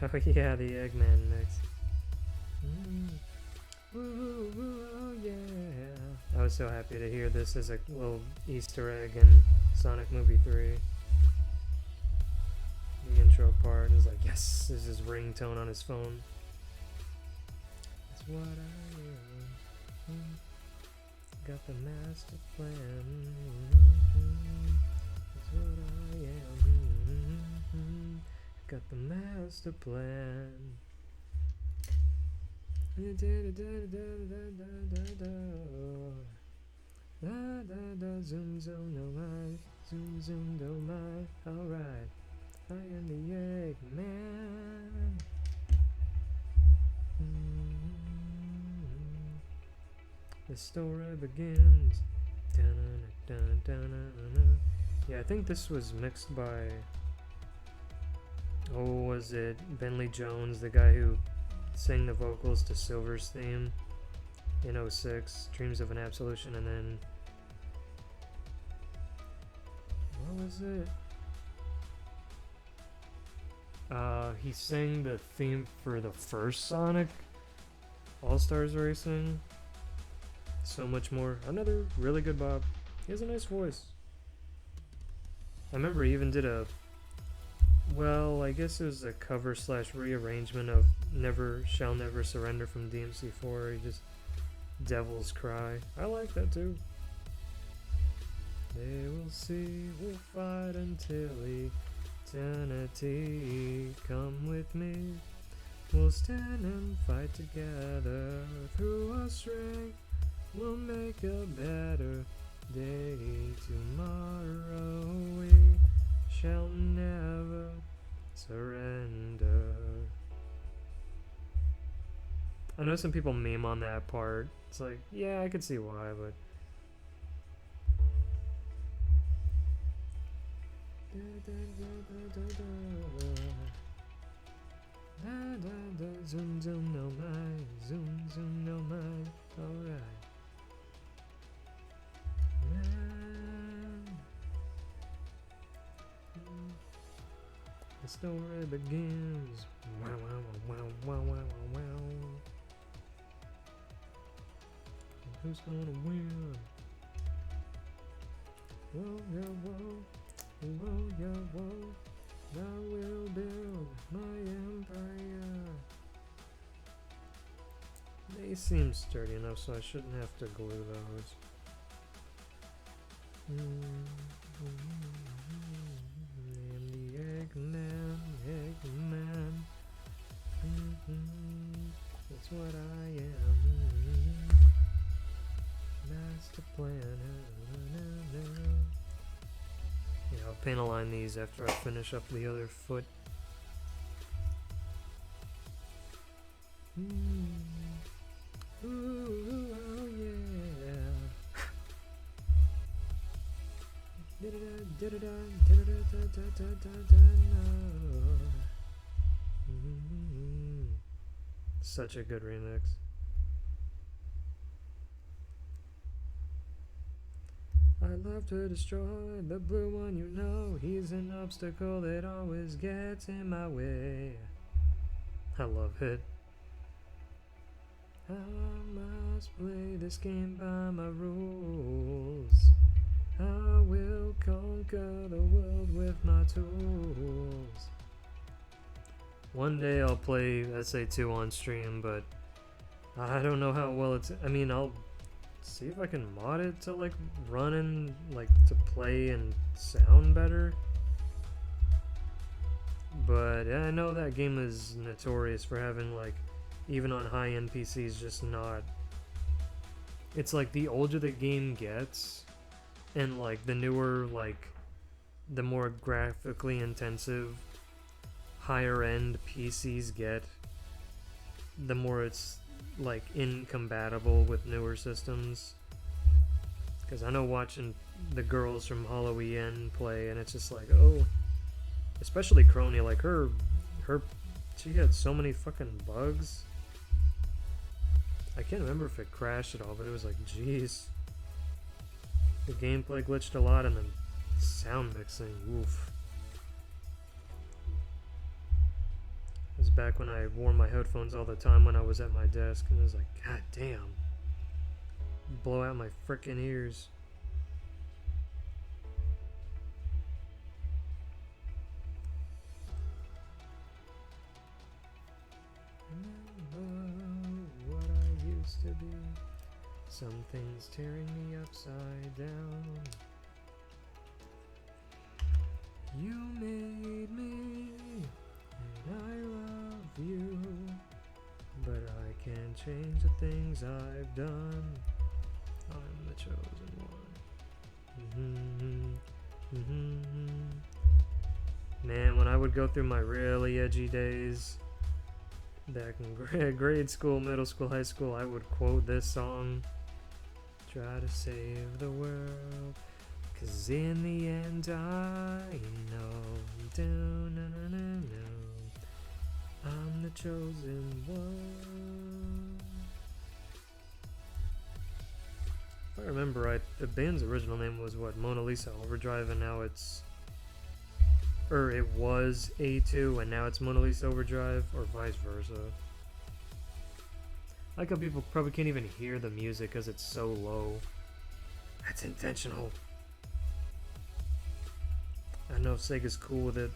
Oh yeah, the Eggman mix. Ooh, ooh, yeah. I was so happy to hear this as a little Easter egg in Sonic Movie 3. The intro part is like, yes, this is his ringtone on his phone. That's what I am. Got the master plan. That's what I am. Got the master plan. Zoom zoom no my, zoom zoom no my. Alright, I am the Eggman. The story begins. Yeah, I think this was mixed by. Oh, was it Bentley Jones, the guy who sang the vocals to Silver's theme in 06, Dreams of an Absolution, and then what was it? He sang the theme for the first Sonic All-Stars Racing. So much more. Another really good Bob. He has a nice voice. remember he even did a, well, I guess it was a cover slash rearrangement of Never Shall Never Surrender from DMC4. He just Devil's Cry. I like that too. They will see, we'll fight until eternity. Come with me, we'll stand and fight together. Through our strength, we'll make a better day. Tomorrow we shall never surrender. I know some people meme on that part. It's like, yeah, I could see why, but zoom zoom no mind, zoom zoom no mind. Alright. The story begins. Wow wow wow wow wow wow wow. Who's gonna win? Whoa yeah whoa. Whoa, yeah, whoa, I will build my empire. They seem sturdy enough, so I shouldn't have to glue those. And the Eggman, that's what I am. Master planner. Yeah, I'll paint align these after I finish up the other foot. Ooh, oh yeah. Such a good remix. I love to destroy the blue one, you know. He's an obstacle that always gets in my way. I love it. I must play this game by my rules. I will conquer the world with my tools. One day I'll play SA2 on stream, but I don't know how well it's... I mean, I'll see if I can mod it to like run and like to play and sound better. But yeah, I know that game is notorious for having like, even on high-end PCs, just not... It's like the older the game gets and like the newer, like the more graphically intensive higher end PCs get, the more it's like incompatible with newer systems. Because I know watching the girls from Hollow EN play, and it's just like, oh, especially Crony, like her she had so many fucking bugs. I can't remember if it crashed at all, but it was like, jeez. The gameplay glitched a lot, and the sound mixing, woof. It was back when I wore my headphones all the time when I was at my desk, and it was like, god damn. Blow out my frickin' ears. Remember what I used to be. Something's tearing me upside down. You made me, and I love you, but I can't change the things I've done. I'm the chosen one. Man, when I would go through my really edgy days back in grade school, middle school, high school, I would quote this song. Try to save the world, 'cause in the end I know, I'm the chosen one. If I remember right, the band's original name was what, Mona Lisa Overdrive, and now it's, or it was A2 and now it's Mona Lisa Overdrive, or vice versa. I like how people probably can't even hear the music because it's so low. That's intentional. I know if Sega's cool with it.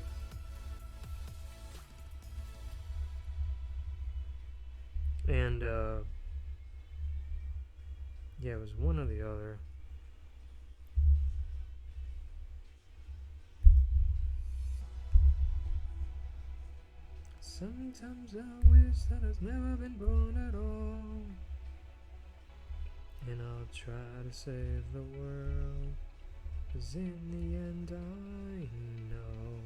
And yeah, it was one or the other. Sometimes I wish that I've never been born at all. And I'll try to save the world, 'cause in the end I know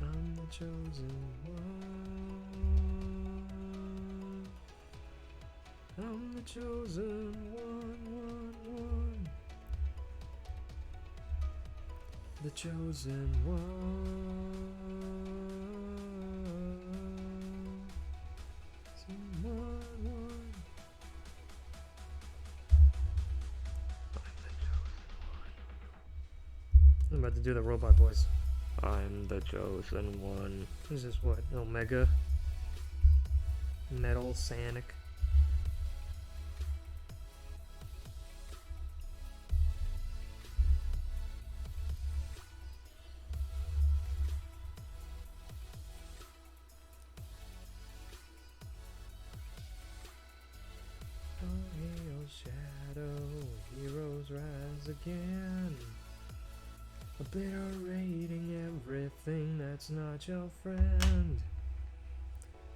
I'm the chosen one. I'm the chosen one. The chosen one. Someone. I'm about to do the robot voice. I'm the chosen one. This is what? Omega? Metal Sanic? Oh, hail shadow, heroes rise again. Obliterating everything that's not your friend.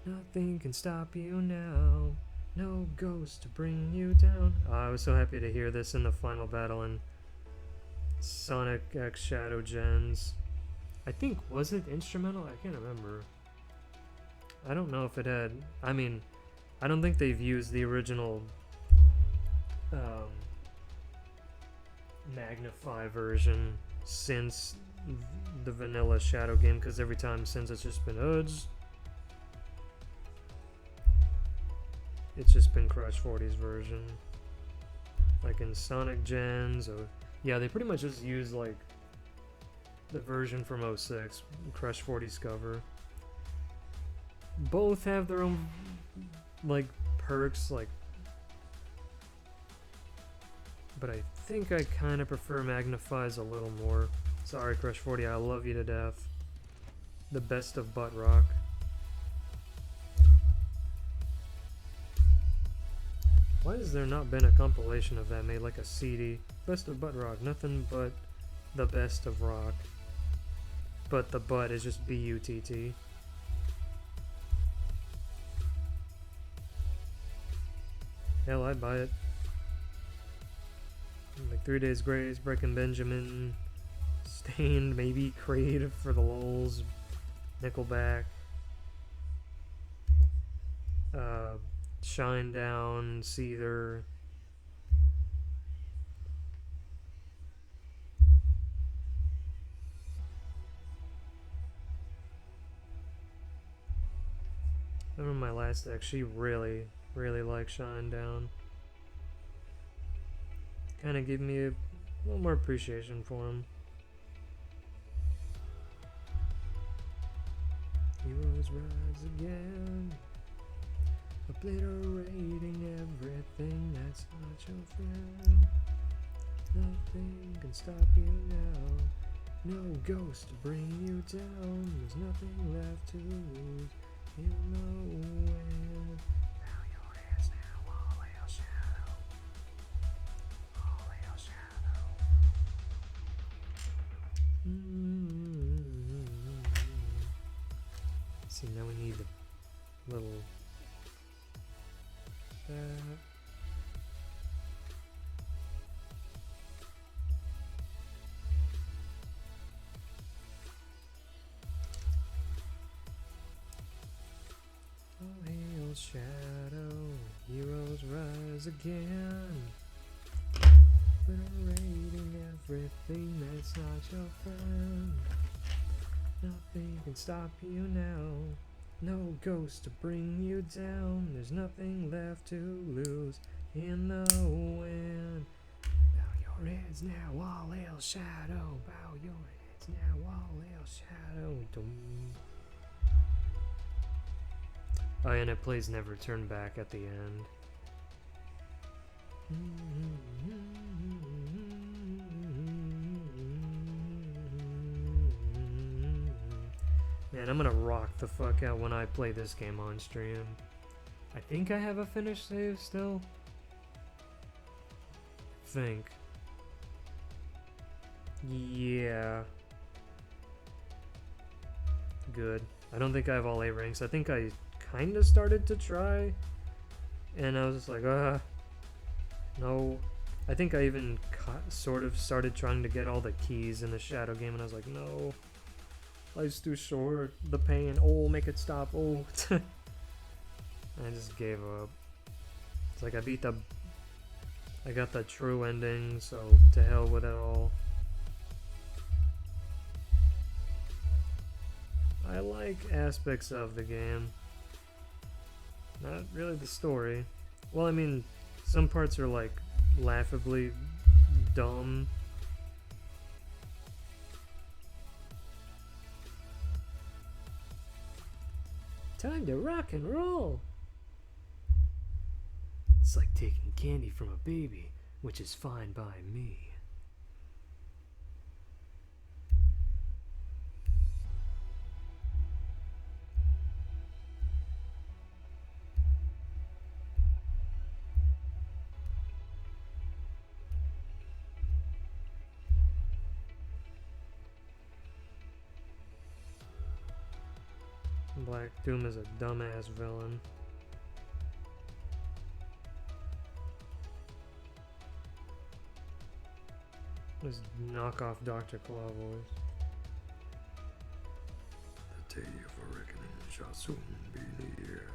Nothing can stop you now. No ghost to bring you down. Oh, I was so happy to hear this in the final battle in Sonic X Shadow Gens. I think, was it instrumental? I can't remember. I don't know if it had. I mean, I don't think they've used the original Magnify version since the vanilla Shadow game, because every time since it's just been it's just been Crush 40's version, like in Sonic Gens. Or yeah, they pretty much just use like the version from 06, Crush 40's cover. Both have their own like perks, like, but I think I kind of prefer Magnify's a little more. Sorry, Crush 40, I love you to death. The best of butt rock. Why has there not been a compilation of that made, like a CD? Best of butt rock, nothing but the best of rock. But the butt is just B-U-T-T. Hell, I'd buy it. Like 3 Days Grace, Breaking Benjamin, Stained, maybe Creative for the lulz, Nickelback, Shine Down, Seether. I remember my last ex, she really liked Shine Down. Kind of gave me a little more appreciation for him. Heroes rise again, obliterating everything that's not your friend. Nothing can stop you now. No ghost to bring you down. There's nothing left to lose. You know when. Now your hands now, all hail shadow. All hail shadow. See, now we need the little Oh, hail shadow, heroes rise again, obliterating everything that's not your friend. Nothing can stop you now. No ghost to bring you down. There's nothing left to lose in the wind. Bow your heads now, all hail shadow. Bow your heads now, all hail shadow. Dum. Oh, and it plays Never Turn Back at the end. Man, I'm gonna rock the fuck out when I play this game on stream. I think I have a finished save still. Think. Yeah. Good. I don't think I have all 8 ranks. I think I kind of started to try. And I was just like, no. I think I even sort of started trying to get all the keys in the Shadow game. And I was like, no. Life's too short. The pain. Oh, make it stop. Oh. I just gave up. It's like I got the true ending, so to hell with it all. I like aspects of the game. Not really the story. Well, I mean, some parts are like laughably dumb. Time to rock and roll! It's like taking candy from a baby, which is fine by me. Black Doom is a dumbass villain. This knockoff Dr. Claw voice. The day of reckoning shall soon be near.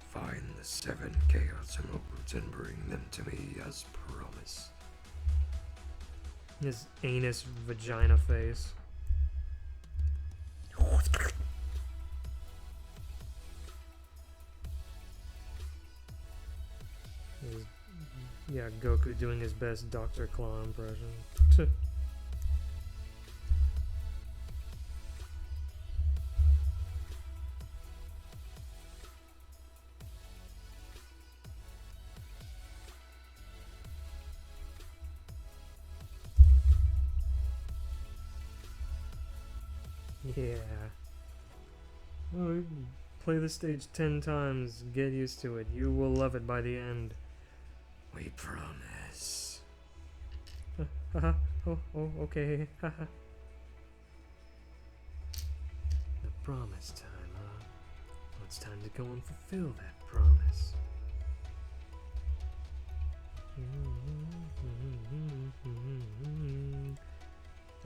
Find the 7 Chaos Emeralds and bring them to me as promised. His anus vagina face. Yeah, Goku doing his best Dr. Claw impression. Yeah. Oh, play the stage 10 times, get used to it. You will love it by the end. We promise. Haha. Oh, okay. Haha. The promise time, huh? Well, it's time to go and fulfill that promise.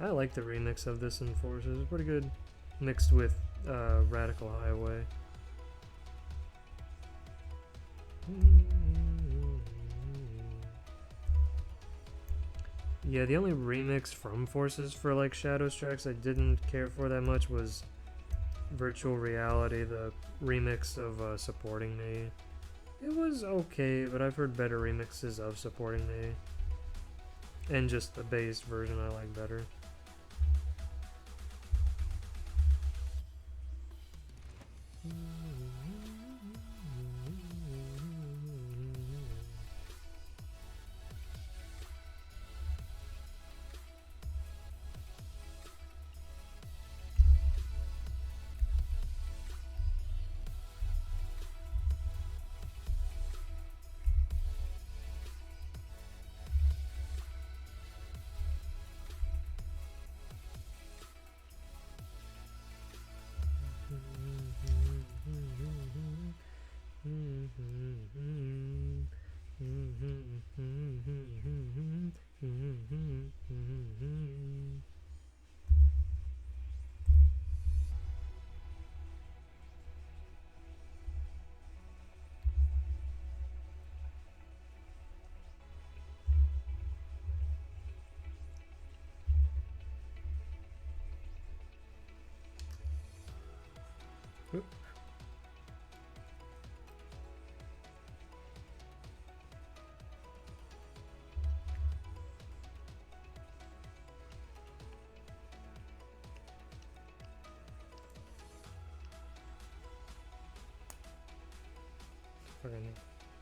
I like the remix of this in Forces. It's pretty good. Mixed with Radical Highway. Yeah, the only remix from Forces for like Shadows tracks I didn't care for that much was Virtual Reality, the remix of Supporting Me. It was okay, but I've heard better remixes of Supporting Me. And just the bass version I like better.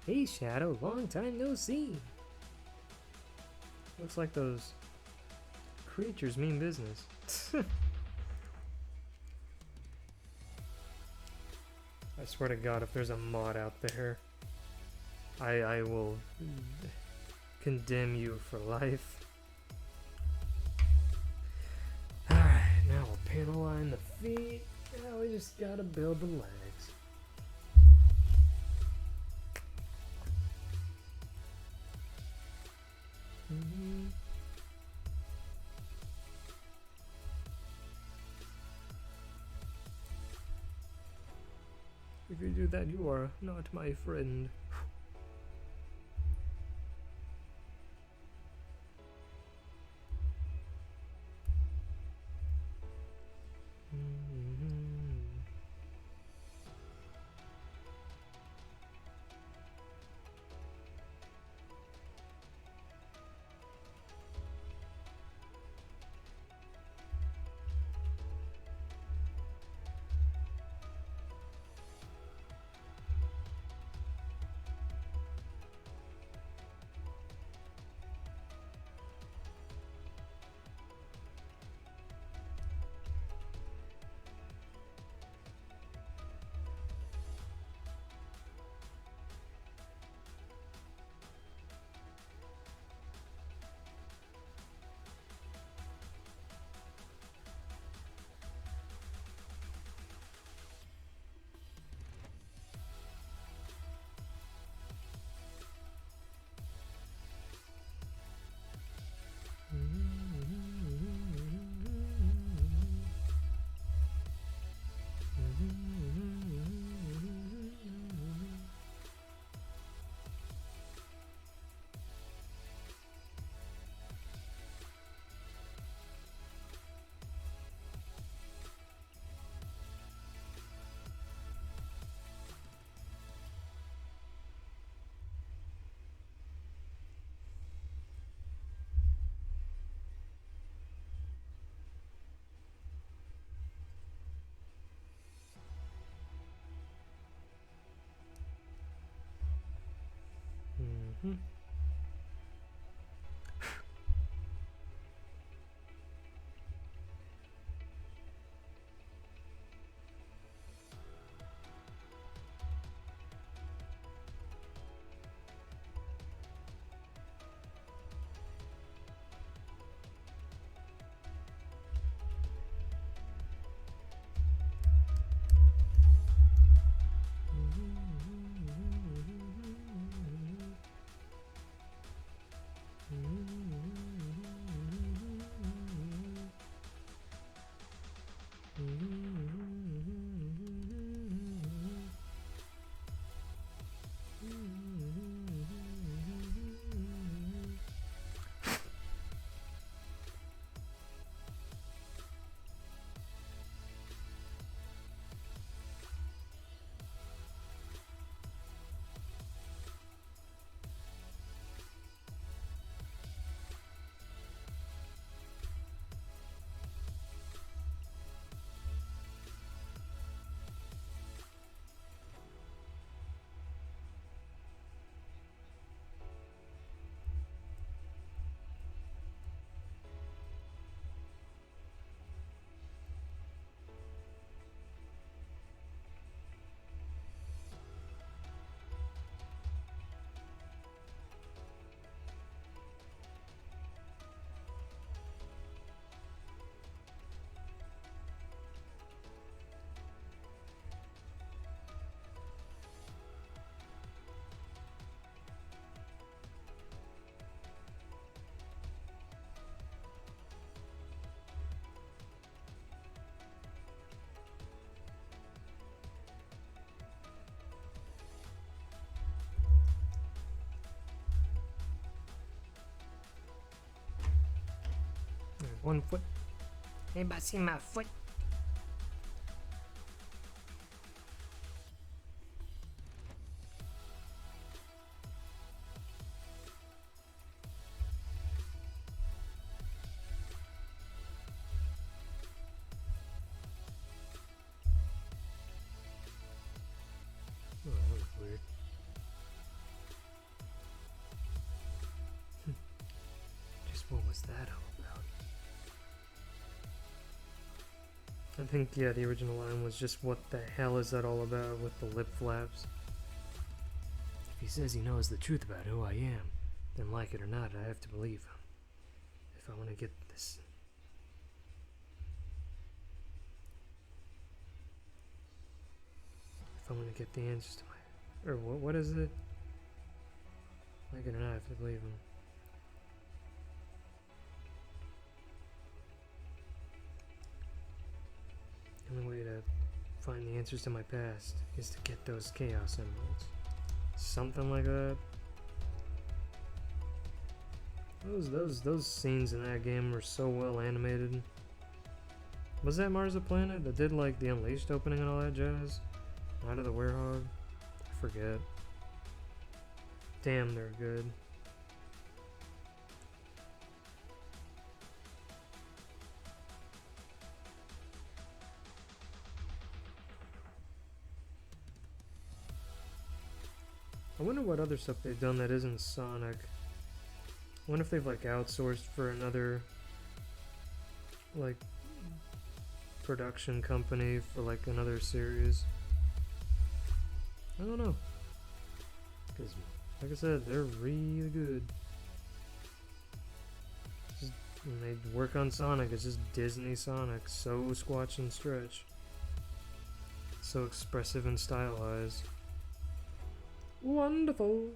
Hey Shadow, long time no see. Looks like those creatures mean business. I swear to God, if there's a mod out there, I will condemn you for life. Alright, now we'll panel line the feet. Now we just gotta build the legs. If you do that, you are not my friend. One foot. Anybody see my foot? Oh, that was weird. Just what was that all about? I think, yeah, the original line was just, what the hell is that all about, with the lip flaps. If he says he knows the truth about who I am, then like it or not, I have to believe him. If I want to get this... If I want to get the answers to my... Or what is it? Like it or not, I have to believe him. The only way to find the answers to my past is to get those Chaos Emeralds. Something like that. Those scenes in that game were so well animated. Was that Mars a Planet that did like the Unleashed opening and all that jazz? Out of the Werehog? I forget. Damn, they're good. I wonder what other stuff they've done that isn't Sonic. I wonder if they've like outsourced for another like production company for like another series. I don't know. Because like I said, they're really good. Just, when they work on Sonic, it's just Disney Sonic. So squatch and stretch. So expressive and stylized. Wonderful.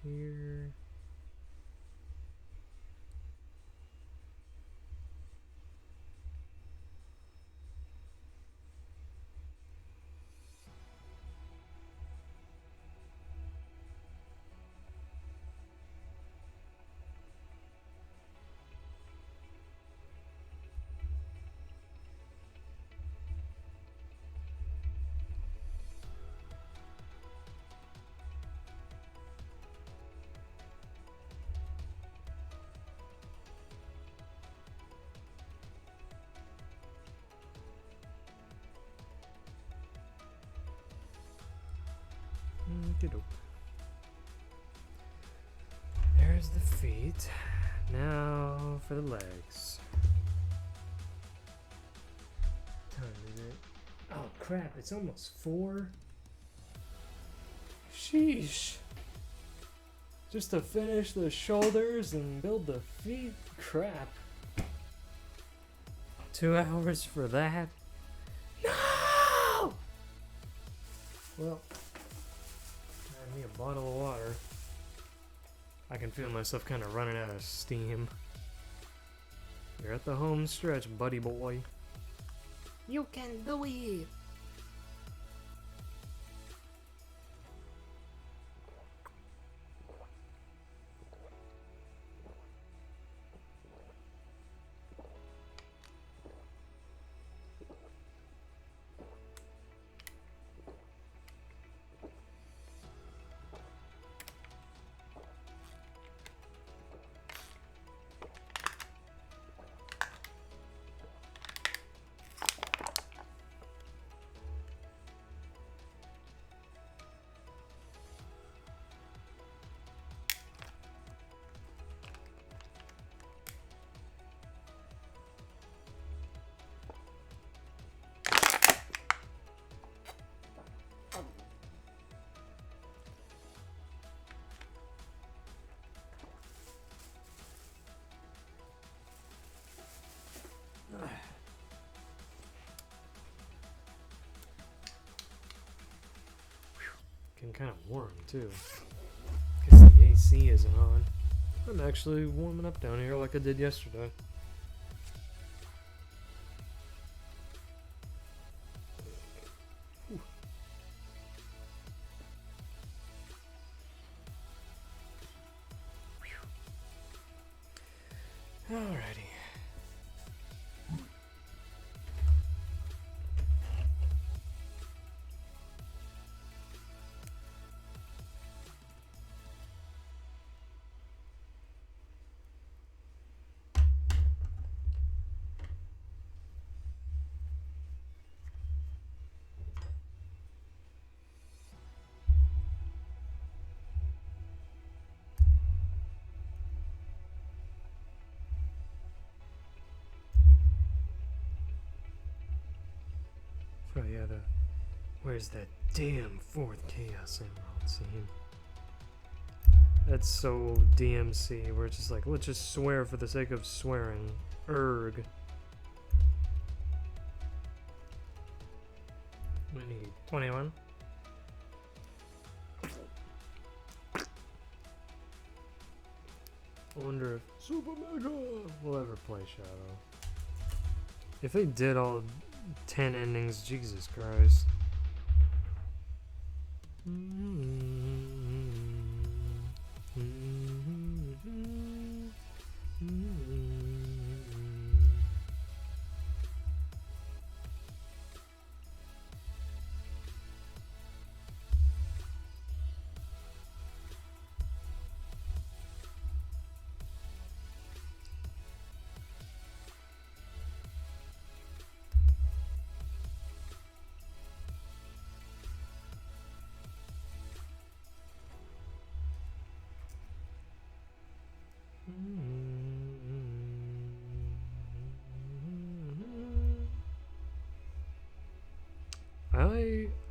Here. Okey-doke. There's the feet. Now for the legs. Time is it? Oh crap, it's almost 4. Sheesh. Just to finish the shoulders and build the feet? Crap. 2 hours for that? No! Well, I need a bottle of water. I can feel myself kind of running out of steam. You're at the home stretch, buddy boy. You can do it! getting kind of warm too. Guess the AC isn't on. I'm actually warming up down here like I did yesterday. Alrighty. Oh yeah, where's that damn fourth Chaos Emerald scene? That's so DMC, where it's just like, let's just swear for the sake of swearing. Erg. We need 21. I wonder if Super Mega will ever play Shadow. If they did all 10 endings, Jesus Christ.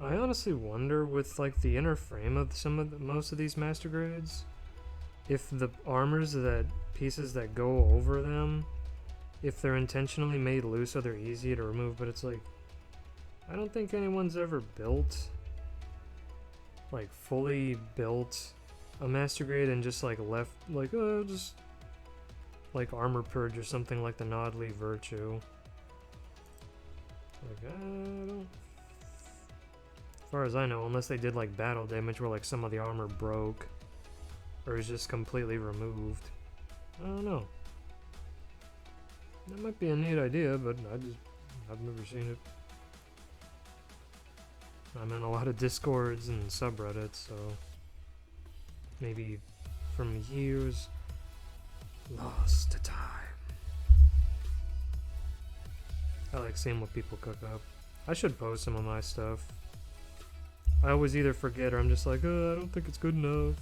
I honestly wonder with like the inner frame of most of these master grades, if the armors that pieces that go over them, if they're intentionally made loose so they're easy to remove, but it's like I don't think anyone's ever built like fully built a master grade and just like left like just like armor purge or something like the Nodley Virtue. Like I don't, as far as I know, unless they did like battle damage where like some of the armor broke or is just completely removed. I don't know. That might be a neat idea, but I've never seen it. I'm in a lot of discords and subreddits, so maybe from years lost to time. I like seeing what people cook up. I should post some of my stuff. I always either forget or I'm just like, I don't think it's good enough.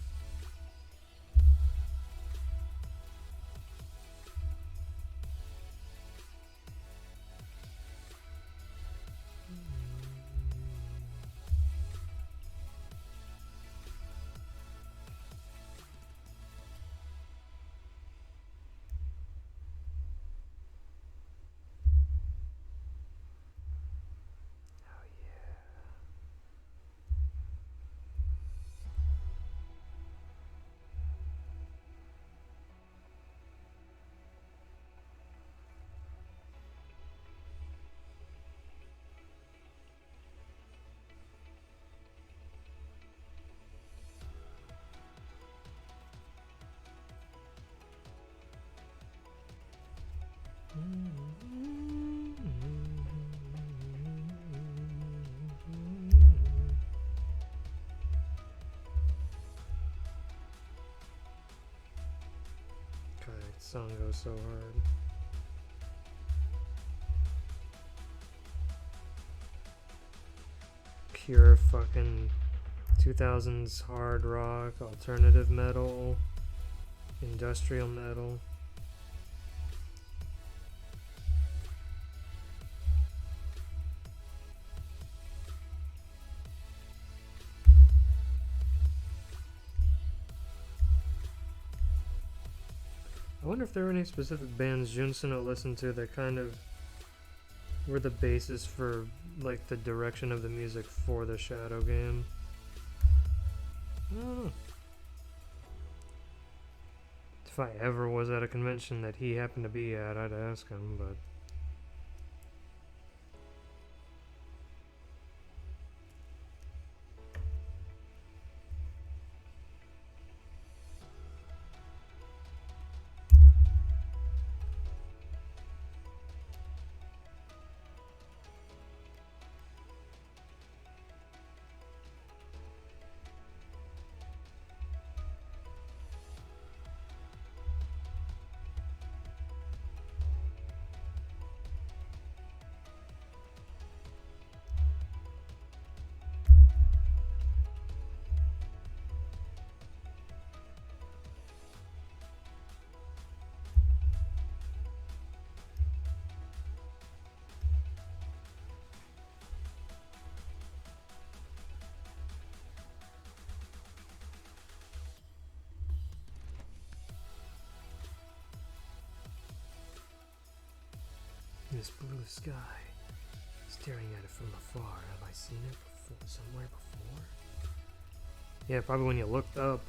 Song goes so hard. Pure fucking 2000s hard rock, alternative metal, industrial metal. I wonder if there were any specific bands Junsono listened to that kind of were the basis for like the direction of the music for the Shadow game. I don't know. If I ever was at a convention that he happened to be at, I'd ask him, but... This blue sky, staring at it from afar. Have I seen it before, somewhere before? Yeah, probably when you looked up.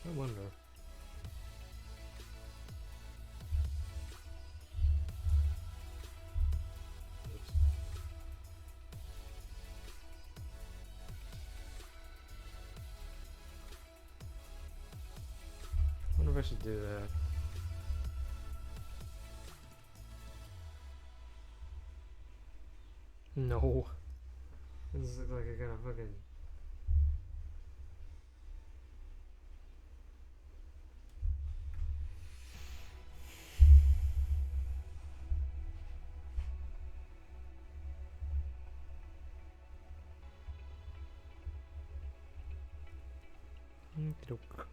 I wonder. Oops. Wonder if I should do that. No. This looks like I got a fucking... Okey-doke.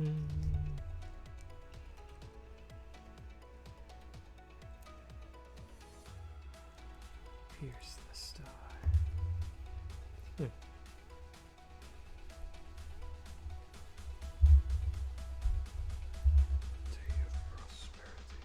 Pierce the star. Day of prosperity.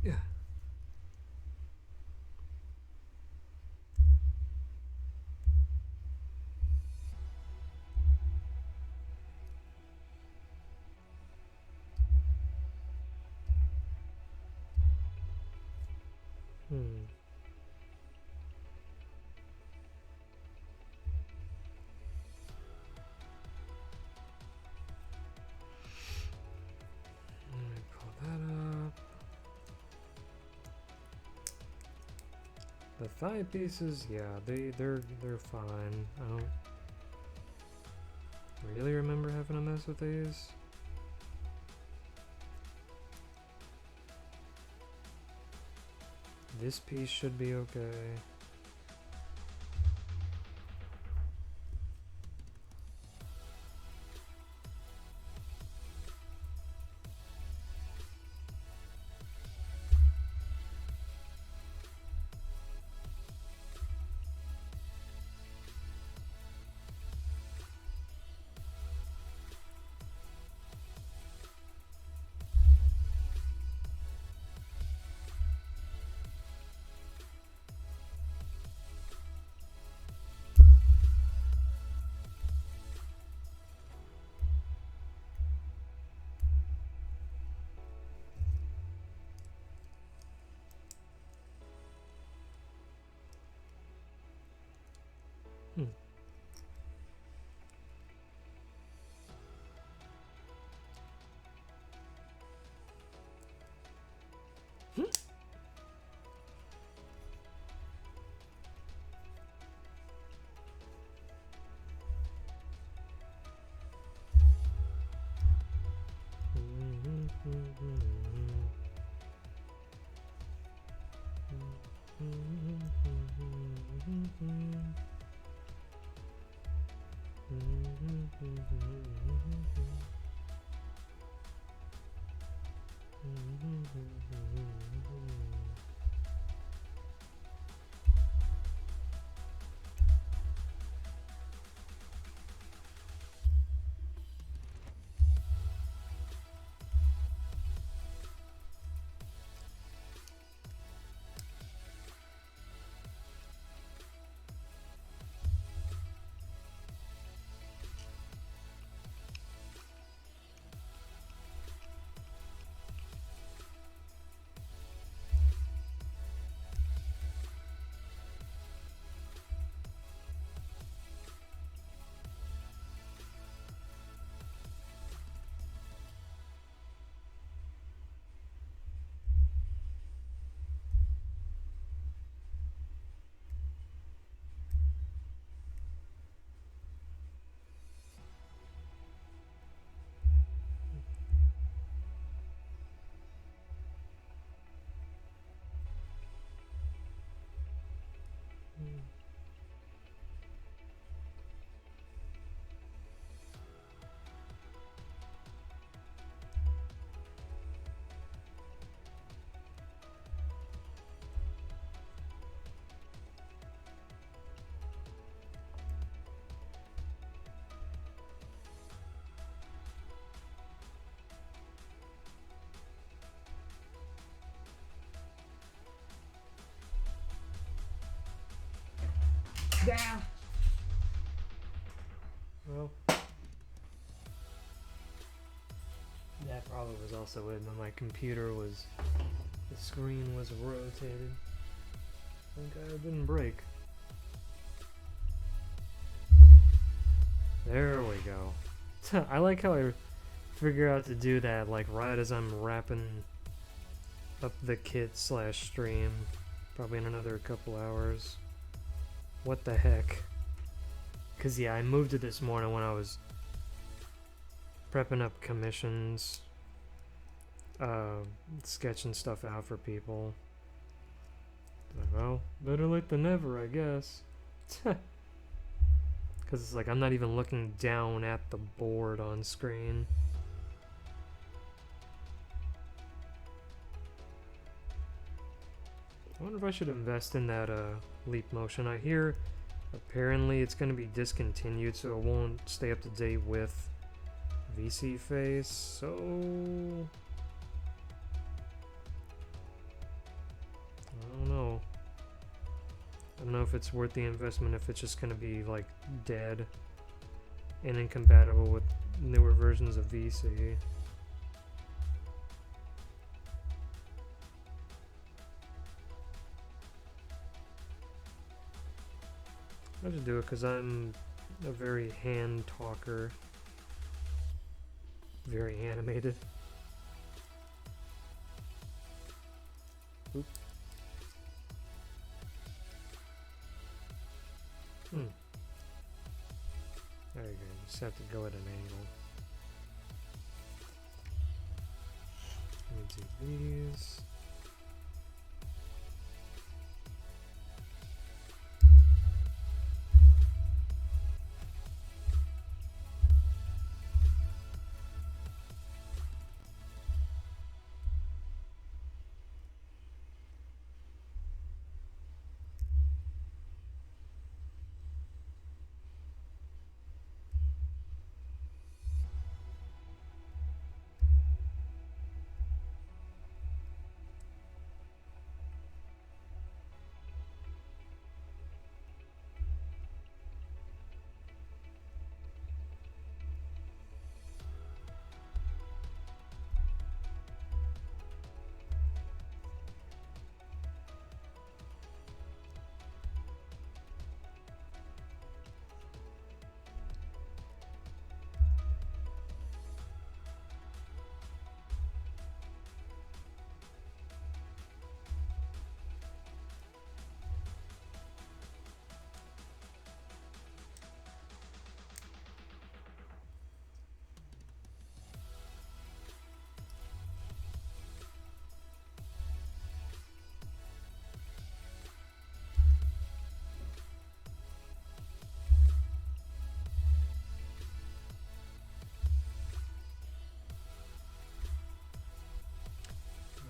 Yeah. Let me pull that up. The thigh pieces, yeah, they're fine. I don't really remember having a mess with these. This piece should be okay. Down. Well, that probably was also it, but my computer was, the screen was rotated. I think I didn't break. There we go. I like how I figure out to do that, like right as I'm wrapping up the kit slash stream. Probably in another couple hours. What the heck? Cause yeah, I moved it this morning when I was prepping up commissions, sketching stuff out for people. Well, better late than never, I guess. Cause it's like I'm not even looking down at the board on screen. I wonder if I should invest in that Leap Motion. I hear apparently it's going to be discontinued, so it won't stay up to date with VC Face, so I don't know. I don't know if it's worth the investment, if it's just going to be like dead and incompatible with newer versions of VC. I should do it because I'm a very hand talker. Very animated. Oop. There you go. Just have to go at an angle. Let me do these.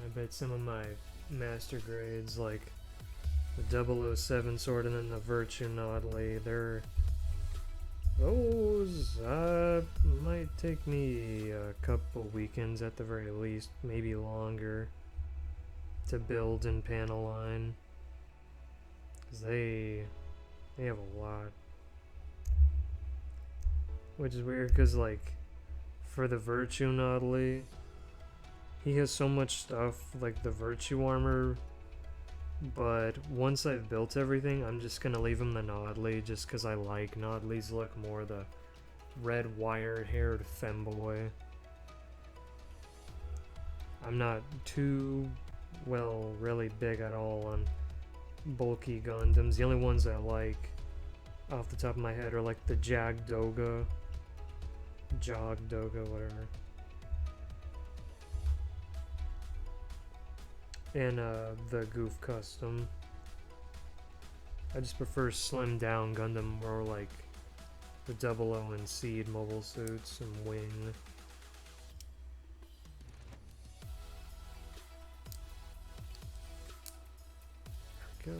I bet some of my master grades, like the 007 sword and then the Virtue Noddly, those might take me a couple weekends at the very least, maybe longer, to build and panel line. Because they have a lot. Which is weird because, like, for the Virtue Noddly, he has so much stuff, like the Virtue Armor, but once I've built everything, I'm just gonna leave him the Noddly, just because I like Noddly's look more, the red wire-haired femboy. I'm not too, well, really big at all on bulky Gundams. The only ones I like, off the top of my head, are like the Jog Doga, whatever. And the Goof Custom. I just prefer slimmed down Gundam, more like the 00 and Seed mobile suits and Wing. There we go.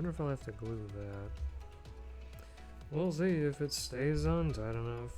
wonder if I'll have to glue that. We'll see if it stays on tight enough.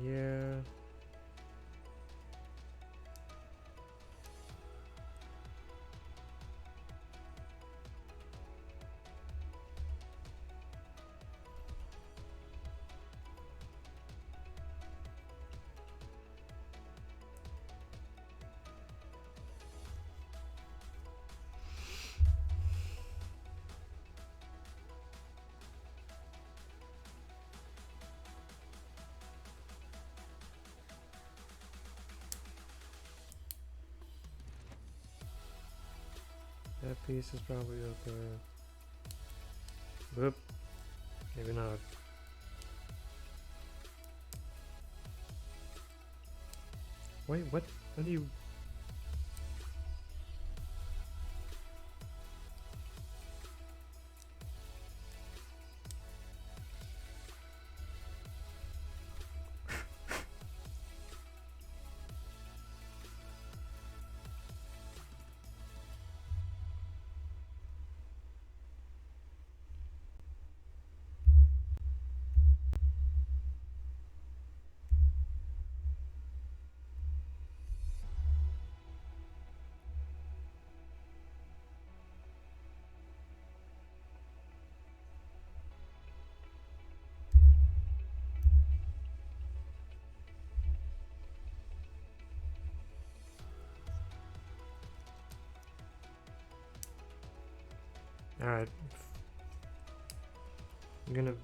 Yeah. That piece is probably okay. Whoop. Maybe not. Wait, what? How do you... Alright. I'm gonna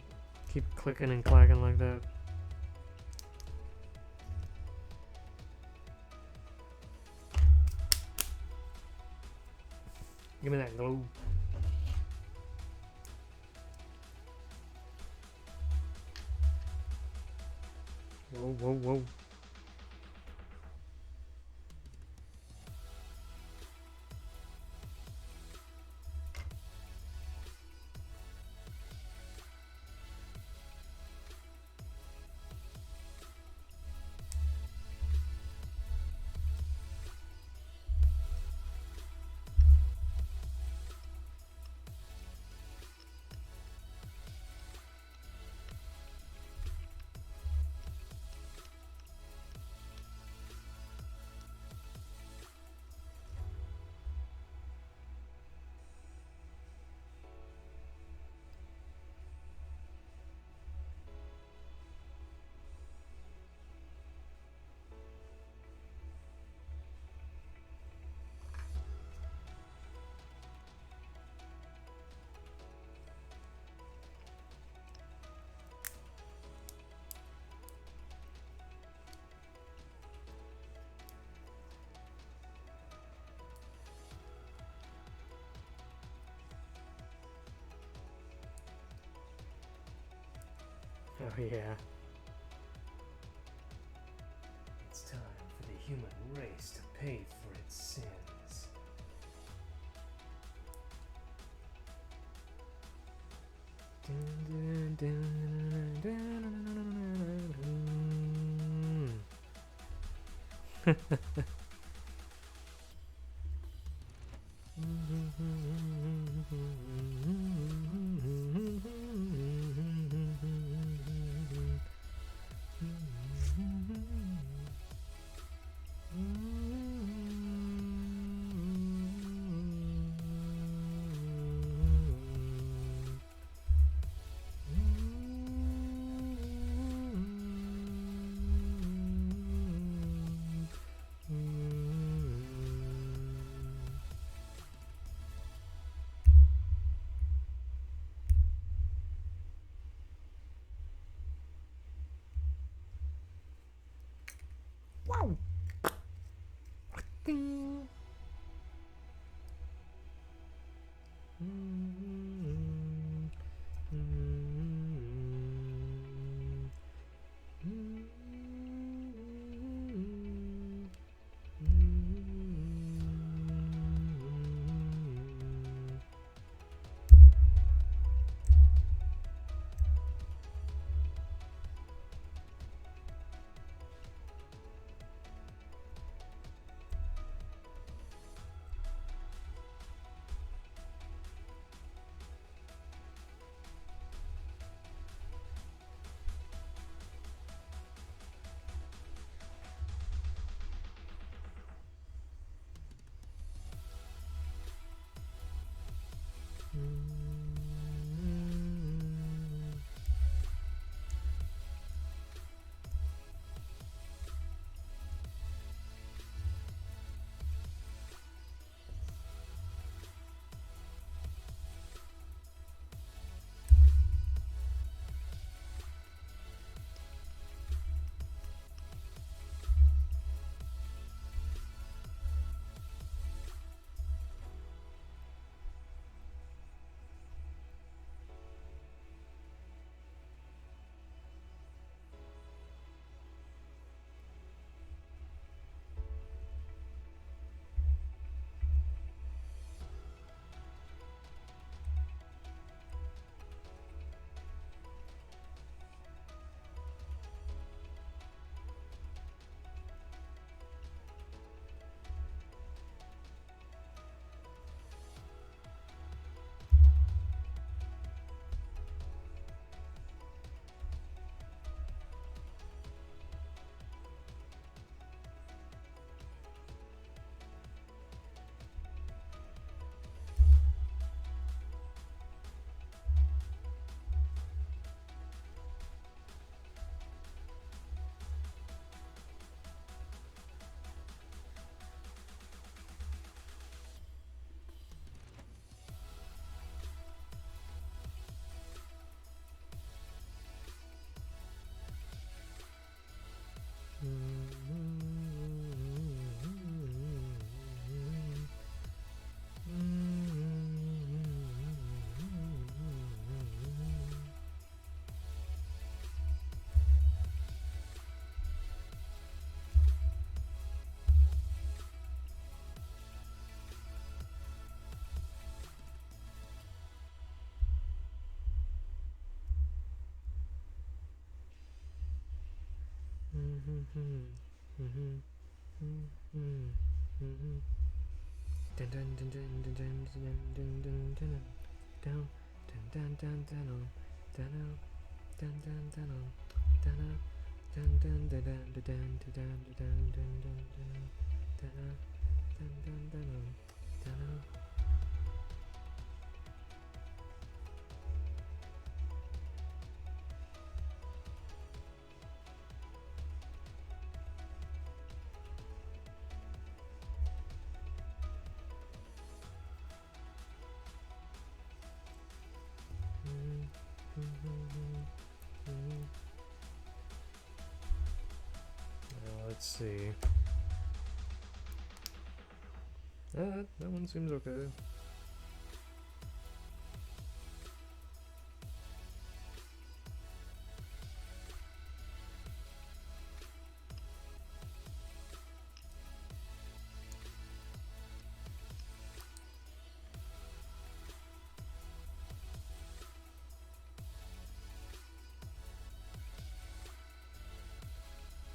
keep clicking and clacking like that. Give me that glue. Whoa, whoa, whoa. Oh yeah. It's time for the human race to pay for its sins. Wow! Ding! Let's see. That one seems okay.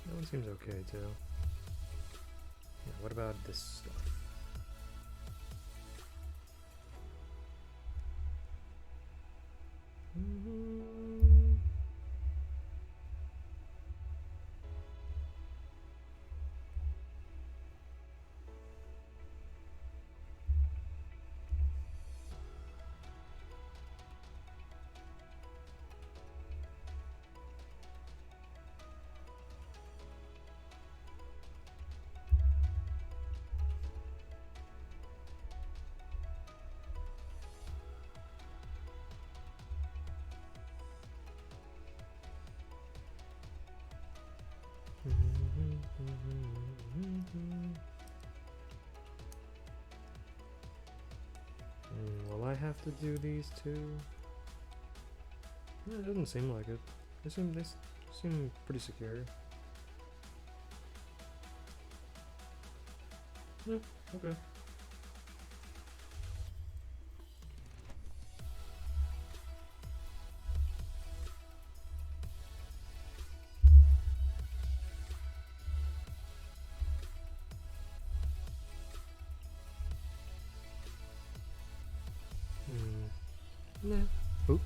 That one seems okay too. Yeah, what about this stuff? Will I have to do these two? It doesn't seem like it. They seem pretty secure. Yeah, okay. Nah. Oop.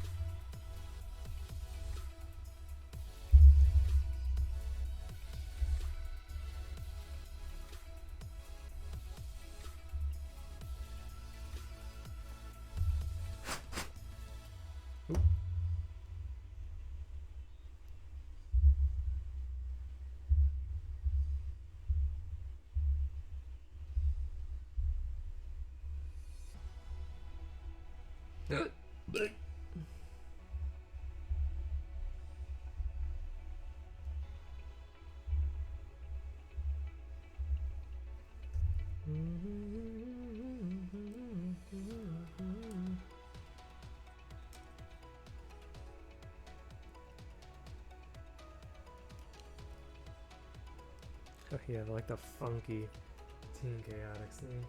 Oop. But oh yeah, I like the funky Team Chaotix thing.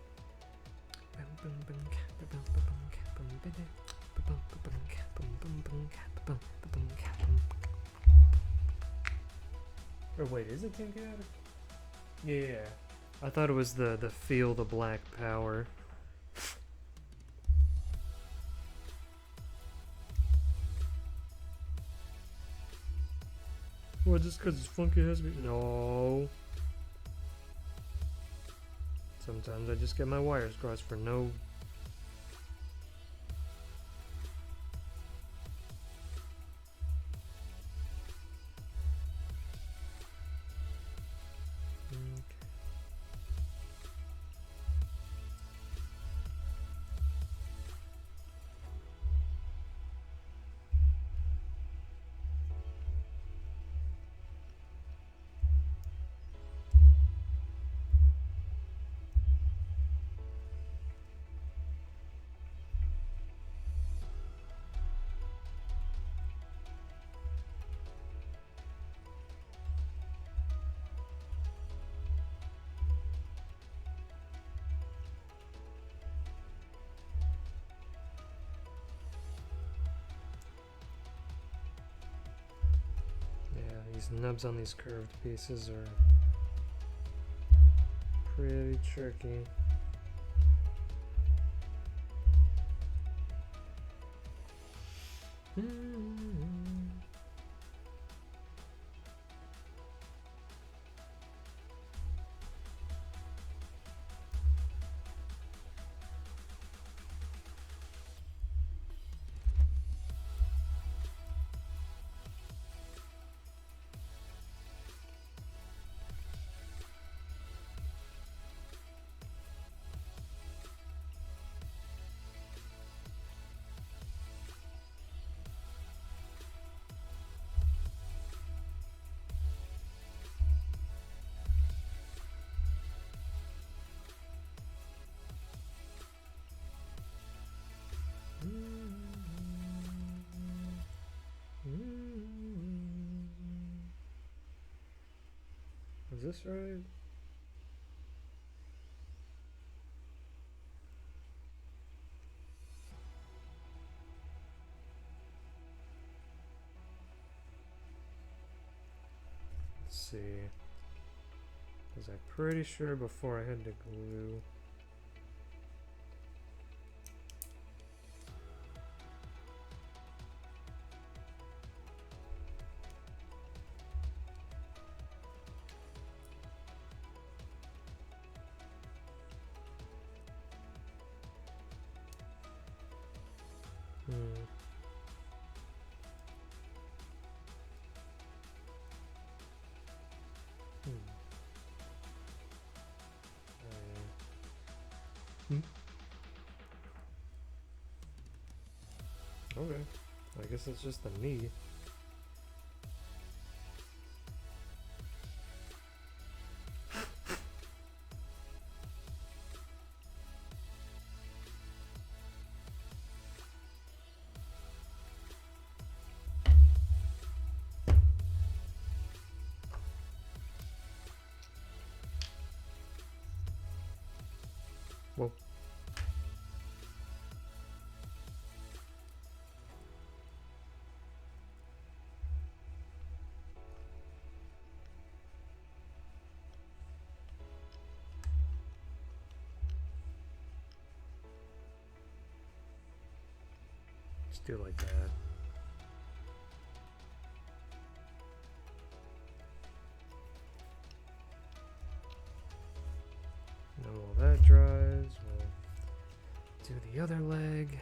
Or wait, is it Team Chaotix? Yeah. I thought it was the feel the black power. Well, just because it's funky has to be. No. Sometimes I just get my wires crossed for no. These nubs on these curved pieces are pretty tricky. Is this right? Let's see. Because I'm pretty sure before I had to glue. Okay, I guess it's just the knee. Whoa. Just do it like that. Now while that dries, we'll do the other leg.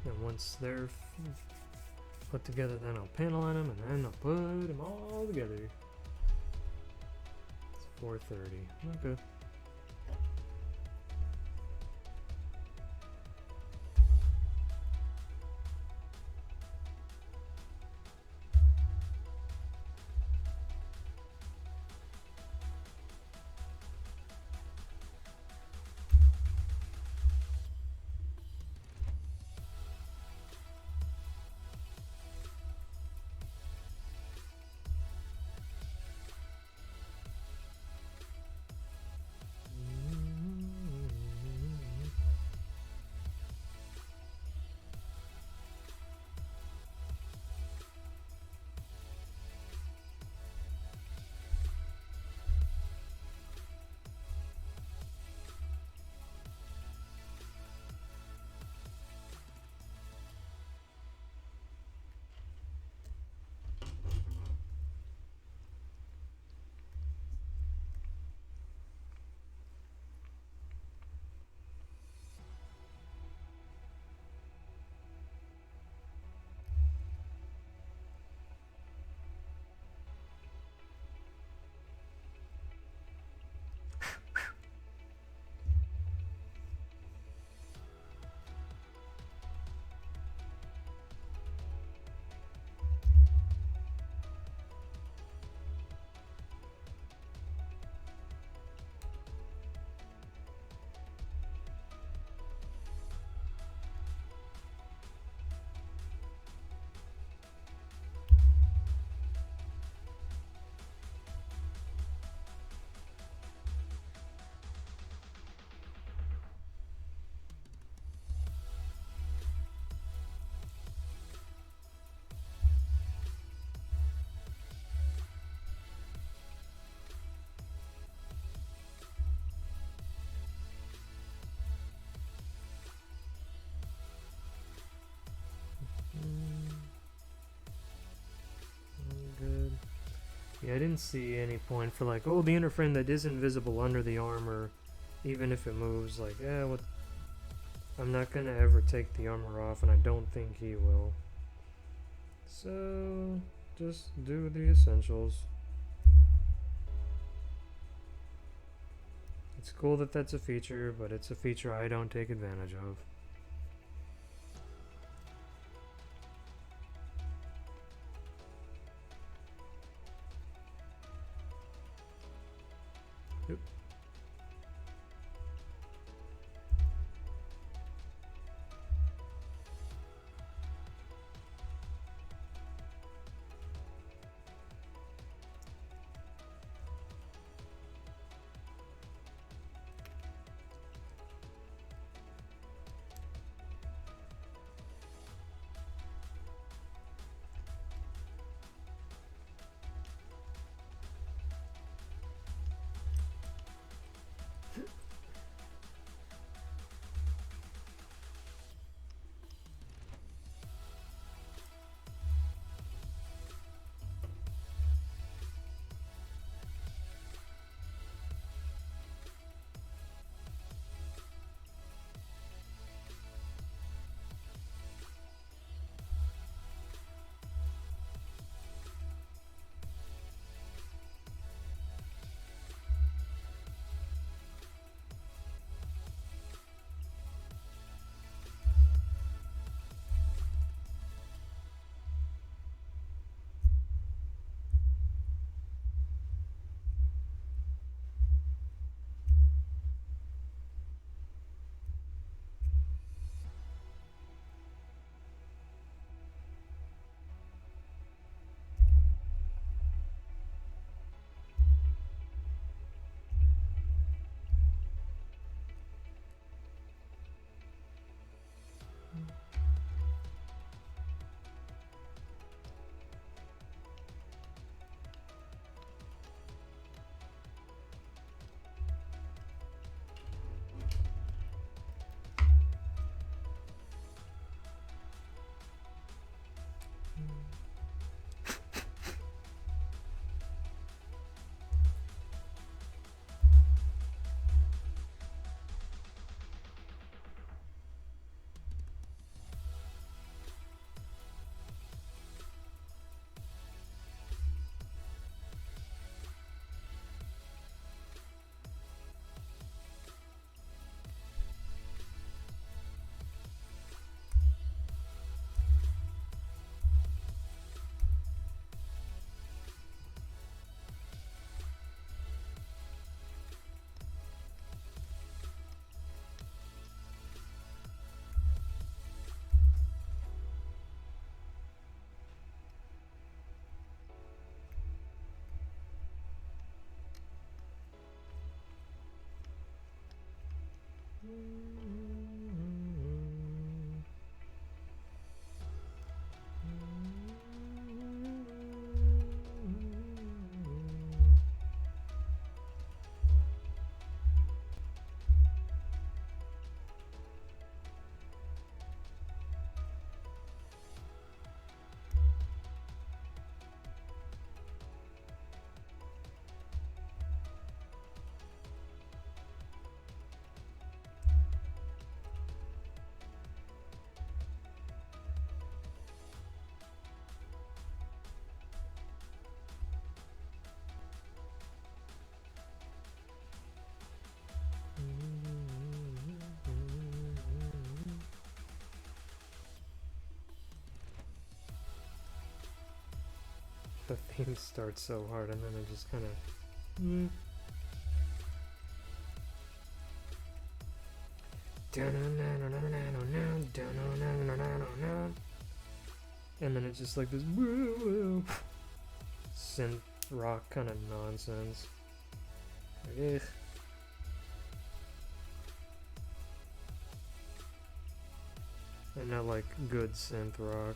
And once they're put together, then I'll panel on them, and then I'll put them all together. It's 4:30. Okay. Good. Yeah, I didn't see any point for like, oh, the inner frame that isn't visible under the armor, even if it moves. Like, what? I'm not gonna ever take the armor off, and I don't think he will. So, just do the essentials. It's cool that that's a feature, but it's a feature I don't take advantage of. Yep. The theme starts so hard and then it just kind of... And then it's just like this synth rock kind of nonsense. Ugh. And not like good synth rock.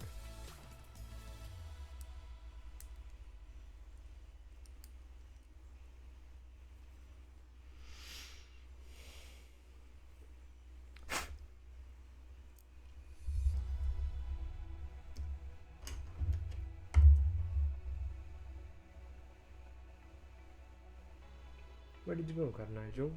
Where did you go, Carnagio?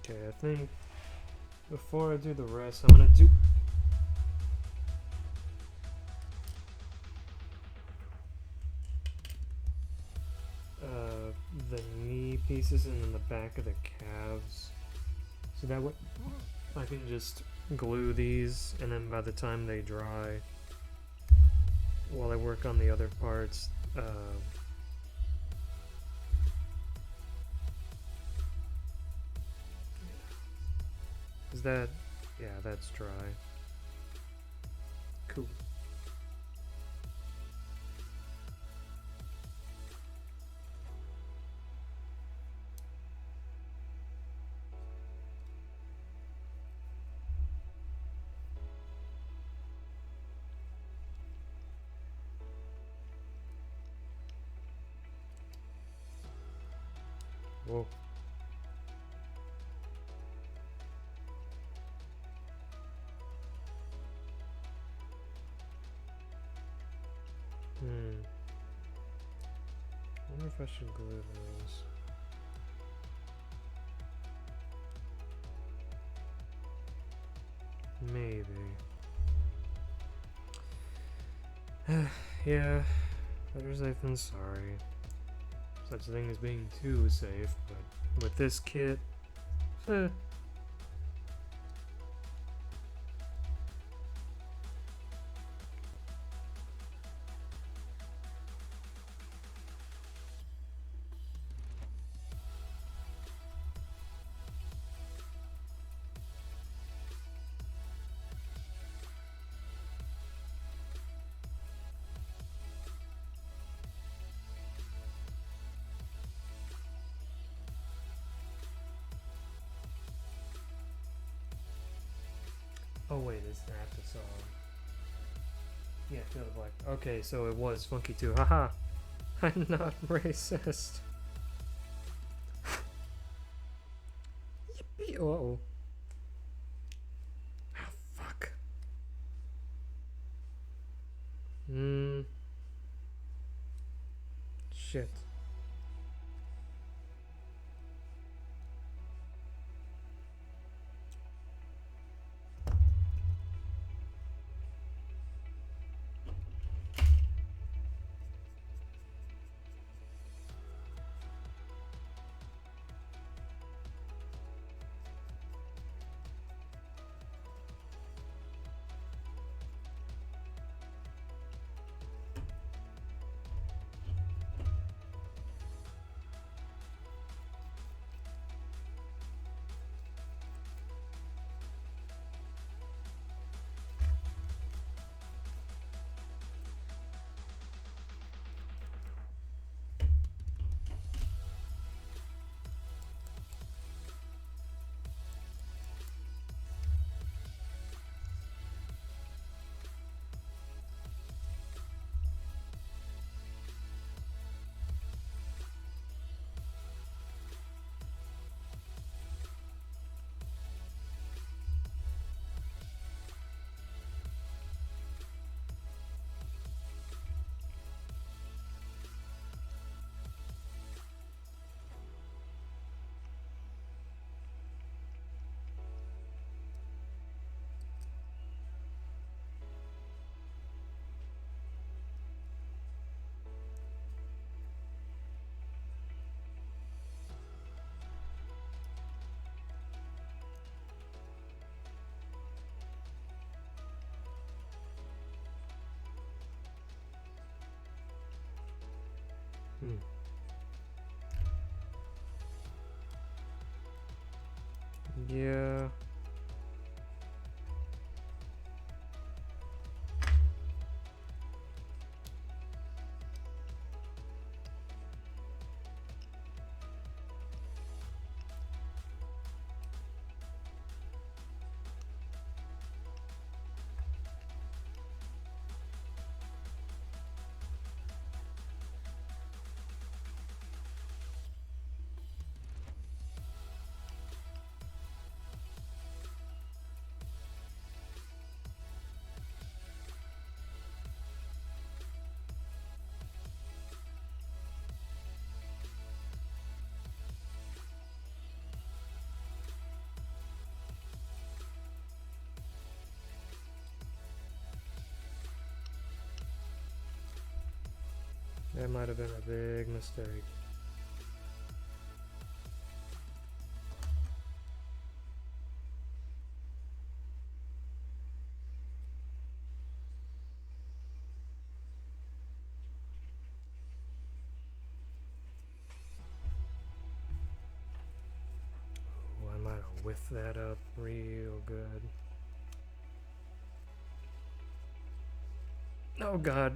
Okay, I think before I do the rest, I'm gonna do the knee pieces and then the back of the calves. So that way I can just glue these, and then by the time they dry, while I work on the other parts, is that, yeah, that's dry. Cool. Whoa. I wonder if I should glue those. Maybe. Yeah, better safe than sorry. Such a thing as being too safe, but with this kit, oh wait, it's not the song. Yeah, Feel the Black. Okay, so it was Funky too. Haha! I'm not racist. Yippee! Uh-oh. Ah, fuck. Shit. Yeah. That might have been a big mistake. Oh, I might have whiffed that up real good. Oh god.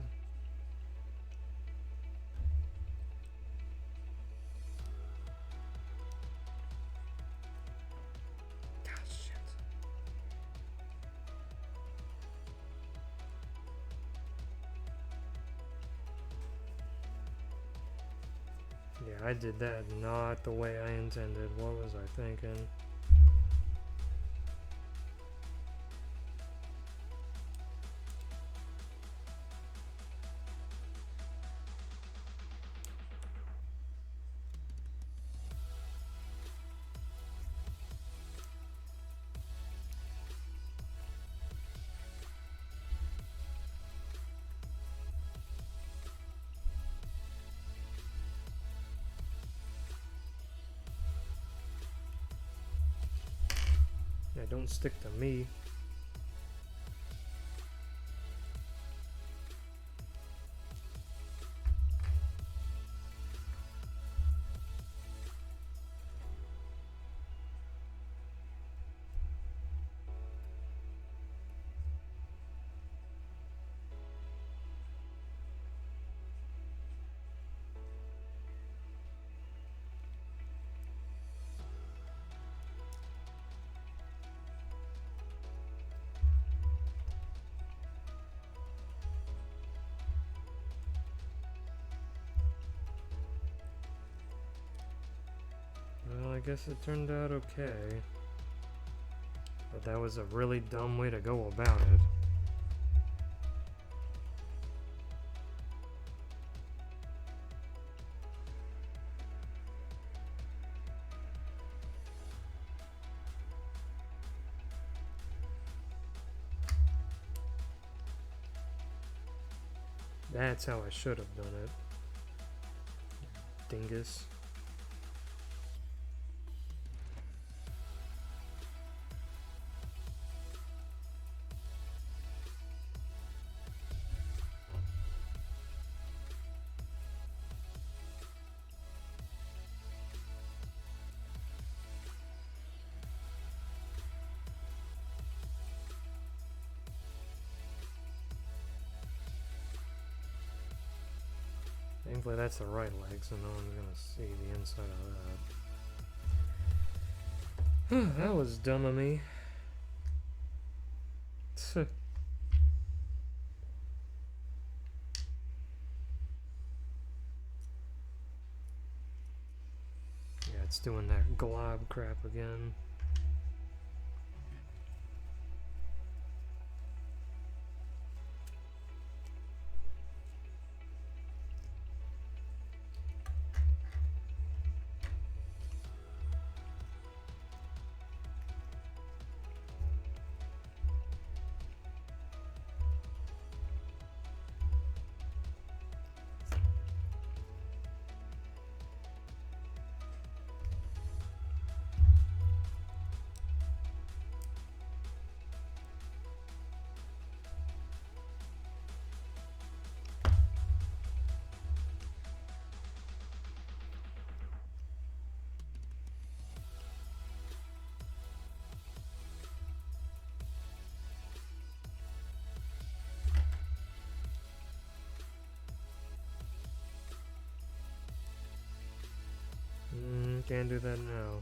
Yeah, I did that not the way I intended. What was I thinking? Yeah, don't stick to me. Well, I guess it turned out okay. But that was a really dumb way to go about it. That's how I should have done it. Dingus. Thankfully that's the right leg, so no one's gonna see the inside of that. That was dumb of me. Yeah, it's doing that glob crap again. Can't do that now.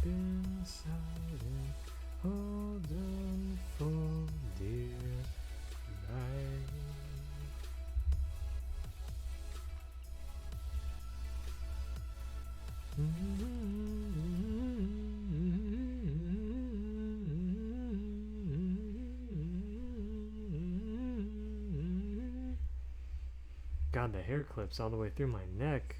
Been silent, hold on for dear life. God, the hair clips all the way through my neck.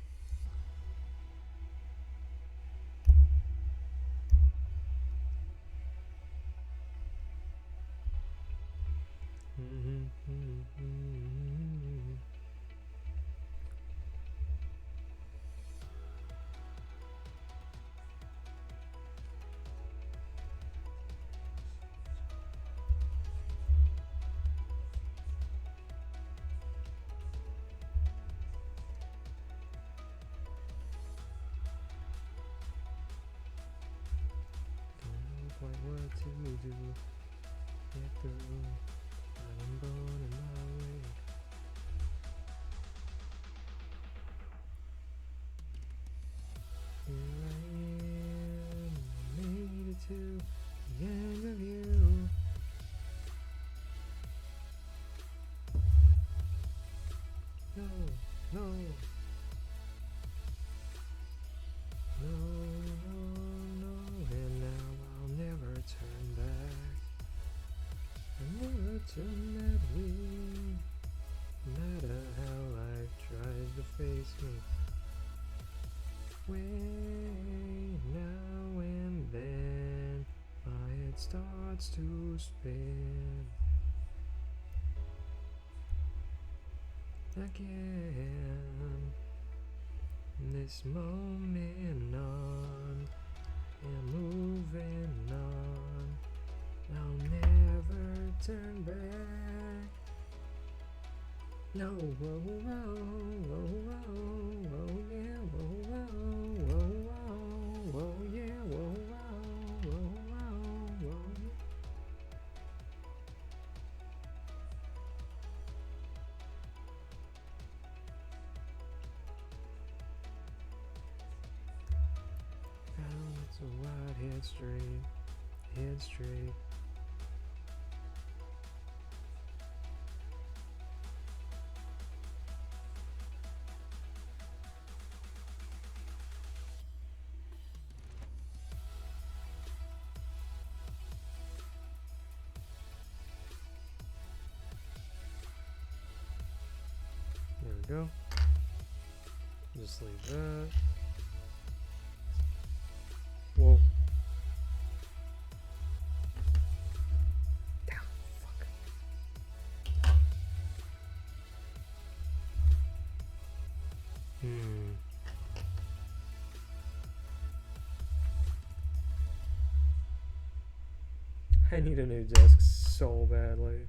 Quite what to do, get through, but I'm going in my way. Here I am, made it to the end of you. No, no, no, no, no, and now I'll never turn back. I'll never turn that way, no matter how life tries to face me. Way now and then, my head starts to spin again. This moment on, and moving on, I'll never turn back. No, whoa, whoa, whoa, whoa, whoa, yeah, whoa, whoa, whoa, whoa, whoa, yeah, whoa, whoa, whoa, whoa, whoa. Balance a wide head straight, head straight. There we go. Just leave that. Whoa. Down. Fuck. I need a new desk so badly.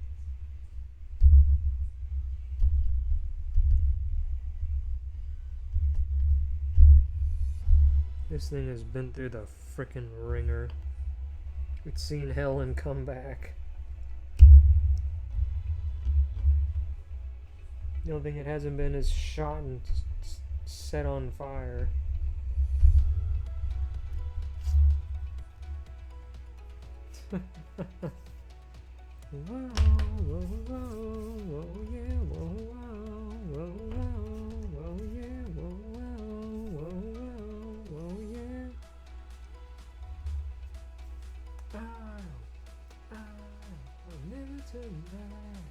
This thing has been through the frickin' ringer. It's seen hell and come back. The only thing it hasn't been is shot and set on fire. Whoa, whoa, whoa, whoa, yeah, whoa, whoa, whoa, whoa, whoa, yeah, whoa, whoa, whoa, whoa, whoa, yeah. I'll never turn back.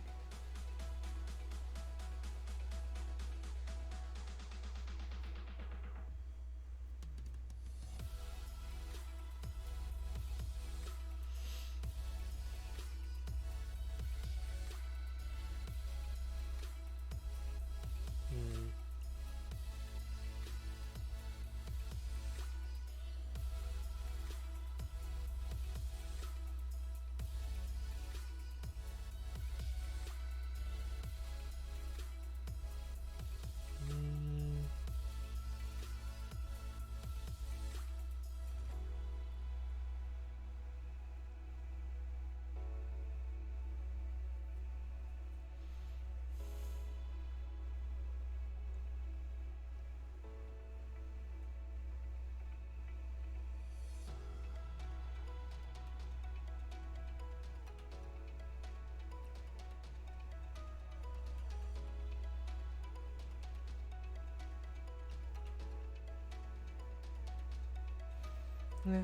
Yeah,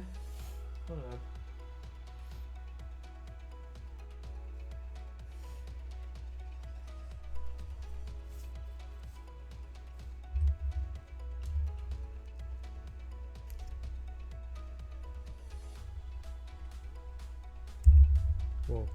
whatever. Whoa.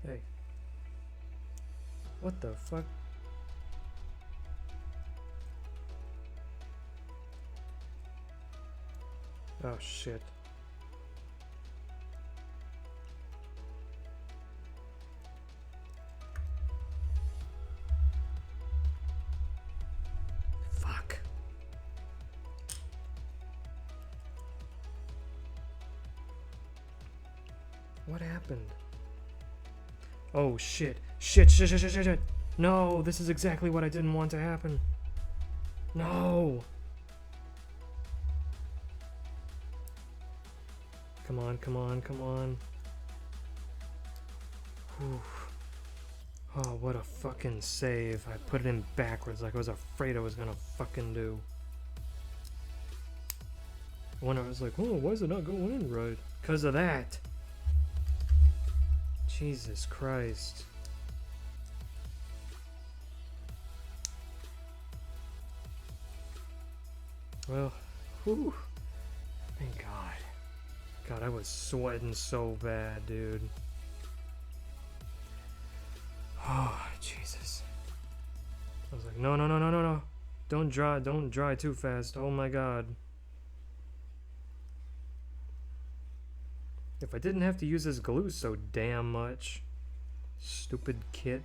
Hey. What the fuck? Oh shit. Fuck. What happened? Oh shit. Shit, shit, shit, shit, shit, shit. No, this is exactly what I didn't want to happen. No. Come on, come on, come on. Whew. Oh, what a fucking save. I put it in backwards like I was afraid I was gonna fucking do. When I was like, oh, why is it not going in right? Because of that. Jesus Christ. Well, whew. Thank God. God, I was sweating so bad, dude. Oh, Jesus. I was like, no, no, no, no, no, no. Don't dry too fast. Oh my God. If I didn't have to use this glue so damn much. Stupid kit.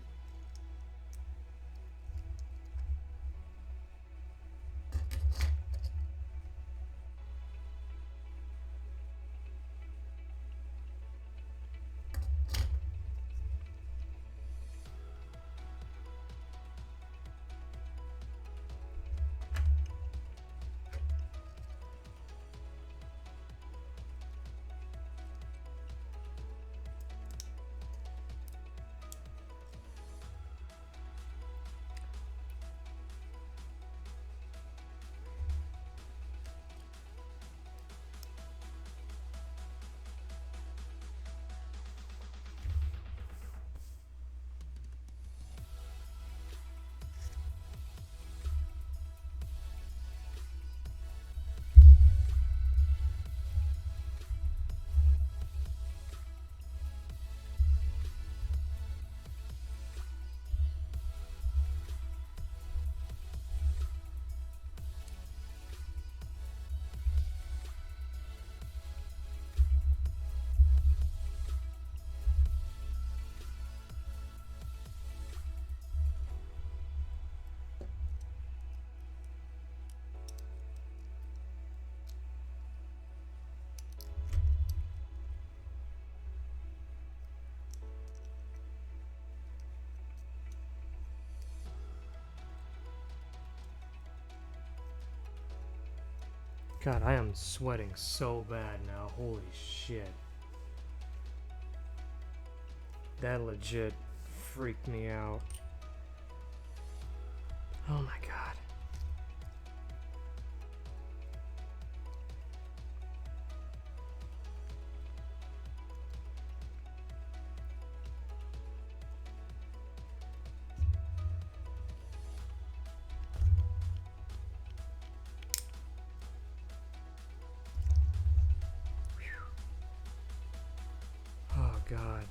God, I am sweating so bad now. Holy shit. That legit freaked me out. Oh my god. Oh god.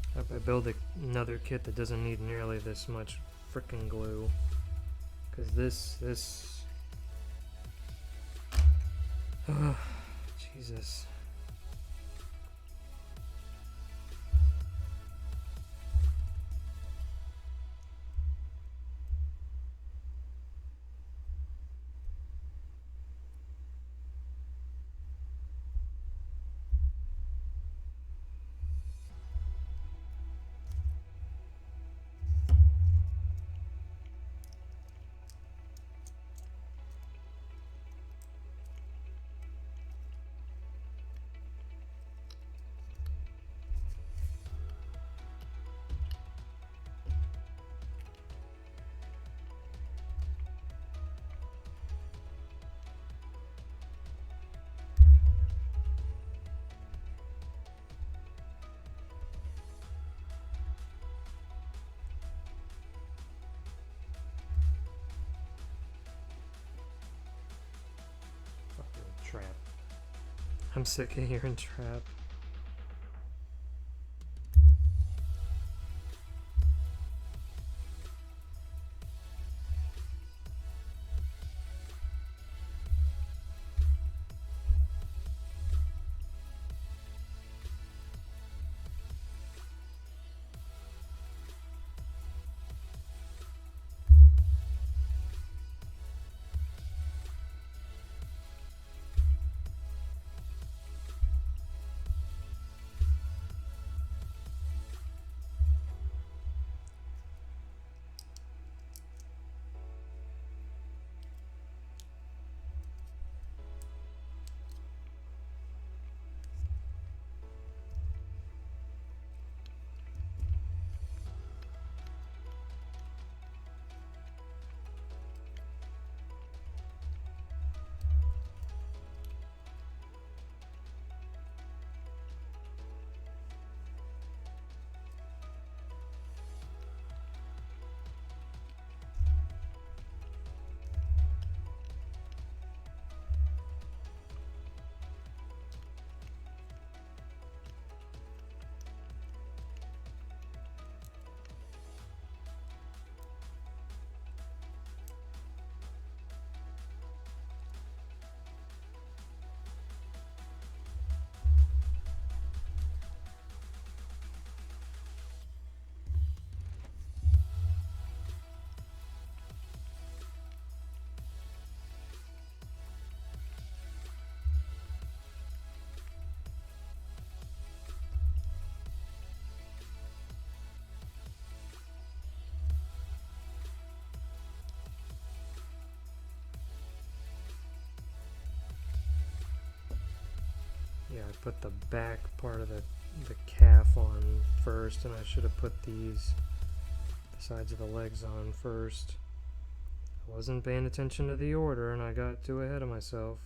I hope I build another kit that doesn't need nearly this much frickin' glue. Cause this... Jesus. Trap. I'm sick of hearing trap. Yeah, I put the back part of the calf on first, and I should have put the sides of the legs on first. I wasn't paying attention to the order, and I got too ahead of myself.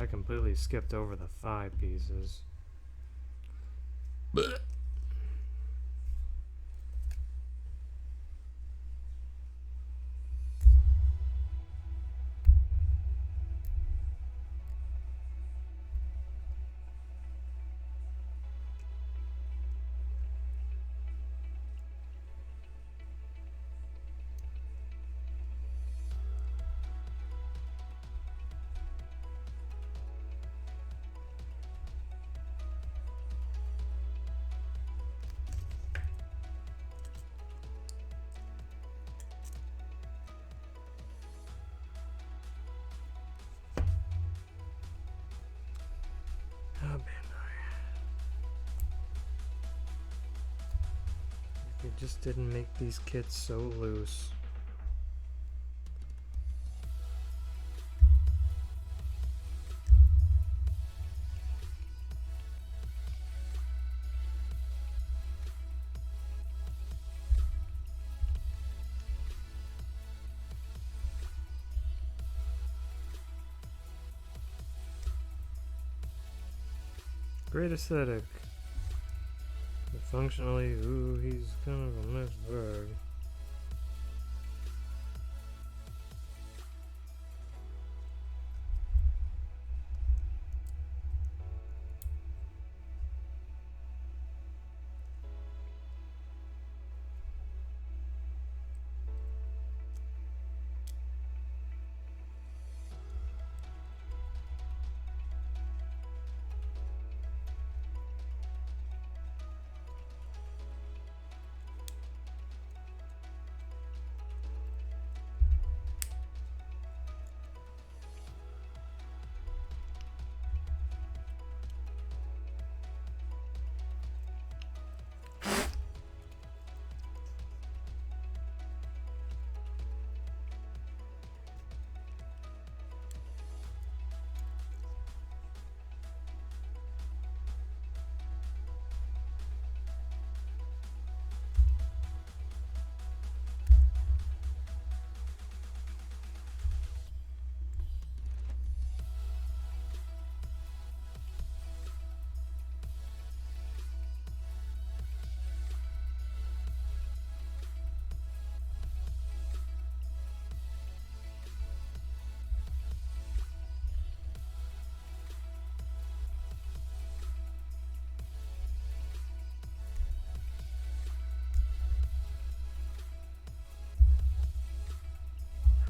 I completely skipped over the thigh pieces. Blech. It just didn't make these kits so loose. Great aesthetic. But functionally, ooh, he's kind of a mixed bag.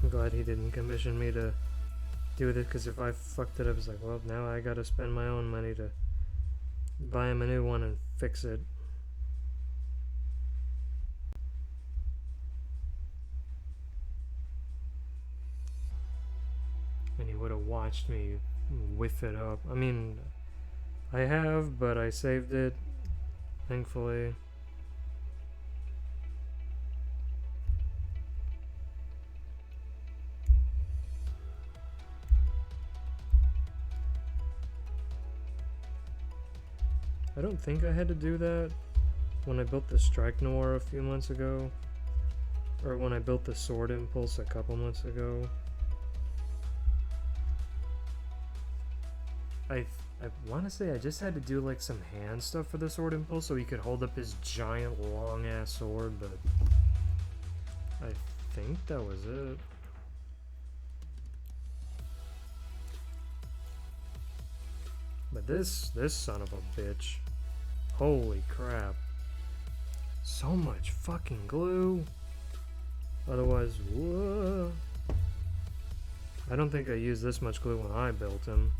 I'm glad he didn't commission me to do this, because if I fucked it up, it's like, well, now I gotta spend my own money to buy him a new one and fix it. And he would have watched me whiff it up. I mean, I have, but I saved it, thankfully. I don't think I had to do that when I built the Strike Noir a few months ago, or when I built the Sword Impulse a couple months ago. I want to say I just had to do like some hand stuff for the Sword Impulse so he could hold up his giant long ass sword, but I think that was it. But this son of a bitch. Holy crap. So much fucking glue. Otherwise, whoa. I don't think I used this much glue when I built him.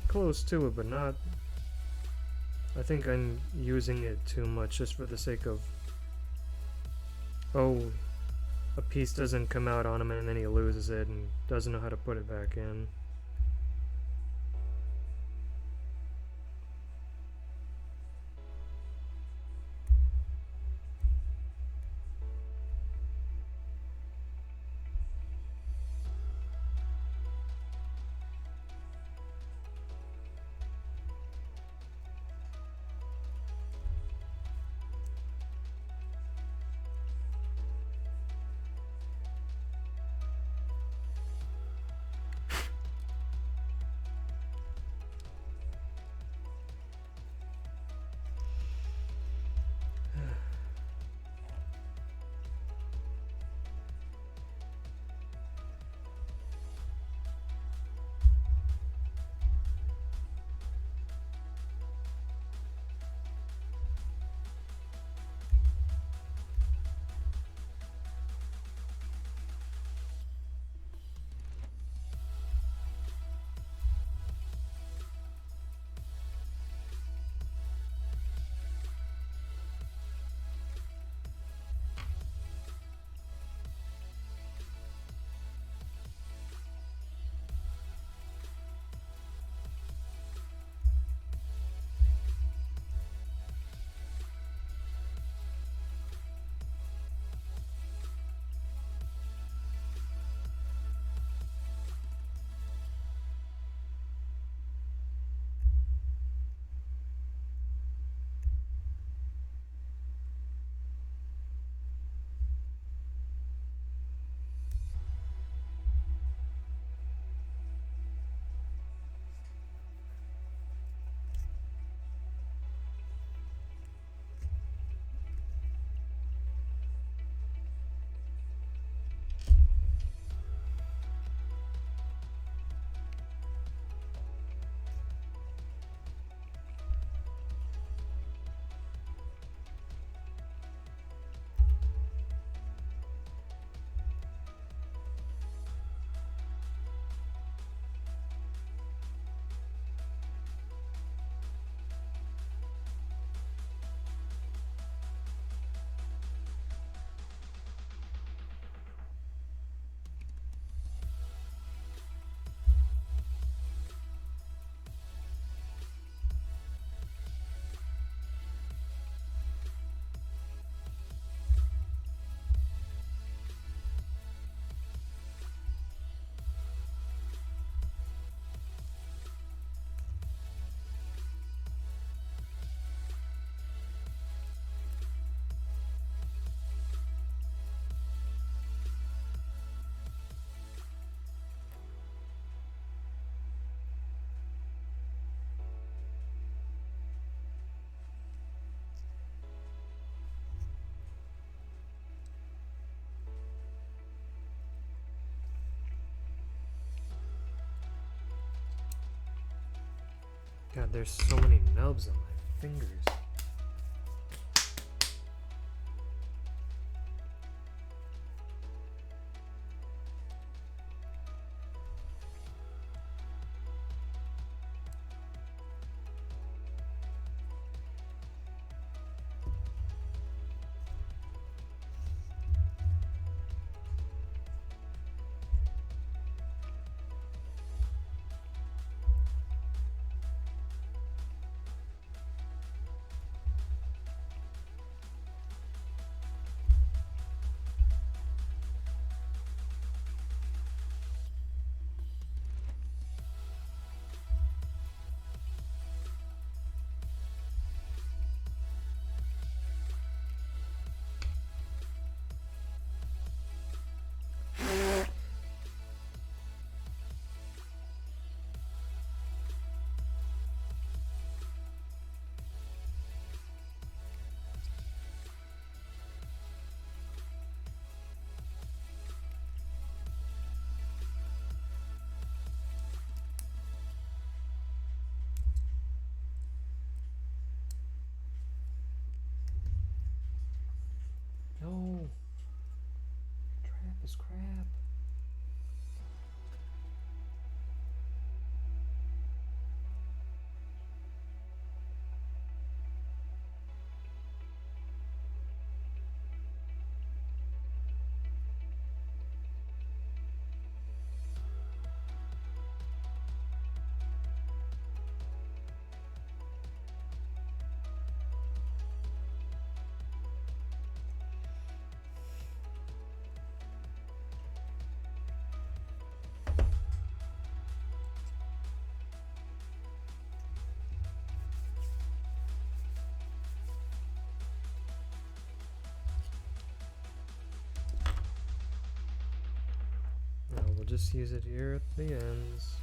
Close to it, but not. I think I'm using it too much just for the sake of, oh, a piece doesn't come out on him and then he loses it and doesn't know how to put it back in. God, there's so many nubs on my fingers. No. Trap is crap. No, we'll just use it here at the ends.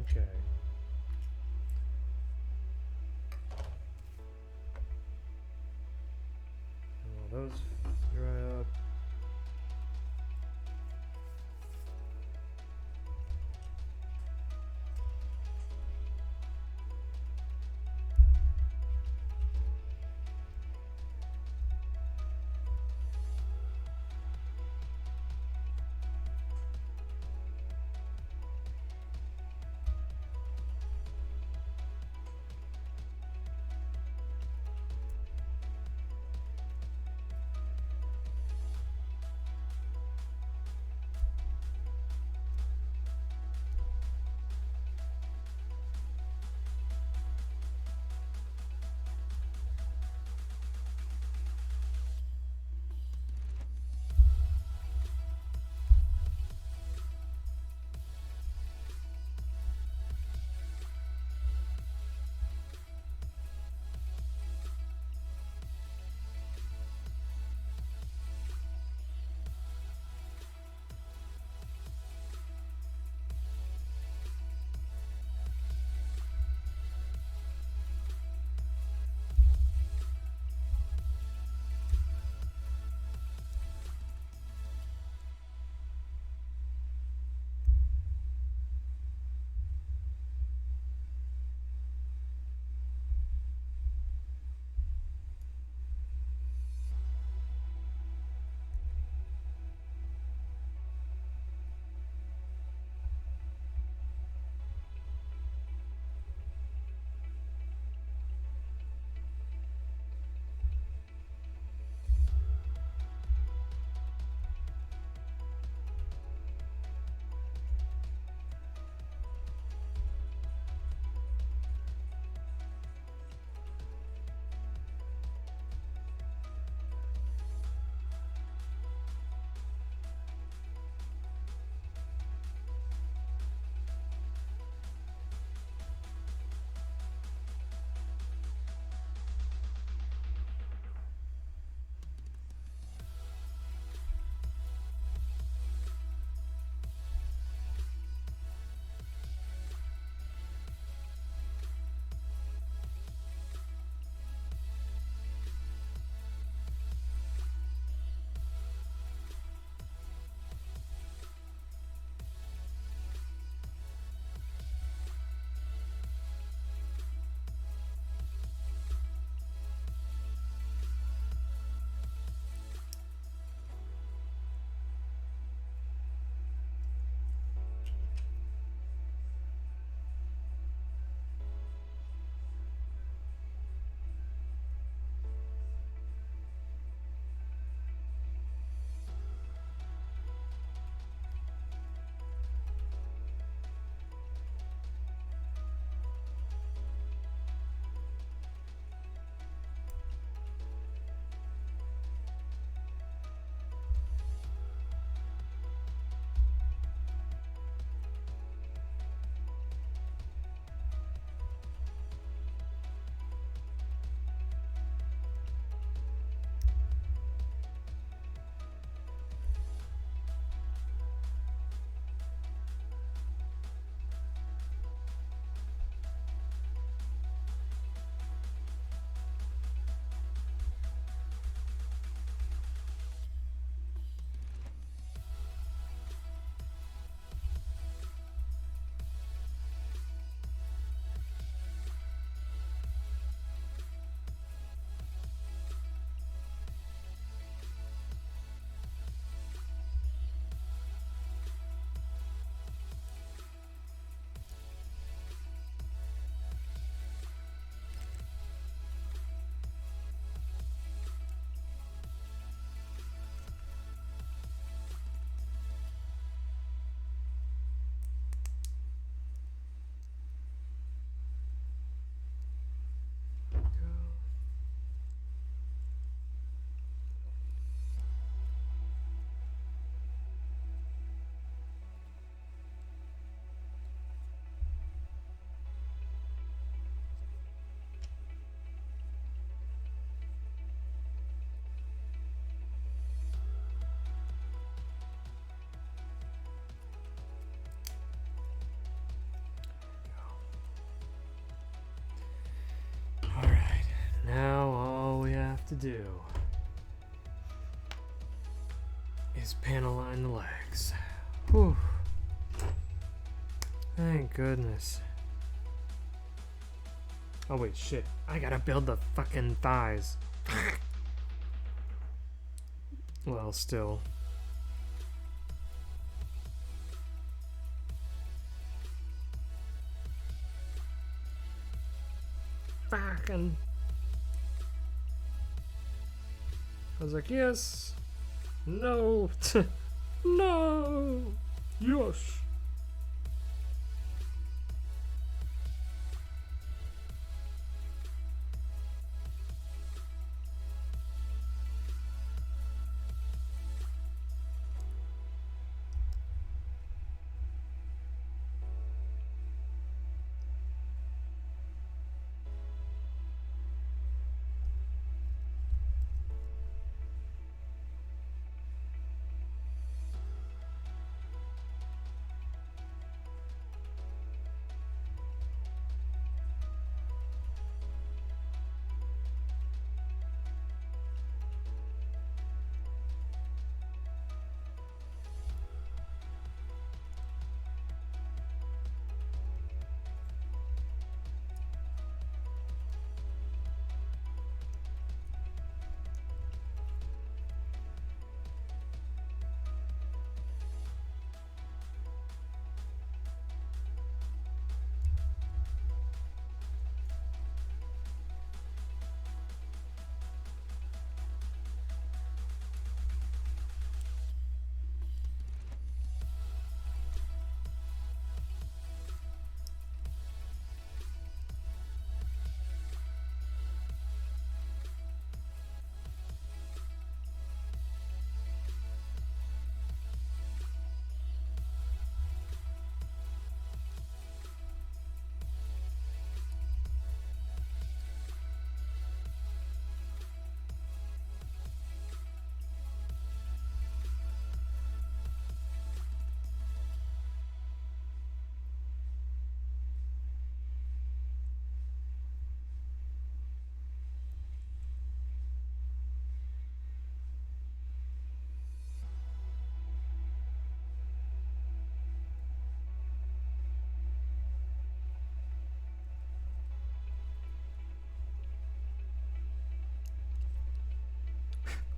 Okay. Well, those dry up. do is panel line the legs. Whew. Thank goodness. Oh wait, shit. I gotta build the fucking thighs. Well, still. Fucking. I was like, yes. No. No. Yes.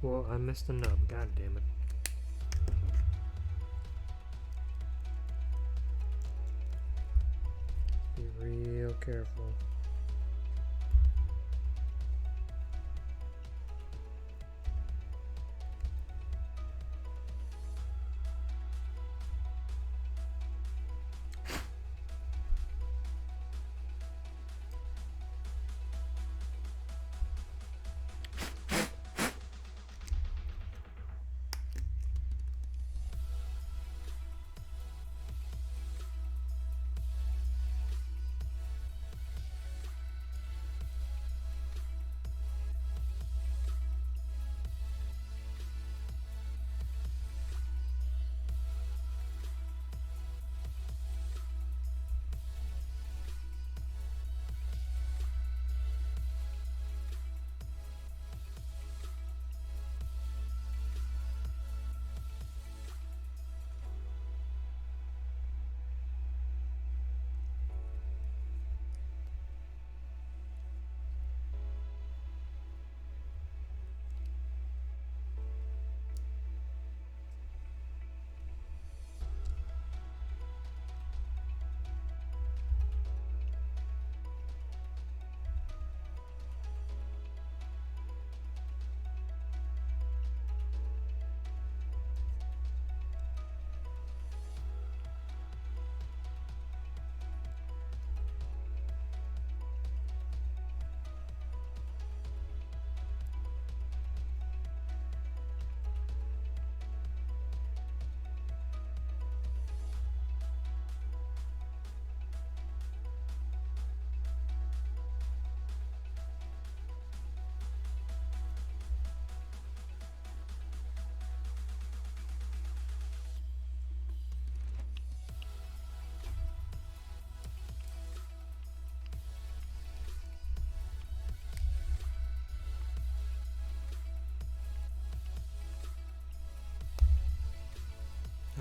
Well, I missed a nub. God damn it. Be real careful.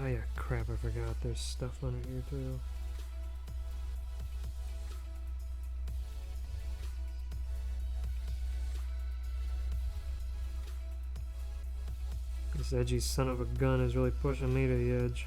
Oh yeah, crap, I forgot there's stuff under here too. This edgy son of a gun is really pushing me to the edge.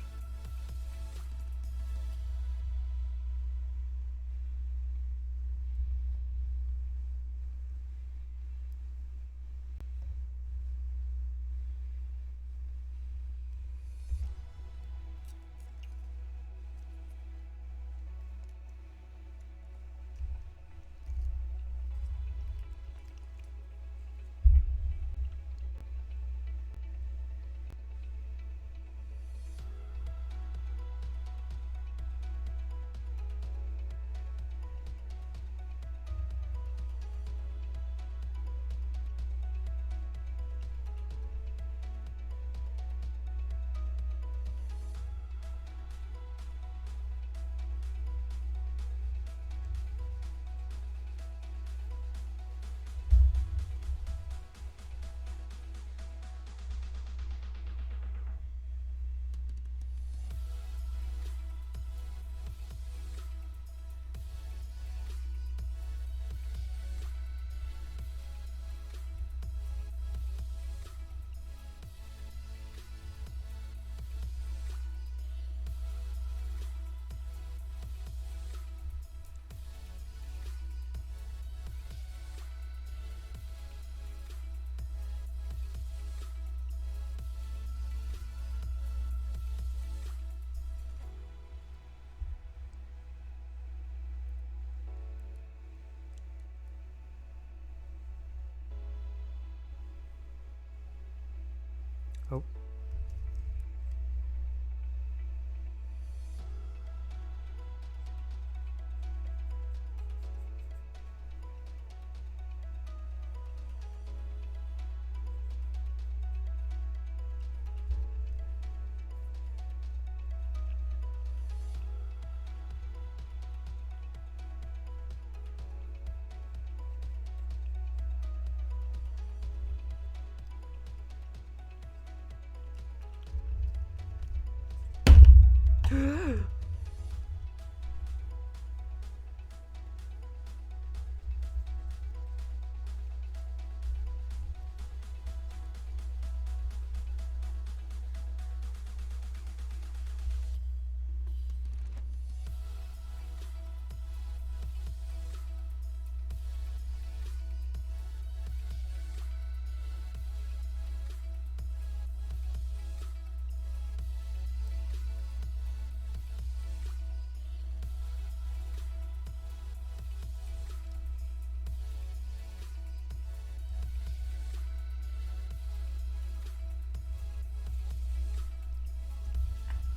Oh.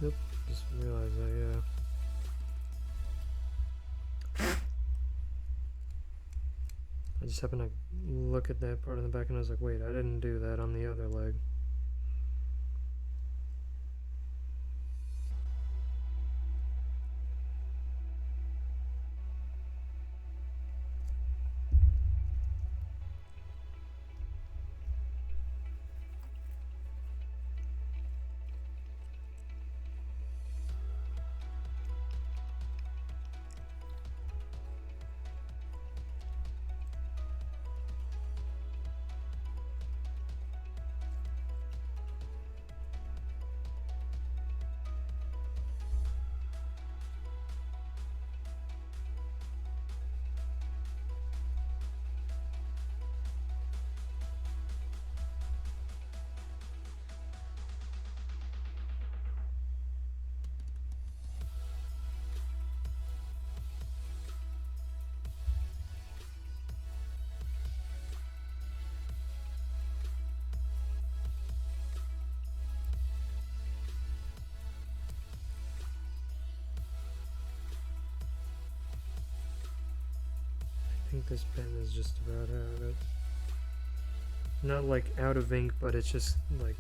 Nope, just realized that, yeah. I just happened to look at that part in the back and I was like, wait, I didn't do that on the other leg. I think this pen is just about out of it. Not like out of ink, but it's just like...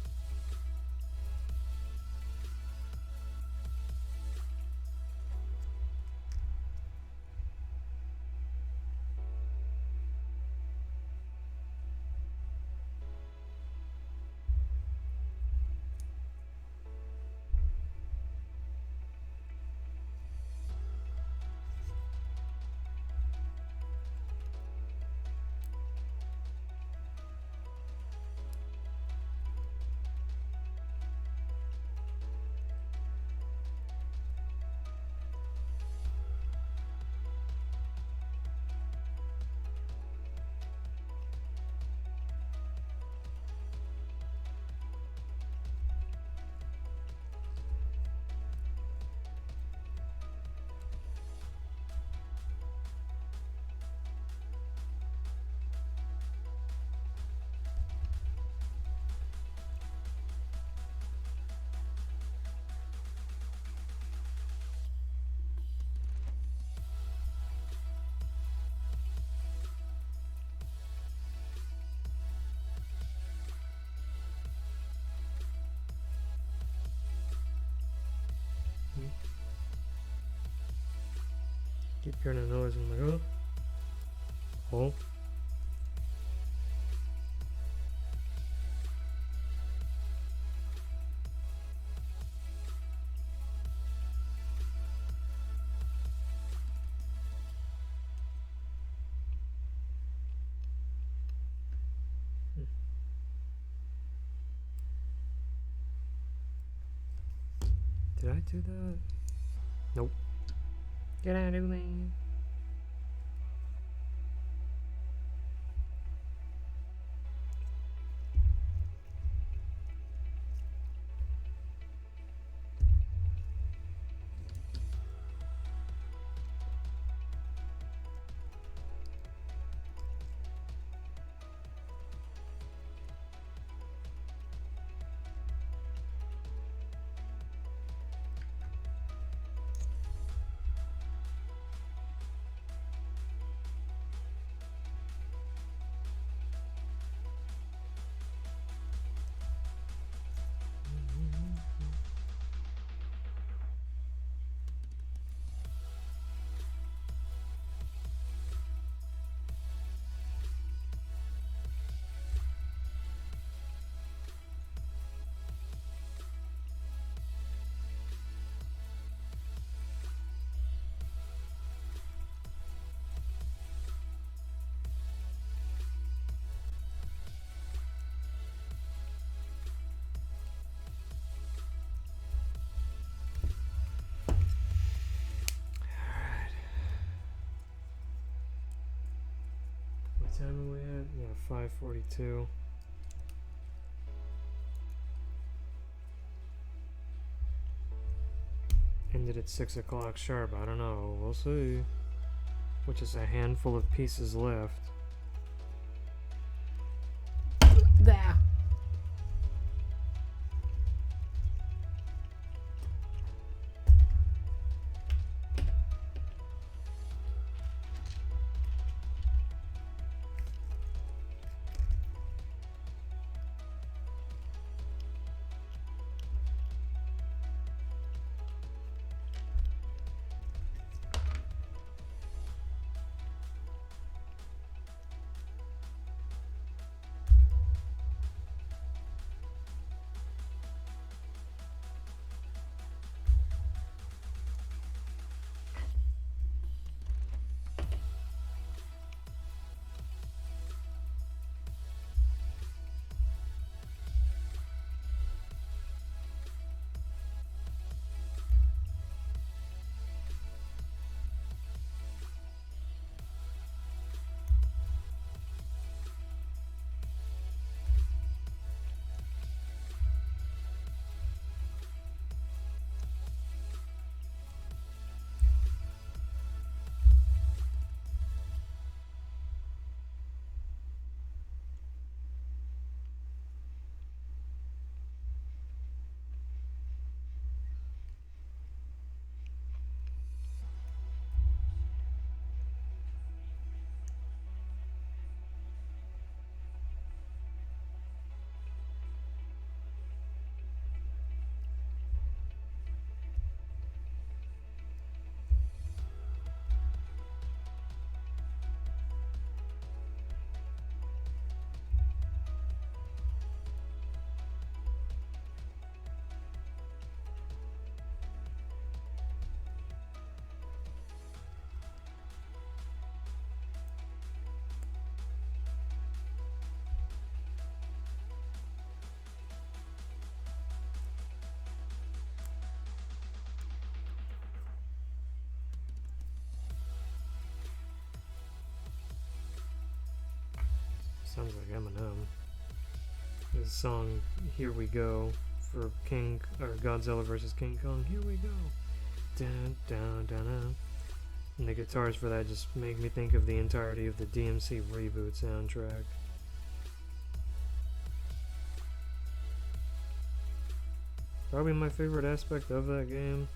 keep hearing a noise. I'm like, oh. Oh. Did I do that? Nope. Get out of me. What time are we at? Yeah, 5:42. Ended at 6 o'clock sharp. I don't know. We'll see. Which is a handful of pieces left. There. Sounds like Eminem. His song "Here We Go" for Godzilla vs. King Kong. Here we go. Dun, dun, dun, dun. And the guitars for that just make me think of the entirety of the DMC reboot soundtrack. Probably my favorite aspect of that game.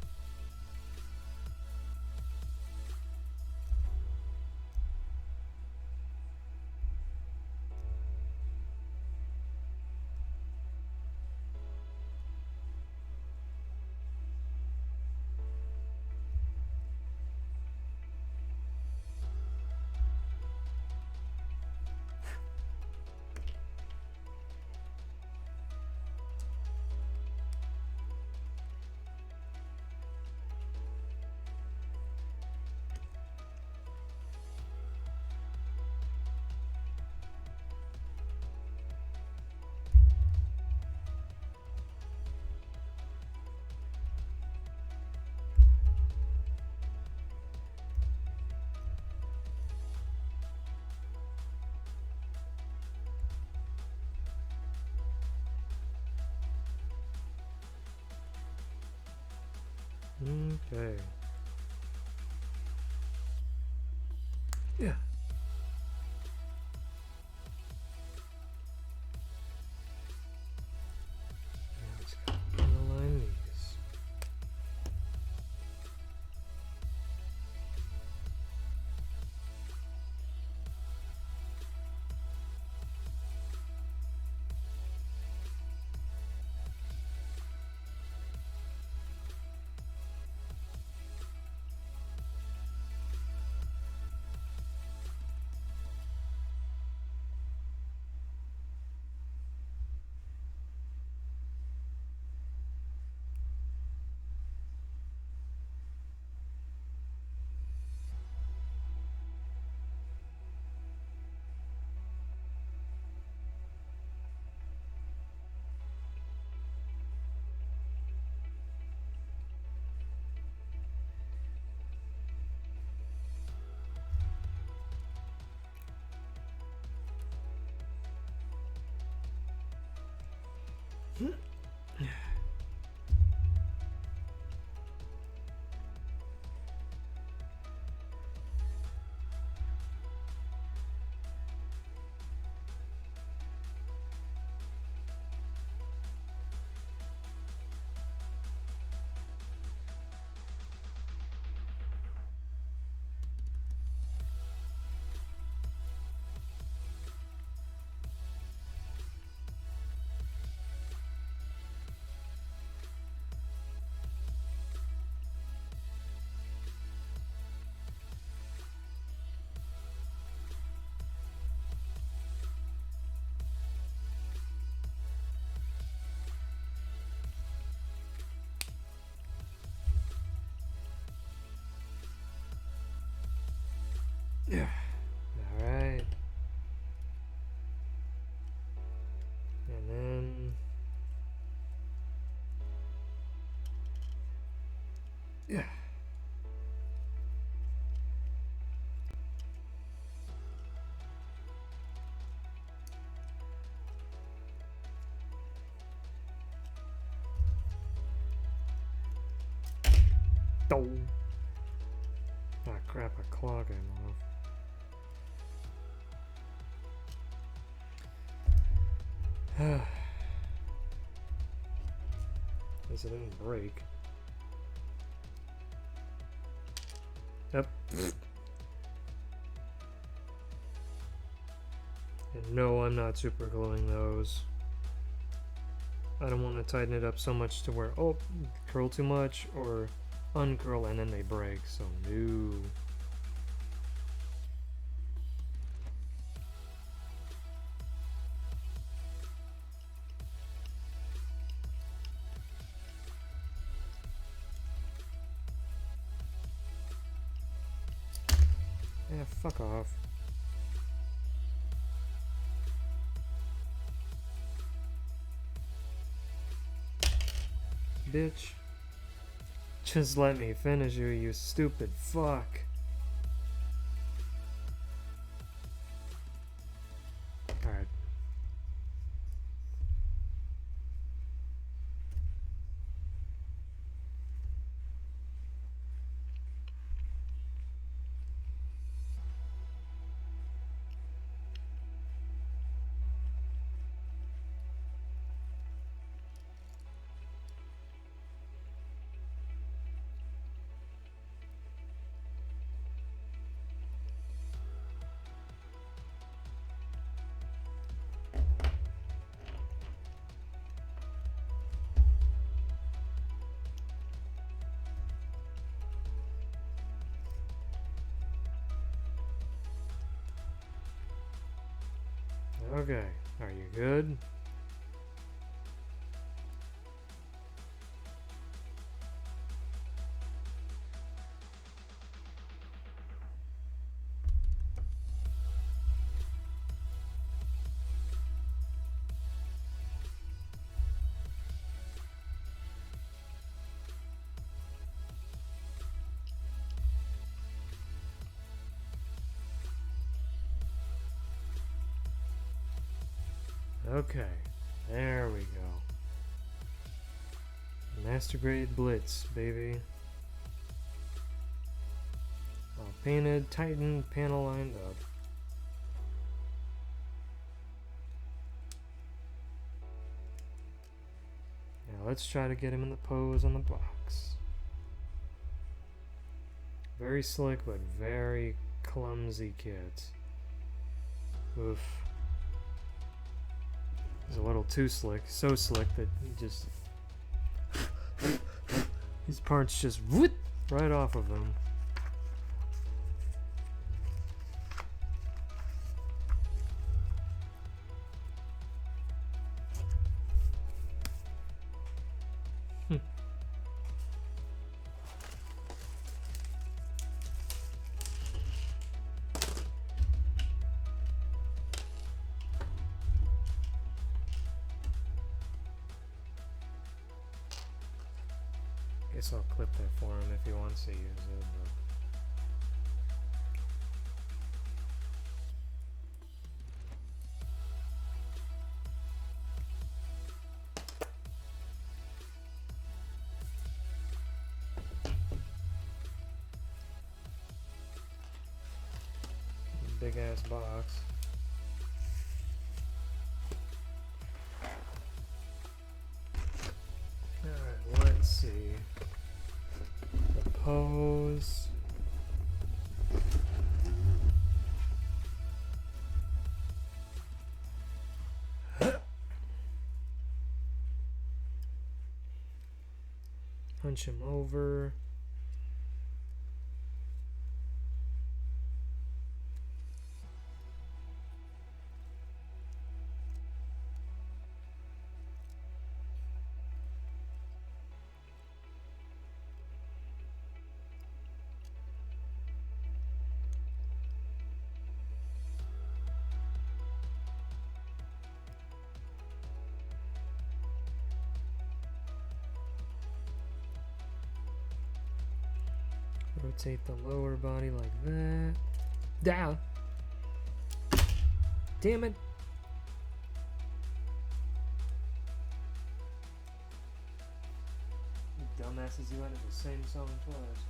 Okay. Yeah. Now let's go align these. Yeah. Alright. And then... Yeah. Oh. Ah, crap, a clog I'm off. Guess it didn't break. Yep. And no, I'm not super gluing those. I don't want to tighten it up so much to where, oh, curl too much, or uncurl and then they break, so no. Yeah, fuck off. Bitch. Just let me finish you, you stupid fuck. Alright. Okay, are you good? Okay, there we go. Master grade Blitz, baby. Painted, tightened, panel lined up. Now let's try to get him in the pose on the box. Very slick, but very clumsy kit. Oof. He's a little too slick. So slick that he just... These parts just whoop right off of him. Guess I'll clip that for him if he wants to use it. Big ass box. Alright, let's see. The pose. Punch him over. Rotate the lower body like that. Down. Damn it. You dumbasses, you went to the same song twice.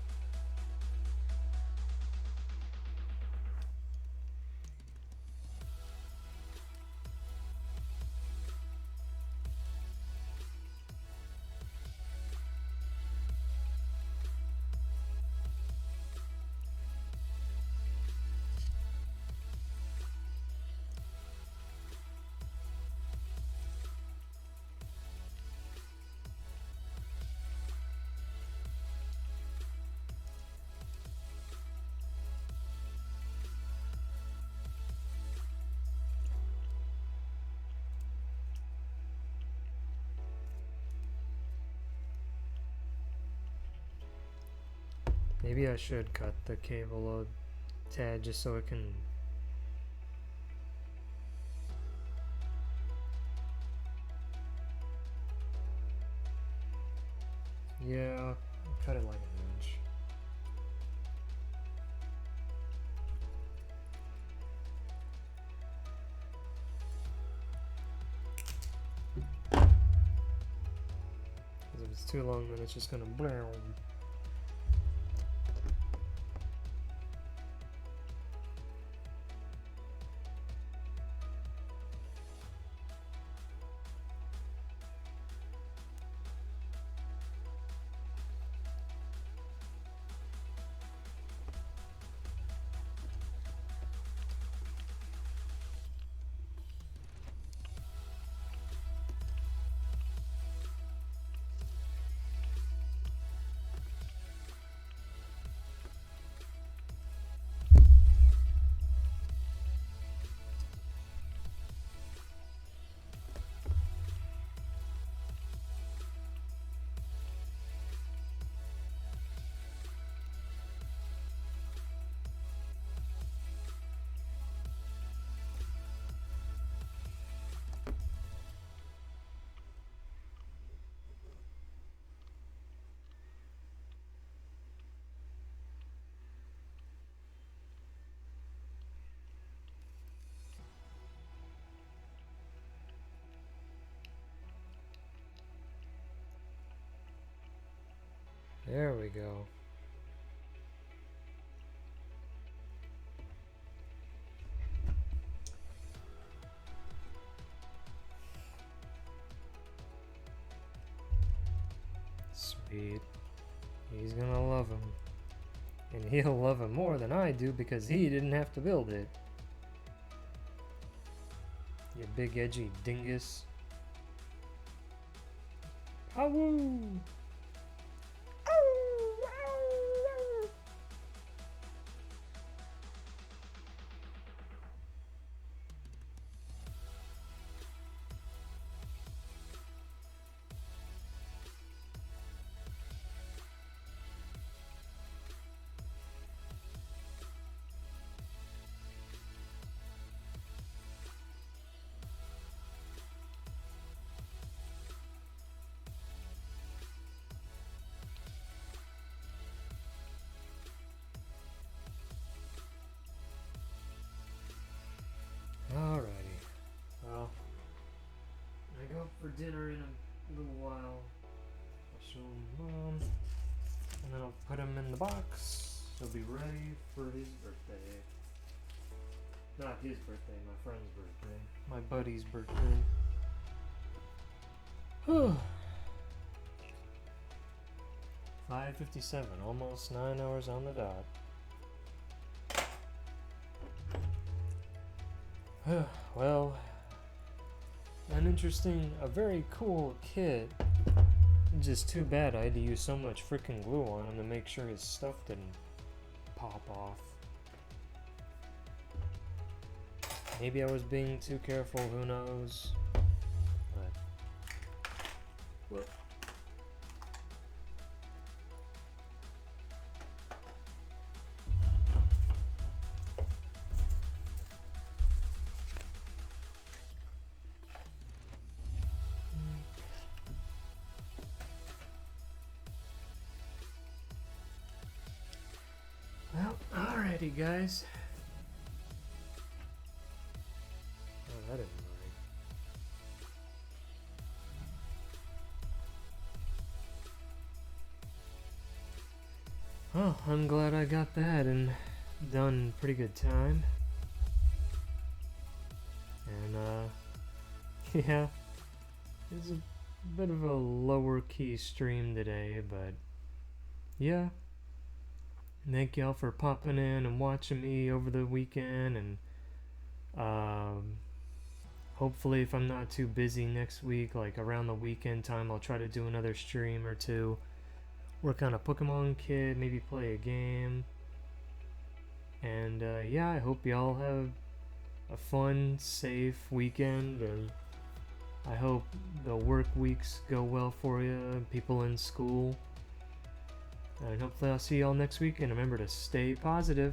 Maybe I should cut the cable a tad just so it can... Yeah, I'll cut it like an inch. Because if it's too long, then it's just gonna brown. There we go. Pete. He's gonna love him. And he'll love him more than I do because he didn't have to build it. You big edgy dingus. Ow! Alrighty. Well, I go up for dinner in a little while. I'll show Mom, and then I'll put him in the box. He'll be ready for his birthday. Not his birthday, my friend's birthday. My buddy's birthday. Whew. 5:57, almost 9 hours on the dot. Well, a very cool kit. Just too bad I had to use so much freaking glue on him to make sure his stuff didn't pop off. Maybe I was being too careful, who knows? But, well. Well, alrighty, guys. Oh, that isn't right. Well, I'm glad I got that and done in pretty good time. And, yeah, it's a bit of a lower key stream today, but yeah. Thank y'all for popping in and watching me over the weekend, and hopefully if I'm not too busy next week, like around the weekend time, I'll try to do another stream or two. Work on a Pokemon kit, maybe play a game. And yeah, I hope y'all have a fun, safe weekend, and I hope the work weeks go well for you, people in school. And hopefully I'll see y'all next week, and remember to stay positive.